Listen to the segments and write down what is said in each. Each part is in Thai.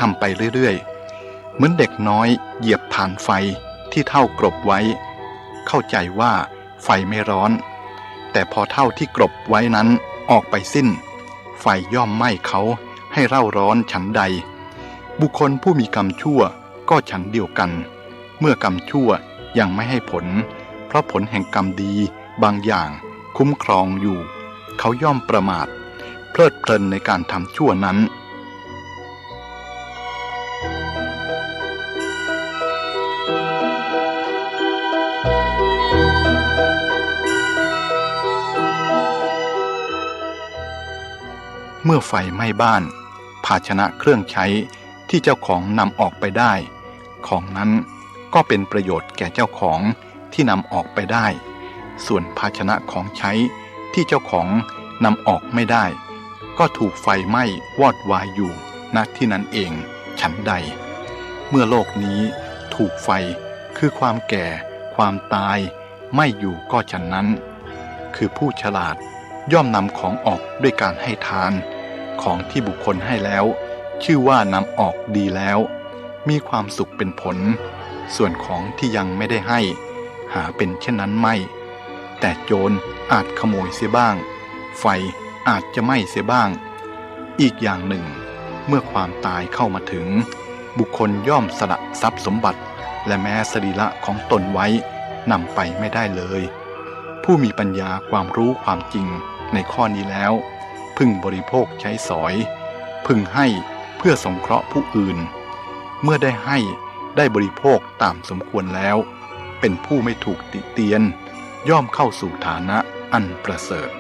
ทำไปเรื่อยๆเหมือนเด็กน้อยเหยียบฐานไฟที่เท่ากรบไว้เข้าใจว่าไฟไม่ร้อนแต่พอเท่าที่กรบไว้นั้นออกไปสิ้นไฟย่อมไหม้เขาให้เร่าร้อนฉันใดบุคคลผู้มีกรรมชั่วก็ฉันเดียวกันเมื่อกรรมชั่วยังไม่ให้ผลเพราะผลแห่งกรรมดีบางอย่างคุ้มครองอยู่เขาย่อมประมาทเพลิดเพลินในการทำชั่วนั้นเมื่อไฟไหม้บ้านภาชนะเครื่องใช้ที่เจ้าของนำออกไปได้ของนั้นก็เป็นประโยชน์แก่เจ้าของที่นำออกไปได้ส่วนภาชนะของใช้ที่เจ้าของนำออกไม่ได้ก็ถูกไฟไหม้วอดวายอยู่ณที่นั้นเองฉันใดเมื่อโลกนี้ถูกไฟคือความแก่ความตายไหม้อยู่ก็ฉันนั้นคือผู้ฉลาดย่อมนำของออกด้วยการให้ทานของที่บุคคลให้แล้วชื่อว่านำออกดีแล้วมีความสุขเป็นผลส่วนของที่ยังไม่ได้ให้หาเป็นเช่นนั้นไม่แต่โจรอาจขโมยเสียบ้างไฟอาจจะไหม้เสียบ้างอีกอย่างหนึ่งเมื่อความตายเข้ามาถึงบุคคลย่อมสละทรัพย์สมบัติและแม้สรีระของตนไว้นำไปไม่ได้เลยผู้มีปัญญาความรู้ความจริงในข้อนี้แล้วพึงบริโภคใช้สอยพึงให้เพื่อสงเคราะห์ผู้อื่นเมื่อได้ให้ได้บริโภคตามสมควรแล้วเป็นผู้ไม่ถูกติเตียนย่อมเข้าสู่ฐานะอันประเสริฐ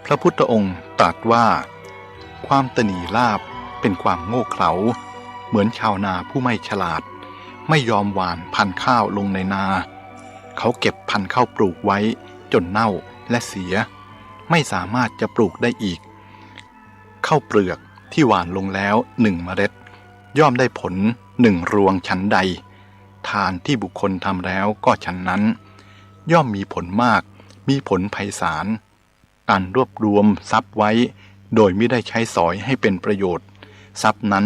พระพุทธองค์ตรัสว่าความตนีลาภเป็นความโง่เขลาเหมือนชาวนาผู้ไม่ฉลาดไม่ยอมหว่านพันธุ์ข้าวลงในนาเขาเก็บพันธุ์ข้าวปลูกไว้จนเน่าและเสียไม่สามารถจะปลูกได้อีกข้าวเปลือกที่หว่านลงแล้ว1 เมล็ดย่อมได้ผล1 รวงฉันใดทานที่บุคคลทำแล้วก็ฉันนั้นย่อมมีผลมากมีผลไพศาลการรวบรวมทรัพย์ไว้โดยไม่ได้ใช้สอยให้เป็นประโยชน์ทรัพย์นั้น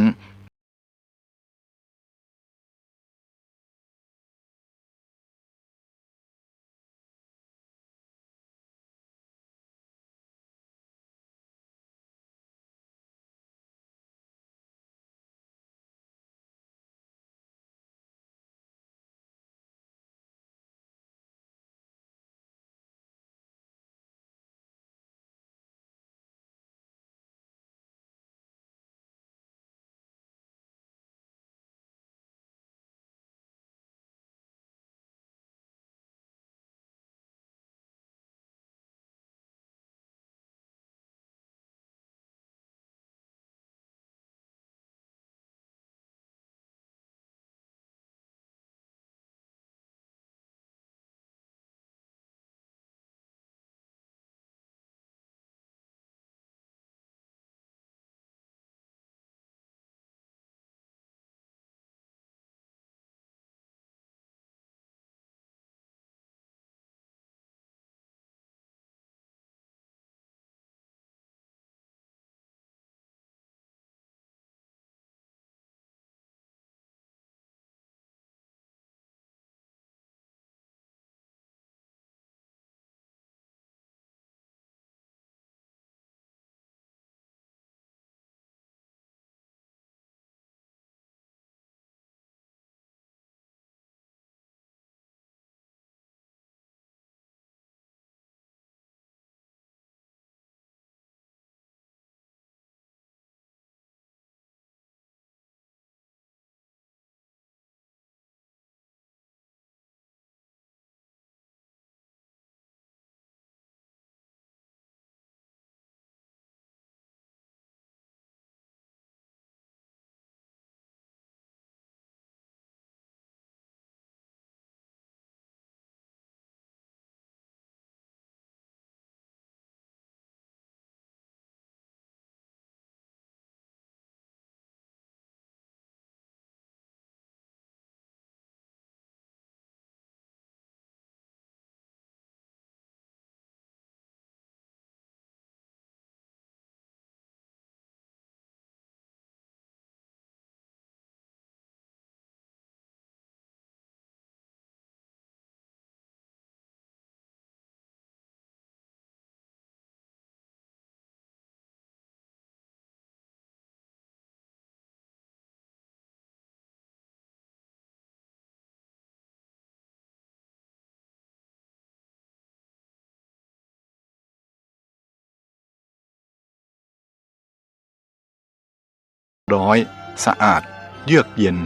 ร้อยสะอาดเยือกเย็น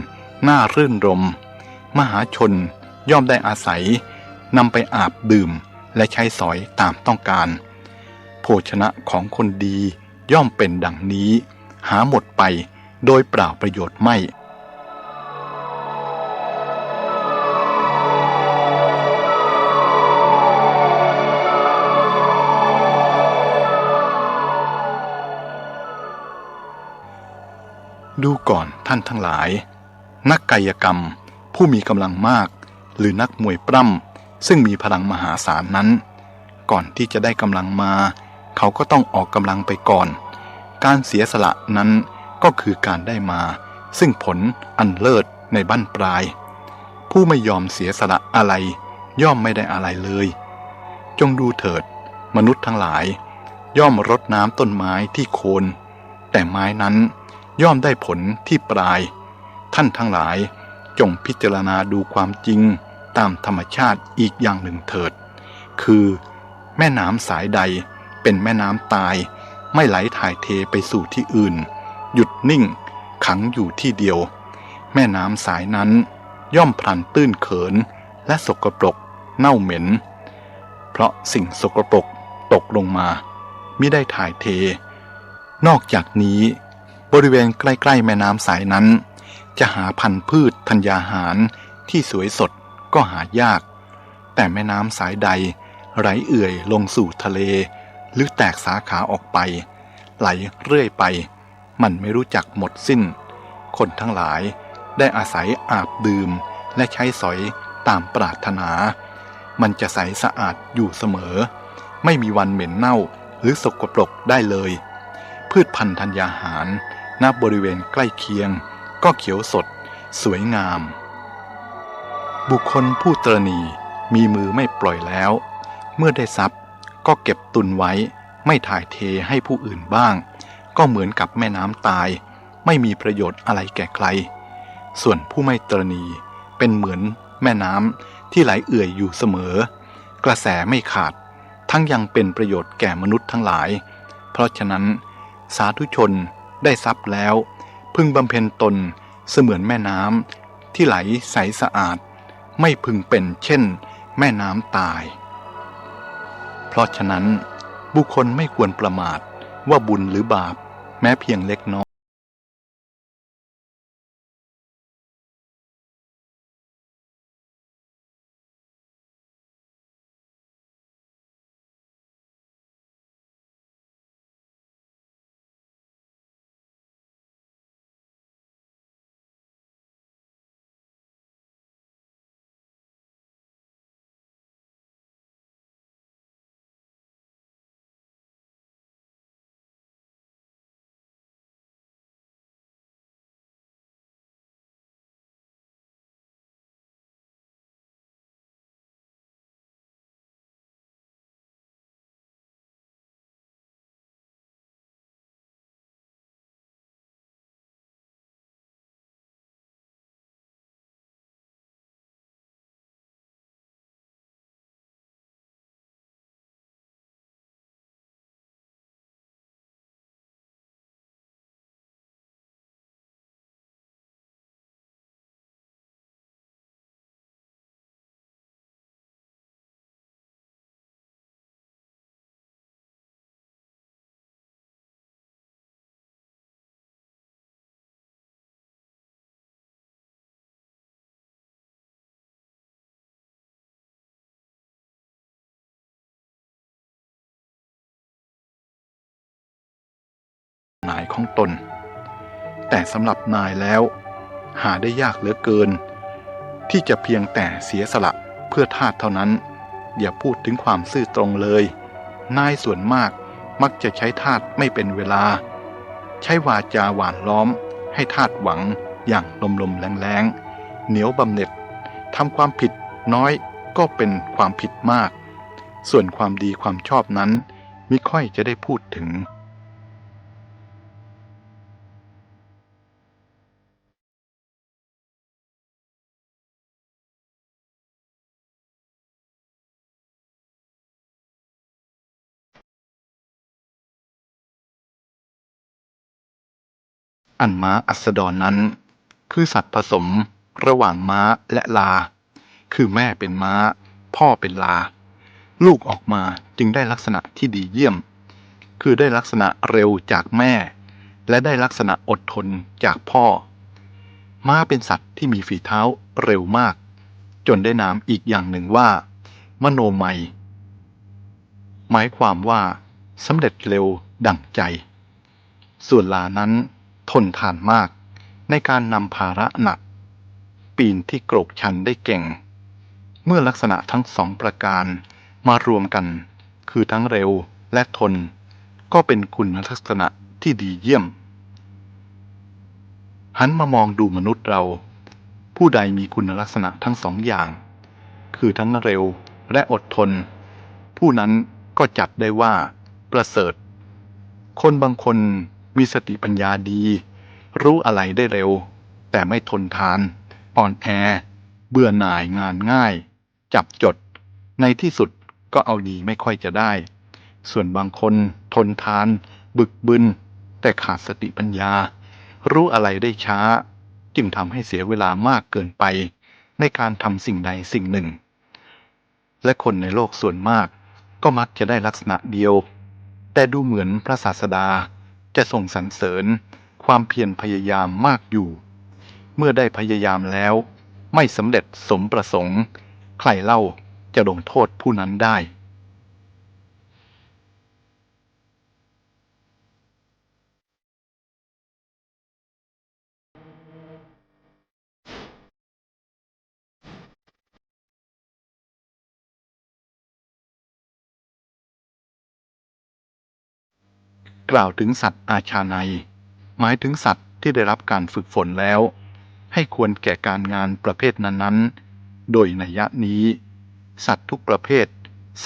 น่ารื่นรมมหาชนย่อมได้อาศัยนำไปอาบดื่มและใช้สอยตามต้องการโภชนะของคนดีย่อมเป็นดังนี้หาหมดไปโดยเปล่าประโยชน์ไม่ดูก่อนท่านทั้งหลายนักกายกรรมผู้มีกำลังมากหรือนักมวยปล้ำซึ่งมีพลังมหาศาลนั้นก่อนที่จะได้กำลังมาเขาก็ต้องออกกำลังไปก่อนการเสียสละนั้นก็คือการได้มาซึ่งผลอันเลิศในบั้นปลายผู้ไม่ยอมเสียสละอะไรย่อมไม่ได้อะไรเลยจงดูเถิดมนุษย์ทั้งหลายย่อมรดน้ำต้นไม้ที่โคนแต่ไม้นั้นย่อมได้ผลที่ปลายท่านทั้งหลายจงพิจารณาดูความจริงตามธรรมชาติอีกอย่างหนึ่งเถิดคือแม่น้ำสายใดเป็นแม่น้ำตายไม่ไหลถ่ายเทไปสู่ที่อื่นหยุดนิ่งขังอยู่ที่เดียวแม่น้ำสายนั้นย่อมพลันตื้นเขินและสกปรกเน่าเหม็นเพราะสิ่งสกปรกตกลงมามิได้ถ่ายเทนอกจากนี้บริเวณใกล้ๆแม่น้ำสายนั้นจะหาพันธุ์พืชธัญญาหารที่สวยสดก็หายากแต่แม่น้ำสายใดไหลเอื่อยลงสู่ทะเลหรือแตกสาขาออกไปไหลเรื่อยไปมันไม่รู้จักหมดสิ้นคนทั้งหลายได้อาศัยอาบดื่มและใช้สอยตามปรารถนามันจะใสสะอาดอยู่เสมอไม่มีวันเหม็นเน่าหรือสกปรกได้เลยพืชพันธุ์ธัญญาหารณบริเวณใกล้เคียงก็เขียวสดสวยงามบุคคลผู้ตระหนี่มีมือไม่ปล่อยแล้วเมื่อได้ทรัพย์ก็เก็บตุนไว้ไม่ถ่ายเทให้ผู้อื่นบ้างก็เหมือนกับแม่น้ำตายไม่มีประโยชน์อะไรแก่ใครส่วนผู้ไม่ตระหนี่เป็นเหมือนแม่น้ำที่ไหลเอื่อยอยู่เสมอกระแสไม่ขาดทั้งยังเป็นประโยชน์แก่มนุษย์ทั้งหลายเพราะฉะนั้นสาธุชนได้ทรัพย์แล้วพึงบำเพ็ญตนเสมือนแม่น้ำที่ไหลใสสะอาดไม่พึงเป็นเช่นแม่น้ำตายเพราะฉะนั้นบุคคลไม่ควรประมาทว่าบุญหรือบาปแม้เพียงเล็กน้อยนายของตนแต่สำหรับนายแล้วหาได้ยากเหลือเกินที่จะเพียงแต่เสียสละเพื่อทาสเท่านั้นอย่าพูดถึงความซื่อตรงเลยนายส่วนมากมักจะใช้ทาสไม่เป็นเวลาใช้วาจาหวานล้อมให้ทาสหวังอย่างลมๆแรงๆเหนียวบำเหน็จทำความผิดน้อยก็เป็นความผิดมากส่วนความดีความชอบนั้นมิค่อยจะได้พูดถึง อันม้าอัสดรนั้นคือสัตว์ผสมระหว่างม้าและลาคือแม่เป็นม้าพ่อเป็นลาลูกออกมาจึงได้ลักษณะที่ดีเยี่ยมคือได้ลักษณะเร็วจากแม่และได้ลักษณะอดทนจากพ่อม้าเป็นสัตว์ที่มีฝีเท้าเร็วมากจนได้นามอีกอย่างหนึ่งว่ามโนมัยหมายความว่าสำเร็จเร็วดั่งใจส่วนลานั้นทนทานมากในการนำภาระหนักปีนที่โกรกชันได้เก่งเมื่อลักษณะทั้งสองประการมารวมกันคือทั้งเร็วและทนก็เป็นคุณลักษณะที่ดีเยี่ยมหันมามองดูมนุษย์เราผู้ใดมีคุณลักษณะทั้งสองอย่างคือทั้งเร็วและอดทนผู้นั้นก็จัดได้ว่าประเสริฐคนบางคนมีสติปัญญาดีรู้อะไรได้เร็วแต่ไม่ทนทานอ่อนแอเบื่อหน่ายงานง่ายจับจดในที่สุดก็เอาดีไม่ค่อยจะได้ส่วนบางคนทนทานบึกบึนแต่ขาดสติปัญญารู้อะไรได้ช้าจึงทำให้เสียเวลามากเกินไปในการทำสิ่งใดสิ่งหนึ่งและคนในโลกส่วนมากก็มักจะได้ลักษณะเดียวแต่ดูเหมือนพระศาสดาจะทรงสรรเสริญความเพียรพยายามมากอยู่เมื่อได้พยายามแล้วไม่สำเร็จสมประสงค์ใครเล่าจะลงโทษผู้นั้นได้กล่าวถึงสัตว์อาชาไนย์หมายถึงสัตว์ที่ได้รับการฝึกฝนแล้วให้ควรแก่การงานประเภทนั้นๆโดยนัยยะนี้สัตว์ทุกประเภท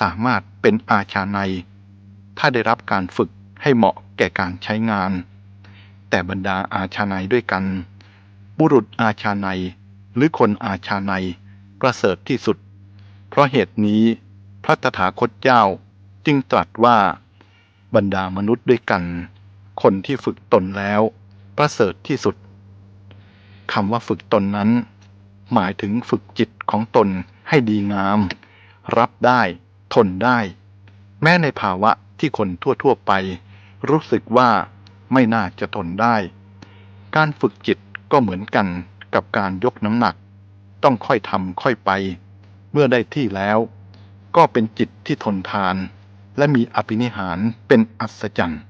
สามารถเป็นอาชาไนย์ถ้าได้รับการฝึกให้เหมาะแก่การใช้งานแต่บรรดาอาชาไนย์ด้วยกันบุรุษอาชาไนย์หรือคนอาชาไนย์ประเสริฐที่สุดเพราะเหตุนี้พระตถาคตเจ้าจึงตรัสว่าบรรดามนุษย์ด้วยกันคนที่ฝึกตนแล้วประเสริฐที่สุดคำว่าฝึกตนนั้นหมายถึงฝึกจิตของตนให้ดีงามรับได้ทนได้แม้ในภาวะที่คนทั่วๆไปรู้สึกว่าไม่น่าจะทนได้การฝึกจิตก็เหมือนกันกับการยกน้ำหนักต้องค่อยทำค่อยไปเมื่อได้ที่แล้วก็เป็นจิตที่ทนทานและมีอภินิหารเป็นอัศจรรย์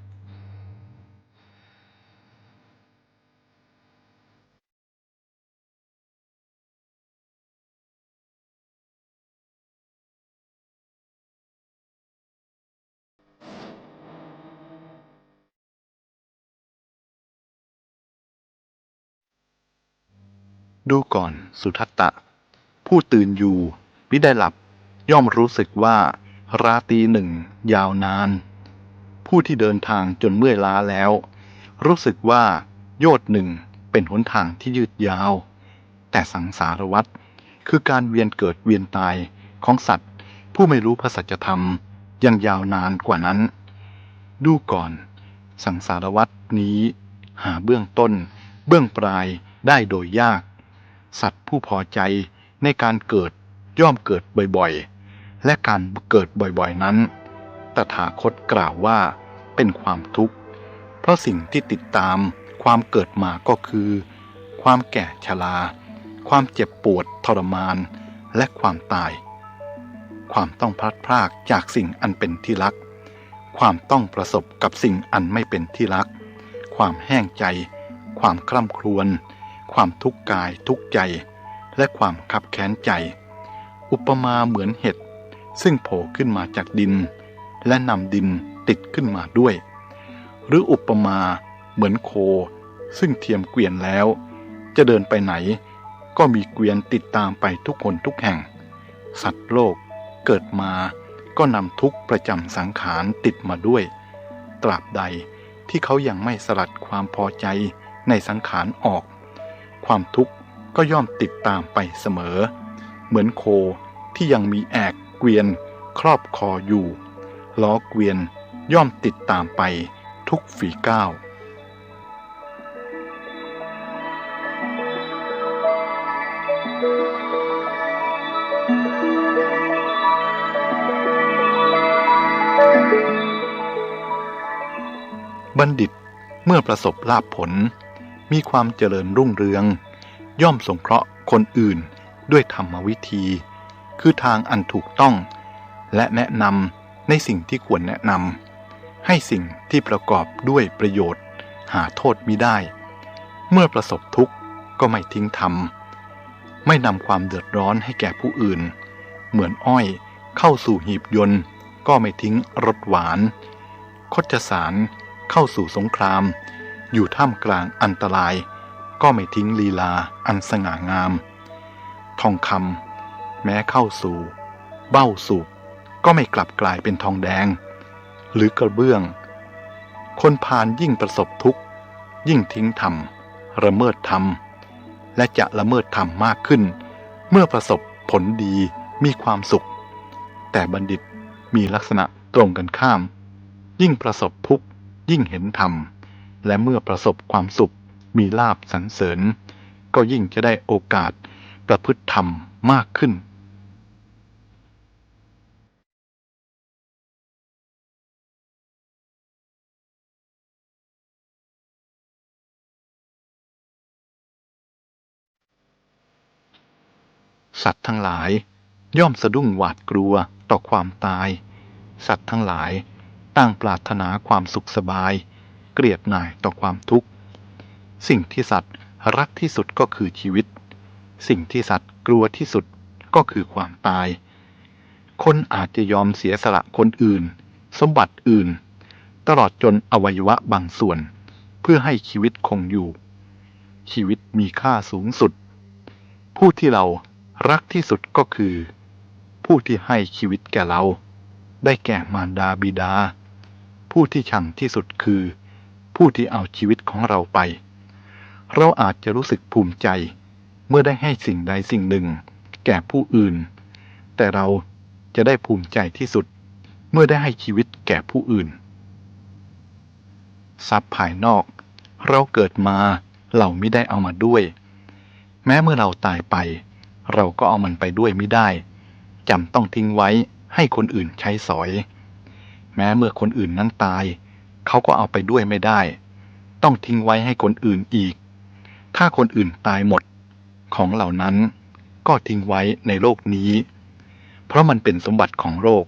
ดูก่อนสุทัตตะผู้ตื่นอยู่มิได้หลับย่อมรู้สึกว่าราตรีหนึ่งยาวนานผู้ที่เดินทางจนเมื่อยล้าแล้วรู้สึกว่าโยชน์หนึ่งเป็นหนทางที่ยืดยาวแต่สังสารวัฏคือการเวียนเกิดเวียนตายของสัตว์ผู้ไม่รู้พระสัจธรรมยังยาวนานกว่านั้นดูก่อนสังสารวัฏนี้หาเบื้องต้นเบื้องปลายได้โดยยากสัตว์ผู้พอใจในการเกิดย่อมเกิดบ่อยๆและการเกิดบ่อยๆนั้นตถาคตกล่าวว่าเป็นความทุกข์เพราะสิ่งที่ติดตามความเกิดมาก็คือความแก่ชราความเจ็บปวดทรมานและความตายความต้องพลัดพรากจากสิ่งอันเป็นที่รักความต้องประสบกับสิ่งอันไม่เป็นที่รักความแห้งใจความคร่ำครวญความทุกข์กายทุกข์ใจและความคับแค้นใจอุปมาเหมือนเห็ดซึ่งโผล่ขึ้นมาจากดินและนำดินติดขึ้นมาด้วยหรืออุปมาเหมือนโคซึ่งเทียมเกวียนแล้วจะเดินไปไหนก็มีเกวียนติดตามไปทุกคนทุกแห่งสัตว์โลกเกิดมาก็นำทุกข์ประจำสังขารติดมาด้วยตราบใดที่เขายังไม่สลัดความพอใจในสังขารออกความทุกข์ก็ย่อมติดตามไปเสมอเหมือนโคที่ยังมีแอกเกวียนครอบคออยู่ล้อเกวียนย่อมติดตามไปทุกฝีก้าว บัณฑิตเมื่อประสบลาภผลมีความเจริญรุ่งเรืองย่อมสงเคราะห์คนอื่นด้วยธรรมวิธีคือทางอันถูกต้องและแนะนำในสิ่งที่ควรแนะนำให้สิ่งที่ประกอบด้วยประโยชน์หาโทษมิได้เมื่อประสบทุกข์ก็ไม่ทิ้งธรรมไม่นำความเดือดร้อนให้แก่ผู้อื่นเหมือนอ้อยเข้าสู่หีบยนต์ก็ไม่ทิ้งรสหวานคชสารเข้าสู่สงครามอยู่ท่ามกลางอันตรายก็ไม่ทิ้งลีลาอันสง่างามทองคำแม้เข้าสู่เบ้าสูบก็ไม่กลับกลายเป็นทองแดงหรือกระเบื้องคนพาลยิ่งประสบทุกข์ยิ่งทิ้งธรรมละเมิดธรรมและจะละเมิดธรรมมากขึ้นเมื่อประสบผลดีมีความสุขแต่บัณฑิตมีลักษณะตรงกันข้ามยิ่งประสบทุกข์ยิ่งเห็นธรรมและเมื่อประสบความสุขมีลาภสรรเสริญก็ยิ่งจะได้โอกาสประพฤติธรรมมากขึ้นสัตว์ทั้งหลายย่อมสะดุ้งหวาดกลัวต่อความตายสัตว์ทั้งหลายตั้งปรารถนาความสุขสบายเกลียดหน่ายต่อความทุกข์สิ่งที่สัตว์รักที่สุดก็คือชีวิตสิ่งที่สัตว์กลัวที่สุดก็คือความตายคนอาจจะยอมเสียสละคนอื่นสมบัติอื่นตลอดจนอวัยวะบางส่วนเพื่อให้ชีวิตคงอยู่ชีวิตมีค่าสูงสุดผู้ที่เรารักที่สุดก็คือผู้ที่ให้ชีวิตแก่เราได้แก่มารดาบิดาผู้ที่ชังที่สุดคือผู้ที่เอาชีวิตของเราไปเราอาจจะรู้สึกภูมิใจเมื่อได้ให้สิ่งใดสิ่งหนึ่งแก่ผู้อื่นแต่เราจะได้ภูมิใจที่สุดเมื่อได้ให้ชีวิตแก่ผู้อื่นทรัพย์ภายนอกเราเกิดมาเราไม่ได้เอามาด้วยแม้เมื่อเราตายไปเราก็เอามันไปด้วยไม่ได้จำต้องทิ้งไว้ให้คนอื่นใช้สอยแม้เมื่อคนอื่นนั้นตายเขาก็เอาไปด้วยไม่ได้ต้องทิ้งไว้ให้คนอื่นอีกถ้าคนอื่นตายหมดของเหล่านั้นก็ทิ้งไว้ในโลกนี้เพราะมันเป็นสมบัติของโลก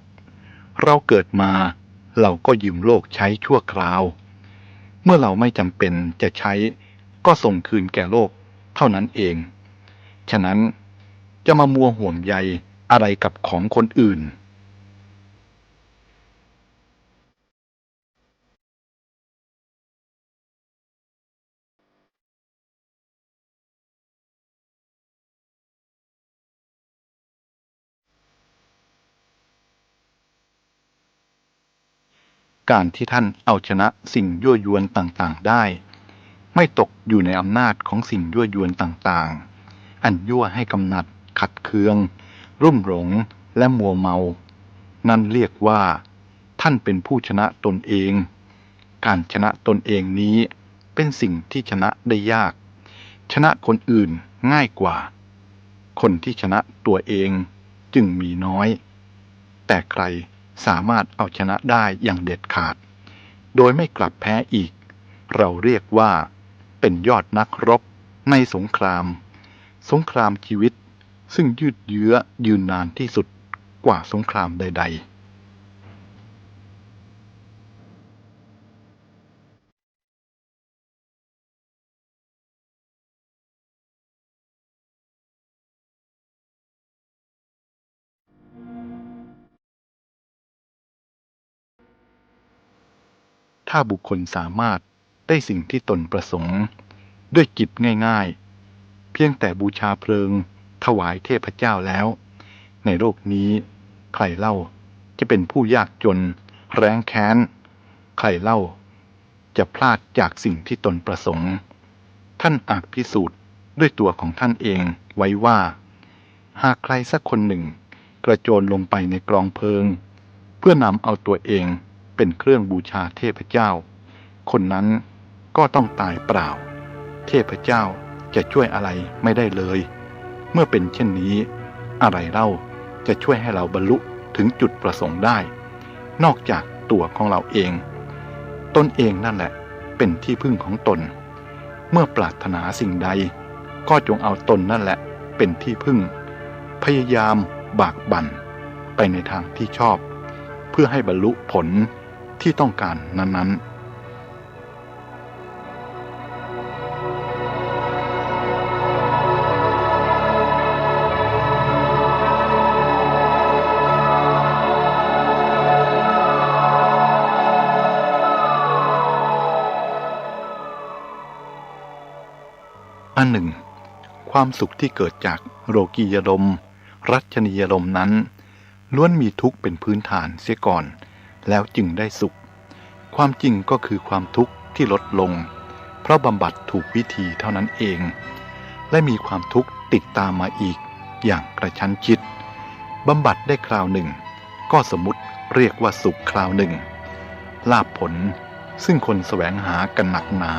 เราเกิดมาเราก็ยืมโลกใช้ชั่วคราวเมื่อเราไม่จำเป็นจะใช้ก็ส่งคืนแก่โลกเท่านั้นเองฉะนั้นจะมามัวห่วงใยอะไรกับของคนอื่นการที่ท่านเอาชนะสิ่งยั่วยวนต่างๆได้ไม่ตกอยู่ในอำนาจของสิ่งยั่วยวนต่างๆอันยั่วให้กำหนัดขัดเคืองรุ่มหลงและมัวเมานั่นเรียกว่าท่านเป็นผู้ชนะตนเองการชนะตนเองนี้เป็นสิ่งที่ชนะได้ยากชนะคนอื่นง่ายกว่าคนที่ชนะตัวเองจึงมีน้อยแต่ใครสามารถเอาชนะได้อย่างเด็ดขาดโดยไม่กลับแพ้อีกเราเรียกว่าเป็นยอดนักรบในสงครามชีวิตซึ่งยืดเยื้อยืนนานที่สุดกว่าสงครามใดๆถ้าบุคคลสามารถได้สิ่งที่ตนประสงค์ด้วยกิจง่ายๆเพียงแต่บูชาเพลิงถวายเทพเจ้าแล้วในโลกนี้ใครเล่าจะเป็นผู้ยากจนแร้นแค้นใครเล่าจะพลาดจากสิ่งที่ตนประสงค์ท่านอาจพิสูจน์ด้วยตัวของท่านเองไว้ว่าหากใครสักคนหนึ่งกระโจนลงไปในกลองเพลิงเพื่อนำเอาตัวเองเป็นเครื่องบูชาเทพเจ้าคนนั้นก็ต้องตายเปล่าเทพเจ้าจะช่วยอะไรไม่ได้เลยเมื่อเป็นเช่นนี้อะไรเล่าจะช่วยให้เราบรรลุถึงจุดประสงค์ได้นอกจากตัวของเราเองตนเองนั่นแหละ เป็นที่พึ่งของตนเมื่อปรารถนาสิ่งใดก็จงเอาตนนั่นแหละเป็นที่พึ่งพยายามบากบั่นไปในทางที่ชอบเพื่อให้บรรลุผลที่ต้องการนั้นๆอันหนึ่งความสุขที่เกิดจากโลกียารมณ์รัชนียารมณ์นั้นล้วนมีทุกข์เป็นพื้นฐานเสียก่อนแล้วจึงได้สุขความจริงก็คือความทุกข์ที่ลดลงเพราะบำบัดถูกวิธีเท่านั้นเองและมีความทุกข์ติดตามมาอีกอย่างกระชั้นชิดบำบัดได้คราวหนึ่งก็สมมุติเรียกว่าสุขคราวหนึ่งลาภผลซึ่งคนแสวงหากันหนักหนา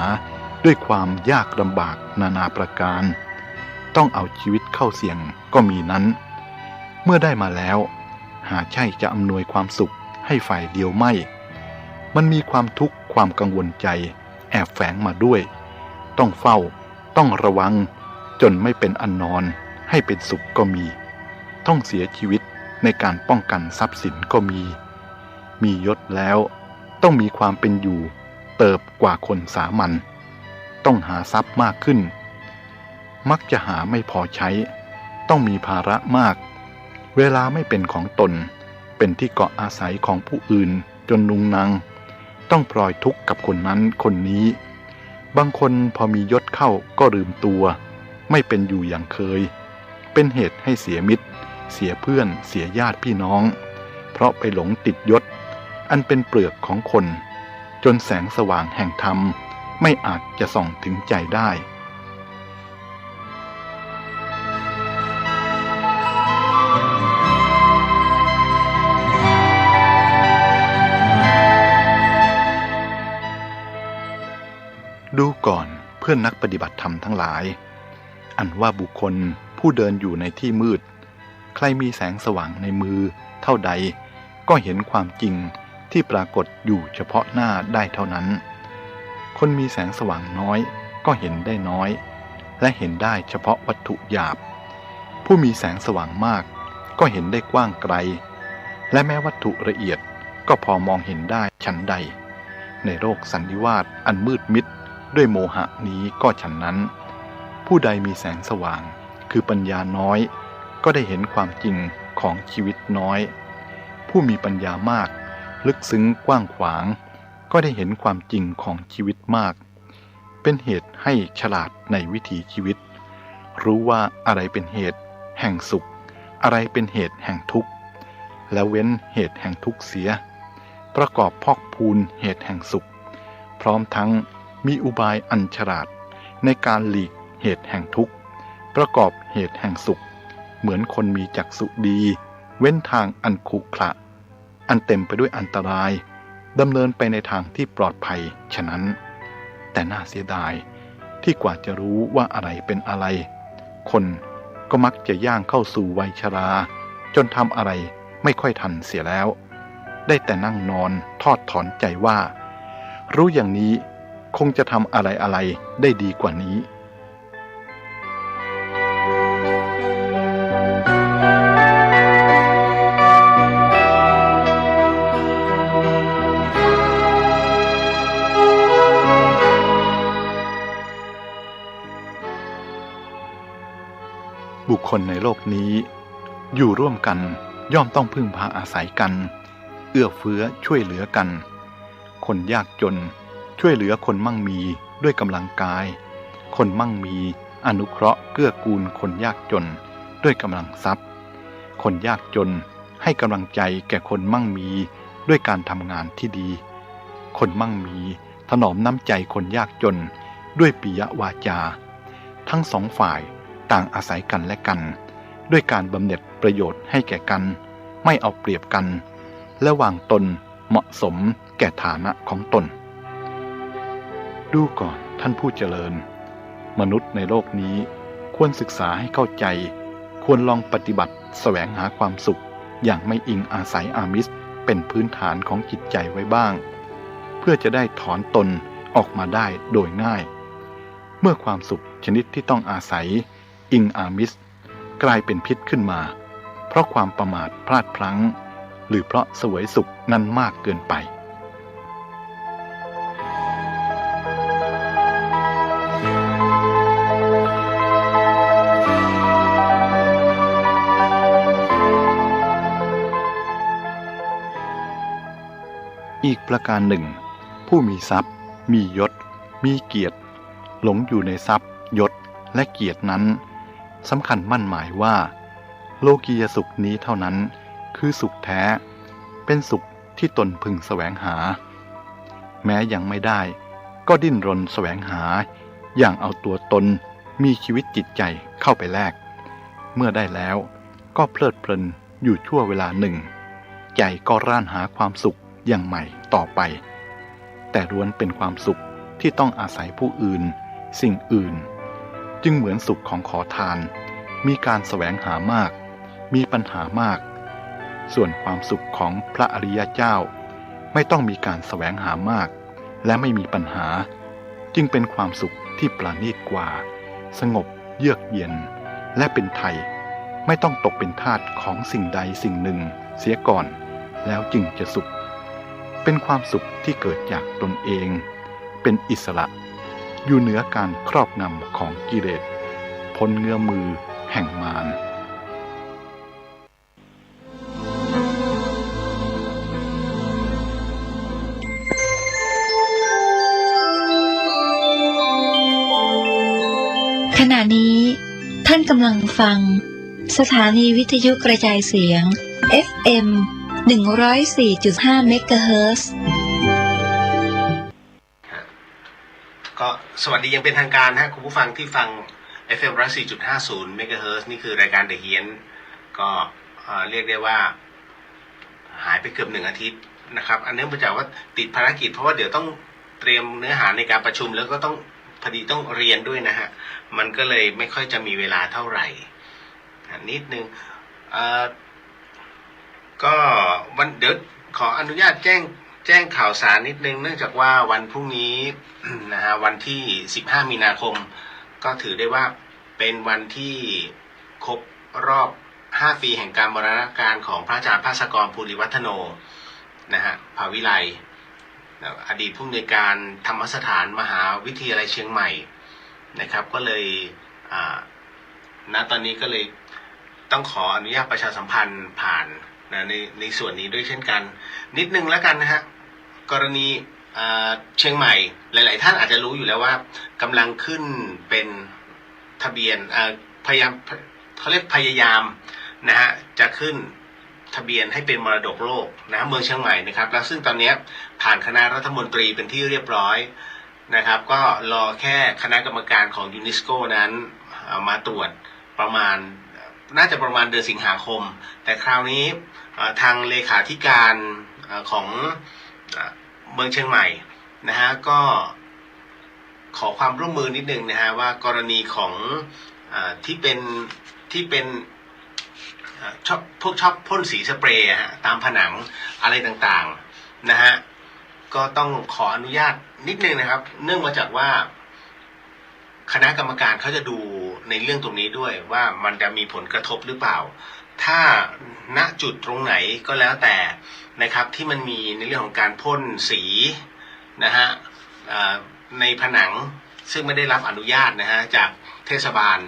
ด้วยความยากลำบากนานาประการต้องเอาชีวิตเข้าเสี่ยงก็มีนั้นเมื่อได้มาแล้วหาใช่จะอำนวยความสุขให้ฝ่ายเดียวไม่มันมีความทุกข์ความกังวลใจแอบแฝงมาด้วยต้องเฝ้าต้องระวังจนไม่เป็นอันนอนให้เป็นสุขก็มีต้องเสียชีวิตในการป้องกันทรัพย์สินก็มียศแล้วต้องมีความเป็นอยู่เติบกว่าคนสามัญต้องหาทรัพย์มากขึ้นมักจะหาไม่พอใช้ต้องมีภาระมากเวลาไม่เป็นของตนเป็นที่เกาะอาศัยของผู้อื่นจนนุงนังต้องปล่อยทุกข์กับคนนั้นคนนี้บางคนพอมียศเข้าก็ลืมตัวไม่เป็นอยู่อย่างเคยเป็นเหตุให้เสียมิตรเสียเพื่อนเสียญาติพี่น้องเพราะไปหลงติดยศอันเป็นเปลือกของคนจนแสงสว่างแห่งธรรมไม่อาจจะส่องถึงใจได้ดูก่อนเพื่อนนักปฏิบัติธรรมทั้งหลายอันว่าบุคคลผู้เดินอยู่ในที่มืดใครมีแสงสว่างในมือเท่าใดก็เห็นความจริงที่ปรากฏอยู่เฉพาะหน้าได้เท่านั้นคนมีแสงสว่างน้อยก็เห็นได้น้อยและเห็นได้เฉพาะวัตถุหยาบผู้มีแสงสว่างมากก็เห็นได้กว้างไกลและแม้วัตถุละเอียดก็พอมองเห็นได้ฉันใดในโลกสันนิวาตอันมืดมิดด้วยโมหะนี้ก็ฉันนั้นผู้ใดมีแสงสว่างคือปัญญาน้อยก็ได้เห็นความจริงของชีวิตน้อยผู้มีปัญญามากลึกซึ้งกว้างขวางก็ได้เห็นความจริงของชีวิตมากเป็นเหตุให้ฉลาดในวิถีชีวิตรู้ว่าอะไรเป็นเหตุแห่งสุขอะไรเป็นเหตุแห่งทุกข์แล้วเว้นเหตุแห่งทุกข์เสียประกอบพอกพูนเหตุแห่งสุขพร้อมทั้งมีอุบายอันฉลาดในการหลีกเหตุแห่งทุกข์ประกอบเหตุแห่งสุขเหมือนคนมีจักษุดีเว้นทางอันขรุขระอันเต็มไปด้วยอันตรายดำเนินไปในทางที่ปลอดภัยฉะนั้นแต่น่าเสียดายที่กว่าจะรู้ว่าอะไรเป็นอะไรคนก็มักจะย่างเข้าสู่วัยชราจนทำอะไรไม่ค่อยทันเสียแล้วได้แต่นั่งนอนทอดถอนใจว่ารู้อย่างนี้คงจะทำอะไรได้ดีกว่านี้บุคคลในโลกนี้อยู่ร่วมกันย่อมต้องพึ่งพาอาศัยกันเอื้อเฟื้อช่วยเหลือกันคนยากจนช่วยเหลือคนมั่งมีด้วยกำลังกายคนมั่งมีอนุเคราะห์เกื้อกูลคนยากจนด้วยกำลังทรัพย์คนยากจนให้กำลังใจแก่คนมั่งมีด้วยการทำงานที่ดีคนมั่งมีถนอมน้ำใจคนยากจนด้วยปิยวาจาทั้งสองฝ่ายต่างอาศัยกันและกันด้วยการบำเหน็จประโยชน์ให้แก่กันไม่เอาเปรียบกันและวางตนเหมาะสมแก่ฐานะของตนดูก่อนท่านผู้เจริญมนุษย์ในโลกนี้ควรศึกษาให้เข้าใจควรลองปฏิบัติแสวงหาความสุขอย่างไม่อิงอาศัยอามิสเป็นพื้นฐานของจิตใจไว้บ้างเพื่อจะได้ถอนตน ออกมาได้โดยง่าย เมื่อความสุขชนิดที่ต้องอาศัยอิงอามิสกลายเป็นพิษขึ้นมาเพราะความประมาทพลาดพลั้งหรือเพราะเสวยสุขนั้นมากเกินไปอีกประการหนึ่งผู้มีทรัพย์มียศมีเกียรติหลงอยู่ในทรัพย์ยศและเกียรตินั้นสำคัญมั่นหมายว่าโลกียสุขนี้เท่านั้นคือสุขแท้เป็นสุขที่ตนพึงแสวงหาแม้ยังไม่ได้ก็ดิ้นรนแสวงหาอย่างเอาตัวตนมีชีวิตจิตใจเข้าไปแลกเมื่อได้แล้วก็เพลิดเพลินอยู่ชั่วเวลาหนึ่งใจก็ร่านหาความสุขอย่างใหม่ต่อไปแต่ล้วนเป็นความสุขที่ต้องอาศัยผู้อื่นสิ่งอื่นจึงเหมือนสุขของขอทานมีการแสวงหามากมีปัญหามากส่วนความสุขของพระอริยเจ้าไม่ต้องมีการแสวงหามากและไม่มีปัญหาจึงเป็นความสุขที่ประณีตกว่าสงบเยือกเย็นและเป็นไทยไม่ต้องตกเป็นทาสของสิ่งใดสิ่งหนึ่งเสียก่อนแล้วจึงจะสุขเป็นความสุขที่เกิดจากตนเองเป็นอิสระอยู่เหนือการครอบงำของกิเลสพ้นเงื้อมือแห่งมารขณะนี้ท่านกำลังฟังสถานีวิทยุกระจายเสียง FM 104.5 เมกะเฮิรตซ์ก็สวัสดียังเป็นทางการฮะคุณผู้ฟังที่ฟัง FM 104.50 เมกะเฮิรตซ์นี่คือรายการเดอะเฮียนก็เรียกได้ว่าหายไปเกือบ1 อาทิตย์นะครับอันเนื่องมาจากว่าติดภารกิจเพราะว่าเดี๋ยวต้องเตรียมเนื้อหาในการประชุมแล้วก็ต้องพอดีต้องเรียนด้วยนะฮะมันก็เลยไม่ค่อยจะมีเวลาเท่าไหร่นิดนึงก็วันเดี๋ยวขออนุญาตแจ้งข่าวสารนิดนึงเนื่องจากว่าวันพรุ่งนี้นะฮะวันที่15 มีนาคมก็ถือได้ว่าเป็นวันที่ครบรอบ5 ปีแห่งการมรณการของพระอาจารย์ภาสกร ภูริวัฒโนนะฮะภาวิไลอดีตผู้อำนวยการธรรมสถานมหาวิทยาลัยเชียงใหม่นะครับก็เลยณตอนนี้ก็เลยต้องขออนุญาตประชาสัมพันธ์ผ่านนะในส่วนนี้ด้วยเช่นกันนิดนึงแล้วกันนะฮะกรณีเชียงใหม่หลายๆท่านอาจจะรู้อยู่แล้วว่ากำลังขึ้นเป็นทะเบียนพยายามเขาเรียกพยายามนะฮะจะขึ้นทะเบียนให้เป็นมรดกโลกนะเมืองเชียงใหม่นะครับแล้วซึ่งตอนนี้ผ่านคณะรัฐมนตรีเป็นที่เรียบร้อยนะครับก็รอแค่คณะกรรมการของยูเนสโกนั้นมาตรวจน่าจะประมาณเดือนสิงหาคมแต่คราวนี้ทางเลขาธิการของเมืองเชียงใหม่นะฮะก็ขอความร่วมมือนิดนึงนะฮะว่ากรณีของที่เป็นชอบพ่นสีสเปรย์ตามผนังอะไรต่างๆนะฮะก็ต้องขออนุญาตนิดนึงนะครับเนื่องมาจากว่าคณะกรรมการเขาจะดูในเรื่องตรงนี้ด้วยว่ามันจะมีผลกระทบหรือเปล่าถ้าณจุดตรงไหนก็แล้วแต่นะครับที่มันมีในเรื่องของการพ่นสีนะฮะในผนังซึ่งไม่ได้รับอนุญาตนะฮะจากเทศบาล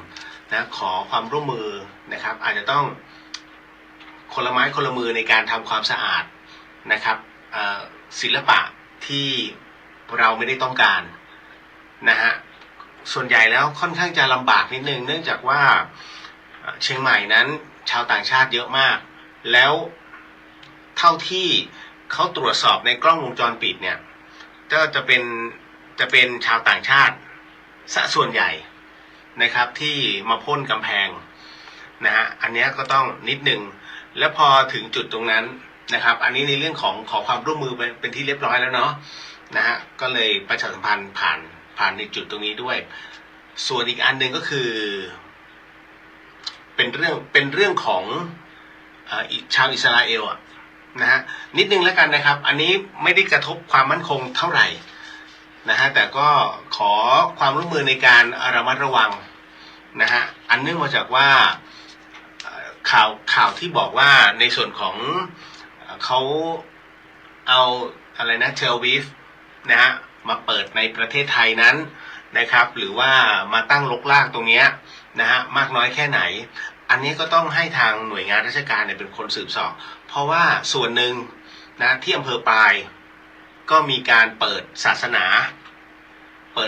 นะขอความร่วมมือนะครับอาจจะต้องคนละไม้คนละมือในการทำความสะอาดนะครับศิลปะที่เราไม่ได้ต้องการนะฮะส่วนใหญ่แล้วค่อนข้างจะลำบากนิดนึงเนื่องจากว่าเชียงใหม่นั้นชาวต่างชาติเยอะมากแล้วเท่าที่เขาตรวจสอบในกล้องวงจรปิดเนี่ยก็จะเป็นชาวต่างชาติส่วนใหญ่นะครับที่มาพ่นกำแพงนะฮะอันนี้ก็ต้องนิดนึงแล้วพอถึงจุดตรงนั้นนะครับอันนี้ในเรื่องของขอความร่วมมือเป็นที่เรียบร้อยแล้วเนาะนะฮะก็เลยประชาสัมพันธ์ผ่านในจุดตรงนี้ด้วยส่วนอีกอันหนึ่งก็คือเป็นเรื่องของชาวอิสราเอลนะฮะนิดนึงแล้วกันนะครับอันนี้ไม่ได้กระทบความมั่นคงเท่าไหร่ นะฮะแต่ก็ขอความร่วมมือในการระมัดระวังนะฮะอันเนื่องมาจากว่าข่าวที่บอกว่าในส่วนของเขาเอาอะไรนะเทลวีฟนะฮะมาเปิดในประเทศไทยนั้นนะครับหรือว่ามาตั้งรกรากตรงนี้นะฮะมากน้อยแค่ไหนอันนี้ก็ต้องให้ทางหน่วยงานราชการเนี่ยเป็นคนสืบสอบเพราะว่าส่วนหนึ่งนะที่อำเภอปายก็มีการเปิดศาสนาเปิ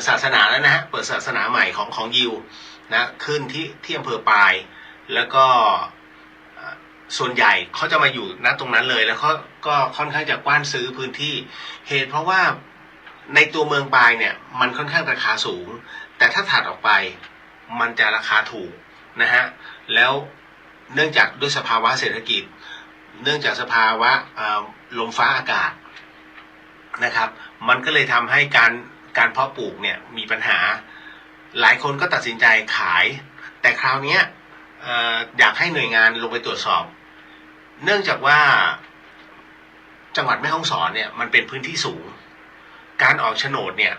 ดศาสนาแล้วนะฮะเปิดศาสนาใหม่ของยิวนะขึ้นที่อำเภอปายแล้วก็ส่วนใหญ่เขาจะมาอยู่ณตรงนั้นเลยแล้วเขาก็ค่อนข้างจะกว้านซื้อพื้นที่เหตุเพราะว่าในตัวเมืองปายเนี่ยมันค่อนข้างราคาสูงแต่ถ้าถัดออกไปมันจะราคาถูกนะฮะแล้วเนื่องจากด้วยสภาวะเศรษฐกิจเนื่องจากสภาวะลมฟ้าอากาศนะครับมันก็เลยทำให้การเพาะปลูกเนี่ยมีปัญหาหลายคนก็ตัดสินใจขายแต่คราวนี้อยากให้หน่วยงานลงไปตรวจสอบเนื่องจากว่าจังหวัดแม่ฮ่องสอนเนี่ยมันเป็นพื้นที่สูงการออกโฉนดเนี่ย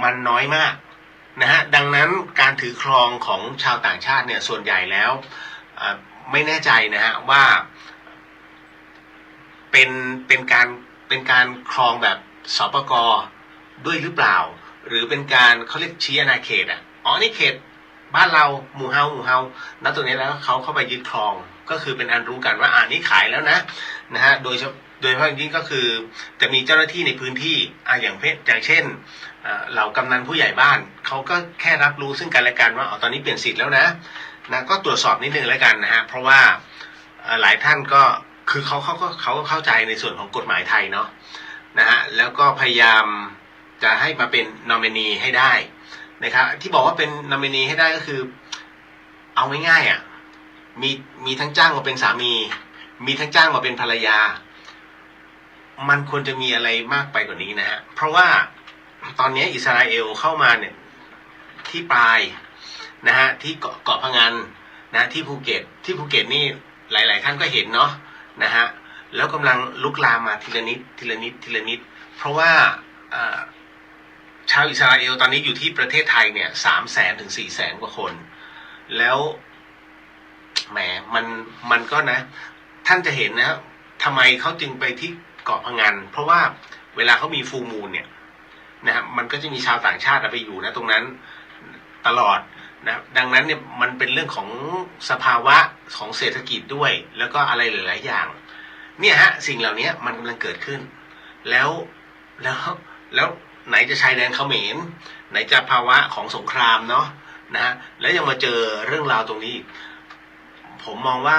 มันน้อยมากนะฮะดังนั้นการถือครองของชาวต่างชาติเนี่ยส่วนใหญ่แล้วไม่แน่ใจนะฮะว่าเป็นการครองแบบสปก.ด้วยหรือเปล่าหรือเป็นการเขาเรียกชี้อาณาเขตนี่เขตบ้านเราหมู่เฮาณตรงนี้แล้วเขาเข้าไปยึดครองก็คือเป็นอันรู้กันว่านี่ขายแล้วนะฮะโดยเฉพาะอย่างยิ่งก็คือจะมีเจ้าหน้าที่ในพื้นที่อย่างเช่นเหล่ากำนันผู้ใหญ่บ้านเขาก็แค่รับรู้ซึ่งกันและกันว่าตอนนี้เปลี่ยนสิทธิ์แล้วนะก็ตรวจสอบนิดนึงแล้วกันนะฮะเพราะว่าหลายท่านก็คือเขาก็เข้าใจในส่วนของกฎหมายไทยเนาะนะฮะแล้วก็พยายามจะให้มาเป็นนอมินีให้ได้นะครับที่บอกว่าเป็นนอมินีให้ได้ก็คือเอาง่ายๆมีทั้งจ้างมาเป็นสามีมีทั้งจ้างมาเป็นภรรยามันควรจะมีอะไรมากไปกว่านี้นะฮะเพราะว่าตอนนี้อิสราเอลเข้ามาเนี่ยที่ปลายนะฮะที่เกาะพะงันนะที่ภูเก็ตนี่หลายๆท่านก็เห็นเนาะนะฮะแล้วกำลังลุกลามมาทีละนิดเพราะว่าชาวอิสราเอลตอนนี้อยู่ที่ประเทศไทยเนี่ย300,000 ถึง 400,000 กว่าคนแล้วแหมมันก็นะท่านจะเห็นนะทำไมเขาจึงไปที่เกาะพะงันเพราะว่าเวลาเขามีฟูลมูนเนี่ยนะครับมันก็จะมีชาวต่างชาติไปอยู่นะตรงนั้นตลอดนะดังนั้นเนี่ยมันเป็นเรื่องของสภาวะของเศรษฐกิจด้วยแล้วก็อะไรหลายๆอย่างเนี่ยฮะสิ่งเหล่านี้มันกำลังเกิดขึ้นแล้วไหนจะชายแดนเขมรไหนจะภาวะของสงครามเนาะนะฮะแล้วยังมาเจอเรื่องราวตรงนี้ผมมองว่า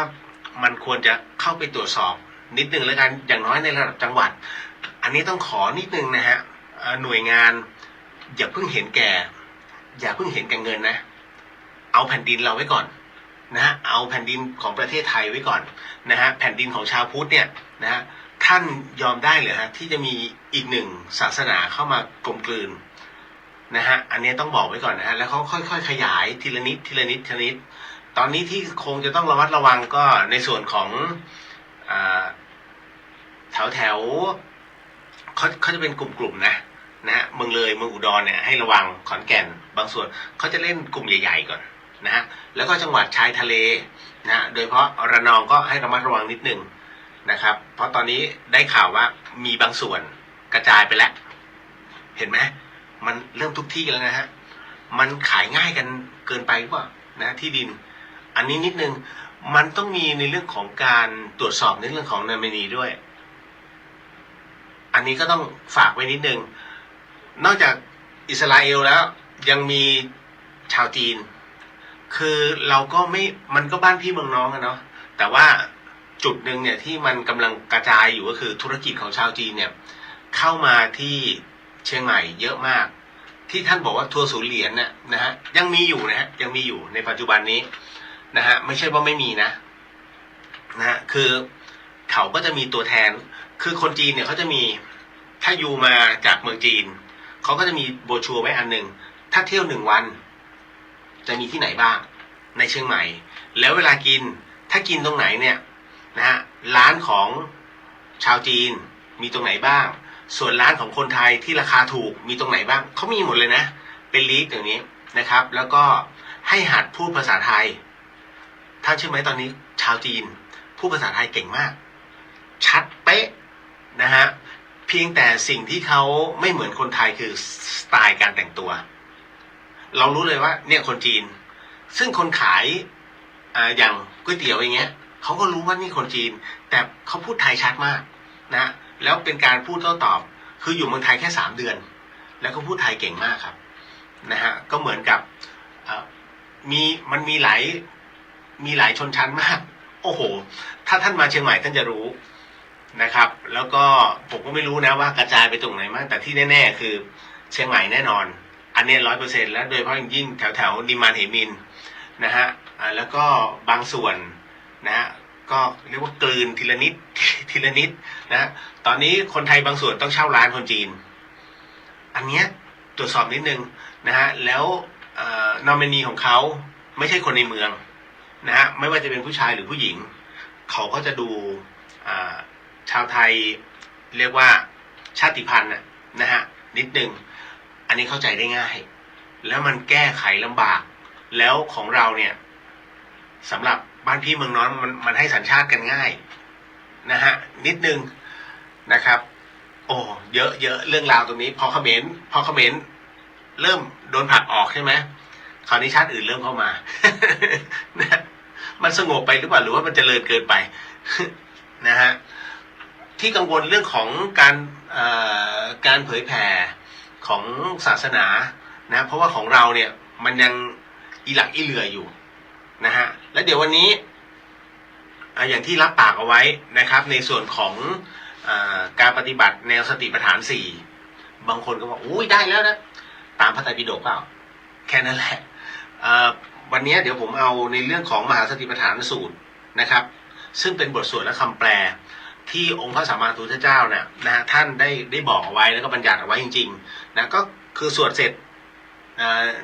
มันควรจะเข้าไปตรวจสอบนิดนึงแล้วกันอย่างน้อยในระดับจังหวัดอันนี้ต้องขอนิดนึงนะฮะหน่วยงานอย่าเพิ่งเห็นแก่เงินนะเอาแผ่นดินเราไว้ก่อนนะฮะเอาแผ่นดินของประเทศไทยไว้ก่อนนะฮะแผ่นดินของชาวพุทธเนี่ยนะฮะท่านยอมได้เหรอฮะที่จะมีอีกหนึ่งศาสนาเข้ามากลมกลืนนะฮะอันนี้ต้องบอกไว้ก่อนนะฮะแล้วเขาค่อยๆขยายทีละนิดตอนนี้ที่คงจะต้องระมัดระวังก็ในส่วนของแถวเขาจะเป็นกลุ่มๆนะฮะเมืองเลยเมืองอุดรเนี่ยให้ระวังขอนแก่นบางส่วนเขาจะเล่นกลุ่มใหญ่ๆก่อนนะฮะแล้วก็จังหวัดชายทะเลนะโดยเฉพาะระนองก็ให้ระมัดระวังนิดนึงนะครับเพราะตอนนี้ได้ข่าวว่ามีบางส่วนกระจายไปแล้วเห็นไหมมันเริ่มทุกที่แล้วนะฮะมันขายง่ายกันเกินไปหรือเปล่านะที่ดินอันนี้นิดนึงมันต้องมีในเรื่องของการตรวจสอบในเรื่องของนอมินีด้วยอันนี้ก็ต้องฝากไว้นิดนึงนอกจากอิสราเอลแล้วยังมีชาวจีนคือเราก็มันก็บ้านพี่เมืองน้องกันเนาะแต่ว่าจุดหนึ่งเนี่ยที่มันกำลังกระจายอยู่ก็คือธุรกิจของชาวจีนเนี่ยเข้ามาที่เชียงใหม่เยอะมากที่ท่านบอกว่าทัวร์ศูนย์เหรียญเนี่ยนะฮะยังมีอยู่ในปัจจุบันนี้นะฮะไม่ใช่ว่าไม่มีนะฮะคือเขาก็จะมีตัวแทนคือคนจีนเนี่ยเขาจะมีถ้าอยู่มาจากเมืองจีนเขาก็จะมีโบรชัวร์ไว้อันหนึ่งถ้าเที่ยว1 วันจะมีที่ไหนบ้างในเชียงใหม่แล้วเวลากินถ้ากินตรงไหนเนี่ยนะฮะร้านของชาวจีนมีตรงไหนบ้าง ส่วนร้านของคนไทยที่ราคาถูกมีตรงไหนบ้างเขามีหมดเลยนะเป็นลิสต์อย่างนี้นะครับแล้วก็ให้หัดพูดภาษาไทยท่านเชื่อไหมตอนนี้ชาวจีนพูดภาษาไทยเก่งมากชัดเป๊ะนะฮะเพียงแต่สิ่งที่เขาไม่เหมือนคนไทยคือสไตล์การแต่งตัวเรารู้เลยว่าเนี่ยคนจีนซึ่งคนขายอย่างก๋วยเตี๋ยวอย่างเงี้ยเขาก็รู้ว่านี่คนจีนแต่เขาพูดไทยชัดมากนะแล้วเป็นการพูดโต้ตอบคืออยู่เมืองไทยแค่3 เดือนแล้วก็พูดไทยเก่งมากครับนะฮะก็เหมือนกับมันมีหลายชนชั้นมากโอ้โหถ้าท่านมาเชียงใหม่ท่านจะรู้นะครับแล้วก็ผมก็ไม่รู้นะว่ากระจายไปตรงไหนมากแต่ที่แน่ๆคือเชียงใหม่แน่นอนอันนี้100%แล้วโดยเฉพาะยิ่งแถวนิมมานเหมินนะฮะแล้วก็บางส่วนนะฮะก็เรียกว่ากลืนทีละนิดทีละนิดนะตอนนี้คนไทยบางส่วนต้องเช่าร้านคนจีนอันเนี้ยตรวจสอบนิดนึงนะฮะแล้วนอมินีของเขาไม่ใช่คนในเมืองนะฮะไม่ว่าจะเป็นผู้ชายหรือผู้หญิงเขาก็จะดูชาวไทยเรียกว่าชาติพันธุ์นะฮะนิดนึงอันนี้เข้าใจได้ง่ายแล้วมันแก้ไขลำบากแล้วของเราเนี่ยสำหรับบ้านพี่เมืองน้อยมันให้สัญชาติกันง่ายนะฮะนิดนึงนะครับโอ้เยอะเรื่องราวตรงนี้พอเขมรเริ่มโดนผลักออกใช่ไหมคราวนี้ชาติอื่นเริ่มเข้ามา นะมันสงบไปหรือเปล่าหรือว่ามันเจริญเกินไป นะฮะที่กังวลเรื่องของการเผยแผ่ของศาสนานะเพราะว่าของเราเนี่ยมันยังอีหลักอีเหลืออยู่นะฮะและเดี๋ยววันนี้อย่างที่รับปากเอาไว้นะครับในส่วนของการปฏิบัติแนวสติปัฏฐาน4บางคนก็บอกอุ้ยได้แล้วนะตามพระไตรปิฎกเปล่าแค่นั้นแหละวันนี้เดี๋ยวผมเอาในเรื่องของมหาสติปัฏฐานสูตรนะครับซึ่งเป็นบทสวดและคำแปลที่องค์พระสัมมาสัมพุทธเจ้าเนี่ยนะฮะท่านได้บอกเอาไว้แล้วก็บัญญัติเอาไว้จริงๆนะก็คือสวดเสร็จ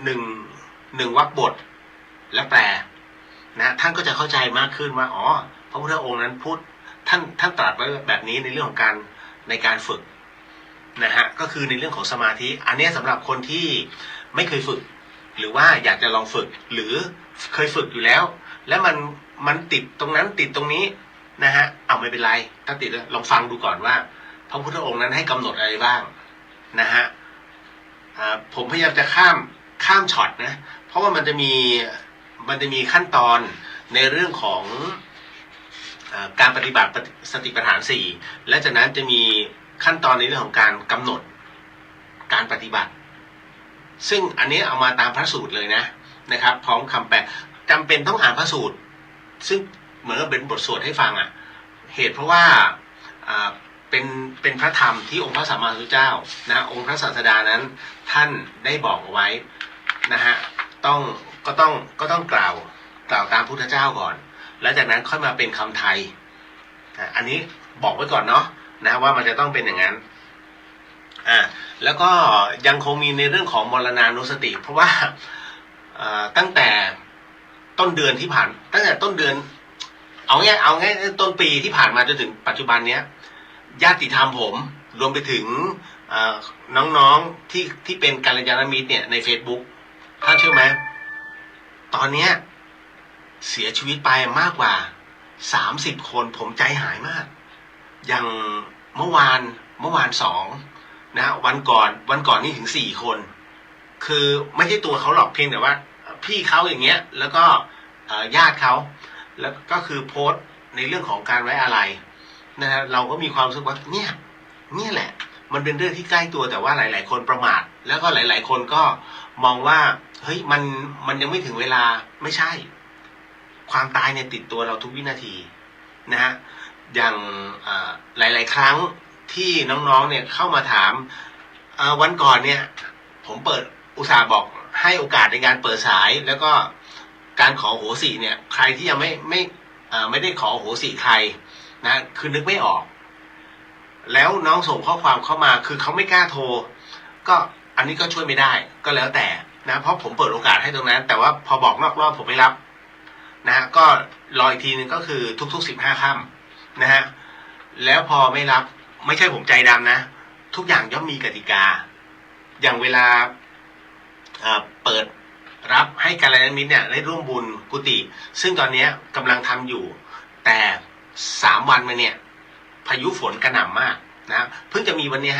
หนึ่งวรรคบทและแปลนะท่านก็จะเข้าใจมากขึ้นว่าอ๋อพระพุทธองค์นั้นพูดท่านตรัสไว้แบบนี้ในเรื่องของการฝึกนะฮะก็คือในเรื่องของสมาธิอันนี้สำหรับคนที่ไม่เคยฝึกหรือว่าอยากจะลองฝึกหรือเคยฝึกอยู่แล้วแล้วมันติดตรงนั้นติดตรงนี้นะฮะเอาไม่เป็นไรถ้าติดลองฟังดูก่อนว่าพระพุทธองค์นั้นให้กำหนดอะไรบ้างนะฮะผมพยายามจะข้ามช็อตนะเพราะว่ามันจะมีขั้นตอนในเรื่องของการปฏิบัติสติปัฏฐาน4และจากนั้นจะมีขั้นตอนในเรื่องของการกำหนดการปฏิบัติซึ่งอันนี้เอามาตามพระสูตรเลยนะครับพร้อมคำแปลจำเป็นต้องอ่านพระสูตรซึ่งเหมือนกับเป็นบทสวดให้ฟังเหตุเพราะว่าเป็นพระธรรมที่องค์พระสัมมาสัมพุทธเจ้านะองค์พระศาสดานั้นท่านได้บอกเอาไว้นะฮะก็ต้องกล่าวตามพุทธเจ้าก่อนแล้วจากนั้นค่อยมาเป็นคำไทยอันนี้บอกไว้ก่อนเนาะนะว่ามันจะต้องเป็นอย่างนั้นแล้วก็ยังคงมีในเรื่องของมรณานุสติเพราะว่าตั้งแต่ต้นเดือนที่ผ่านตั้งแต่ต้นเดือนเอาง่ายต้นปีที่ผ่านมาจนถึงปัจจุบันเนี้ยญาติธรรมผมรวมไปถึงน้องๆที่เป็นกัลยาณมิตรเนี่ยใน Facebook ท่านเชื่อไหมตอนเนี้ยเสียชีวิตไปมากกว่า30 คนผมใจหายมากอย่างเมื่อวาน2นะวันก่อนนี่ถึง4 คนคือไม่ใช่ตัวเขาหรอกเพียงแต่ว่าพี่เขาอย่างเงี้ยแล้วก็ญาติเขาแล้วก็คือโพสต์ในเรื่องของการไว้อาลัยนะฮะเราก็มีความรู้สึกว่าเนี่ยแหละมันเป็นเรื่องที่ใกล้ตัวแต่ว่าหลายๆคนประมาทแล้วก็หลายๆคนก็มองว่าเฮ้ยมันยังไม่ถึงเวลาไม่ใช่ความตายเนี่ยติดตัวเราทุกวินาทีนะฮะอย่างหลายๆครั้งที่น้องๆเนี่ยเข้ามาถามวันก่อนเนี่ยผมอุตส่าห์บอกให้โอกาสในการเปิดสายแล้วก็การขอโหสิเนี่ยใครที่ยังไม่ได้ขอโหสิใครนะคือนึกไม่ออกแล้วน้องส่งข้อความเข้ามาคือเขาไม่กล้าโทรก็อันนี้ก็ช่วยไม่ได้ก็แล้วแต่นะเพราะผมเปิดโอกาสให้ตรงนั้นแต่ว่าพอบอกนอกรอบผมไม่รับนะก็รออีกทีนึงก็คือทุกๆ15 ค่ำนะฮะแล้วพอไม่รับไม่ใช่ผมใจดำนะ ทุกอย่างย่อมมีกติกาอย่างเวลาเปิดรับให้กัลยาณมิตรเนี่ยได้ร่วมบุญกุฏิซึ่งตอนนี้กำลังทำอยู่แต่3 วันมาเนี่ยพายุฝนกระหน่ำมากนะเพิ่งจะมีวันนี้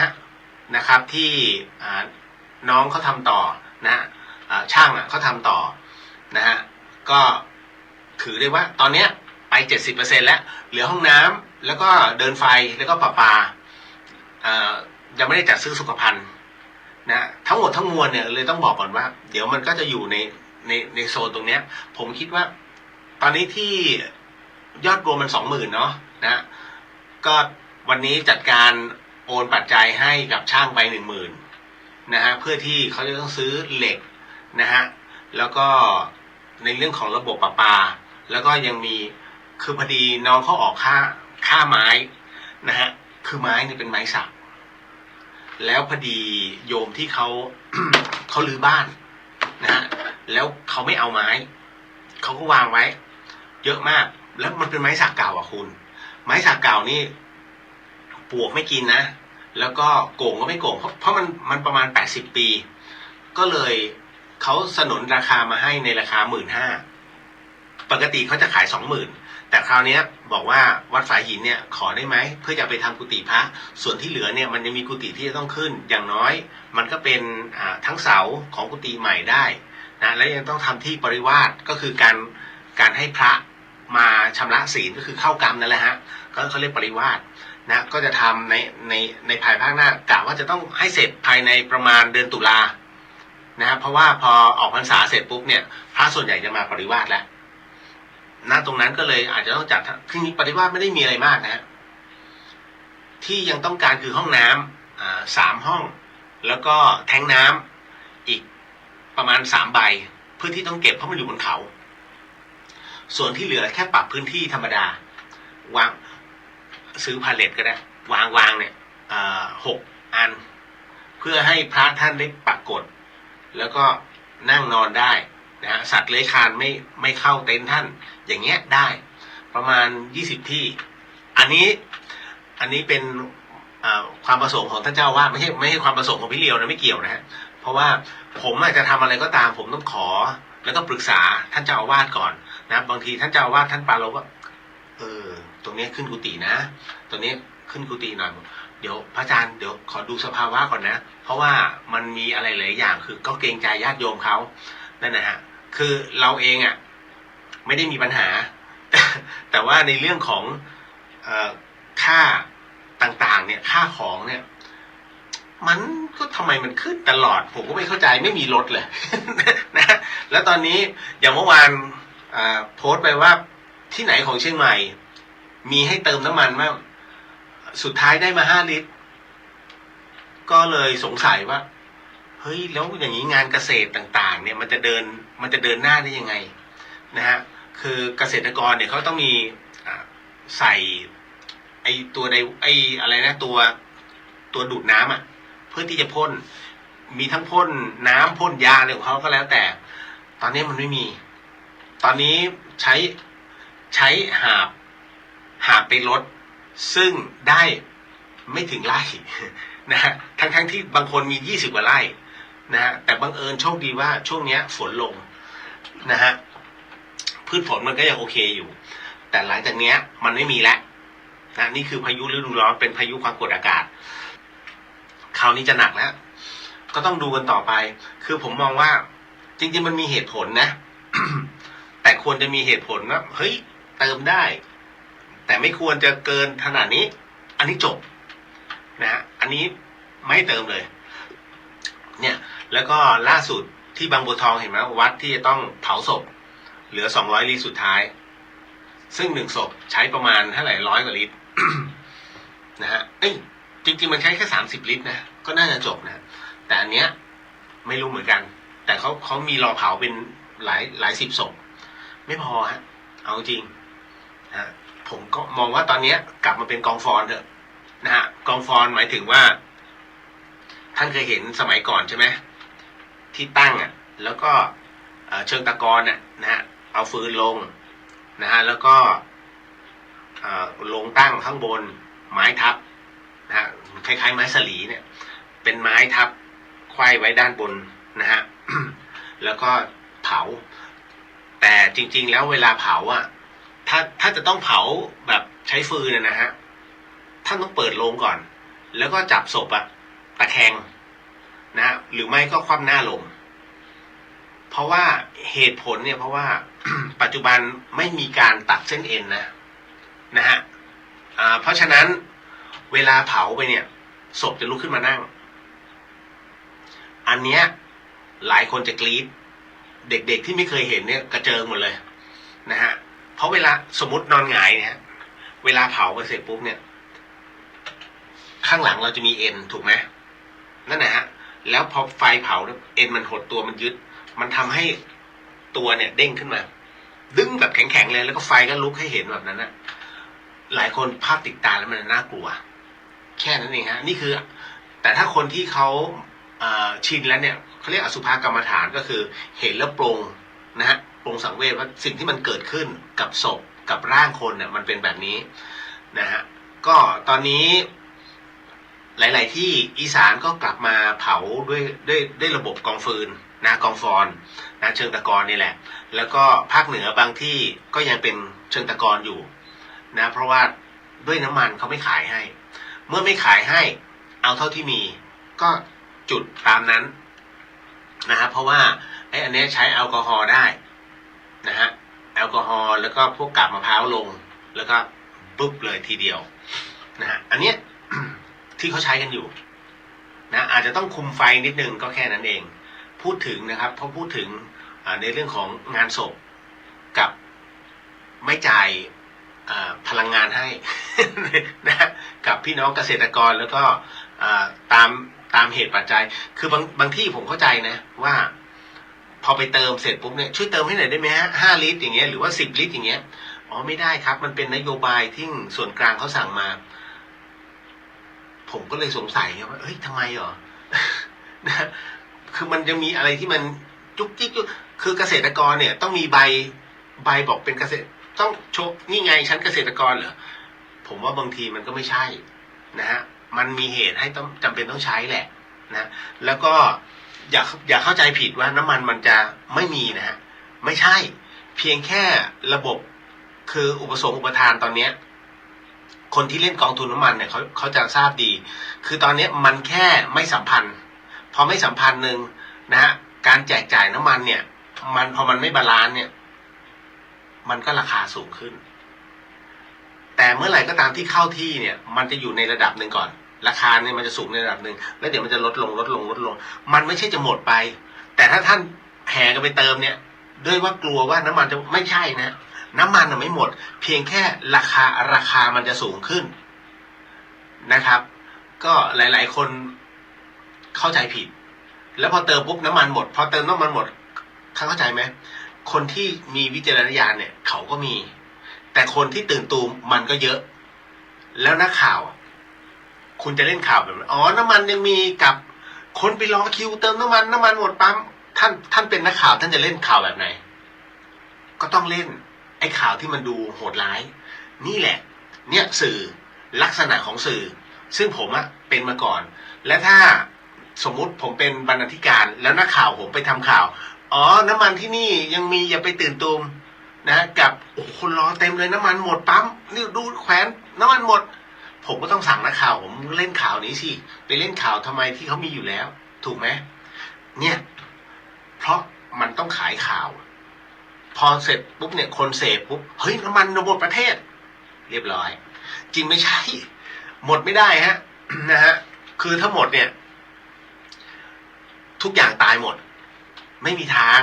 นะครับที่น้องเขาทำต่อนะช่างเขาทำต่อนะฮะก็ถือได้ว่าตอนนี้ไป 70% แล้วเหลือห้องน้ำแล้วก็เดินไฟแล้วก็ประปายังไม่ได้จัดซื้อสุขภัณฑ์นะทั้งหมดทั้งมวลเนี่ยเลยต้องบอกก่อนว่าเดี๋ยวมันก็จะอยู่ในโซนตรงเนี้ยผมคิดว่าตอนนี้ที่ยอดรวมมัน 20,000 เนาะนะก็วันนี้จัดการโอนปัจจัยให้กับช่างไป 10,000 นะฮะเพื่อที่เขาจะต้องซื้อเหล็กนะฮะแล้วก็ในเรื่องของระบบประปาแล้วก็ยังมีคือพอดีน้องเขาออกค่าไม้นะฮะคือไม้นี่เป็นไม้สักแล้วพอดีโยมที่เขา เขาลื้อบ้านนะฮะแล้วเขาไม่เอาไม้เขาก็วางไว้เยอะมากแล้วมันเป็นไม้สักเก่าอ่ะคุณไม้สักเก่านี่ปลวกไม่กินนะแล้วก็โก่งก็ไม่โก่งเพราะมันประมาณ80 ปีก็เลยเขาสนนราคามาให้ในราคา 15,000 ปกติเขาจะขาย 20,000 แต่คราวนี้บอกว่าวัดฝายหินเนี่ยขอได้ไหมเพื่อจะไปทำกุฏิพระส่วนที่เหลือเนี่ยมันยังมีกุฏิที่จะต้องขึ้นอย่างน้อยมันก็เป็นทั้งเสาของกุฏิใหม่ได้นะและยังต้องทำที่ปริวาสก็คือการให้พระมาชำระศีลก็คือเข้ากรรมนั่นแหละฮะก็เขาเรียกปริวาสนะก็จะทำในภายภาคหน้ากะว่าจะต้องให้เสร็จภายในประมาณเดือนตุลานะครับเพราะว่าพอออกพรรษาเสร็จปุ๊บเนี่ยพระส่วนใหญ่จะมาปริวาสแล้วณตรงนั้นก็เลยอาจจะต้องจัดที่นี้ปริวาสไม่ได้มีอะไรมากนะฮะที่ยังต้องการคือห้องน้ำ3 ห้องแล้วก็แทงน้ำอีกประมาณ3 ใบเพื่อที่ต้องเก็บเพราะมันอยู่บนเขาส่วนที่เหลือแค่ปรับพื้นที่ธรรมดาวางซื้อพาเลทก็ได้วางเนี่ย6 อันเพื่อให้พระท่านได้ปรากฏแล้วก็นั่งนอนได้นะฮะสัตว์เลื้อยคลานไม่เข้าเต็นท์ท่านอย่างเงี้ยได้ประมาณ20 ที่อันนี้เป็นความประสงค์ของท่านเจ้าว่าไม่ใช่ความประสงค์ของพี่เลียวนะไม่เกี่ยวนะฮะเพราะว่าผมอาจจะทำอะไรก็ตามผมต้องขอแล้วก็ปรึกษาท่านเจ้าอาวาสก่อนนะบางทีท่านเจ้าอาวาสท่านปาเราก็ตรงนี้ขึ้นกุฏินะตรงนี้ขึ้นกุฏิหน่อยเดี๋ยวพระอาจารย์เดี๋ยวขอดูสภาวะก่อนนะเพราะว่ามันมีอะไรหลายอย่างคือก็เกรงใจญาติโยมเขานั่นนะฮะคือเราเองไม่ได้มีปัญหา แต่ว่าในเรื่องของค่าต่างๆเนี่ยค่าของเนี่ยมันก็ทำไมมันขึ้นตลอดผมก็ไม่เข้าใจไม่มีลดเลย นะแล้วตอนนี้อย่างเมื่อวานโพสต์ไปว่าที่ไหนของเชียงใหม่มีให้เติมน้ำมันมากสุดท้ายได้มา5 ลิตรก็เลยสงสัยว่าเฮ้ยแล้วอย่างนี้งานเกษตรต่างๆเนี่ยมันจะเดินหน้าได้ยังไงนะฮะคือเกษตรกรเนี่ยเขาต้องมีใส่ไอตัวใดไออะไรนะตัวดูดน้ำเพื่อที่จะพ่นมีทั้งพ่นน้ำพ่นยาอะไรของเขาก็แล้วแต่ตอนนี้มันไม่มีตอนนี้ใช้หาบไปลดซึ่งได้ไม่ถึงไร่นะฮะทั้งที่บางคนมี20 กว่าไร่นะฮะแต่บังเอิญโชคดีว่าช่วงนี้ฝนลงนะฮะพืชผลมันก็ยังโอเคอยู่แต่หลังจากนี้มันไม่มีแล้วนะนี่คือพายุฤดูร้อนเป็นพายุความกดอากาศคราวนี้จะหนักแล้วก็ต้องดูกันต่อไปคือผมมองว่าจริงๆมันมีเหตุผลนะ แต่ควรจะมีเหตุผลว่าเฮ้ยเติมได้แต่ไม่ควรจะเกินขนาดนี้อันนี้จบนะฮะอันนี้ไม่เติมเลยเนี่ยแล้วก็ล่าสุดที่บางบัวทองเห็นไหมวัดที่จะต้องเผาศพเหลือ200 ลิตรสุดท้ายซึ่ง1 ศพใช้ประมาณเท่าไหร่100 กว่าลิตร นะฮะจริงๆมันใช้แค่30 ลิตรนะก็น่าจะจบนะแต่อันเนี้ยไม่รู้เหมือนกันแต่เขามีรอเผาเป็นหลาย10 ศพไม่พอฮะเอาจริงนะผมก็มองว่าตอนนี้กลับมาเป็นกองฟอนเถอะนะฮะกองฟอนหมายถึงว่าท่านเคยเห็นสมัยก่อนใช่ไหมที่ตั้งแล้วก็เชิงตะกอนนะฮะเอาฟืนลงนะฮะแล้วก็ลงตั้งข้างบนไม้ทับนะฮะ คล้ายๆไม้สลีเนี่ยเป็นไม้ทับไขว้ไว้ด้านบนนะฮะ แล้วก็เผาแต่จริงๆแล้วเวลาเผาอ่ะถ้าจะต้องเผาแบบใช้ฟืนนะฮะท่านต้องเปิดโลงก่อนแล้วก็จับศพอะตะแคงนะหรือไม่ก็คว่ำหน้าลงเพราะว่าเหตุผลเนี่ยเพราะว่า ปัจจุบันไม่มีการตัดเส้นเอ็นนะฮะเพราะฉะนั้นเวลาเผาไปเนี่ยศพจะลุกขึ้นมานั่งอันเนี้ยหลายคนจะกรี๊ดเด็กๆที่ไม่เคยเห็นเนี่ยกระเจิงหมดเลยนะฮะเพราะเวลาสมมตินอนหงายเนี่ยเวลาเผาไปเสร็จปุ๊บเนี่ยข้างหลังเราจะมีเอ็นถูกไหมนั่นนะฮะแล้วพอไฟเผาเอ็นมันหดตัวมันยึดมันทำให้ตัวเนี่ยเด้งขึ้นมาดึงแบบแข็งๆเลยแล้วก็ไฟก็ลุกให้เห็นแบบนั้นนะหลายคนภาพติดตาแล้วมันน่ากลัวแค่นั้นเองฮะนี่คือแต่ถ้าคนที่เขาชินแล้วเนี่ยเขาเรียกอสุภกรรมฐานก็คือเห็นแล้วปรงนะฮะปรงสังเวชว่าสิ่งที่มันเกิดขึ้นกับศพกับร่างคนเนี่ยมันเป็นแบบนี้นะฮะก็ตอนนี้หลายๆที่อีสานก็กลับมาเผาด้วยระบบกองฟืนนะกองฟอนนะเชิงตะกอนนี่แหละแล้วก็ภาคเหนือบางที่ก็ยังเป็นเชิงตะกอนอยู่นะเพราะว่าด้วยน้ำมันเขาไม่ขายให้เมื่อไม่ขายให้เอาเท่าที่มีก็จุดตามนั้นนะฮะเพราะว่าอันนี้ใช้แอลกอฮอล์ได้นะฮะแอลกอฮอล์แล้วก็พวกกาบมะพร้าวลงแล้วก็ปุ๊บเลยทีเดียวนะฮะอันเนี้ย ที่เขาใช้กันอยู่นะอาจจะต้องคุมไฟนิดนึงก็แค่นั้นเองพูดถึงนะครับเพราะพูดถึงในเรื่องของงานศพกับไม่จ่ายพลังงานให้ นะกับพี่น้องเกษตรกรแล้วก็ตามเหตุปัจจัยคือบางที่ผมเข้าใจนะว่าพอไปเติมเสร็จปุ๊บเนี่ยช่วยเติมให้หน่อยได้ไหมฮะ5 ลิตรอย่างเงี้ยหรือว่า10 ลิตรอย่างเงี้ยอ๋อไม่ได้ครับมันเป็นนโยบายที่ส่วนกลางเขาสั่งมาผมก็เลยสงสัยว่าเฮ้ยทำไมหรอ นะคือมันจะมีอะไรที่มันจุกจิกคือเกษตรกรเนี่ยต้องมีใบบอกเป็นเกษตรต้องโชว์นี่ไงฉันเกษตรกรเหรอผมว่าบางทีมันก็ไม่ใช่นะฮะมันมีเหตุให้ต้องจำเป็นต้องใช้แหละนะแล้วก็อย่าเข้าใจผิดว่าน้ำมันมันจะไม่มีนะฮะไม่ใช่เพียงแค่ระบบคืออุปสงค์อุปทานตอนเนี้ยคนที่เล่นกองทุนน้ำมันเนี่ยเขาจะทราบดีคือตอนนี้มันแค่ไม่สัมพันธ์พอไม่สัมพันธ์หนึ่งนะฮะการแจกจ่ายน้ำมันเนี่ยมันพอมันไม่บาลานซ์เนี่ยมันก็ราคาสูงขึ้นแต่เมื่อไหร่ก็ตามที่เข้าที่เนี่ยมันจะอยู่ในระดับหนึ่งก่อนราคาเนี่ยมันจะสูงในระดับหนึ่งแล้วเดี๋ยวมันจะลดลงมันไม่ใช่จะหมดไปแต่ถ้าท่านแห่กันไปเติมเนี่ยด้วยว่ากลัวว่าน้ำมันจะไม่ใช่นะน้ำมันไม่หมดเพียงแค่ราคามันจะสูงขึ้นนะครับก็หลายๆคนเข้าใจผิดแล้วพอเติมปุ๊บน้ำมันหมดพอเติมน้ำมันหมดเข้าใจไหมคนที่มีวิจารณญาณเนี่ยเขาก็มีแต่คนที่ตื่นตูมมันก็เยอะแล้วนักข่าวคุณจะเล่นข่าวแบบอ๋อน้ำมันยังมีกับคนไปรอคิวเติมน้ำมันหมดปั๊มท่านเป็นนักข่าวท่านจะเล่นข่าวแบบไหนก็ต้องเล่นไอ้ข่าวที่มันดูโหดร้ายนี่แหละเนี่ยสื่อลักษณะของสื่อซึ่งผมเป็นมาก่อนและถ้าสมมุติผมเป็นบรรณาธิการแล้วนักข่าวผมไปทำข่าวอ๋อน้ำมันที่นี่ยังมีอย่าไปตื่นตูมนะกับโอ้คนรอเต็มเลยน้ำมันหมดปั๊มนี่ดูแขวนน้ำมันหมดผมก็ต้องสั่งนักข่าวผมเล่นข่าวนี้สิไปเล่นข่าวทำไมที่เขามีอยู่แล้วถูกไหมเนี่ยเพราะมันต้องขายข่าวพอเสร็จปุ๊บเนี่ยคนเสพปุ๊บเฮ้ยน้ำมันหมดประเทศเรียบร้อยจริงไม่ใช่หมดไม่ได้ฮะ นะฮะคือถ้าหมดเนี่ยทุกอย่างตายหมดไม่มีทาง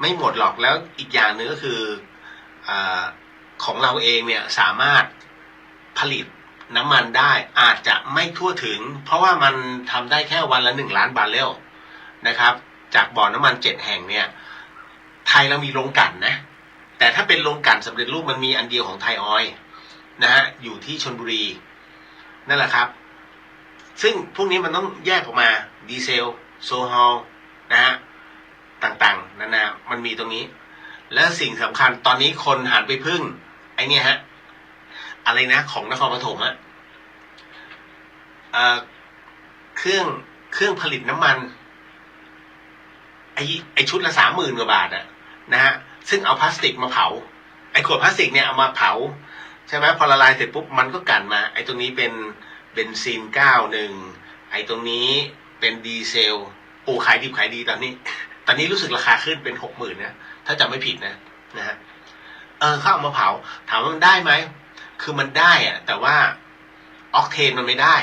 ไม่หมดหรอกแล้วอีกอย่างหนึ่งก็คือของเราเองเนี่ยสามารถผลิตน้ำมันได้อาจจะไม่ทั่วถึงเพราะว่ามันทำได้แค่วันละ1 ล้านบาร์เรลนะครับจากบ่อน้ำมัน7 แห่งเนี่ยไทยเรามีโรงกลั่นนะแต่ถ้าเป็นโรงกลั่นสำเร็จรูปมันมีอันเดียวของไทยออยล์นะฮะอยู่ที่ชลบุรีนั่นแหละครับซึ่งพวกนี้มันต้องแยกออกมาดีเซลโซฮอลนะฮะต่างๆนานามันมีตรงนี้และสิ่งสำคัญตอนนี้คนหันไปพึ่งไอ้นี่ฮะอะไรนะของนครปฐม เครื่องผลิตน้ำมันไอชุดละ30,000 กว่าบาทอะนะฮะซึ่งเอาพลาสติกมาเผาไอขวดพลาสติกเนี่ยเอามาเผาใช่ไหมพอละลายเสร็จปุ๊บมันก็กั่นมาไอตรงนี้เป็นเบนซิน91ไอตรงนี้เป็นดีเซลโอ้ขายดิบขายดีตอนนี้รู้สึกราคาขึ้นเป็น60,000นะถ้าจำไม่ผิดนะฮะเขาเอามาเผาถามว่ามันได้ไหมคือมันได้อะแต่ว่าออกเทนมันไม่ได้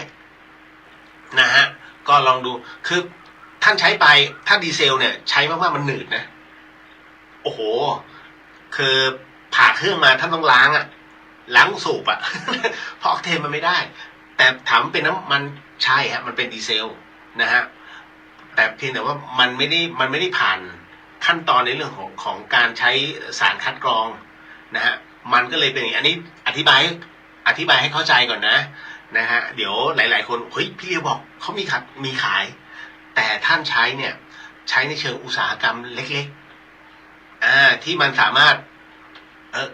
นะฮะก็ลองดูคือท่านใช้ไปถ้าดีเซลเนี่ยใช้มากๆมันหนืดนะโอ้โหคือผ่าเครื่องมาท่านต้องล้างสูบเพราะออกเทนมันไม่ได้แต่ถามเป็นน้ำมันใช่ฮะมันเป็นดีเซลนะฮะแต่เพียงแต่ว่ามันไม่ได้ผ่านขั้นตอนในเรื่องของการใช้สารคัดกรองนะฮะมันก็เลยเป็นอย่างนี้อันนี้อธิบายให้เข้าใจก่อนนะฮะเดี๋ยวหลายๆคนเฮ้ยพี่เลียวบอกเขามีขายแต่ท่านใช้เนี่ยใช้ในเชิงอุตสาหกรรมเล็กๆที่มันสามารถ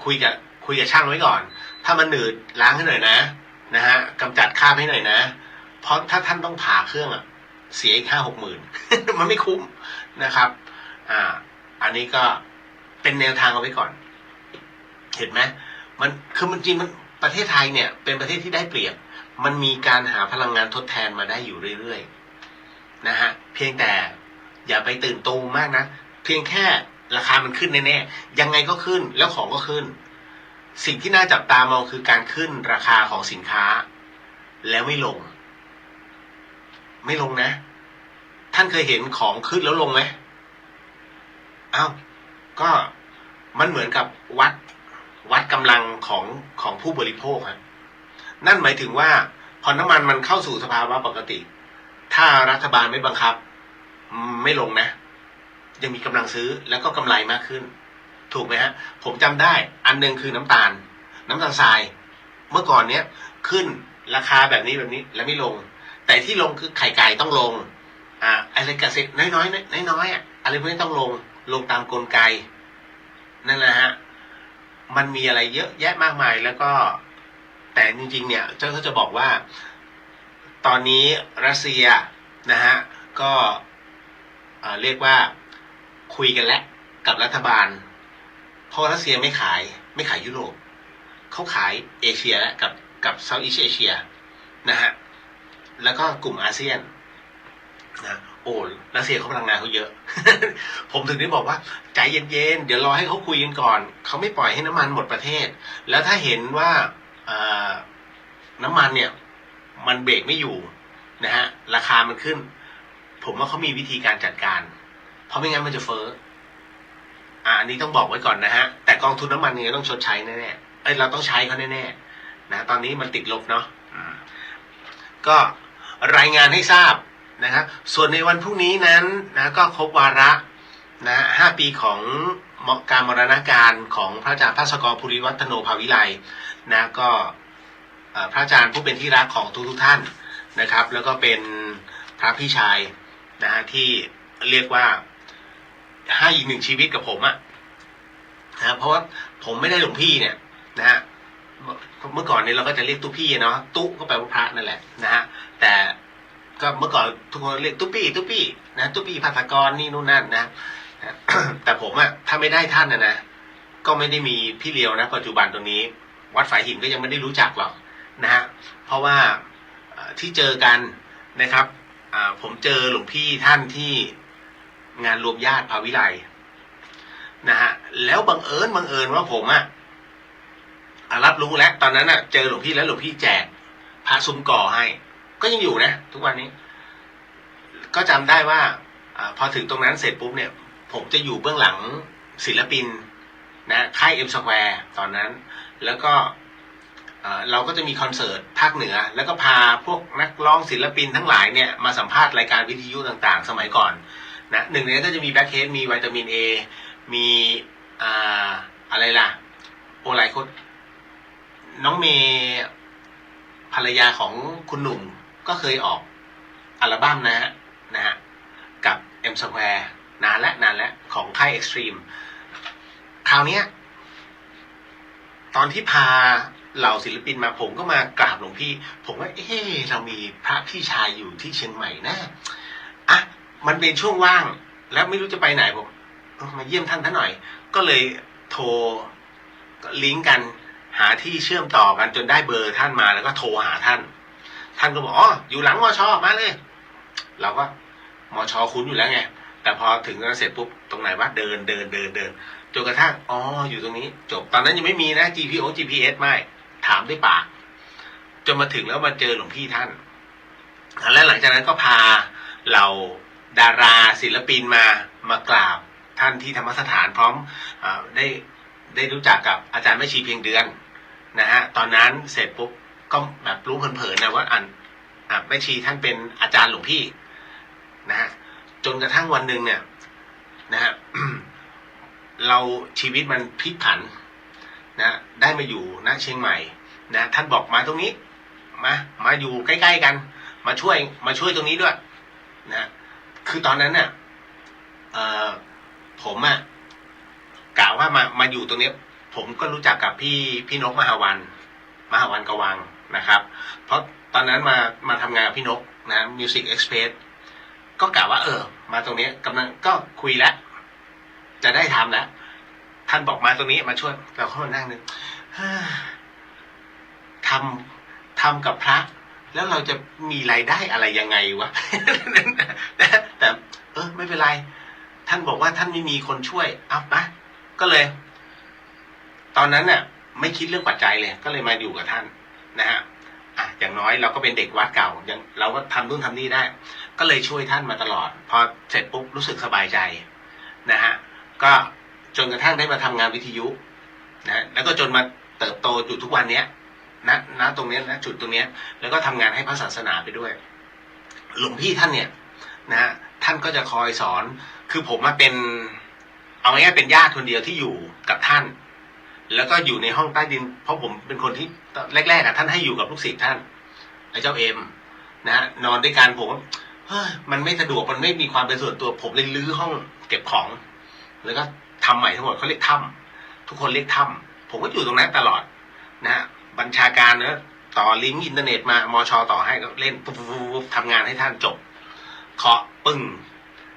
คุยกับช่างไว้ก่อนถ้ามันหนืดล้างให้หน่อยนะฮะกำจัดคราบให้หน่อยนะเพราะถ้าท่านต้องผ่าเครื่องเสียอีก50,000-60,000 มันไม่คุ้มนะครับอันนี้ก็เป็นแนวทางเอาไว้ก่อนเห็นไหมมันจริงมันประเทศไทยเนี่ยเป็นประเทศที่ได้เปรียบมันมีการหาพลังงานทดแทนมาได้อยู่เรื่อยๆนะฮะเพียงแต่อย่าไปตื่นตูมมากนะเพียงแค่ราคามันขึ้นแน่ๆยังไงก็ขึ้นแล้วของก็ขึ้นสิ่งที่น่าจับตามองคือการขึ้นราคาของสินค้าแล้วไม่ลงนะท่านเคยเห็นของขึ้นแล้วลงไหมก็มันเหมือนกับวัดกำลังของผู้บริโภคครับนั่นหมายถึงว่าพอน้ำมันเข้าสู่สภาวะปกติถ้ารัฐบาลไม่บังคับไม่ลงนะยังมีกำลังซื้อแล้วก็กำไรมากขึ้นถูกไหมฮะผมจำได้อันนึงคือน้ำตาลทรายเมื่อก่อนเนี้ยขึ้นราคาแบบนี้แล้วไม่ลงแต่ที่ลงคือไข่ไก่ต้องลงอะไรเกษตรน้อยอะไรพวกนี้ต้องลงตามกลไกนั่นแหละฮะมันมีอะไรเยอะแยะมากมายแล้วก็แต่จริงๆเนี่ยเขาจะบอกว่าตอนนี้รัสเซียนะฮะก็เรียกว่าคุยกันแล้วกับรัฐบาลเพราะรัสเซียไม่ขายยุโรปเขาขายเอเชียและกับเซาท์อีสต์เอเชียนะฮะแล้วก็กลุ่มอาเซียนนะโอ้รัสเซียเขาพลังงานเขาเยอะ ผมถึงได้บอกว่าใจเย็นๆเดี๋ยวรอให้เขาคุยกันก่อนเขาไม่ปล่อยให้น้ำมันหมดประเทศแล้วถ้าเห็นว่าน้ำมันเนี่ยมันเบรกไม่อยู่นะฮะราคามันขึ้นผมว่าเขามีวิธีการจัดการเพราะไม่งั้นมันจะเฟ้ออันนี้ต้องบอกไว้ก่อนนะฮะแต่กองทุนน้ำมันเนี่ยต้องชดใช้แน่ๆเราต้องใช้เขาแน่ๆนะตอนนี้มันติดลบเนาะก็รายงานให้ทราบนะครับส่วนในวันพรุ่งนี้นั้นนะก็ครบวาระนะ5 ปีของการมรณการของพระอาจารย์ภาสกรภูริวัฒโนภาวิไลนะก็พระอาจารย์ผู้เป็นที่รักของทุกท่านนะครับแล้วก็เป็นพระพี่ชายนะฮะที่เรียกว่าให้อีก1 ชีวิตกับผมนะเพราะว่าผมไม่ได้หลวงพี่เนี่ยนะฮะเมื่อก่อนเนี่ยเราก็จะเรียกตุ๊พี่เนาะตุ๊ก็แปลว่าพระนั่นแหละนะฮะแต่ก็เมื่อก่อนทุกคนเรียกตุ๊ปี้นะตุ๊ปี้ภาสกรนี่นู่นนั่นนะ แต่ผมถ้าไม่ได้ท่านนะก็ไม่ได้มีพี่เลียวนะปัจจุบันตรงนี้วัดฝายหินก็ยังไม่ได้รู้จักหรอกนะฮะเพราะว่าที่เจอกันนะครับผมเจอหลวงพี่ท่านที่งานรวมญาติภาวิไลนะฮะแล้วบังเอิญว่าผมรับรู้แล้วตอนนั้นเจอหลวงพี่แล้วหลวงพี่แจกพระซุ้มก่อให้ก็ยังอยู่นะทุกวันนี้ก็จำได้ว่าพอถึงตรงนั้นเสร็จปุ๊บเนี่ยผมจะอยู่เบื้องหลังศิลปินนะค่ายเอ็มสแควร์ตอนนั้นแล้วก็เราก็จะมีคอนเสิร์ตภาคเหนือแล้วก็พาพวกนักร้องศิลปินทั้งหลายเนี่ยมาสัมภาษณ์รายการวิทยุต่างๆสมัยก่อนนะหนึ่งในนั้นก็จะมีแบ็คเฮดมีวิตามินเอมีอะไรล่ะโอหลายคนน้องเมย์ภรรยาของคุณหนุ่มก็เคยออกอัลบั้มนะฮะกับ M Square นานแล้วของค่าย Extreme คราวนี้ตอนที่พา เหล่าศิลปินมาผมก็มากราบหลวงพี่ผมว่าเรามีพระพี่ชายอยู่ที่เชียงใหม่นะอ่ะมันเป็นช่วงว่างแล้วไม่รู้จะไปไหนผมมาเยี่ยมท่านหน่อยก็เลยโทรลิงก์กันหาที่เชื่อมต่อกันจนได้เบอร์ท่านมาแล้วก็โทรหาท่านก็บอกอ๋ออยู่หลังมช.มาเลยเราก็มช.คุ้นอยู่แล้วไงแต่พอถึงนั้นเสร็จปุ๊บตรงไหนว่าเดินจนกระทั่งอ๋ออยู่ตรงนี้จบตอนนั้นยังไม่มีนะ GPS ไม่ถามด้วยปากจนมาถึงแล้วมาเจอหลวงพี่ท่านและหลังจากนั้นก็พาเราดาราศิลปินมากราบท่านที่ธรรมสถานพร้อมได้รู้จักกับอาจารย์แม่ชีเพียงเดือนนะฮะตอนนั้นเสร็จปุ๊บก็แบบรู้เผินๆนะว่าแม่ชีท่านเป็นอาจารย์หลวงพี่นะฮะจนกระทั่งวันหนึ่งเนี่ยนะฮะ เราชีวิตมันพลิกผันนะได้มาอยู่ณเชียงใหม่นะท่านบอกมาตรงนี้มาอยู่ใกล้ๆกันมาช่วยตรงนี้ด้วยนะคือตอนนั้นเนี่ยผมกล่าวว่ามาอยู่ตรงนี้ผมก็รู้จักกับพี่นกมหาวันกวังนะครับเพราะตอนนั้นมาทำงานกับพี่นกนะ Music Express ก็กล่าวว่ามาตรงนี้กำลังก็คุยแล้วจะได้ทำแล้วท่านบอกมาตรงนี้มาช่วยเราก็มานั่งนึกทำกับพระแล้วเราจะมีรายได้อะไรยังไงวะ แต่ไม่เป็นไรท่านบอกว่าท่านไม่มีคนช่วยเอาปะก็เลยตอนนั้นเนี่ยไม่คิดเรื่องปัจจัยเลยก็เลยมาอยู่กับท่านนะฮะอย่างน้อยเราก็เป็นเด็กวัดเก่าอย่างเราก็ทำนู่นทำนี่ได้ก็เลยช่วยท่านมาตลอดพอเสร็จปุ๊บรู้สึกสบายใจนะฮะก็จนกระทั่งได้มาทำงานวิทยุนะแล้วก็จนมาเติบโตอยู่ทุกวันนี้ณตรงนี้นะจุดตรงนี้แล้วก็ทำงานให้พระศาสนาไปด้วยหลวงพี่ท่านเนี่ยนะฮะท่านก็จะคอยสอนคือผมมาเป็นเอาง่ายๆเป็นญาติคนเดียวที่อยู่กับท่านแล้วก็อยู่ในห้องใต้ดินเพราะผมเป็นคนที่แรกๆท่านให้อยู่กับลูกศิษย์ท่านไอ้เจ้าเอ็มนะฮะนอนด้วยกันผมมันไม่สะดวกมันไม่มีความเป็นส่วนตัวผมเลยรื้อห้องเก็บของแล้วก็ทำใหม่ทั้งหมดเขาเรียกถ้ำทุกคนเรียกถ้ำผมก็อยู่ตรงนั้นตลอดนะฮะบัญชาการเนอะต่อลิงก์อินเทอร์เน็ตมามช.ต่อให้ก็เล่นปุ๊บทำงานให้ท่านจบเคาะปึ้ง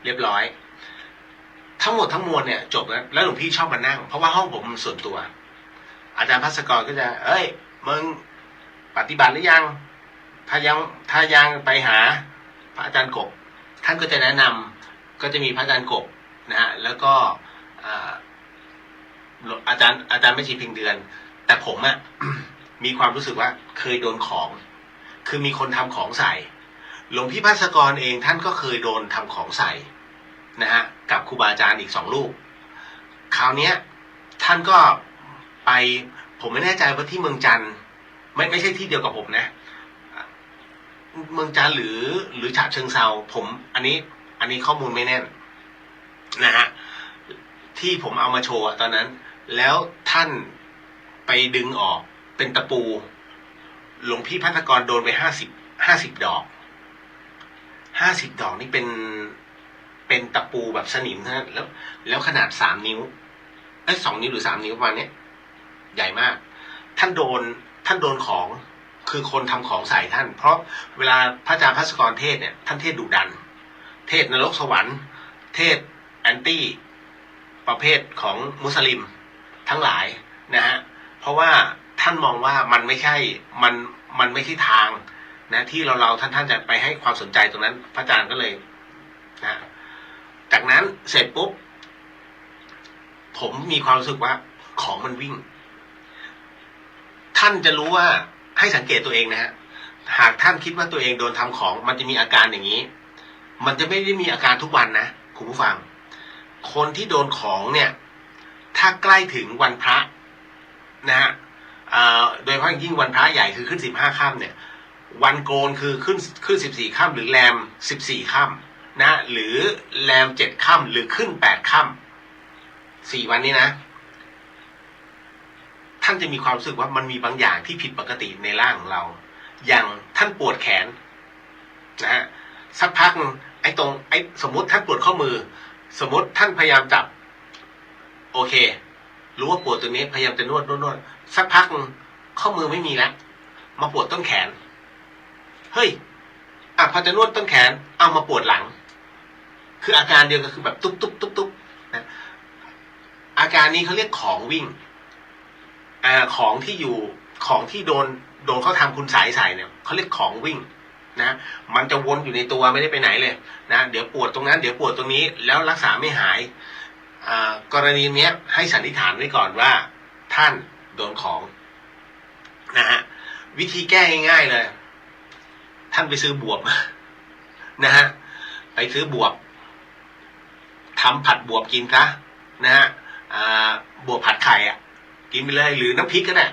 เรียบร้อยทั้งหมดทั้งมวลเนี่ยจบแล้วหลวงพี่ชอบมานั่งเพราะว่าห้องผมส่วนตัวอาจารย์ภัสกรก็จะมึงปฏิบัติหรือยังถ้ายังไปหาพระอาจารย์กบท่านก็จะแนะนำก็จะมีพระอาจารย์กบนะฮะแล้วก็อาจารย์ไม่ชีเพียงเดือนแต่ผมมีความรู้สึกว่าเคยโดนของคือมีคนทำของใส่หลวงพี่ภัสกรเองท่านก็เคยโดนทำของใส่นะฮะกับครูบาอาจารย์อีก2 ลูกคราวนี้ท่านก็ไปผมไม่แน่ใจว่าที่เมืองจันทร์ไม่ใช่ที่เดียวกับผมนะเมืองจันทร์หรือฉะเชิงเทราผมอันนี้ข้อมูลไม่แน่นนะฮะที่ผมเอามาโชว์ตอนนั้นแล้วท่านไปดึงออกเป็นตะปูหลวงพี่ภัสกรโดนไป50 ดอก50 ดอกนี่เป็นตะปูแบบสนิมนะแล้วขนาด3 นิ้ว2 นิ้วหรือ3 นิ้วประมาณนี้ใหญ่มากท่านโดนของคือคนทำของใส่ท่านเพราะเวลาพระอาจารย์ภัสกรเทศเนี่ยท่านเทศดุดันเทศนรกสวรรค์เทศแอนตี้ประเภทของมุสลิมทั้งหลายนะฮะเพราะว่าท่านมองว่ามันไม่ใช่ทางนะที่เราท่านจะไปให้ความสนใจตรงนั้นพระอาจารย์ก็เลยนะจากนั้นเสร็จปุ๊บผมมีความรู้สึกว่าของมันวิ่งท่านจะรู้ว่าให้สังเกตตัวเองนะฮะหากท่านคิดว่าตัวเองโดนทำของมันจะมีอาการอย่างนี้มันจะไม่ได้มีอาการทุกวันนะคุณผู้ฟังคนที่โดนของเนี่ยถ้าใกล้ถึงวันพระนะฮะโดยเฉพาะยิ่งวันพระใหญ่คือขึ้น15 ค่ำเนี่ยวันโกนคือขึ้น14 ค่ำหรือแรม14 ค่ำนะหรือแรม7 ค่ำหรือขึ้น8 ค่ำ4 วันนี้นะท่านจะมีความรู้สึกว่ามันมีบางอย่างที่ผิดปกติในร่างของเราอย่างท่านปวดแขนนะฮะสักพักสมมติท่านปวดข้อมือสมมติท่านพยายามจับโอเครู้ว่าปวดตรงนี้พยายามจะนวดสักพัก ข้อมือไม่มีแล้วมาปวดต้นแขนเฮ้ยพอจะนวดต้นแขนเอามาปวดหลังคืออาการเดียวกันคือแบบตุ๊บตุ๊บตุ๊บตุ๊บนะอาการนี้เขาเรียกของวิ่งของที่อยู่ของที่โดนเขาทำคุณสายใส่เนี่ยเขาเรียกของวิ่งนะมันจะวนอยู่ในตัวไม่ได้ไปไหนเลยนะเดี๋ยวปวดตรงนั้นเดี๋ยวปวดตรงนี้แล้วรักษาไม่หายกรณีนี้ให้สันนิษฐานไว้ก่อนว่าท่านโดนของนะฮะวิธีแก้ง่ายๆเลยท่านไปซื้อบวบนะฮะไปซื้อบวบทำผัดบวบกินซะนะฮะบวบผัดไข่กินไปเลยหรือน้ำพริกก็ได้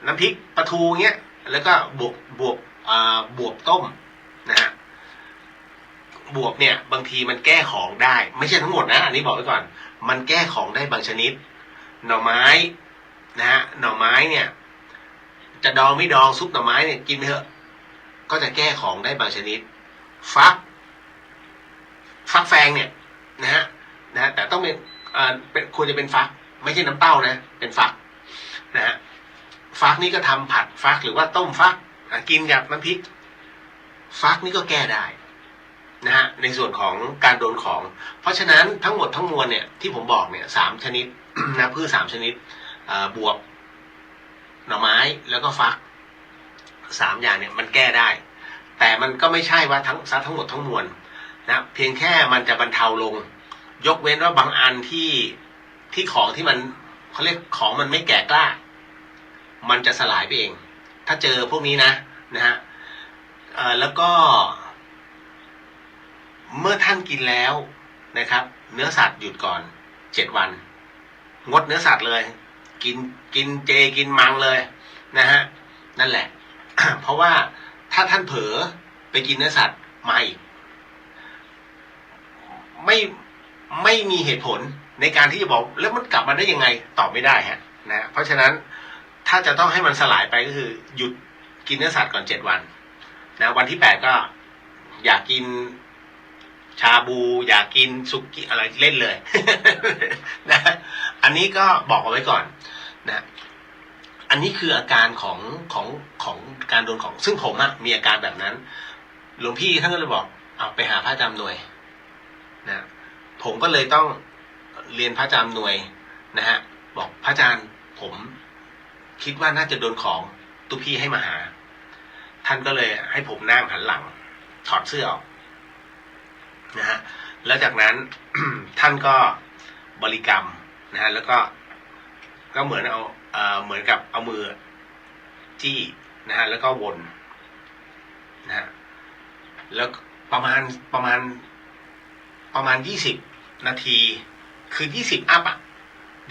น้ำพริกปลาทูเงี้ยแล้วก็บวบต้มนะฮะบวบเนี่ยบางทีมันแก้ของได้ไม่ใช่ทั้งหมดนะอันนี้บอกไว้ก่อนมันแก้ของได้บางชนิดหน่อไม้นะฮะหน่อไม้เนี่ยจะดองไม่ดองซุปหน่อไม้เนี่ยกินไปเถอะก็จะแก้ของได้บางชนิดฟักแฟงเนี่ยนะฮะแต่ต้องเป็นควรจะเป็นฟักไม่ใช่น้ำเต้านะเป็นฟักนะฮะฟักนี่ก็ทำผัดฟักหรือว่าต้มฟักกินกับน้ำพริกฟักนี่ก็แก้ได้นะฮะในส่วนของการโดนของเพราะฉะนั้นทั้งหมดทั้งมวลเนี่ยที่ผมบอกเนี่ย3ชนิด นะพืช3ชนิดบวบหน่อไม้แล้วก็ฟัก3อย่างเนี่ยมันแก้ได้แต่มันก็ไม่ใช่ว่าทั้งหมดทั้งมวลนะเพียงแค่มันจะบรรเทาลงยกเว้นว่าบางอันที่ของที่มันเขาเรียกของมันไม่แก่กล้ามันจะสลายไปเองถ้าเจอพวกนี้นะฮะแล้วก็เมื่อท่านกินแล้วนะครับเนื้อสัตว์หยุดก่อน7 วันงดเนื้อสัตว์เลยกินเจกินมังเลยนะฮะนั่นแหละ เพราะว่าถ้าท่านเผลอไปกินเนื้อสัตว์มาอีกไม่มีเหตุผลในการที่จะบอกแล้วมันกลับมาได้ยังไงตอบไม่ได้ฮะนะเพราะฉะนั้นถ้าจะต้องให้มันสลายไปก็คือหยุดกินเนื้อสัตว์ก่อน7 วันนะวันที่8ก็อยากกินชาบูอยากกินซุกี้อะไรเล่นเลย นะอันนี้ก็บอกเอาไว้ก่อนนะอันนี้คืออาการของการโดนของซึ่งผมมีอาการแบบนั้นหลวงพี่ท่านก็เลยบอกเอาไปหาพระอาจารย์หน่วยนะผมก็เลยต้องเรียนพระอาจารย์หน่วยนะฮะบอกพระอาจารย์ผมคิดว่าน่าจะโดนของตุพี่ให้มาหาท่านก็เลยให้ผมนั่งหันหลังถอดเสื้อออกนะฮะแล้วจากนั้น ท่านก็บริกรรมนะฮะแล้วก็เหมือนเหมือนกับเอามือจี้นะฮะแล้วก็วนนะฮะแล้วประมาณ20 นาทีคือ20 อัพ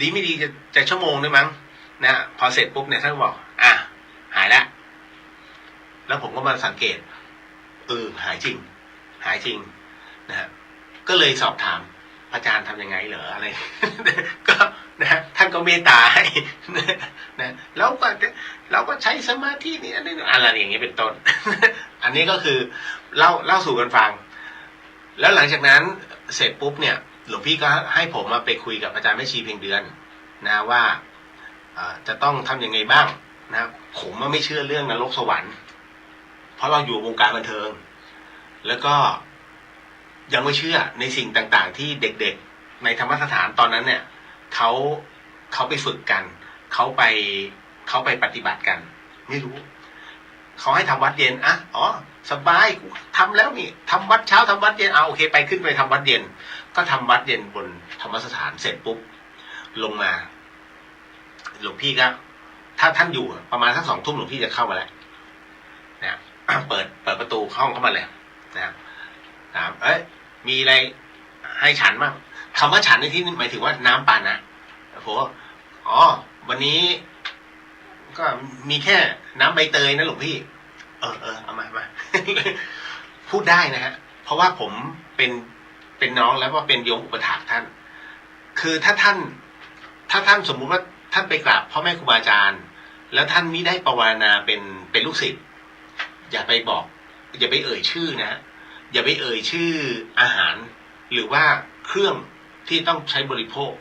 ดีไม่ดีจะชั่วโมงด้วยมั้งนะพอเสร็จปุ๊บเนี่ยท่านบอกหายแล้วผมก็มาสังเกตหายจริงนะฮะก็เลยสอบถามอาจารย์ทำยังไงเหรออะไร ก็นะท่านก็เมตตาให้นะแล้วก็เราก็ใช้สมาธินี่อะไรอย่างเงี้ยเป็นต้น อันนี้ก็คือเล่าสู่กันฟังแล้วหลังจากนั้นเสร็จปุ๊บเนี่ยหลวงพี่ก็ให้ผมมาไปคุยกับอาจารย์แม่ชีเพียงเดือนนะว่าจะต้องทำยังไงบ้างนะผมไม่เชื่อเรื่องนรกสวรรค์เพราะเราอยู่วงการบันเทิงแล้วก็ยังไม่เชื่อในสิ่งต่างๆที่เด็กๆในธรรมสถานตอนนั้นเนี่ยเขาไปฝึกกันเขาไปปฏิบัติกันไม่รู้เขาให้ทำวัดเย็นสบายทำแล้วนี่ทำวัดเช้าทำวัดเย็นโอเคไปขึ้นไปทำวัดเย็นก็ทำวัดเย็นบนธรรมสถานเสร็จปุ๊บลงมาหลวงพี่ก็ถ้าท่านอยู่ประมาณสัก2 ทุ่มหลวงพี่จะเข้ามาแล้วนะเปิดประตูห้องเข้ามาเลยนะถามมีอะไรให้ฉันบ้างคำว่าฉันในที่นี้หมายถึงว่าน้ำปั่นนะผมวันนี้ก็มีแค่น้ำใบเตยนะหลวงพี่เอามา พูดได้นะฮะเพราะว่าผมเป็นน้องแล้วก็เป็นโยมอุปถากท่านคือถ้าท่านสมมุติว่าท่านไปกราบพ่อแม่ครูบาอาจารย์แล้วท่านมิได้ภาวนาเป็นลูกศิษย์อย่าไปบอกอย่าไปเอ่ยชื่อนะอย่าไปเอ่ยชื่ออาหารหรือว่าเครื่องที่ต้องใช้บริโภค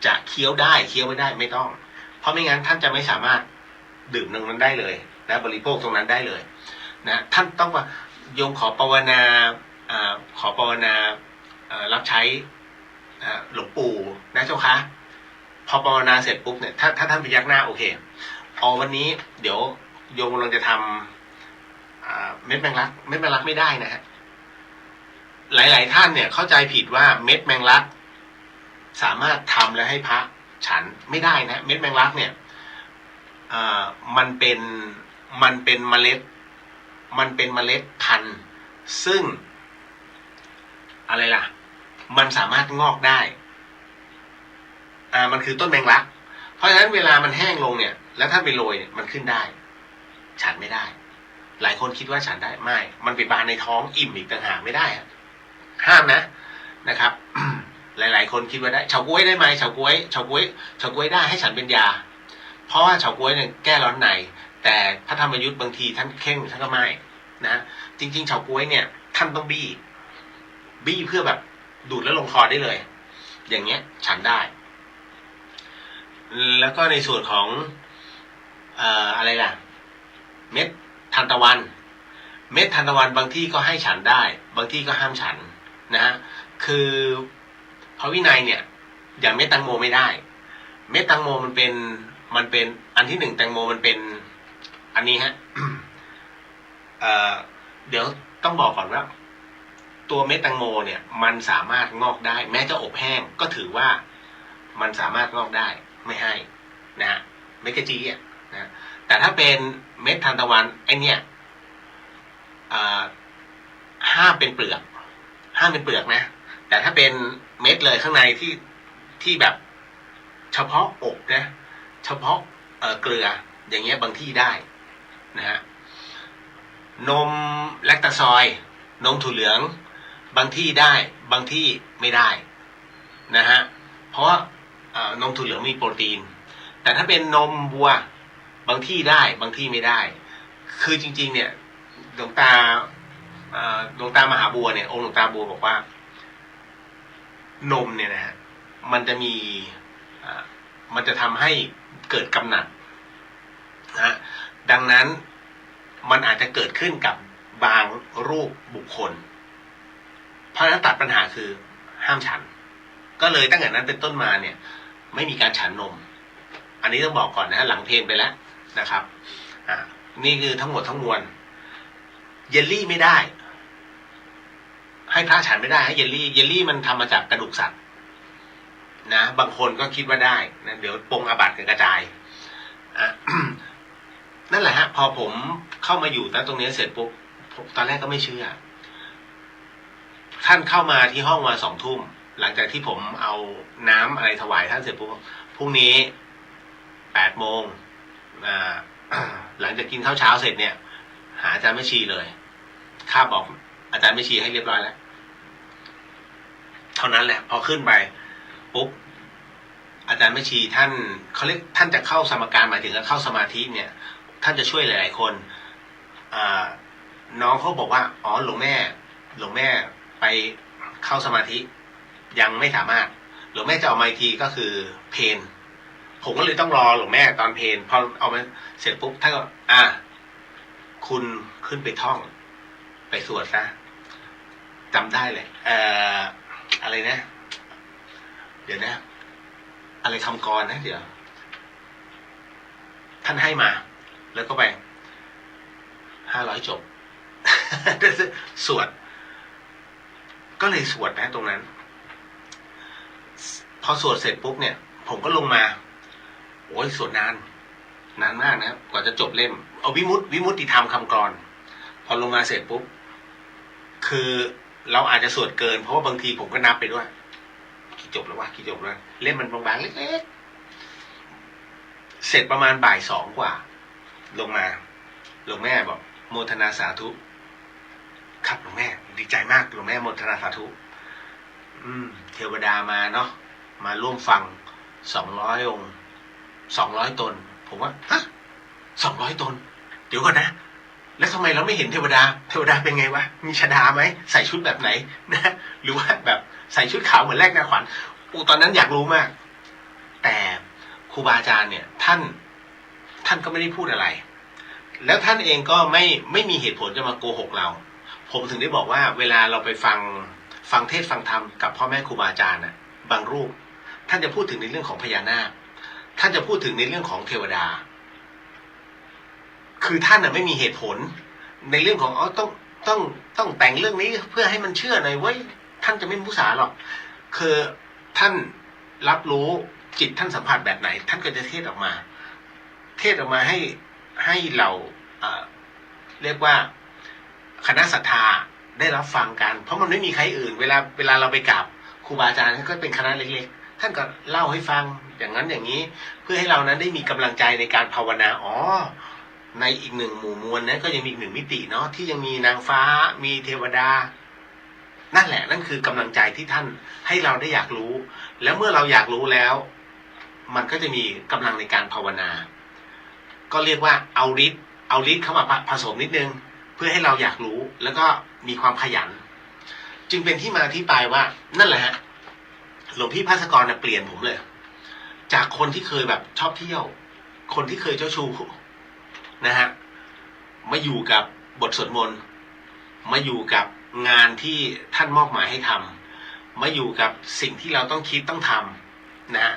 จะเคี้ยวได้เคี้ยวไม่ได้ไม่ต้องเพราะไม่งั้นท่านจะไม่สามารถ ดื่มตรงนั้นได้เลยนะบริโภคตรงนั้นได้เลยนะท่านต้องว่าโยมขอภาวนาขอภาวนารับใช้หลวงปู่นะเจ้าคะพอภาวนาเสร็จปุ๊บเนี่ยถ้าท่านพยักหน้าโอเควันนี้เดี๋ยวโยมกำลังจะทำเม็ดแมงลักไม่ได้นะฮะหลายๆท่านเนี่ยเข้าใจผิดว่าเม็ดแมงลักสามารถทำแล้วให้พระฉันไม่ได้นะเม็ดแมงลักเนี่ยมันเป็นเมล็ดพันธุ์ซึ่งอะไรล่ะมันสามารถงอกได้มันคือต้นแมงลักเพราะฉะนั้นเวลามันแห้งลงเนี่ยแล้วถ้าไปโรยเนี่ยมันขึ้นได้ฉันไม่ได้หลายคนคิดว่าฉันได้ไม่มันไปบานในท้องอิ่มอีกต่างหากไม่ได้ห้ามนะครับ หลายๆคนคิดว่าได้เฉาก๊วยได้ไหมเฉาก๊วยได้ให้ฉันเป็นยาเพราะว่าเฉาก๊วยเนี่ยแก้ร้อนในแต่พระธรรมยุทธ์บางทีท่านเข่งท่านก็ไม่นะจริงๆเฉาก๊วยเนี่ยท่านต้องบี้เพื่อแบบดูดแล้วลงคอได้เลยอย่างเงี้ยฉันได้แล้วก็ในส่วนของอะไรล่ะเม็ดทานตะวันบางที่ก็ให้ฉันได้บางที่ก็ห้ามฉันนะฮะคือพระวินัยเนี่ยอย่างเม็ดแตงโมไม่ได้เม็ดแตงโมมันเป็นอันที่หนึ่งแตงโมมันเป็นอันนี้ฮะ เดี๋ยวต้องบอกก่อนว่าตัวเม็ดแตงโมเนี่ยมันสามารถงอกได้แม้จะอบแห้งก็ถือว่ามันสามารถงอกได้ไม่ให้นะฮะเม็ดกระจีอ่ะนะแต่ถ้าเป็นเม็ดทานตะวันไอเนี่ยห้ามเป็นเปลือกนะแต่ถ้าเป็นเม็ดเลยข้างในที่แบบเฉพาะอกนะเฉพาะเกลืออย่างเงี้ยบางที่ได้นะฮะนมแลคตาซอยนมถั่วเหลืองบางที่ได้บางที่ไม่ได้นะฮะเพราะนมถั่วเหลืองมีโปรตีนแต่ถ้าเป็นนมวัวบางที่ได้บางที่ไม่ได้คือจริงๆเนี่ยหลวงตามหาบัวเนี่ยองค์หลวงตาบัวบอกว่านมเนี่ยนะฮะมันจะทำให้เกิดกำหนัดนะดังนั้นมันอาจจะเกิดขึ้นกับบางรูปบุคคลเพราะฉะนั้นตัดปัญหาคือห้ามฉันก็เลยตั้งแต่นั้นเป็นต้นมาเนี่ยไม่มีการฉันนมอันนี้ต้องบอกก่อนนะหลังเพลนไปแล้วนะครับนี่คือทั้งหมดทั้งมวลเยลลี่ไม่ได้ให้พระฉันไม่ได้ให้เยลลี่มันทำมาจากกระดูกสัตว์นะบางคนก็คิดว่าได้นะเดี๋ยวปงอาบัติกระจาย นั่นแหละฮะพอผมเข้ามาอยู่ตรงนี้เสร็จปุ๊บตอนแรกก็ไม่เชื่อท่านเข้ามาที่ห้องมา2 ทุ่มหลังจากที่ผมเอาน้ำอะไรถวายท่านเสร็จปุ๊บพรุ่งนี้8 โมงหลังจากกินข้าวเช้าเสร็จเนี่ยหาอาจารย์แม่ชีเลยข้าบอกอาจารย์แม่ชีให้เรียบร้อยแล้วเท่านั้นแหละพอขึ้นไปปุ๊บอาจารย์แม่ชีท่านเขาเรียกท่านจะเข้าสมการหมายถึงเข้าสมาธิเนี่ยท่านจะช่วยหลายๆคนน้องเขาบอกว่าอ๋อหลวงแม่ไปเข้าสมาธิยังไม่สามารถหลวงแม่จะเอามาอีกทีก็คือเพลผมก็เลยต้องรอหลวงแม่ตอนเพลพอเอามาเสร็จปุ๊บท่านก็คุณขึ้นไปท่องไปสวดซะจำได้เลยอะไรนะเดี๋ยวนะอะไรคำกรนะเดี๋ยวท่านให้มาแล้วก็ไป500 จบ สวดก็เลยสวดนะตรงนั้นพอสวดเสร็จปุ๊บเนี่ยผมก็ลงมาโอ้ยสวดนานมากนะกว่าจะจบเล่มเอาวิมุตติธรรมคำกรพอลงมาเสร็จปุ๊บคือเราอาจจะสวดเกินเพราะว่าบางทีผมก็นับไปด้วยกี่จบแล้วเล่มมันบางๆเล็กๆเสร็จประมาณบ่าย 2 กว่าลงมาหลวงแม่บอกโมทนาสาธุครับหลวงแม่ดีใจมากหลวงแม่โมทนาสาธุเทวดามาเนาะมาร่วมฟัง200 องค์200 ตนผมว่าฮะ200 ตนเดี๋ยวก่อนนะแล้วทำไมเราไม่เห็นเทวดาเป็นไงวะมีชฎาไหมใส่ชุดแบบไหนนะหรือว่าแบบใส่ชุดขาวเหมือนแรกนาขวัญตอนนั้นอยากรู้มากแต่ครูบาอาจารย์เนี่ยท่ ท่านก็ไม่ได้พูดอะไรแล้วท่านเองก็ไม่มีเหตุผลจะมาโกหกเราผมถึงได้บอกว่าเวลาเราไปฟังเทศฟังธรรมกับพ่อแม่ครูบาอาจารย์น่ะบางรูปท่านจะพูดถึงในเรื่องของพญานาคท่านจะพูดถึงในเรื่องของเทวดาคือท่านน่ะไม่มีเหตุผลในเรื่องของต้องแต่งเรื่องนี้เพื่อให้มันเชื่อหน่อยเว้ยท่านจะไม่มุสาหรอกคือท่านรับรู้จิตท่านสัมผัสแบบไหนท่านก็จะเทศออกมาให้เราเรียกว่าคณะศรัทธาได้รับฟังกันเพราะมันไม่มีใครอื่นเวลาเราไปกราบครูบาอาจารย์ท่านก็เป็นคณะเล็กๆท่านก็เล่าให้ฟังอย่างนั้นอย่างนี้เพื่อให้เรานั้นได้มีกำลังใจในการภาวนาในอีกหนึ่งหมู่มวลนั้นก็ยังมีอีกหนึ่งมิติเนาะที่ยังมีนางฟ้ามีเทวดานั่นแหละนั่นคือกำลังใจที่ท่านให้เราได้อยากรู้แล้วเมื่อเราอยากรู้แล้วมันก็จะมีกำลังในการภาวนาก็เรียกว่าเอาฤทธิ์เข้ามาผสมนิดนึงเพื่อให้เราอยากรู้แล้วก็มีความขยันจึงเป็นที่มาที่ไปว่านั่นแหละฮะหลวงพี่ภาสกรเปลี่ยนผมเลยจากคนที่เคยแบบชอบเที่ยวคนที่เคยเจ้าชู้นะฮะมาอยู่กับบทสวดมนต์มาอยู่กับงานที่ท่านมอบหมายให้ทำมาอยู่กับสิ่งที่เราต้องคิดต้องทำนะฮะ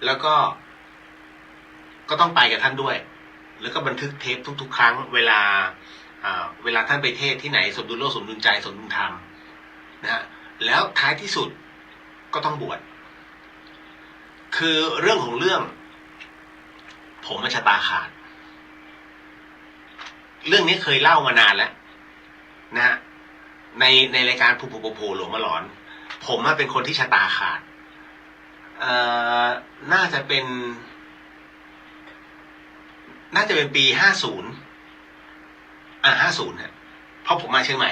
แล้วก็ต้องไปกับท่านด้วยแล้วก็บันทึกเทปทุกๆครั้งเวลาท่านไปเทศที่ไหนสมดุลโลกสมดุลใจสมดุลธรรมนะฮะแล้วท้ายที่สุดก็ต้องบวชคือเรื่องของเรื่องผมชะตาขาดเรื่องนี้เคยเล่ามานานแล้วนะฮะในรายการภูโผหลวงมาหลอนผมเป็นคนที่ชะตาขาดน่าจะเป็นปี50 50ฮะเพราะผมมาเชียงใหม่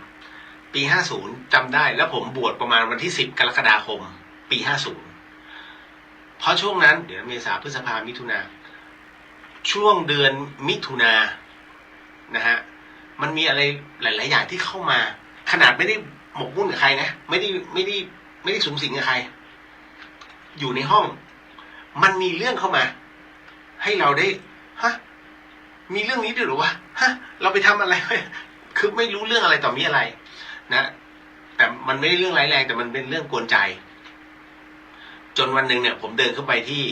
50ปี50จำได้แล้วผมบวชประมาณวันที่10 กรกฎาคมปี50เพราะช่วงนั้นเดี๋ยวเมษาพฤษภามิถุนาช่วงเดือนมิถุนานะฮะมันมีอะไรหลายๆอย่างที่เข้ามาขนาดไม่ได้หมกมุ่นกับใครนะไม่ได้สุงสิงกับใครอยู่ในห้องมันมีเรื่องเข้ามาให้เราได้มีเรื่องนี้ด้วยหรือวะเราไปทำอะไรคือไม่รู้เรื่องอะไรต่อมีอะไรนะแต่มันไม่ได้เรื่องร้ายแรงแต่มันเป็นเรื่องกวนใจจนวันหนึ่งเนี่ยผมเดินเข้าไปที่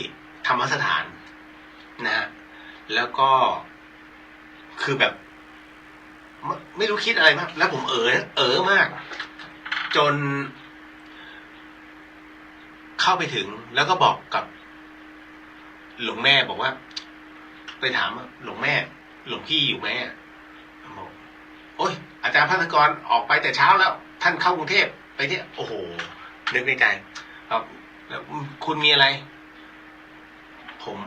ธรรมสถานนะแล้วก็คือแบบไม่รู้คิดอะไรมากแล้วผมมากจนเข้าไปถึงแล้วก็บอกกับหลวงแม่บอกว่าไปถามหลวงแม่หลวงพี่อยู่ไหมบอกโอ้ยอาจารย์ภาสกรออกไปแต่เช้าแล้วท่านเข้ากรุงเทพไปเนี่ยโอ้โหนึกในใจครับแล้วคุณมีอะไรผม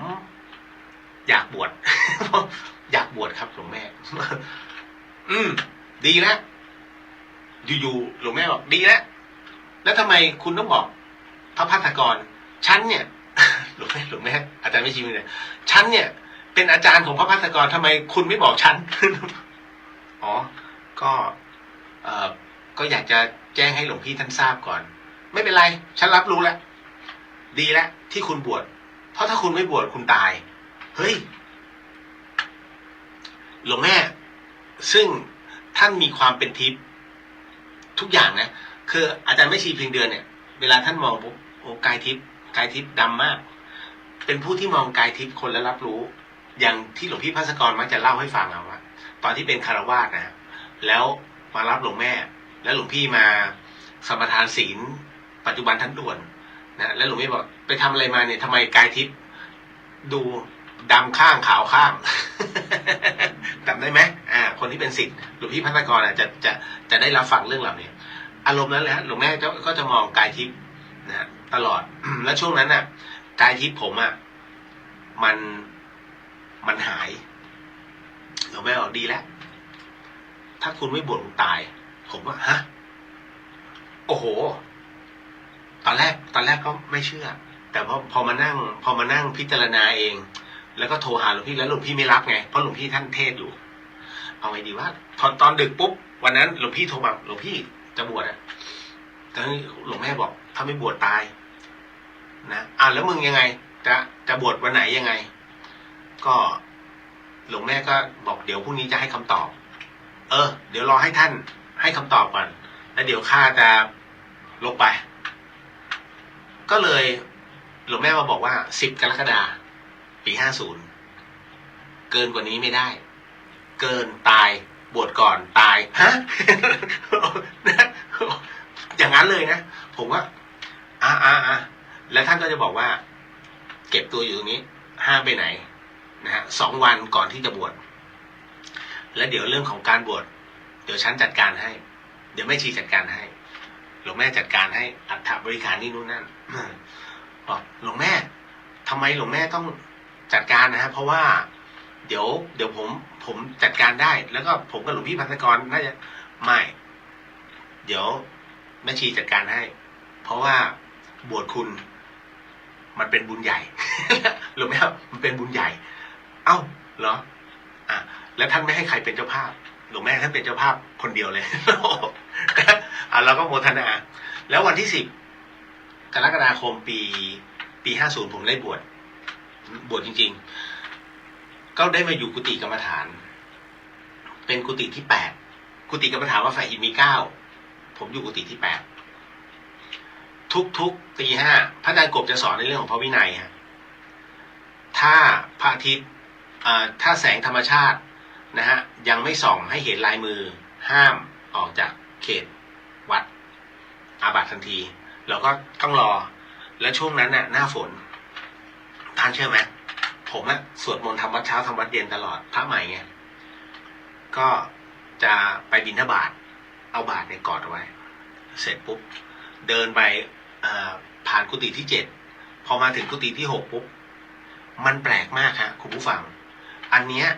อยากบวช อยากบวชครับหลวงแม่ ดีแล้วอยู่ๆหลวงแม่บอกดีแล้วทำไมคุณต้องบอกพระภาสกรฉันเนี่ย หลวงแม่อาจารย์ไม่ชี้มือเลยฉันเนี่ยเป็นอาจารย์ของพระภาสกรทำไมคุณไม่บอกฉัน อ๋อก็อยากจะแจ้งให้หลวงพี่ท่านทราบก่อนไม่เป็นไรฉันรับรู้แล้วดีแล้วที่คุณบวชเพราะถ้าคุณไม่บวชคุณตายเฮ้ยหลวงแม่ซึ่งท่านมีความเป็นทิพย์ทุกอย่างนะคืออาจารย์ไม่ชีเพียงเดือนเนี่ยเวลาท่านมองปุ๊บโอ้กายทิพย์ดำมากเป็นผู้ที่มองกายทิพย์คนและรับรู้อย่างที่หลวงพี่ภาสกรมักจะเล่าให้ฟังว่าตอนที่เป็นคฤหัสถ์นะแล้วมารับหลวงแม่แล้วหลวงพี่มาสมทานศีลปัจจุบันท่านด่วนนะแล้วหลวงแม่บอกไปทำอะไรมาเนี่ยทำไมกายทิพย์ดูดำข้างขาวข้าง จำได้ไหมคนที่เป็นศิษย์หลวงพี่ภาสกรจะได้รับฟังเรื่องเหล่านี้อารมณ์นั้นแหละหลวงแม่ก็จะมองกายทิพย์นะตลอด แล้วช่วงนั้นน่ะกายทิพย์ผมมันหายหลวงแม่บอกดีแล้วถ้าคุณไม่บวชตายผมว่าโอ้โหตอนแรกก็ไม่เชื่อแต่พอมานั่งพิจารณาเองแล้วก็โทรหาหลวงพี่แล้วหลวงพี่ไม่รับไงเพราะหลวงพี่ท่านเทศอยู่เอาไงดีว่าตอนดึกปุ๊บวันนั้นหลวงพี่โทรมาหลวงพี่จะบวชแต่หลวงแม่บอกถ้าไม่บวชตายนะแล้วมึงยังไงจะบวชวันไหนยังไง ก็หลวงแม่ก็บอกเดี๋ยวพรุ่งนี้จะให้คำตอบ เดี๋ยวรอให้ท่านให้คำตอบก่อนแล้วเดี๋ยวข้าจะลงไปก็เลยหลวงแม่มาบอกว่า10 กรกฎาคม ปี 50เกินกว่านี้ไม่ได้เกินตายบวชก่อนตายฮะ อย่างนั้นเลยนะผมว่าแล้วท่านก็จะบอกว่าเก็บตัวอยู่ตรงนี้ห้ามไปไหนนะฮะ2 วันก่อนที่จะบวชแล้วเดี๋ยวเรื่องของการบวชเดี๋ยวฉันจัดการให้เดี๋ยวแม่ชีจัดการให้หลวงแม่จัดการให้อัฐบริขารนี่นู่นนั่นบอกหลวงแม่ทำไมหลวงแม่ต้องจัดการนะฮะเพราะว่าเดี๋ยวผมจัดการได้แล้วก็ผมกับหลวงพี่พันธกรน่าจะไม่เดี๋ยวแม่ชีจัดการให้เพราะว่าบวชคุณมันเป็นบุญใหญ่ หลวงแม่มันเป็นบุญใหญ่เอ้าเหรอแล้วท่านไม่ให้ใครเป็นเจ้าภาพหลวงแม่ท่านเป็นเจ้าภาพคนเดียวเลย เราก็โมทนาแล้ววันที่10 กรกฎาคมปี 50ผมได้บวชจริงๆก็ได้มาอยู่กุฏิกรรมฐานเป็นกุฏิที่8กุฏิกรรมฐานว่าฝ่ายอินมี9ผมอยู่กุฏิที่8ทุกตี 5พระอาจารย์กบจะสอนในเรื่องของพระวินัยฮะถ้าพระอาทิตย์ถ้าแสงธรรมชาตินะฮะยังไม่ส่องให้เห็นลายมือห้ามออกจากเขตวัดอาบัติทันทีเราก็ต้องรอแล้วช่วงนั้นน่ะหน้าฝนท่านเชื่อไหมผมสวดมนต์ทำวัดเช้าทำวัดเย็นตลอดพระใหม่ไงก็จะไปบิณฑบาตเอาบาตรเนี่ยกอดเอาไว้เสร็จปุ๊บเดินไปผ่านกุฏิที่7พอมาถึงกุฏิที่6ปุ๊บมันแปลกมากครับคุณผู้ฟังอันเนี้ย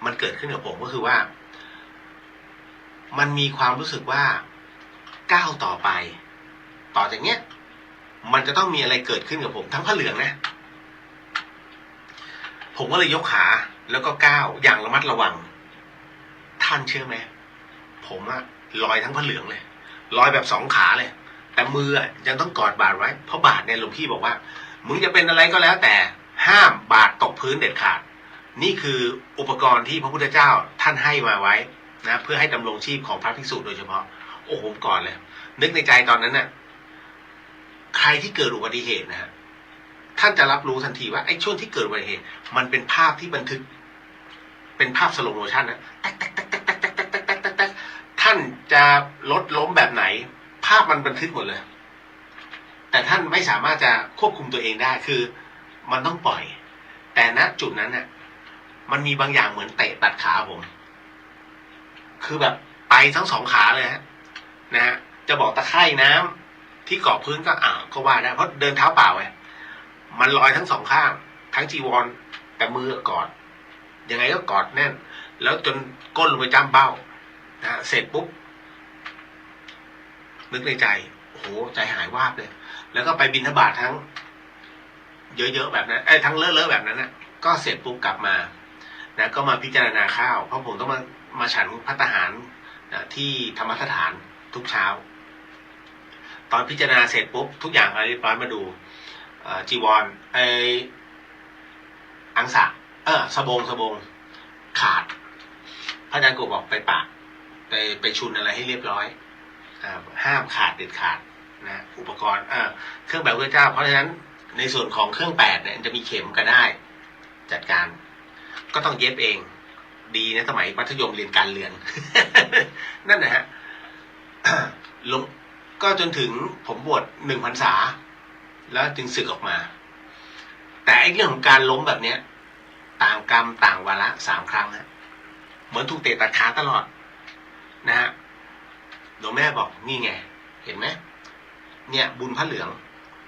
มันเกิดขึ้นกับผมก็คือว่ามันมีความรู้สึกว่าก้าวต่อไปต่อจากเนี้ยมันจะต้องมีอะไรเกิดขึ้นกับผมทั้งผ้าเหลืองนะผมก็เลยยกขาแล้วก็ก้าวอย่างระมัดระวังท่านเชื่อไหมผมลอยทั้งผ้าเหลืองเลยลอยแบบ2 ขาเลยแต่มือยังต้องกอดบาตรไว้เพราะบาตรเนี่ยหลวงพี่บอกว่ามึงจะเป็นอะไรก็แล้วแต่ห้ามบาตรตกพื้นเด็ดขาดนี่คืออุปกรณ์ที่พระพุทธเจ้าท่านให้มาไว้นะเพื่อให้ดำรงชีพของพระภิกษุโดยเฉพาะโอ้โหก่อนเลยนึกในใจตอนนั้นน่ะใครที่เกิดอุบัติเหตุนะฮะท่านจะรับรู้ทันทีว่าไอ้ช่วงที่เกิดอุบัติเหตุมันเป็นภาพที่บันทึกเป็นภาพสโลว์โมชั่นนะท่านจะลดล้มแบบไหนภาพมันบันทึกหมดเลยแต่ท่านไม่สามารถจะควบคุมตัวเองได้คือมันต้องปล่อยแต่ณจุดนั้นน่ะมันมีบางอย่างเหมือนเตะตัดขาผมคือแบบไปทั้ง2 ขาเลยฮะนะฮะจะบอกตะไคร่น้ำที่เกาะพื้นก็ว่าได้เพราะเดินเท้าเปล่าไงมันลอยทั้ง2 ข้างทั้งจีวรแต่มือกอดยังไงก็กอดแน่นแล้วจนก้นลงไปจ้ำเบ้านะเสร็จปุ๊บนึกในใจโอ้โหใจหายวาบเลยแล้วก็ไปบิณฑบาตทั้งเยอะๆแบบนั้นทั้งเลอะๆแบบนั้นนะก็เสร็จปุ๊บกลับมานะก็มาพิจารณาข้าวเพราะผมต้องมาฉันภัตตาหารที่ธรรมสถานทุกเช้าตอนพิจารณาเสร็จปุ๊บทุกอย่างอะไรเรียบร้อยมาดูจีวรอังสะสบงขาดพระอาจารย์กบบอกไปปะไปชุนอะไรให้เรียบร้อยห้ามขาดเด็ดขาดนะอุปกรณ์เครื่องแบบพระเจ้าเพราะฉะนั้นในส่วนของเครื่อง8เนี่ยจะมีเข็มก็ได้จัดการก็ต้องเย็บเองดีนะสมัยมัธยมเรียนการเรือน นั่นนะฮะ ลงก็จนถึงผมบวช1 พรรษาแล้วจึงสึกออกมาแต่ไอ้เรื่องของการล้มแบบเนี้ยต่างกรรมต่างวาระ3 ครั้งฮะเหมือนถูกเตะตัดขาตลอดนะฮะหลวงแม่บอกนี่ไงเห็นไหมเนี่ยบุญพระเหลือง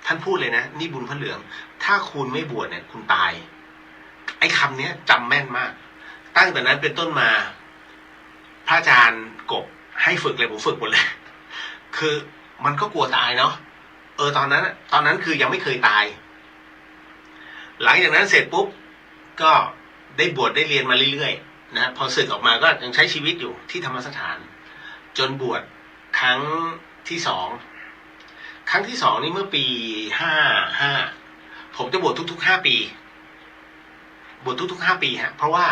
ท่านพูดเลยนะนี่บุญพระเหลืองถ้าคุณไม่บวชเนี่ยคุณตายไอ้คำนี้จำแม่นมากตั้งแต่นั้นเป็นต้นมาพระอาจารย์กบให้ฝึกเลยผมฝึกหมดเลยคือมันก็กลัวตายเนาะตอนนั้นคือยังไม่เคยตายหลังจากนั้นเสร็จปุ๊บก็ได้บวชได้เรียนมาเรื่อยๆนะพอสึกออกมาก็ยังใช้ชีวิตอยู่ที่ธรรมสถานจนบวชครั้งที่ 2ครั้งที่ 2นี่เมื่อปี55ผมจะบวชทุกๆ5 ปี บวชทุกๆ5 ปีฮะเพราะว่า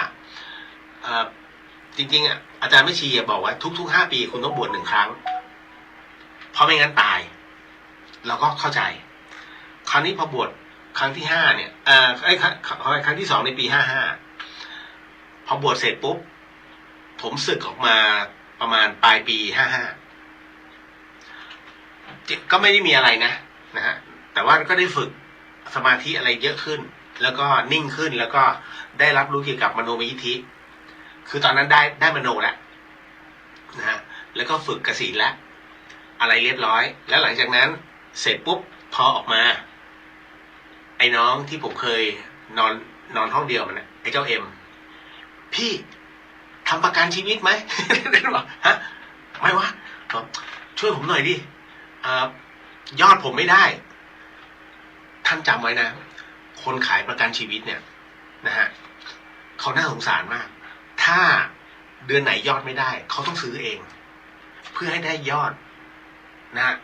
จริงๆอาจารย์ไม่ชีบอกว่าทุกๆ5 ปีคุณต้องบวช1 ครั้งเพราะไม่งั้นตายเราก็เข้าใจครั้งนี้พอบวชครั้งที่5เนี่ยครั้งที่2ในปี55พอบวชเสร็จปุ๊บผมสึกออกมาประมาณปลายปี55ก็ไม่ได้มีอะไรนะฮะแต่ว่าก็ได้ฝึกสมาธิอะไรเยอะขึ้นแล้วก็นิ่งขึ้นแล้วก็ได้รับรู้เกี่ยวกับมโนมยิทธิคือตอนนั้นได้มโนแล้วนะฮะแล้วก็ฝึกกสิณแล้วอะไรเรียบร้อยแล้วหลังจากนั้นเสร็จปุ๊บพอออกมาไอ้น้องที่ผมเคยนอนห้องเดียวมันนะไอ้เจ้าเอ็มพี่ทำประกันชีวิตไหม เล่นบอกฮะไม่วะบอกช่วยผมหน่อยดิยอดผมไม่ได้ท่านจำไว้นะคนขายประกันชีวิตเนี่ยนะฮะเขาน่าสงสารมากถ้าเดือนไหนยอดไม่ได้เขาต้องซื้อเองเพื่อให้ได้ยอดนะ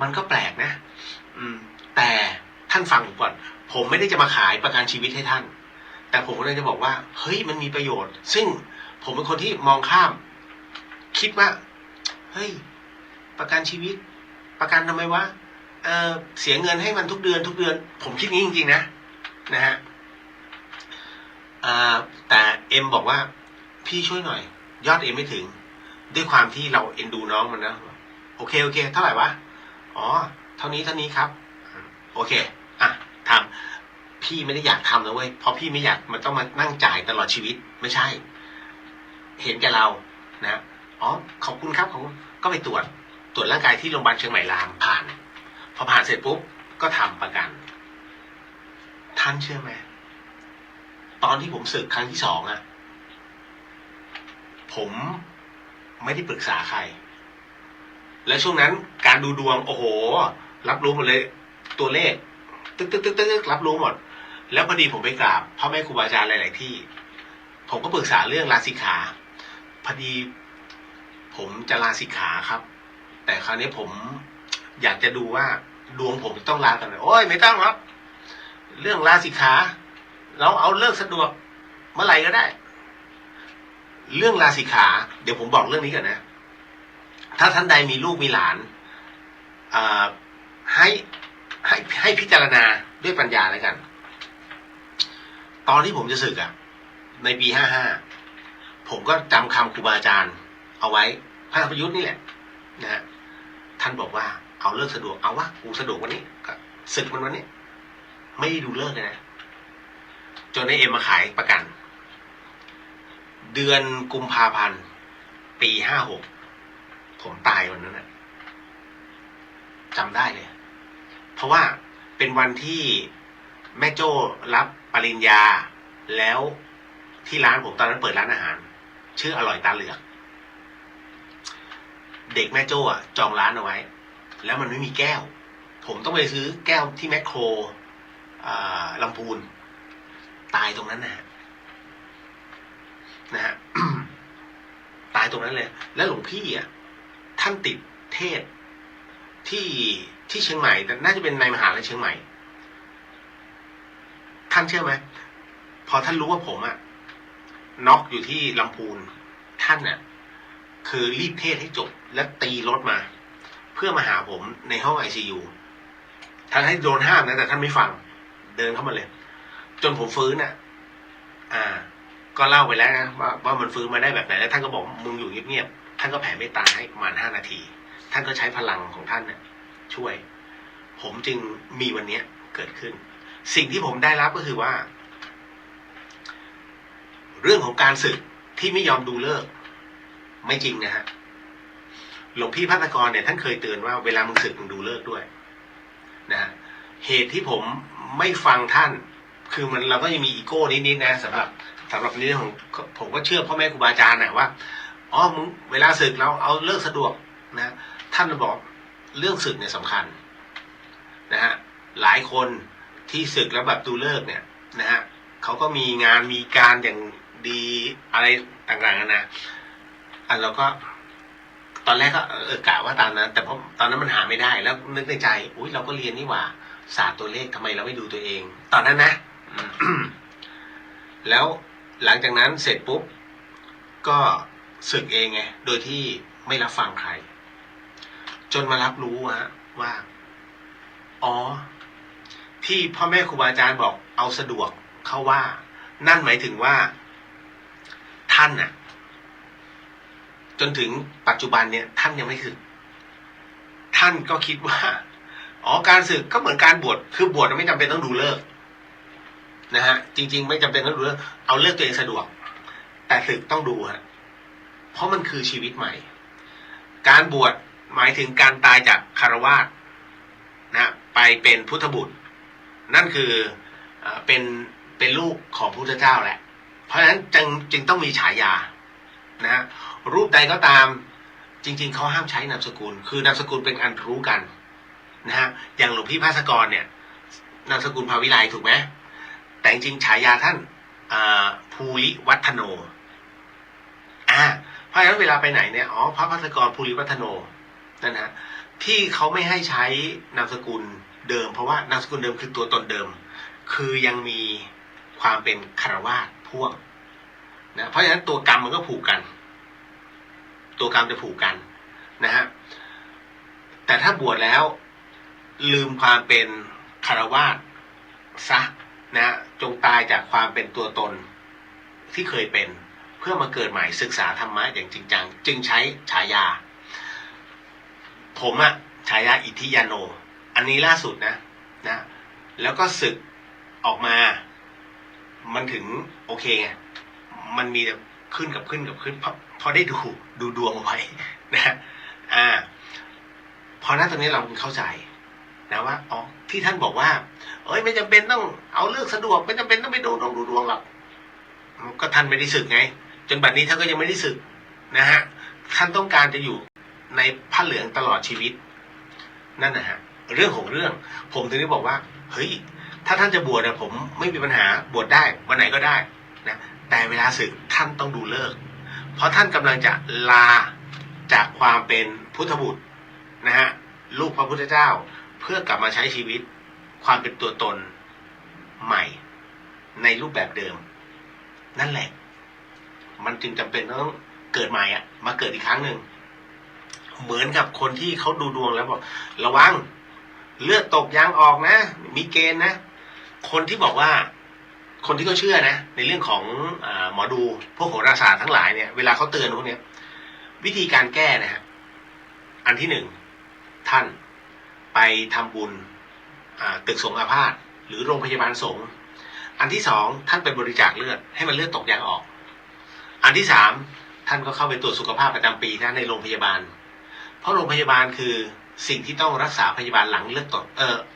มันก็แปลกนะแต่ท่านฟังผมก่อนผมไม่ได้จะมาขายประกันชีวิตให้ท่านแต่ผมก็เลยจะบอกว่าเฮ้ยมันมีประโยชน์ซึ่งผมเป็นคนที่มองข้ามคิดว่าเฮ้ยประกันชีวิตประกันทำไมวะเสียเงินให้มันทุกเดือนผมคิดงี้จริงๆนะฮะแต่เอ็มบอกว่าพี่ช่วยหน่อยยอดเอ็มไม่ถึงด้วยความที่เราเอ็นดูน้องมันนะโอเคเท่าไหร่วะอ๋อเท่านี้ครับโอเคทำพี่ไม่ได้อยากทำนะเว้ยเพราะพี่ไม่อยากมันต้องมานั่งจ่ายตลอดชีวิตไม่ใช่เห็นแก่เรานะอ๋อขอบคุณครับก็ไปตรวจร่างกายที่โรงพยาบาลเชียงใหม่รามผ่านพอผ่านเสร็จปุ๊บก็ทำประกันท่านเชื่อไหมตอนที่ผมสึกครั้งที่2ผมไม่ได้ปรึกษาใครแล้วช่วงนั้นการดูดวงโอ้โหรับรู้หมดเลยตัวเลขตึ๊กรับรู้หมดแล้วพอดีผมไปกราบพ่อแม่ครูบาอาจารย์หลายๆที่ผมก็ปรึกษาเรื่องลาสิกขาพอดีผมจะลาสิกขาครับแต่คราวนี้ผมอยากจะดูว่าดวงผมต้องลากันไหมโอ้ยไม่ต้องหรอกเรื่องลาสิกขาเราเอาเลิกสะดวกเมื่อไหร่ก็ได้เรื่องลาสิกขาเดี๋ยวผมบอกเรื่องนี้ก่อนนะถ้าท่านใดมีลูกมีหลานให้พิจารณาด้วยปัญญาแล้วกันตอนที่ผมจะสึกในปี55ผมก็จำคำครูบาอาจารย์เอาไว้พระประยุทธ์นี่แหละนะฮะท่านบอกว่าเอาเลิกสะดวกเอาวะกูสะดวกวันนี้ก็สึกวันนี้ไม่ได้ดูเลิกเลยนะจนในเอ็มมาขายประกันเดือนกุมภาพันธ์ปี56ผมตายวันนั้นนะจำได้เลยเพราะว่าเป็นวันที่แม่โจ้รับปริญญาแล้วที่ร้านผมตอนนั้นเปิดร้านอาหารชื่ออร่อยตาเหลือกเด็กแม่โจ้จองร้านเอาไว้แล้วมันไม่มีแก้วผมต้องไปซื้อแก้วที่แมคโครลำพูนตายตรงนั้นนะฮะ ตายตรงนั้นเลยแล้วหลวงพี่ท่านติดเทศที่เชียงใหม่แต่น่าจะเป็นในมหาวิทยาลัยเชียงใหม่ท่านเชื่อไหมพอท่านรู้ว่าผมน็อกอยู่ที่ลำพูนท่านคือรีบเทศให้จบและตีรถมาเพื่อมาหาผมในห้อง ICU ท่านให้โดนห้ามนะแต่ท่านไม่ฟังเดินเข้ามาเลยจนผมฟื้นก็เล่าไปแล้วนะว่ามันฟื้นมาได้แบบไหนแล้วท่านก็บอกมึงอยู่เงียบๆท่านก็แผ่เมตตาให้ประมาณ5 นาทีท่านก็ใช้พลังของท่านช่วยผมจึงมีวันนี้เกิดขึ้นสิ่งที่ผมได้รับก็คือว่าเรื่องของการสึกที่ไม่ยอมดูเลิกไม่จริงนะฮะหลวงพี่ภัตกรเนี่ยท่านเคยเตือนว่าเวลามึงสึกมึงดูเลิกด้วยนะฮะเหตุที่ผมไม่ฟังท่านคือมันเราก็ยังมีอีโก้นิดๆนะสำหรับในเรื่องของผมก็เชื่อพ่อแม่ครูบาอาจารย์ว่าอ๋อมึงเวลาสึกเราเอาเลิกสะดวกนะท่านบอกเรื่องสึกเนี่ยสำคัญนะฮะหลายคนที่สึกแล้วแบบดูเลิกเนี่ยนะฮะเขาก็มีงานมีการอย่างดีอะไรต่างๆนะเราก็ตอนแรกก็กะว่าตามนั้นแต่พอตอนนั้นมันหาไม่ได้แล้วนึกในใจอุ้ยเราก็เรียนนี่หว่าศาสตร์ตัวเลขทำไมเราไม่ดูตัวเองตอนนั้นนะ แล้วหลังจากนั้นเสร็จปุ๊บก็สึกเองไงโดยที่ไม่รับฟังใครจนมารับรู้ว่าอ๋อที่พ่อแม่ครูบาอาจารย์บอกเอาสะดวกเขาว่านั่นหมายถึงว่าท่านน่ะจนถึงปัจจุบันเนี่ยท่านยังไม่สึกท่านก็คิดว่าอ๋อการสึกก็เหมือนการบวชคือบวชไม่จำเป็นต้องดูฤกษ์นะฮะจริงๆไม่จำเป็นต้องดูฤกษ์เอาฤกษ์ตัวเองสะดวกแต่สึกต้องดูฮะเพราะมันคือชีวิตใหม่การบวชหมายถึงการตายจากคฤหัสถ์นะไปเป็นพุทธบุตรนั่นคือเป็นลูกของพระพุทธเจ้าแหละเพราะฉะนั้นจึงต้องมีฉายานะฮะรูปใดก็ตามจริงๆเขาห้ามใช้นามสกุลคือนามสกุลเป็นอันรู้กันนะฮะอย่างหลวงพี่ภาสกรเนี่ยนามสกุลภาวิไลถูกไหมแต่จริงๆฉายาท่านภูริวัฒโนเพราะฉะนั้นเวลาไปไหนเนี่ยอ๋อพระภาสกรภูริวัฒโนนั่นฮะที่เขาไม่ให้ใช้นามสกุลเดิมเพราะว่านามสกุลเดิมคือตัวตนเดิมคือยังมีความเป็นคฤหัสถ์พ่วงนะเพราะฉะนั้นตัวกรรมมันก็ผูกกันตัวกรรมจะผูกกันนะฮะแต่ถ้าบวชแล้วลืมความเป็นคฤหัสถ์ซะนะจงตายจากความเป็นตัวตนที่เคยเป็นเพื่อมาเกิดใหม่ศึกษาธรรมะอย่างจริงจังจึงใช้ฉายาผมฉายาอิทธิยาโนอันนี้ล่าสุดนะแล้วก็ศึกออกมามันถึงโอเคไงมันมีขึ้นกับขึ้นพอได้ดูดวงไว้นะพอนั้นตรงนี้เราเข้าใจนะว่าอ๋อที่ท่านบอกว่าไม่จำเป็นต้องเอาเลือกสะดวกไม่จำเป็นต้องไปดูดวงหรอกก็ท่านไม่ได้สึกไงจนบัดนี้ท่านก็ยังไม่ได้สึกนะฮะท่านต้องการจะอยู่ในผ้าเหลืองตลอดชีวิตนั่นนะฮะเรื่องของเรื่องผมถึงได้บอกว่าเฮ้ยถ้าท่านจะบวชผมไม่มีปัญหาบวชได้วันไหนก็ได้นะแต่เวลาสึกท่านต้องดูฤกษ์เพราะท่านกำลังจะลาจากความเป็นพุทธบุตรนะฮะลูกพระพุทธเจ้าเพื่อกลับมาใช้ชีวิตความเป็นตัวตนใหม่ในรูปแบบเดิมนั่นแหละมันจึงจำเป็นต้องเกิดใหม่มาเกิดอีกครั้งหนึ่งเหมือนกับคนที่เขาดูดวงแล้วบอกระวังเลือดตกยางออกนะมีเกณฑ์นะคนที่บอกว่าคนที่เขาเชื่อนะในเรื่องของหมอดูพวกโหราศาสตร์ทั้งหลายเนี่ยเวลาเขาเตือนพวกนี้วิธีการแก้นะฮะอันที่หนึ่งท่านไปทำบุญตึกสงฆ์อาพาธหรือโรงพยาบาลสงฆ์อันที่สองท่านไปบริจาคเลือดให้มันเลือดตกยางออกอันที่สามท่านก็เข้าไปตรวจสุขภาพประจำปีนะในโรงพยาบาลเพราะโรงพยาบาลคือสิ่งที่ต้องรักษาพยาบาลหลังเลือดตก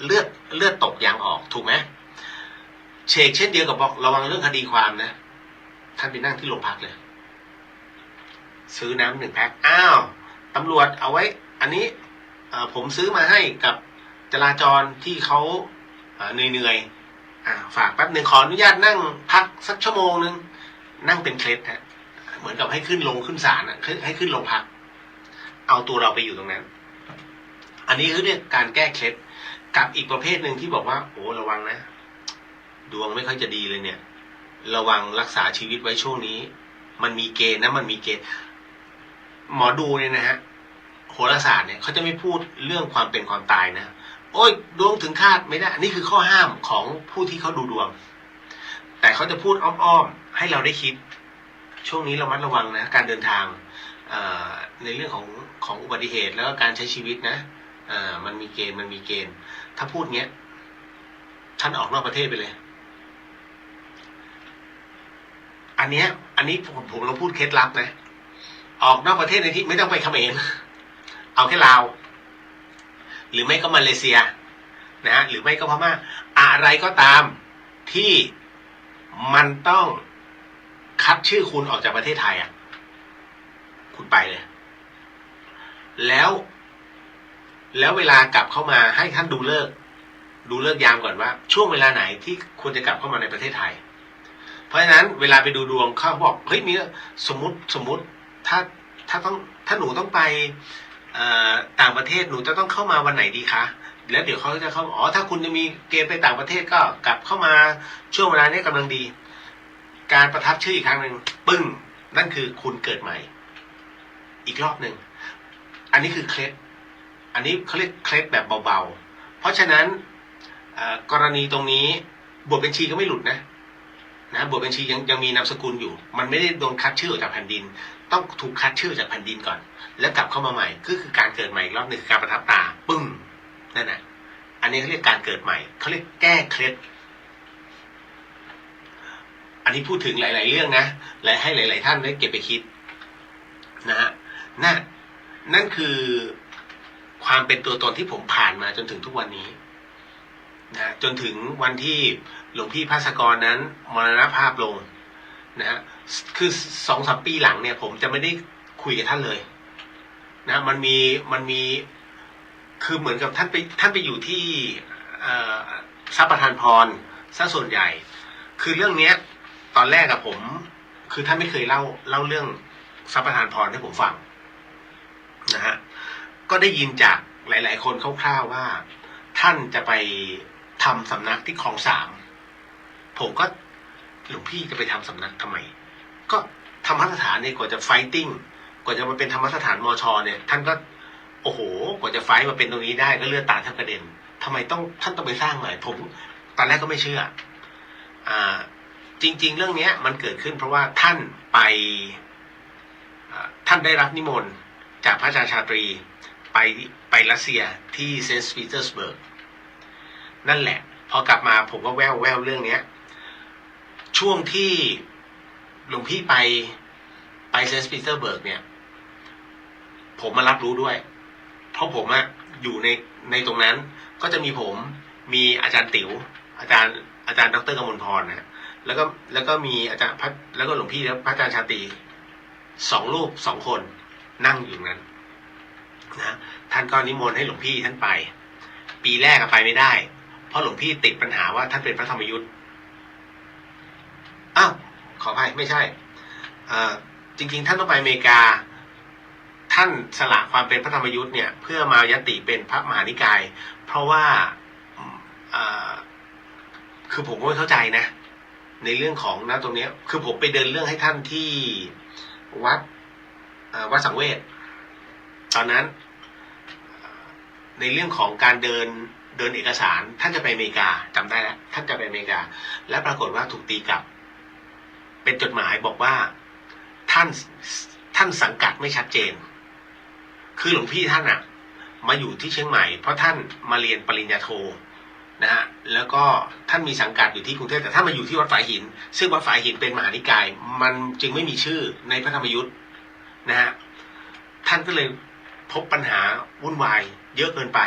เลือดตกยางออกถูกไหมเชกเช่นเดียวกับบอกระวังเรื่องคดีความนะท่านไปนั่งที่โรงพักเลยซื้อน้ำ1 แพ็คตำรวจเอาไว้อันนี้ผมซื้อมาให้กับจราจรที่เขาเหนื่อยฝากแป๊บหนึ่งขออนุญาตนั่งพักสักชั่วโมงนึงนั่งเป็นเคล็ดฮะเหมือนกับให้ขึ้นศาลให้ขึ้นโรงพักเอาตัวเราไปอยู่ตรงนั้นอันนี้คือเรียกการแก้เคล็ดกับอีกประเภทหนึ่งที่บอกว่าโอ้ระวังนะดวงไม่ค่อยจะดีเลยเนี่ยระวังรักษาชีวิตไว้ช่วงนี้มันมีเกณฑ์นะมันมีเกณฑ์หมอดูเนี่ยนะฮะโหราศาสตร์เนี่ยเขาจะไม่พูดเรื่องความเป็นความตายนะโอ้ยดวงถึงคาดไม่ได้นี่คือข้อห้ามของผู้ที่เขาดูดวงแต่เขาจะพูดอ้อมๆให้เราได้คิดช่วงนี้ระมัดระวังนะการเดินทางในเรื่องของอุบัติเหตุแล้วก็การใช้ชีวิตนะมันมีเกณฑ์ถ้าพูดเงี้ยท่านออกนอกประเทศไปเลยอันนี้ผมเราพูดเคล็ดลับนะออกนอกประเทศในที่ไม่ต้องไปเขมรเอาแค่ลาวหรือไม่ก็มาเลเซียนะฮะหรือไม่ก็พม่าอะไรก็ตามที่มันต้องคัดชื่อคุณออกจากประเทศไทยคุณไปเลยแล้วเวลากลับเข้ามาให้ท่านดูฤกษ์ยามก่อนว่าช่วงเวลาไหนที่ควรจะกลับเข้ามาในประเทศไทยเพราะฉะนั้นเวลาไปดูดวงเขาบอกเฮ้ยมีสมมุติถ้าหนูต้องไปต่างประเทศหนูจะต้องเข้ามาวันไหนดีคะแล้วเดี๋ยวเขาจะเข้าถ้าคุณจะมีเกณฑ์ไปต่างประเทศก็กลับเข้ามาช่วงเวลานี้กำลังดี การประทับชื่ออีกครั้งหนึ่งปึ้งนั่นคือคุณเกิดใหม่อีกรอบหนึ่งอันนี้คือเคล็ดอันนี้เขาเรียกเคล็ดแบบเบาๆเพราะฉะนั้นกรณีตรงนี้บทบัญชีก็ไม่หลุดนะบทบัญชียังมีนามสกุลอยู่มันไม่ได้โดนคัดชื่อออกจากแผ่นดินต้องถูกคัดชื่อจากแผ่นดินก่อนแล้วกลับเข้ามาใหม่คือการเกิดใหม่อีกรอบหนึ่งคือการประทับตาปึ้งนั่นแหละอันนี้เขาเรียกการเกิดใหม่เขาเรียกแก้เคล็ดอันนี้พูดถึงหลายๆเรื่องนะและให้หลายๆท่านได้เก็บไปคิดนะฮะนั่นคือความเป็นตัวตนที่ผมผ่านมาจนถึงทุกวันนี้นะจนถึงวันที่หลวงพี่ภาสกรนั้นมรณภาพลงนะฮะคือ 2-3 ปีหลังเนี่ยผมจะไม่ได้คุยกับท่านเลยนะมันมีคือเหมือนกับท่านไปอยู่ที่ทรัพย์ประทานพรซะส่วนใหญ่คือเรื่องเนี้ยตอนแรกอะผมคือท่านไม่เคยเล่าเรื่องทรัพย์ประทานพรให้ผมฟังนะฮะก็ได้ยินจากหลายๆคนคร่าวๆว่าท่านจะไปทำสำนักที่คลอง3ผมก็หลวงพี่จะไปทำสำนักทำไมก็ธรรมสถานเนี่ยกว่าจะไฟติ้งกว่าจะมาเป็นธรรมสถานมชเนี่ยท่านก็โอ้โหกว่าจะไฟมาเป็นตรงนี้ได้ก็เลือดตาแทบกระเด็นทำไมท่านต้องไปสร้างใหม่ผมตอนแรกก็ไม่เชื่อจริงๆเรื่องนี้มันเกิดขึ้นเพราะว่าท่านได้รับนิมนต์จากพระอาจารย์ชาตรีไปรัสเซียที่เซนต์ปีเตอร์สเบิร์กนั่นแหละพอกลับมาผมก็แววเรื่องนี้ช่วงที่หลวงพี่ไปเซนต์ปีเตอร์สเบิร์กเนี่ยผมมารับรู้ด้วยเพราะผมอยู่ในตรงนั้นก็จะมีผมมีอาจารย์ติ๋วอาจารย์ดร.กมลพรนะแล้วก็มีอาจารย์แล้วก็หลวงพี่และพระอาจารย์ชาตรี2 รูป 2 คนนั่งอยู่นั้นนะท่านก็นิมนต์ให้หลวงพี่ท่านไปปีแรกไปไม่ได้เพราะหลวงพี่ติดปัญหาว่าท่านเป็นพระธรรมยุทธ์อ้าวขออภัยไม่ใช่จริงๆท่านต้องไปอเมริกาท่านสละความเป็นพระธรรมยุทธ์เนี่ยเพื่อมายติเป็นพระมหานิกายเพราะว่าคือผมก็ไม่เข้าใจนะในเรื่องของตรงนี้คือผมไปเดินเรื่องให้ท่านที่วัดสังเวชตอนนั้นในเรื่องของการเดินเอกสารท่านจะไปอเมริกาจำได้แล้วท่านจะไปอเมริกาและปรากฏว่าถูกตีกลับเป็นจดหมายบอกว่าท่านสังกัดไม่ชัดเจนคือหลวงพี่ท่านมาอยู่ที่เชียงใหม่เพราะท่านมาเรียนปริญญาโทนะฮะแล้วก็ท่านมีสังกัดอยู่ที่กรุงเทพแต่ท่านมาอยู่ที่วัดฝายหินซึ่งวัดฝายหินเป็นมหานิกายมันจึงไม่มีชื่อในพระธรรมยุทธ์นะฮะท่านก็เลยพบปัญหาวุ่นวายเยอะเกินไป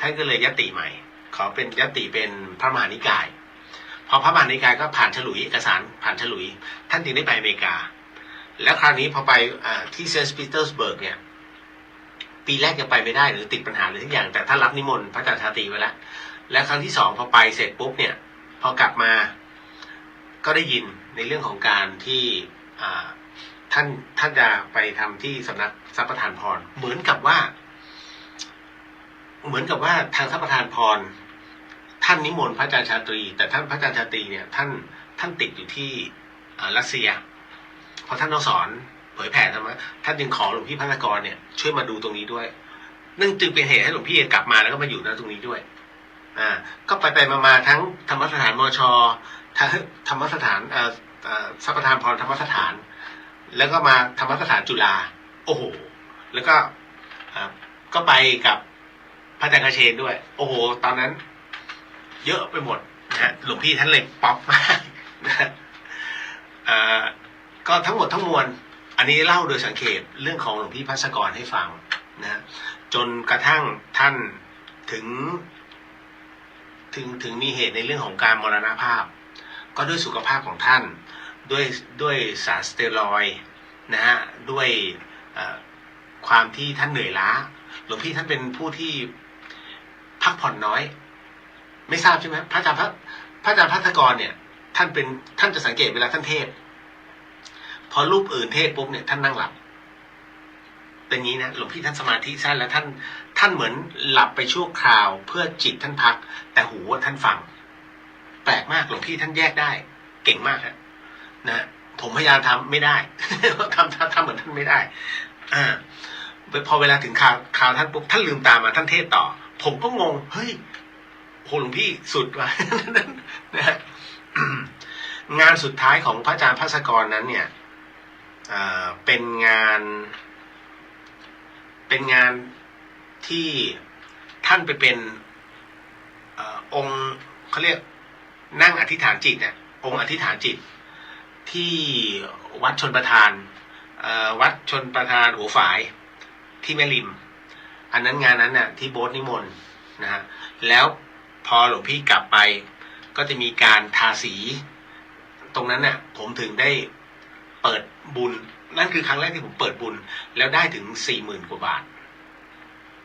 ท่านก็เลยยติใหม่ขอเป็นยติเป็นพระมหานิกายพอพระมหานิกายก็ผ่านฉลุยเอกสารผ่านฉลุยท่านจึงได้ไปอเมริกาแล้วคราวนี้พอไปที่เซนต์ปีเตอร์สเบิร์กเนี่ยปีแรกยังไปไม่ได้หรือติดปัญหาหรือทุกอย่างแต่ท่านรับนิมนต์พระอาจารย์ชาตรีไว้แล้วและครั้งที่2พอไปเสร็จปุ๊บเนี่ยพอกลับมาก็ได้ยินในเรื่องของการที่ท่านจะไปทำที่สำนักทรัพย์ประทานพรเหมือนกับว่าทางทรัพย์ประทานพรท่านนิมนต์พระอาจารย์ชาตรีแต่ท่านพระอาจารย์ชาตรีเนี่ยท่านติดอยู่ที่รัสเซียพอท่านต้องสอนเผยแผ่ธรรมะท่านจึงขอหลวงพี่พัฒกรเนี่ยช่วยมาดูตรงนี้ด้วยนั่นจึงเป็นเหตุให้หลวงพี่กลับมาแล้วก็มาอยู่ตรงนี้ด้วยก็ไปมาทั้งธรรมสถานมช.ทั้งธรรมสถานทรัพย์ประทานพรธรรมสถานแล้วก็มาธรรมสถานจุฬาโอ้โหแล้วก็ไปกับพระอาจารย์คเชนด้วยโอ้โหตอนนั้นเยอะไปหมดนะหลวงพี่ท่านเลยป๊อปมากนะก็ทั้งหมดทั้งมวลอันนี้เล่าโดยสังเขปเรื่องของหลวงพี่ภัสกรให้ฟังนะจนกระทั่งท่านถึงมีเหตุในเรื่องของการมรณภาพก็ด้วยสุขภาพของท่านด้วยสารสเตียรอยด์นะฮะด้วยความที่ท่านเหนื่อยล้าหลวงพี่ท่านเป็นผู้ที่พักผ่อนน้อยไม่ทราบใช่ไหมพระอาจารย์ภัสกรเนี่ยท่านจะสังเกตเวลาท่านเทศพอรูปอื่นเทศปุ๊บเนี่ยท่านนั่งหลับเป็นงี้นะหลวงพี่ท่านสมาธิสั้นแล้วท่านเหมือนหลับไปชั่วคราวเพื่อจิตท่านพักแต่หูท่านฟังแปลกมากหลวงพี่ท่านแยกได้เก่งมากฮะ นะผมพยายามทำไม่ได้ ทำเหมือนท่านไม่ได้พอเวลาถึงข่าวท่านปุ๊บท่านลืมตามาท่านเทศต่อผมก็งงเฮ้ยโหหลวงพี่สุดว่ะ นะฮะ งานสุดท้ายของพระอาจารย์ภาสกรนั้นเนี่ยเป็นงานที่ท่านไปเป็นองค์เขาเรียกนั่งอธิษฐานจิตเนี่ยองค์อธิษฐานจิตที่วัดชนประทานหัวฝายที่แม่ริมอันนั้นงานนั้นน่ะที่โบ๊ทนิมนต์นะฮะแล้วพอหลวงพี่กลับไปก็จะมีการทาสีตรงนั้นน่ะผมถึงได้เปิดบุญนั่นคือครั้งแรกที่ผมเปิดบุญแล้วได้ถึง 40,000 กว่าบาท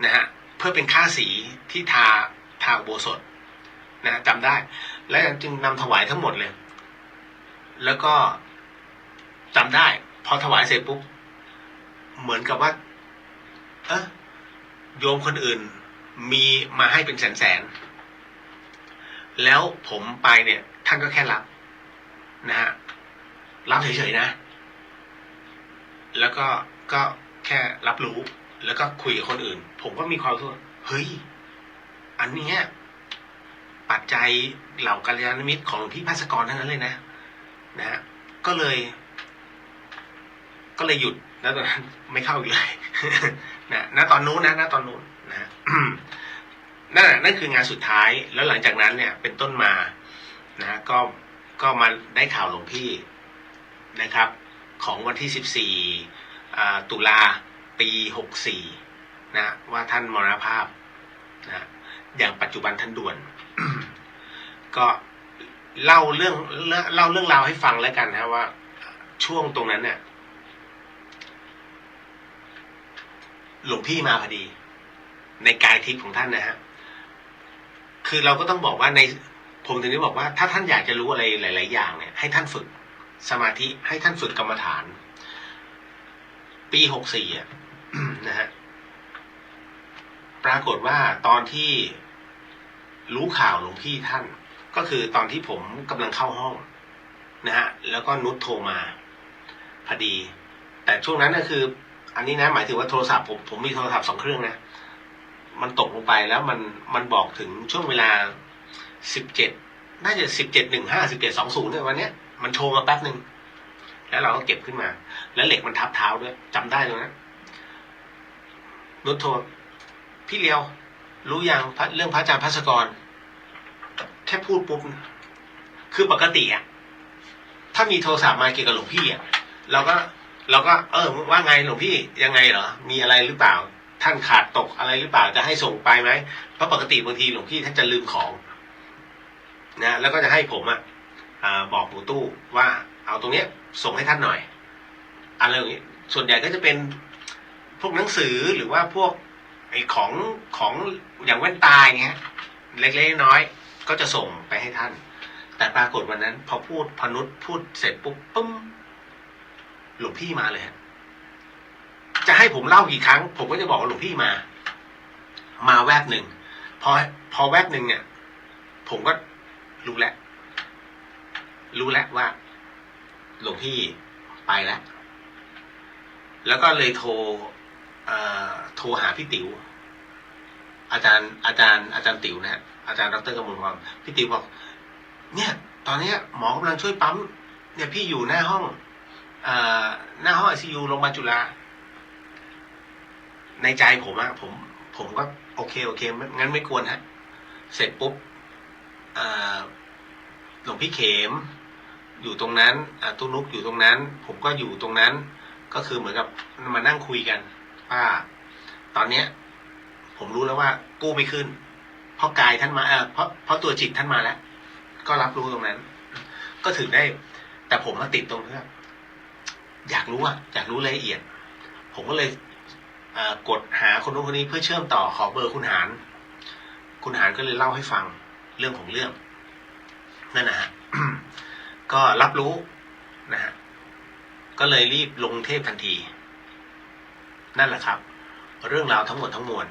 นะฮะเพื่อเป็นค่าสีที่ทาอุโบสถนะจำได้และจึงนำถวายทั้งหมดเลยแล้วก็จำได้พอถวายเสร็จปุ๊บเหมือนกับว่าโยมคนอื่นมีมาให้เป็นแสนแล้วผมไปเนี่ยท่านก็แค่รับนะฮะรับเฉยๆนะแล้วก็แค่รับรู้แล้วก็คุยกับคนอื่นผมก็มีความรู้สึกเฮ้ยอันเนี้ยปัจจัยเหล่ากัลยาณมิตรของพี่ภาสกรทั้งนั้นเลยนะฮะก็เลยหยุดแล้วตอนนั้นไม่เข้าอีกเลย ณตอนนู้นนะนั่นคืองานสุดท้ายแล้วหลังจากนั้นเนี่ยเป็นต้นมานะก็มาได้ข่าวหลวงพี่นะครับของวันที่14ตุลาปี64นะว่าท่านมรณภาพนะอย่างปัจจุบันทันด่วน ก็เล่าเรื่องราวให้ฟังแล้วกันนะว่าช่วงตรงนั้นเนี่ยหลวงพี่มาพอดีในกายทิพย์ของท่านนะฮะคือเราก็ต้องบอกว่าผมถึงได้บอกว่าถ้าท่านอยากจะรู้อะไรหลายๆอย่างเนี่ยให้ท่านฝึกสมาธิให้ท่านฝึกกรรมฐานปี64อ่ะ นะฮะปรากฏว่าตอนที่รู้ข่าวหลวงพี่ท่านก็คือตอนที่ผมกำลังเข้าห้องนะฮะแล้วก็นุชโทรมาพอดีแต่ช่วงนั้นก็คืออันนี้นะหมายถึงว่าโทรศัพท์ผมมีโทรศัพท์2 เครื่องนะมันตกลงไปแล้วมันบอกถึงช่วงเวลา17น่าจะ17:15 17:20เนี่ยวันเนี้ยมันโชว์มาแป๊บนึงแล้วเราก็เก็บขึ้นมาแล้วเหล็กมันทับเท้าด้วยจำได้ตรงนั้นนุชโทรพี่เลียวรู้ยังเรื่องพระอาจารย์ภาสกรแค่พูดปุ๊บคือปกติอ่ะถ้ามีโทรศัพท์มาเกี่ยวกับหลวงพี่อ่ะเราก็ว่าไงหลวงพี่ยังไงเหรอมีอะไรหรือเปล่าท่านขาดตกอะไรหรือเปล่าจะให้ส่งไปไหมเพราะปกติบางทีหลวงพี่ท่านจะลืมของนะแล้วก็จะให้ผมบอกหลวงตู้ว่าเอาตรงเนี้ยส่งให้ท่านหน่อยอะไรอย่างนี้ส่วนใหญ่ก็จะเป็นพวกหนังสือหรือว่าพวกไอ้ของอย่างแว่นตาอย่างเงี้ยเล็กๆน้อยๆก็จะส่งไปให้ท่านแต่ปรากฏวันนั้นพอนุชพูดเสร็จปุ๊บหลวงพี่มาเลยจะให้ผมเล่ากี่ครั้งผมก็จะบอกว่าหลวงพี่มาแวบหนึ่งพอแวบหนึ่งเนี่ยผมก็รู้แล้วว่าหลวงพี่ไปแล้วก็เลยโทรหาพี่ติ๋วอาจารย์ติ๋วนะฮะอาจารย์ดร.กมลพรพี่ติ๋วบอกเนี่ยตอนนี้หมอกำลังช่วยปั๊มเนี่ยพี่อยู่หน้าห้องICU โรงพยาบาลจุฬาในใจผมก็โอเคงั้นไม่ควรฮะเสร็จปุ๊บหลวงพี่เขมอยู่ตรงนั้นตุ้นุกอยู่ตรงนั้นผมก็อยู่ตรงนั้นก็คือเหมือนกับมานั่งคุยกันว่าตอนเนี้ยผมรู้แล้วว่ากู้ไม่ขึ้นเพราะกายท่านมาเพราะตัวจิตท่านมาแล้วก็รับรู้ตรงนั้นก็ถึงได้แต่ผมมาติดตรงที่อยากรู้รายละเอียดผมก็เลยกดหาคนนู้นคนนี้เพื่อเชื่อมต่อขอเบอร์คุณหารก็เลยเล่าให้ฟังเรื่องของเรื่องนั่นนะฮะ ก็รับรู้นะฮะก็เลยรีบลงเทพทันทีนั่นแหละครับเรื่องราวทั้งหมดทั้งมวล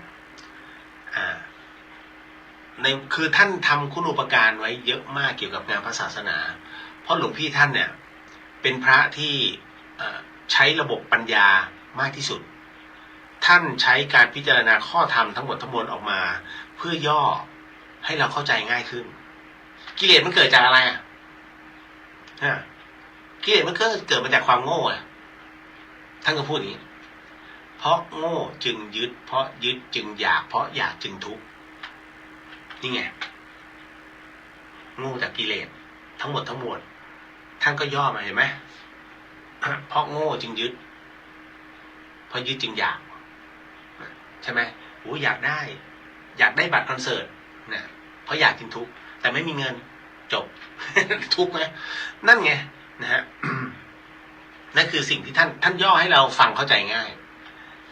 คือท่านทำคุณูปการไว้เยอะมากเกี่ยวกับงานพระศาสนาเพราะหลวงพี่ท่านเนี่ย เป็นพระที่ใช้ระบบปัญญามากที่สุดท่านใช้การพิจารณาข้อธรรมทั้งหมดทั้งมวลออกมาเพื่อย่อให้เราเข้าใจง่ายขึ้นกิเลสมันเกิดจากอะไรกิเลสมันเกิดมาจากความโง่ท่านก็พูดอย่างนี้เพราะโง่จึงยึดเพราะยึดจึงอยากเพราะอยากจึงทุกข์นี่ไงโง่จากกิเลสทั้งหมดทั้งมวลท่านก็ย่อมาเห็นไหมเพราะโง่จึงยึดเพราะยึดจึงอยากใช่ไหมโอ้อยากได้บัตรคอนเสิร์ตนะเพราะอยากจึงทุกข์แต่ไม่มีเงินจบ ทุกข์ไหมนั่นไงนะฮะ นั่นคือสิ่งที่ท่านย่อให้เราฟังเข้าใจง่าย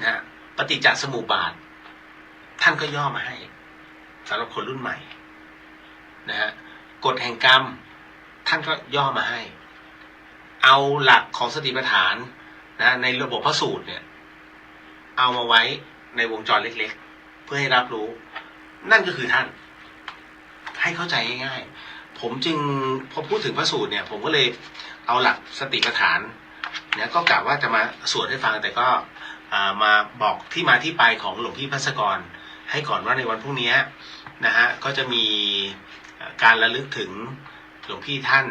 นะปฏิจจสมุปบาทท่านก็ย่อมาให้สำหรับคนรุ่นใหม่นะฮะกฎแห่งกรรมท่านก็ย่อมาให้เอาหลักของสติปัฏฐานนะในระบบพระสูตรเนี่ยเอามาไว้ในวงจรเล็กๆเพื่อให้รับรู้นั่นก็คือท่านให้เข้าใจง่ายๆผมจึงพอพูดถึงพระสูตรเนี่ยผมก็เลยเอาหลักสติปัฏฐานเนี่ยก็กะว่าจะมาสวดให้ฟังแต่ก็มาบอกที่มาที่ไปของหลวงพี่ภัสกรให้ก่อนว่าในวันพรุ่งนี้นะฮะก็จะมีการระลึกถึงหลวงพี่ท่าน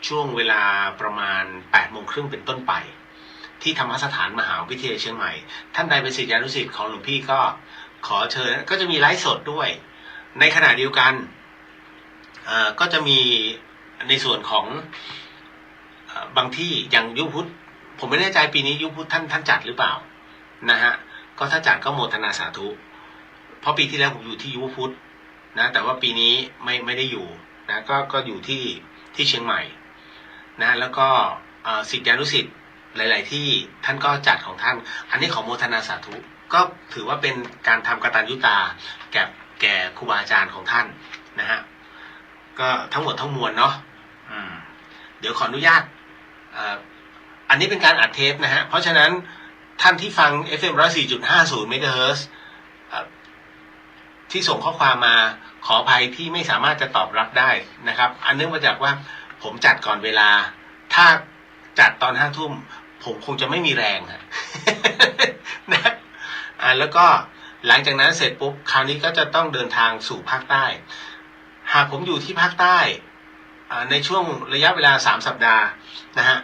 ช่วงเวลาประมาณ 8:30 เป็นต้นไปที่ธรรมสถานมหาวิทยาลัยเชียงใหม่ท่านใดเป็นศิษยานุศิษย์ของหลวงพี่ก็ขอเชิญก็จะมีไลฟ์สดด้วยในขณะเดียวกันก็จะมีในส่วนของบางที่อย่างยุพุทธผมไม่แน่ใจปีนี้ยุพุทธท่านจัดหรือเปล่านะฮะก็ถ้าจัดก็โมทนาสาธุเพราะปีที่แล้วผมอยู่ที่ยุพุทธนะแต่ว่าปีนี้ไม่ได้อยู่นะก็อยู่ที่เชียงใหม่นะแล้วก็ศิษยานุศิษย์หลายๆที่ท่านก็จัดของท่านอันนี้ของโมทนาสาธุก็ถือว่าเป็นการทำกตัญญูตาแก่ครูบาอาจารย์ของท่านนะฮะก็ทั้งหมดทั้งมวลเนาะเดี๋ยวขออนุญาตอันนี้เป็นการอัดเทปนะฮะเพราะฉะนั้นท่านที่ฟัง FM 104.50 เมกะเฮิรตซ์ที่ส่งข้อความมาขออภัยที่ไม่สามารถจะตอบรับได้นะครับอันเนื่องมาจากว่าผมจัดก่อนเวลาถ้าจัดตอน 5 ทุ่มผมคงจะไม่มีแรงนะแล้วก็หลังจากนั้นเสร็จปุ๊บคราวนี้ก็จะต้องเดินทางสู่ภาคใต้หากผมอยู่ที่ภาคใต้ในช่วงระยะเวลา3 สัปดาห์นะฮะ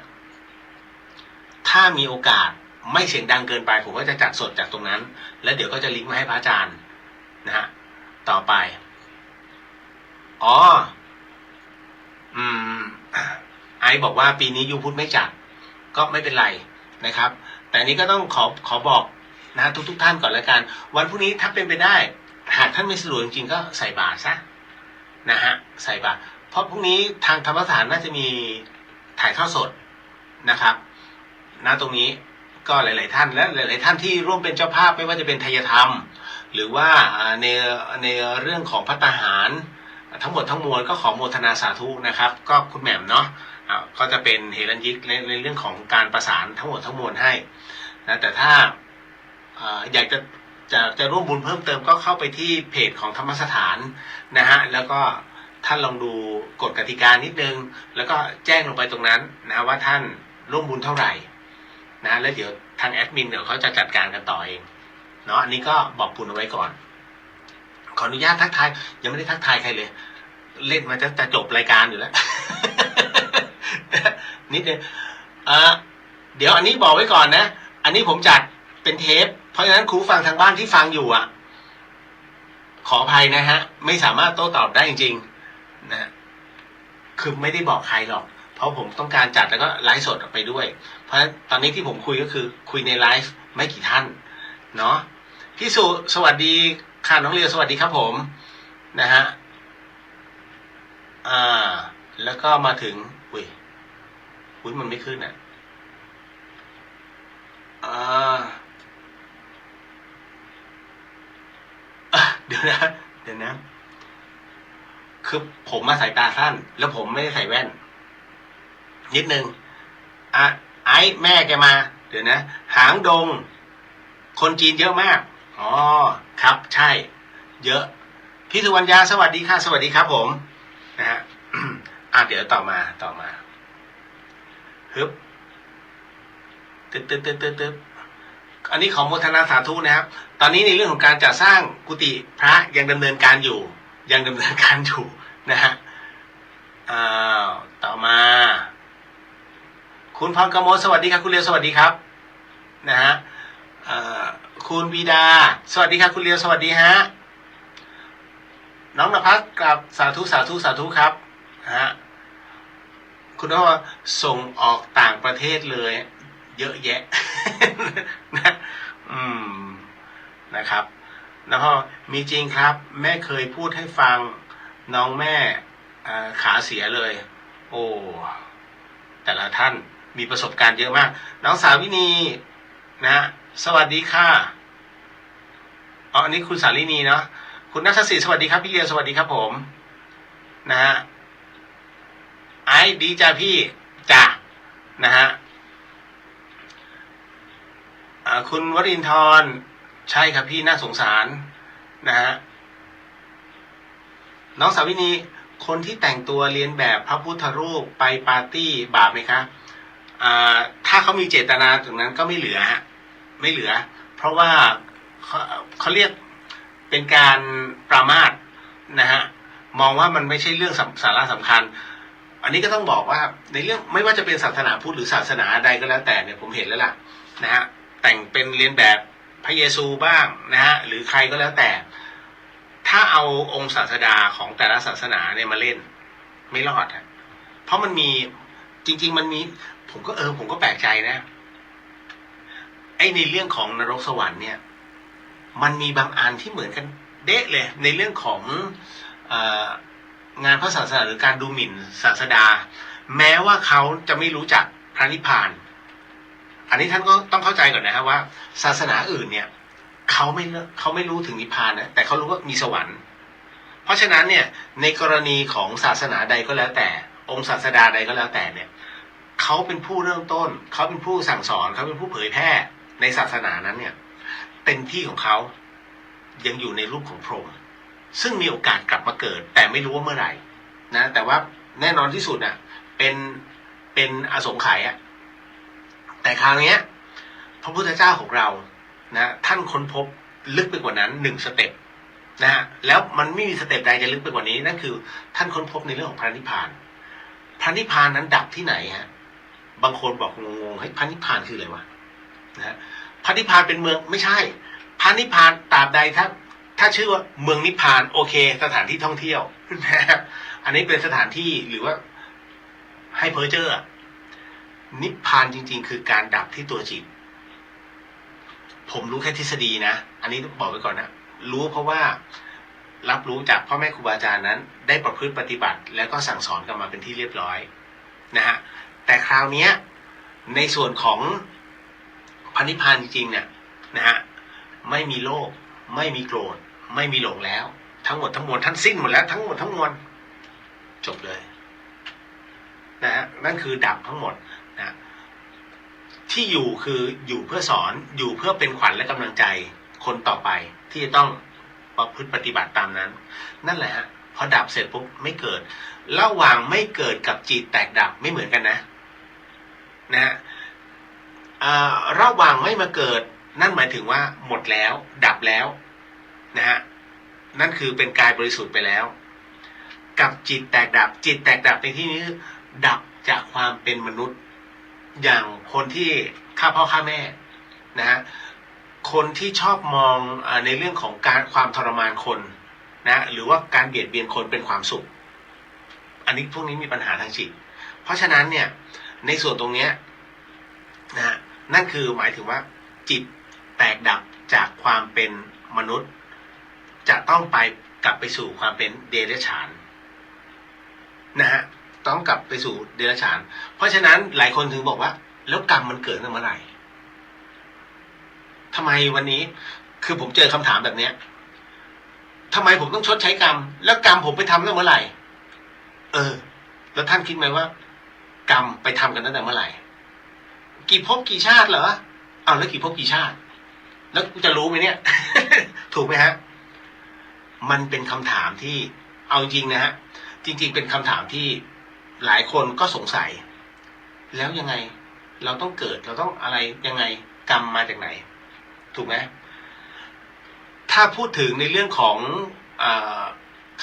ถ้ามีโอกาสไม่เสียงดังเกินไปผมก็จะจัดสดจากตรงนั้นแล้วเดี๋ยวก็จะลิงก์มาให้พระอาจารย์นะฮะต่อไปไอบอกว่าปีนี้ยูพุทธไม่จัดก็ไม่เป็นไรนะครับแต่นี้ก็ต้องขอบอกนะทุกท่านก่อนแล้วกันวันพรุ่งนี้ถ้าเป็นไปได้หากท่านไม่สะดวกจริงๆก็ใส่บาตรซะนะฮะใส่บาตรเพราะพรุ่งนี้ทางธรรมสถานน่าจะมีถ่ายทอดสดนะครับนะตรงนี้ก็หลายๆท่านและหลายๆท่านที่ร่วมเป็นเจ้าภาพไม่ว่าจะเป็นไทยธรรมหรือว่าในเรื่องของภัตตาหารทั้งหมดทั้งมวลก็ขอโมทนาสาธุนะครับก็คุณแหม่มเนาะก็จะเป็นเฮรัญยิกในเรื่องของการประสานทั้งหมดทั้งมวลให้นะแต่ถ้าอยากจะร่วมบุญเพิ่มเติมก็เข้าไปที่เพจของธรรมสถานนะฮะแล้วก็ท่านลองดูกฎกติกานิดนึงแล้วก็แจ้งลงไปตรงนั้นนะว่าท่านร่วมบุญเท่าไหร่นะแล้วเดี๋ยวทางแอดมินเดี๋ยวเขาจะจัดการกันต่อเองเนาะอันนี้ก็บอกคุณเอาไว้ก่อนขออนุญาตทักทายยังไม่ได้ทักทายใครเลยเล่นมาจะจบรายการอยู่แล้ว นิดนึงเดี๋ยวอันนี้บอกไว้ก่อนนะอันนี้ผมจัดเป็นเทปเพราะฉะนั้นครูฟังทางบ้านที่ฟังอยู่ขออภัยนะฮะไม่สามารถโต้ตอบได้จริงๆนะคือไม่ได้บอกใครหรอกเพราะผมต้องการจัดแล้วก็ไลฟ์สดออกไปด้วยเพราะฉะนั้นตอนนี้ที่ผมคุยก็คือคุยในไลฟ์ไม่กี่ท่านเนาะพี่สุสวัสดีค่ะน้องเรียวสวัสดีครับผมนะฮะแล้วก็มาถึงอุ้ยมันไม่ขึ้นเดี๋ยวนะคือผมมาสายตาสั้นแล้วผมไม่ได้ใส่แว่นนิดนึงไอ้แม่แกมาเดี๋ยวนะหางดงคนจีนเยอะมากอ๋อครับใช่เยอะพี่สุวรรณยาสวัสดีค่ะสวัสดีครับผมนะฮะเดี๋ยวต่อมา ฮึบตึ๊บอันนี้ของโมทนาสาธุนะครับตอนนี้ในเรื่องของการจัดสร้างกุฏิพระยังดำเนินการอยู่นะฮะต่อมาคุณพรกมลสวัสดีครับคุณเลียวสวัสดีครับนะฮะคุณวีดาสวัสดีครับคุณเลียวสวัสดีฮะน้องนภัสกับสาธุครับฮะคุณน้องว่าส่งออกต่างประเทศเลยเยอะแยะ นะนะครับแล้วก็มีจริงครับแม่เคยพูดให้ฟังน้องแม่ขาเสียเลยโอ้แต่ละท่านมีประสบการณ์เยอะมากน้องสาวินีนะสวัสดีค่ะอันนี้คุณสาลินีเนาะคุณนัทศิษย์สวัสดีครับพี่เลียวสวัสดีครับผมนะฮะไอ้ดีจ้าพี่จ้านะฮะคุณวรินทร์ใช่ครับพี่น่าสงสารนะฮะน้องสาวินีคนที่แต่งตัวเรียนแบบพระพุทธรูปไปปาร์ตี้บาปไหมครับถ้าเขามีเจตนาตรงนั้นก็ไม่เหลือฮะไม่เหลือเพราะว่าเขาเรียกเป็นการประมาทนะฮะมองว่ามันไม่ใช่เรื่องสาระสำคัญอันนี้ก็ต้องบอกว่าในเรื่องไม่ว่าจะเป็นศาสนาพุทธหรือศาสนาใดก็แล้วแต่เนี่ยผมเห็นแล้วล่ะนะฮะแต่งเป็นเรียนแบบพระเยซูบ้างนะฮะหรือใครก็แล้วแต่ถ้าเอาองค์ศาสดาของแต่ละศาสนาเนี่ยมาเล่นไม่รอดครับเพราะมันมีจริงๆมันมีผมก็แปลกใจนะไอ้ในเรื่องของนรกสวรรค์เนี่ยมันมีบางอันที่เหมือนกันเด๊ะเลยในเรื่องของงานพระศาสนาหรือการดูหมิ่นศาสดาแม้ว่าเขาจะไม่รู้จักพระนิพพานอันนี้ท่านก็ต้องเข้าใจก่อนนะครับว่าศาสนาอื่นเนี่ยเขาไม่รู้ถึงนิพพานนะแต่เขารู้ว่ามีสวรรค์เพราะฉะนั้นเนี่ยในกรณีของศาสนาใดก็แล้วแต่องค์ศาสดาใดก็แล้วแต่เนี่ยเขาเป็นผู้เริ่มต้นเขาเป็นผู้สั่งสอนเขาเป็นผู้เผยแพร่ในศาสนานั้นเนี่ยเต็มที่ของเขายังอยู่ในรูปของพรหมซึ่งมีโอกาสกลับมาเกิดแต่ไม่รู้ว่าเมื่อไหร่นะแต่ว่าแน่นอนที่สุดน่ะเป็นอสงไขยอ่ะแต่คราวนี้พระพุทธเจ้าของเรานะท่านค้นพบลึกไปกว่านั้น1 สเต็ปนะฮะแล้วมันไม่มีสเต็ปใดจะลึกไปกว่านี้นั่นคือท่านค้นพบในเรื่องของพระนิพพานพระนิพพานนั้นดับที่ไหนฮะบางคนบอกงงๆให้พระนิพพานคืออะไรวะนะฮะพระนิพพานเป็นเมืองไม่ใช่พระนิพพานตราบใดถ้าชื่อว่าเมืองนิพพานโอเคสถานที่ท่องเที่ยวนะอันนี้เป็นสถานที่หรือว่าให้เพ้อเจ้อนิพพานจริงๆคือการดับที่ตัวจิตผมรู้แค่ทฤษฎีนะอันนี้บอกไว้ก่อนนะรู้เพราะว่ารับรู้จากพ่อแม่ครูบาอาจารย์นั้นได้ประพฤติปฏิบัติแล้วก็สั่งสอนกันมาเป็นที่เรียบร้อยนะฮะแต่คราวนี้ในส่วนของพระนิพพานจริงๆเนี่ยนะฮะไม่มีโลภไม่มีโกรธไม่มีหลงแล้วทั้งหมดทั้งมวลท่านสิ้นหมดแล้วทั้งหมดทั้งมวลจบเลยนะฮะนั่นคือดับทั้งหมดนะที่อยู่คืออยู่เพื่อสอนอยู่เพื่อเป็นขวัญและกำลังใจคนต่อไปที่จะต้องประพฤติปฏิบัติตามนั้นนั่นแหละฮะพอดับเสร็จปุ๊บไม่เกิดระหว่างไม่เกิดกับจิตแตกดับไม่เหมือนกันนะฮะระหว่างไม่มาเกิดนั่นหมายถึงว่าหมดแล้วดับแล้วนะฮะนั่นคือเป็นกายบริสุทธิ์ไปแล้วกับจิตแตกดับจิตแตกดับในที่นี้ดับจากความเป็นมนุษย์อย่างคนที่ฆ่าพ่อฆ่าแม่นะฮะคนที่ชอบมองในเรื่องของการความทรมานคนนะหรือว่าการเบียดเบียนคนเป็นความสุขอันนี้พวกนี้มีปัญหาทางจิตเพราะฉะนั้นเนี่ยในส่วนตรงนี้นะนั่นคือหมายถึงว่าจิตแตกดับจากความเป็นมนุษย์จะต้องกลับไปสู่ความเป็นเดรัจฉานนะฮะต้องกลับไปสู่เดรัจฉานเพราะฉะนั้นหลายคนถึงบอกว่าแล้วกรรมมันเกิดเมื่อไหร่ทำไมวันนี้คือผมเจอคำถามแบบนี้ทำไมผมต้องชดใช้กรรมแล้วกรรมผมไปทำตั้งเมื่อไหร่แล้วท่านคิดไหมว่ากรรมไปทำกันตั้งแต่เมื่อไหร่กี่ภพกี่ชาติเหรอเอาแล้วกี่ภพกี่ชาติแล้วกูจะรู้ไหมเนี่ย ถูกไหมฮะมันเป็นคำถามที่เอาจริงนะฮะจริงๆเป็นคำถามที่หลายคนก็สงสัย แล้วยังไงเราต้องเกิดเราต้องอะไรยังไงกรรมมาจากไหนถูกไหมถ้าพูดถึงในเรื่องของ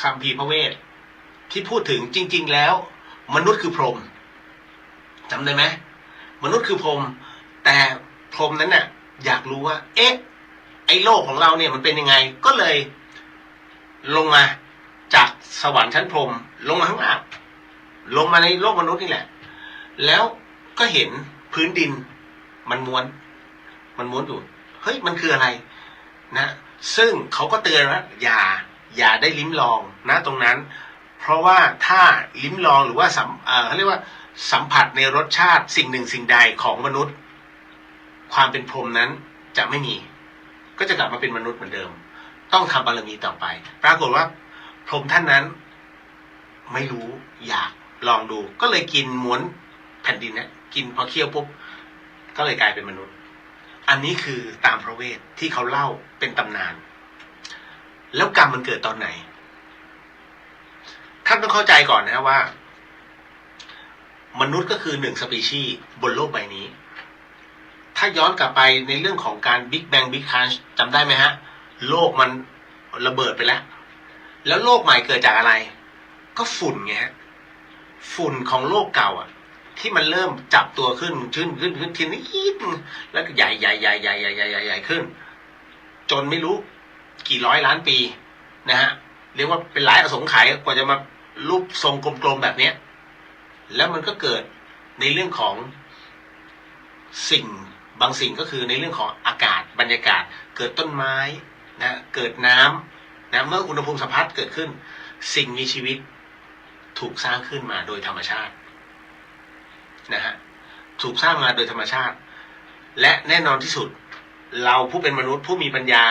คัมภีร์พระเวทที่พูดถึงจริงๆแล้วมนุษย์คือพรหมจำได้ไหมมนุษย์คือพรหมแต่พรหมนั้นน่ะอยากรู้ว่าไอ้โลกของเราเนี่ยมันเป็นยังไงก็เลยลงมาจากสวรรค์ชั้นพรหมลงมาข้างล่างลงมาในโลกมนุษย์นี่แหละแล้วก็เห็นพื้นดินมันม้วนอยู่เฮ้ยมันคืออะไรนะซึ่งเขาก็เตือนว่าอย่าได้ลิ้มลองนะตรงนั้นเพราะว่าถ้าลิ้มลองหรือว่าเขาเรียกว่าสัมผัสในรสชาติสิ่งหนึ่งสิ่งใดของมนุษย์ความเป็นพรหมนั้นจะไม่มีก็จะกลับมาเป็นมนุษย์เหมือนเดิมต้องทำบารมีต่อไปปรากฏว่าพรหมท่านนั้นไม่รู้อยากลองดูก็เลยกินม้วนแผ่นดินเนี่ยกินพอเคี้ยวปุ๊บก็เลยกลายเป็นมนุษย์อันนี้คือตามพระเวทที่เขาเล่าเป็นตำนานแล้วกรรมมันเกิดตอนไหนท่านต้องเข้าใจก่อนนะว่ามนุษย์ก็คือหนึ่งสปีชีส์บนโลกใบนี้ถ้าย้อนกลับไปในเรื่องของการบิ๊กแบงบิ๊กครันช์จำได้ไหมฮะโลกมันระเบิดไปแล้วโลกใหม่เกิดจากอะไรก็ฝุ่นไงฮะฝุ่นของโลกเก่าที่มันเริ่มจับตัวขึ้นทีนี้แล้วก็ใหญ่ขึ้นจนไม่รู้กี่ร้อยล้านปีนะฮะเรียกว่าเป็นหลายอสงไขยกว่าจะมารูปทรงกลมๆแบบนี้แล้วมันก็เกิดในเรื่องของบางสิ่งก็คือในเรื่องของอากาศบรรยากาศเกิดต้นไม้นะเกิดน้ำนะเมื่ออุณหภูมิสัมพัทธ์เกิดขึ้นสิ่งมีชีวิตถูกสร้างขึ้นมาโดยธรรมชาตินะฮะถูกสร้างมาโดยธรรมชาติและแน่นอนที่สุดเราผู้เป็นมนุษย์ผู้มีปัญญา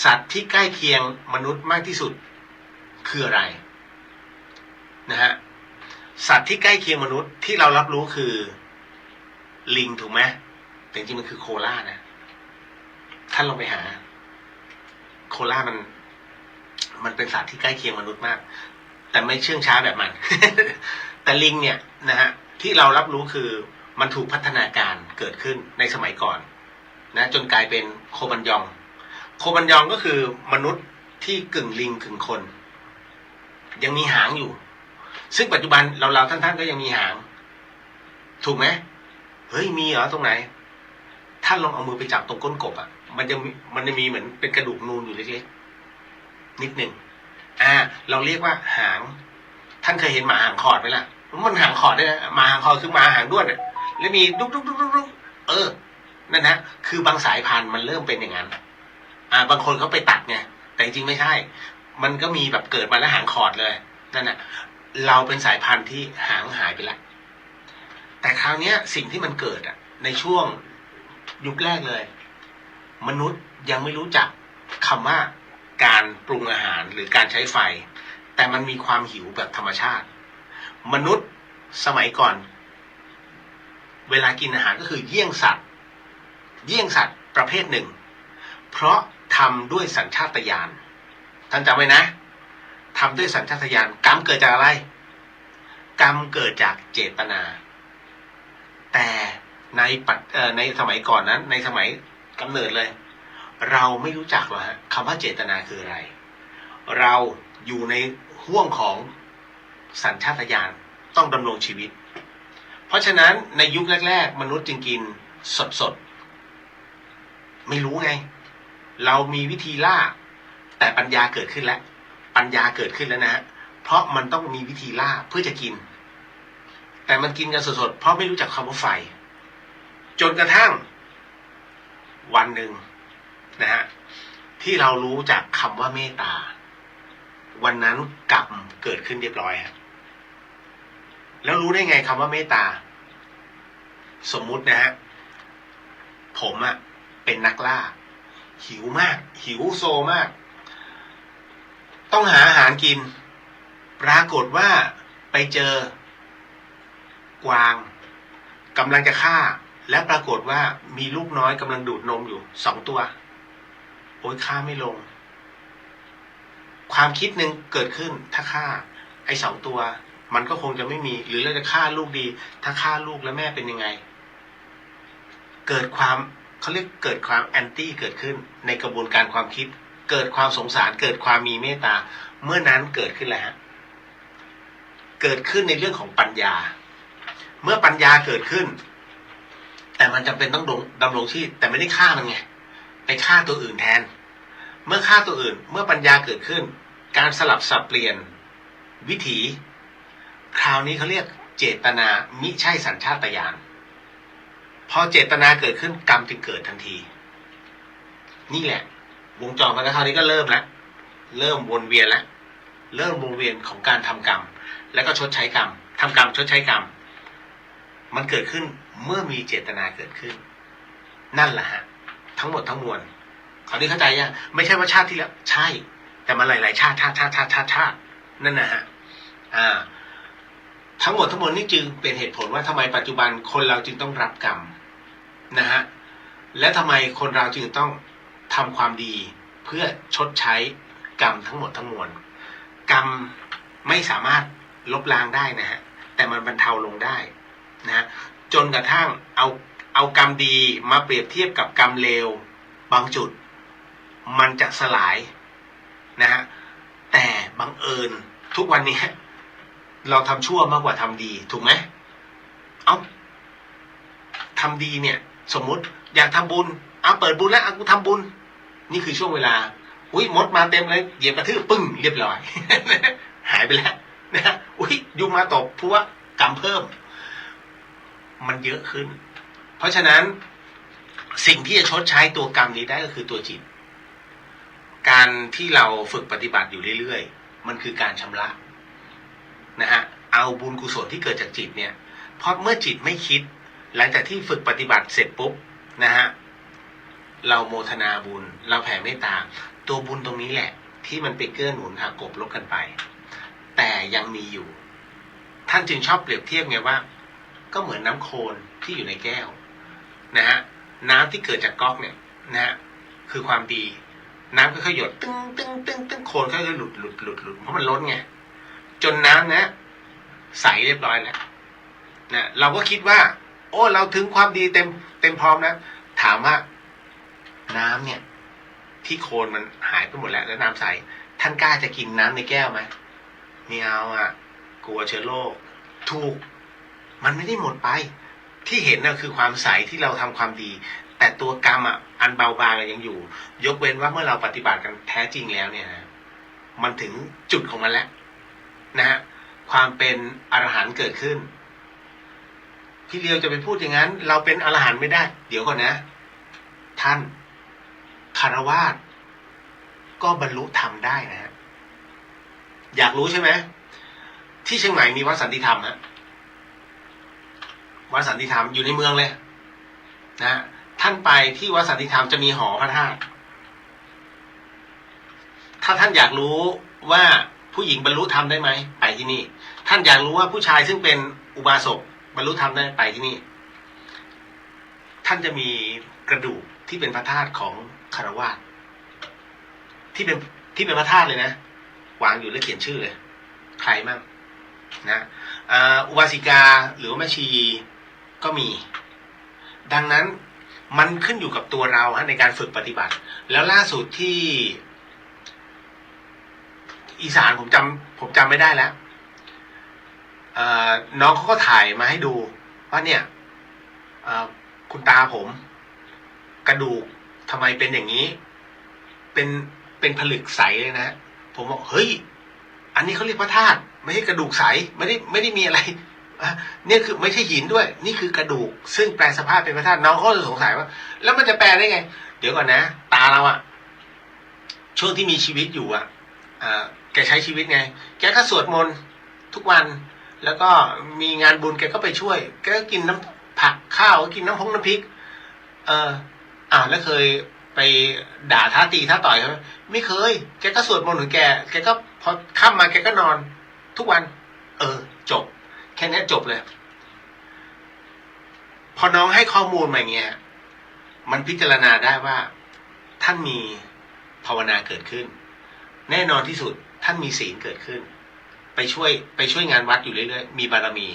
สัตว์ที่ใกล้เคียงมนุษย์มากที่สุดคืออะไรนะฮะสัตว์ที่ใกล้เคียงมนุษย์ที่เรารับรู้คือลิงถูกไหมแต่จริงๆมันคือโคล่านะท่านลองไปหาโคล่ามันเป็นสัตว์ที่ใกล้เคียงมนุษย์มากแต่ไม่เชื่องช้าแบบมัน แต่ลิงเนี่ยนะฮะที่เรารับรู้คือมันถูกพัฒนาการเกิดขึ้นในสมัยก่อนนะจนกลายเป็นโคบันยองก็คือมนุษย์ที่กึ่งลิงกึ่งคนยังมีหางอยู่ซึ่งปัจจุบันเราท่านก็ยังมีหางถูกไหมเฮ้ยมีเหรอตรงไหนท่านลองเอามือไปจับตรงก้นกบมันจะมีเหมือนเป็นกระดูกนูนอยู่เล็กๆนิดหนึ่งเราเรียกว่าหางท่านเคยเห็นหมาหางขอดไหมล่ะมันหางขอดด้วยนะหมาหางขอดคือหมาหางด้วนแล้วมีดุ๊กนั่นนะคือบางสายพันธุ์มันเริ่มเป็นอย่างนั้นบางคนเขาไปตัดไงแต่จริงไม่ใช่มันก็มีแบบเกิดมาแล้วหางขอดเลยนั่นนะเราเป็นสายพันธุ์ที่หางหายไปแล้วแต่คราวนี้สิ่งที่มันเกิดในช่วงยุคแรกเลยมนุษย์ยังไม่รู้จักคำว่าการปรุงอาหารหรือการใช้ไฟแต่มันมีความหิวแบบธรรมชาติมนุษย์สมัยก่อนเวลากินอาหารก็คือเยี่ยงสัตว์ประเภทหนึ่งเพราะทำด้วยสัญชาตญาณท่านจำไว้นะทำด้วยสัญชาตญาณกรรมเกิดจากอะไรกรรมเกิดจากเจตนาแต่ในสมัยก่อนนั้นในสมัยกำเนิดเลยเราไม่รู้จักหรอกฮะคำว่าเจตนาคืออะไรเราอยู่ในห่วงของสัญชาตญาณต้องดำรงชีวิตเพราะฉะนั้นในยุคแรกๆมนุษย์จึงกินสดไม่รู้ไงเรามีวิธีล่าแต่ปัญญาเกิดขึ้นแล้วนะฮะเพราะมันต้องมีวิธีล่าเพื่อจะกินแต่มันกินกันสดๆเพราะไม่รู้จักคำว่าไฟจนกระทั่งวันหนึ่งนะฮะที่เรารู้จักคำว่าเมตตาวันนั้นกรรมเกิดขึ้นเรียบร้อยฮะแล้วรู้ได้ไงคำว่าเมตตาสมมุตินะฮะผมเป็นนักล่าหิวมากหิวโซมากต้องหาอาหารกินปรากฏว่าไปเจอกวางกำลังจะฆ่าและปรากฏว่ามีลูกน้อยกำลังดูดนมอยู่2 ตัวโอ๊ยฆ่าไม่ลงความคิดหนึ่งเกิดขึ้นถ้าฆ่าไอ้2 ตัว มันก็คงจะไม่มี หรือเราจะฆ่าลูกดี ถ้าฆ่าลูกแล้วแม่เป็นยังไง เกิดความเขาเรียกเกิดความแอนตี้เกิดขึ้นในกระบวนการความคิด เกิดความสงสารเกิดความมีเมตตาเมื่อนั้นเกิดขึ้นแล้วฮะเกิดขึ้นในเรื่องของปัญญา เมื่อปัญญาเกิดขึ้นแต่มันจำเป็นต้องดำรงชีพแต่ไม่ได้ฆ่ามันไงไปฆ่าตัวอื่นแทนเมื่อฆ่าตัวอื่นเมื่อปัญญาเกิดขึ้นการสลับสับเปลี่ยนวิถีคราวนี้เขาเรียกเจตนามิใช่สัญชาตญาณพอเจตนาเกิดขึ้นกรรมจึงเกิดทันทีนี่แหละวงจรมันก็คราวนี้ก็เริ่มแล้วเริ่มวนเวียนแล้วเริ่มวงเวียนของการทำกรรมแล้วก็ชดใช้กรรมทำกรรมชดใช้กรรมมันเกิดขึ้นเมื่อมีเจตนาเกิดขึ้นนั่นแหละฮะทั้งหมดทั้งมวลคราวนี้เข้าใจยังไม่ใช่ว่าชาติที่แล้วใช่แต่มาหลายๆชาตินั่นนะฮะทั้งหมดทั้งมวลนี่จึงเป็นเหตุผลว่าทำไมปัจจุบันคนเราจึงต้องรับกรรมนะฮะและทำไมคนเราจึงต้องทำความดีเพื่อชดใช้กรรมทั้งหมดทั้งมวลกรรมไม่สามารถลบล้างได้นะฮะแต่มันบรรเทาลงได้นะฮะจนกระทั่งเอากรรมดีมาเปรียบเทียบกับกรรมเลวบางจุดมันจะสลายนะฮะแต่บังเอิญทุกวันนี้เราทำชั่วมากกว่าทำดีถูกไหมทำดีเนี่ยสมมุติอยากทำบุญเปิดบุญแล้วกูทำบุญนี่คือช่วงเวลามดมาเต็มเลยเหยียบกระทืบปึ้งเรียบร้อย หายไปแล้วนะฮะยุงมาตบเพราะว่ากรรมเพิ่มมันเยอะขึ้นเพราะฉะนั้นสิ่งที่จะชดใช้ตัวกรรมนี้ได้ก็คือตัวจิตการที่เราฝึกปฏิบัติอยู่เรื่อยๆมันคือการชำระนะฮะเอาบุญกุศลที่เกิดจากจิตเนี่ยเพราะเมื่อจิตไม่คิดหลังจากที่ฝึกปฏิบัติเสร็จปุ๊บนะฮะเราโมทนาบุญเราแผ่เมตตาตัวบุญตรงนี้แหละที่มันไปเกื้อหนุนหักกบลบกันไปแต่ยังมีอยู่ท่านจึงชอบเปรียบเทียบไงว่าก็เหมือนน้ำโคลนที่อยู่ในแก้วนะฮะน้ำที่เกิดจากก๊อกเนี่ยนะฮะคือความดีน้ำค่อยๆหยดตึ้งโคลนค่อยๆหลุดเพราะมันล้นไงจนน้ำนะใสเรียบร้อยแล้วนะเราก็คิดว่าโอ้เราถึงความดีเต็มพร้อมนะถามว่าน้ำเนี่ยที่โคลนมันหายไปหมดแล้วน้ำใสท่านกล้าจะกินน้ำในแก้วไหมไม่เอากลัวเชื้อโรคถูกมันไม่ได้หมดไปที่เห็นน่ะคือความใสที่เราทำความดีแต่ตัวกรรมอันเบาบางยังอยู่ยกเว้นว่าเมื่อเราปฏิบัติกันแท้จริงแล้วเนี่ยนะมันถึงจุดของมันแล้วนะฮะความเป็นอรหันต์เกิดขึ้นพี่เลียวจะไปพูดอย่างนั้นเราเป็นอรหันต์ไม่ได้เดี๋ยวก่อนนะท่านคฤหัสถ์ก็บรรลุธรรมได้นะฮะอยากรู้ใช่ไหมที่เชียงใหม่มีวัดสันติธรรมฮะวัดสันติธรรมอยู่ในเมืองเลยนะท่านไปที่วัดสันติธรรมจะมีหอพระธาตุถ้าท่านอยากรู้ว่าผู้หญิงบรรลุธรรมได้ไหมไปที่นี่ท่านอยากรู้ว่าผู้ชายซึ่งเป็นอุบาสกบรรลุธรรมได้ไปที่นี่ท่านจะมีกระดูกที่เป็นพระธาตุของคฤหัสถ์ที่เป็นพระธาตุเลยนะวางอยู่แล้วเขียนชื่อเลยใครมั่งนะอุบาสิกาหรือว่าแม่ชีก็มีดังนั้นมันขึ้นอยู่กับตัวเราในการฝึกปฏิบัติแล้วล่าสุดที่อีสานผมจำไม่ได้แล้วน้องเขาก็ถ่ายมาให้ดูว่าเนี่ยคุณตาผมกระดูกทำไมเป็นอย่างนี้เป็นผลึกใสเลยนะผมบอกเฮ้ยอันนี้เขาเรียกพระธาตุไม่ใช่กระดูกใสไม่ได้มีอะไรเนี่ยคือไม่ใช่หินด้วยนี่คือกระดูกซึ่งแปลสภาพเป็นพระธาตุน้องก็เลยสงสัยว่าแล้วมันจะแปลได้ไงเดี๋ยวก่อนนะตาเราช่วงที่มีชีวิตอยู่แกใช้ชีวิตไงแกก็สวดมนต์ทุกวันแล้วก็มีงานบุญแกก็ไปช่วยแกก็กินน้ำผักข้าวกินน้ำพริกแล้วเคยไปด่าท้าตีท้าต่อยเขาไม่เคยแกก็สวดมนต์ของแกก็พอค่ำมาแกก็นอนทุกวันจบแค่นี้จบเลยพอน้องให้ข้อมูลมาอย่างเงี้ยมันพิจารณาได้ว่าท่านมีภาวนาเกิดขึ้นแน่นอนที่สุดท่านมีศีลเกิดขึ้น ไปช่วยงานวัดอยู่เรื่อยๆมีบารมี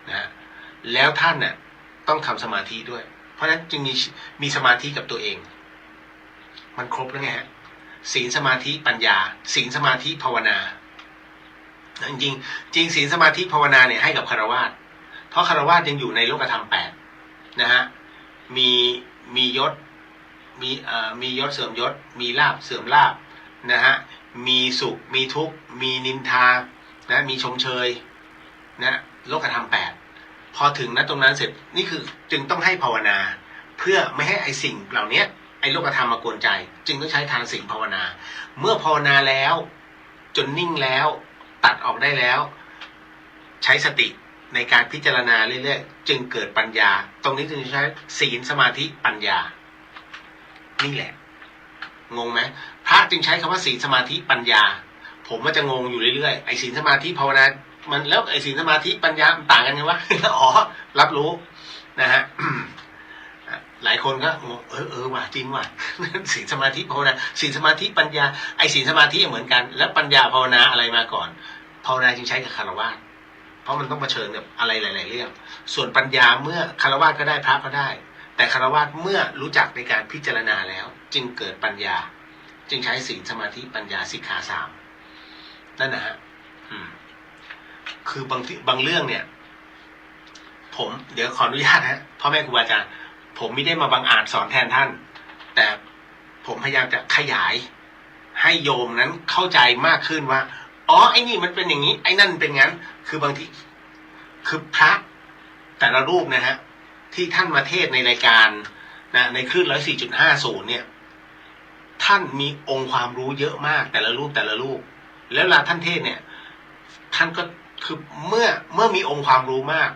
นะแล้วท่านเนี่ยต้องทำสมาธิด้วย เพราะฉะนั้นจึงมีสมาธิกับตัวเอง มันครบแล้วไงฮะศีลสมาธิปัญญาศีลสมาธิภาวนาจริงศีลสมาธิภาวนาเนี่ยให้กับฆราวาสเพราะฆราวาสยังอยู่ในโลกธรรม8นะฮะมียศมียศเสื่อมยศมีลาภเสื่อมลาภนะฮะมีสุขมีทุกข์มีนินทานะมีชมเชยนะโลกธรรม8พอถึงนะตรงนั้นเสร็จนี่คือจึงต้องให้ภาวนาเพื่อไม่ให้ไอสิ่งเหล่านี้ไอโลกธรรมมากวนใจจึงต้องใช้ทางศีลภาวนาเมื่อภาวนาแล้วจนนิ่งแล้วตัดออกได้แล้วใช้สติในการพิจารณาเรื่อยๆจึงเกิดปัญญาตรงนี้จึงใช้ศีลสมาธิปัญญานี่แหละงงไหมพระจึงใช้คำว่าศีลสมาธิปัญญาผมมันจะงงอยู่เรื่อยๆไอ้ศีลสมาธิภาวนามันแล้วไอ้ศีลสมาธิปัญญามันต่างกันไงวะ อ๋อรับรู้นะฮะ หลายคนก็ว่ะจริงว่ะ ศีลสมาธิภาวนาศีลสมาธิปัญญาไอ้ศีลสมาธิเหมือนกันแล้วปัญญาภาวนาอะไรมาก่อนภาวนาจึงใช้กับฆราวาสเพราะมันต้องเผชิญกับอะไรหลายๆเรื่องส่วนปัญญาเมื่อฆราวาสก็ได้พระก็ได้แต่ฆราวาสเมื่อรู้จักในการพิจารณาแล้วจึงเกิดปัญญาจึงใช้ศีลสมาธิปัญญาสิกขา3นั่นนะฮะคือบางเรื่องเนี่ยผมเดี๋ยวขออนุญาตนะพ่อแม่ครูอาจารย์ผมไม่ได้มาบังอาจสอนแทนท่านแต่ผมพยายามจะขยายให้โยมนั้นเข้าใจมากขึ้นว่าอ๋อไอ้นี่มันเป็นอย่างนี้ไอ้นั่นเป็นงั้นคือบางทีคือพระแต่ละรูปนะฮะที่ท่านมาเทศในรายการนะในคลื่น 104.50 เนี่ยท่านมีองค์ความรู้เยอะมากแต่ละรูปแล้วเวลาท่านเทศเนี่ยท่านก็คือเมื่อมีองค์ความรู้มาก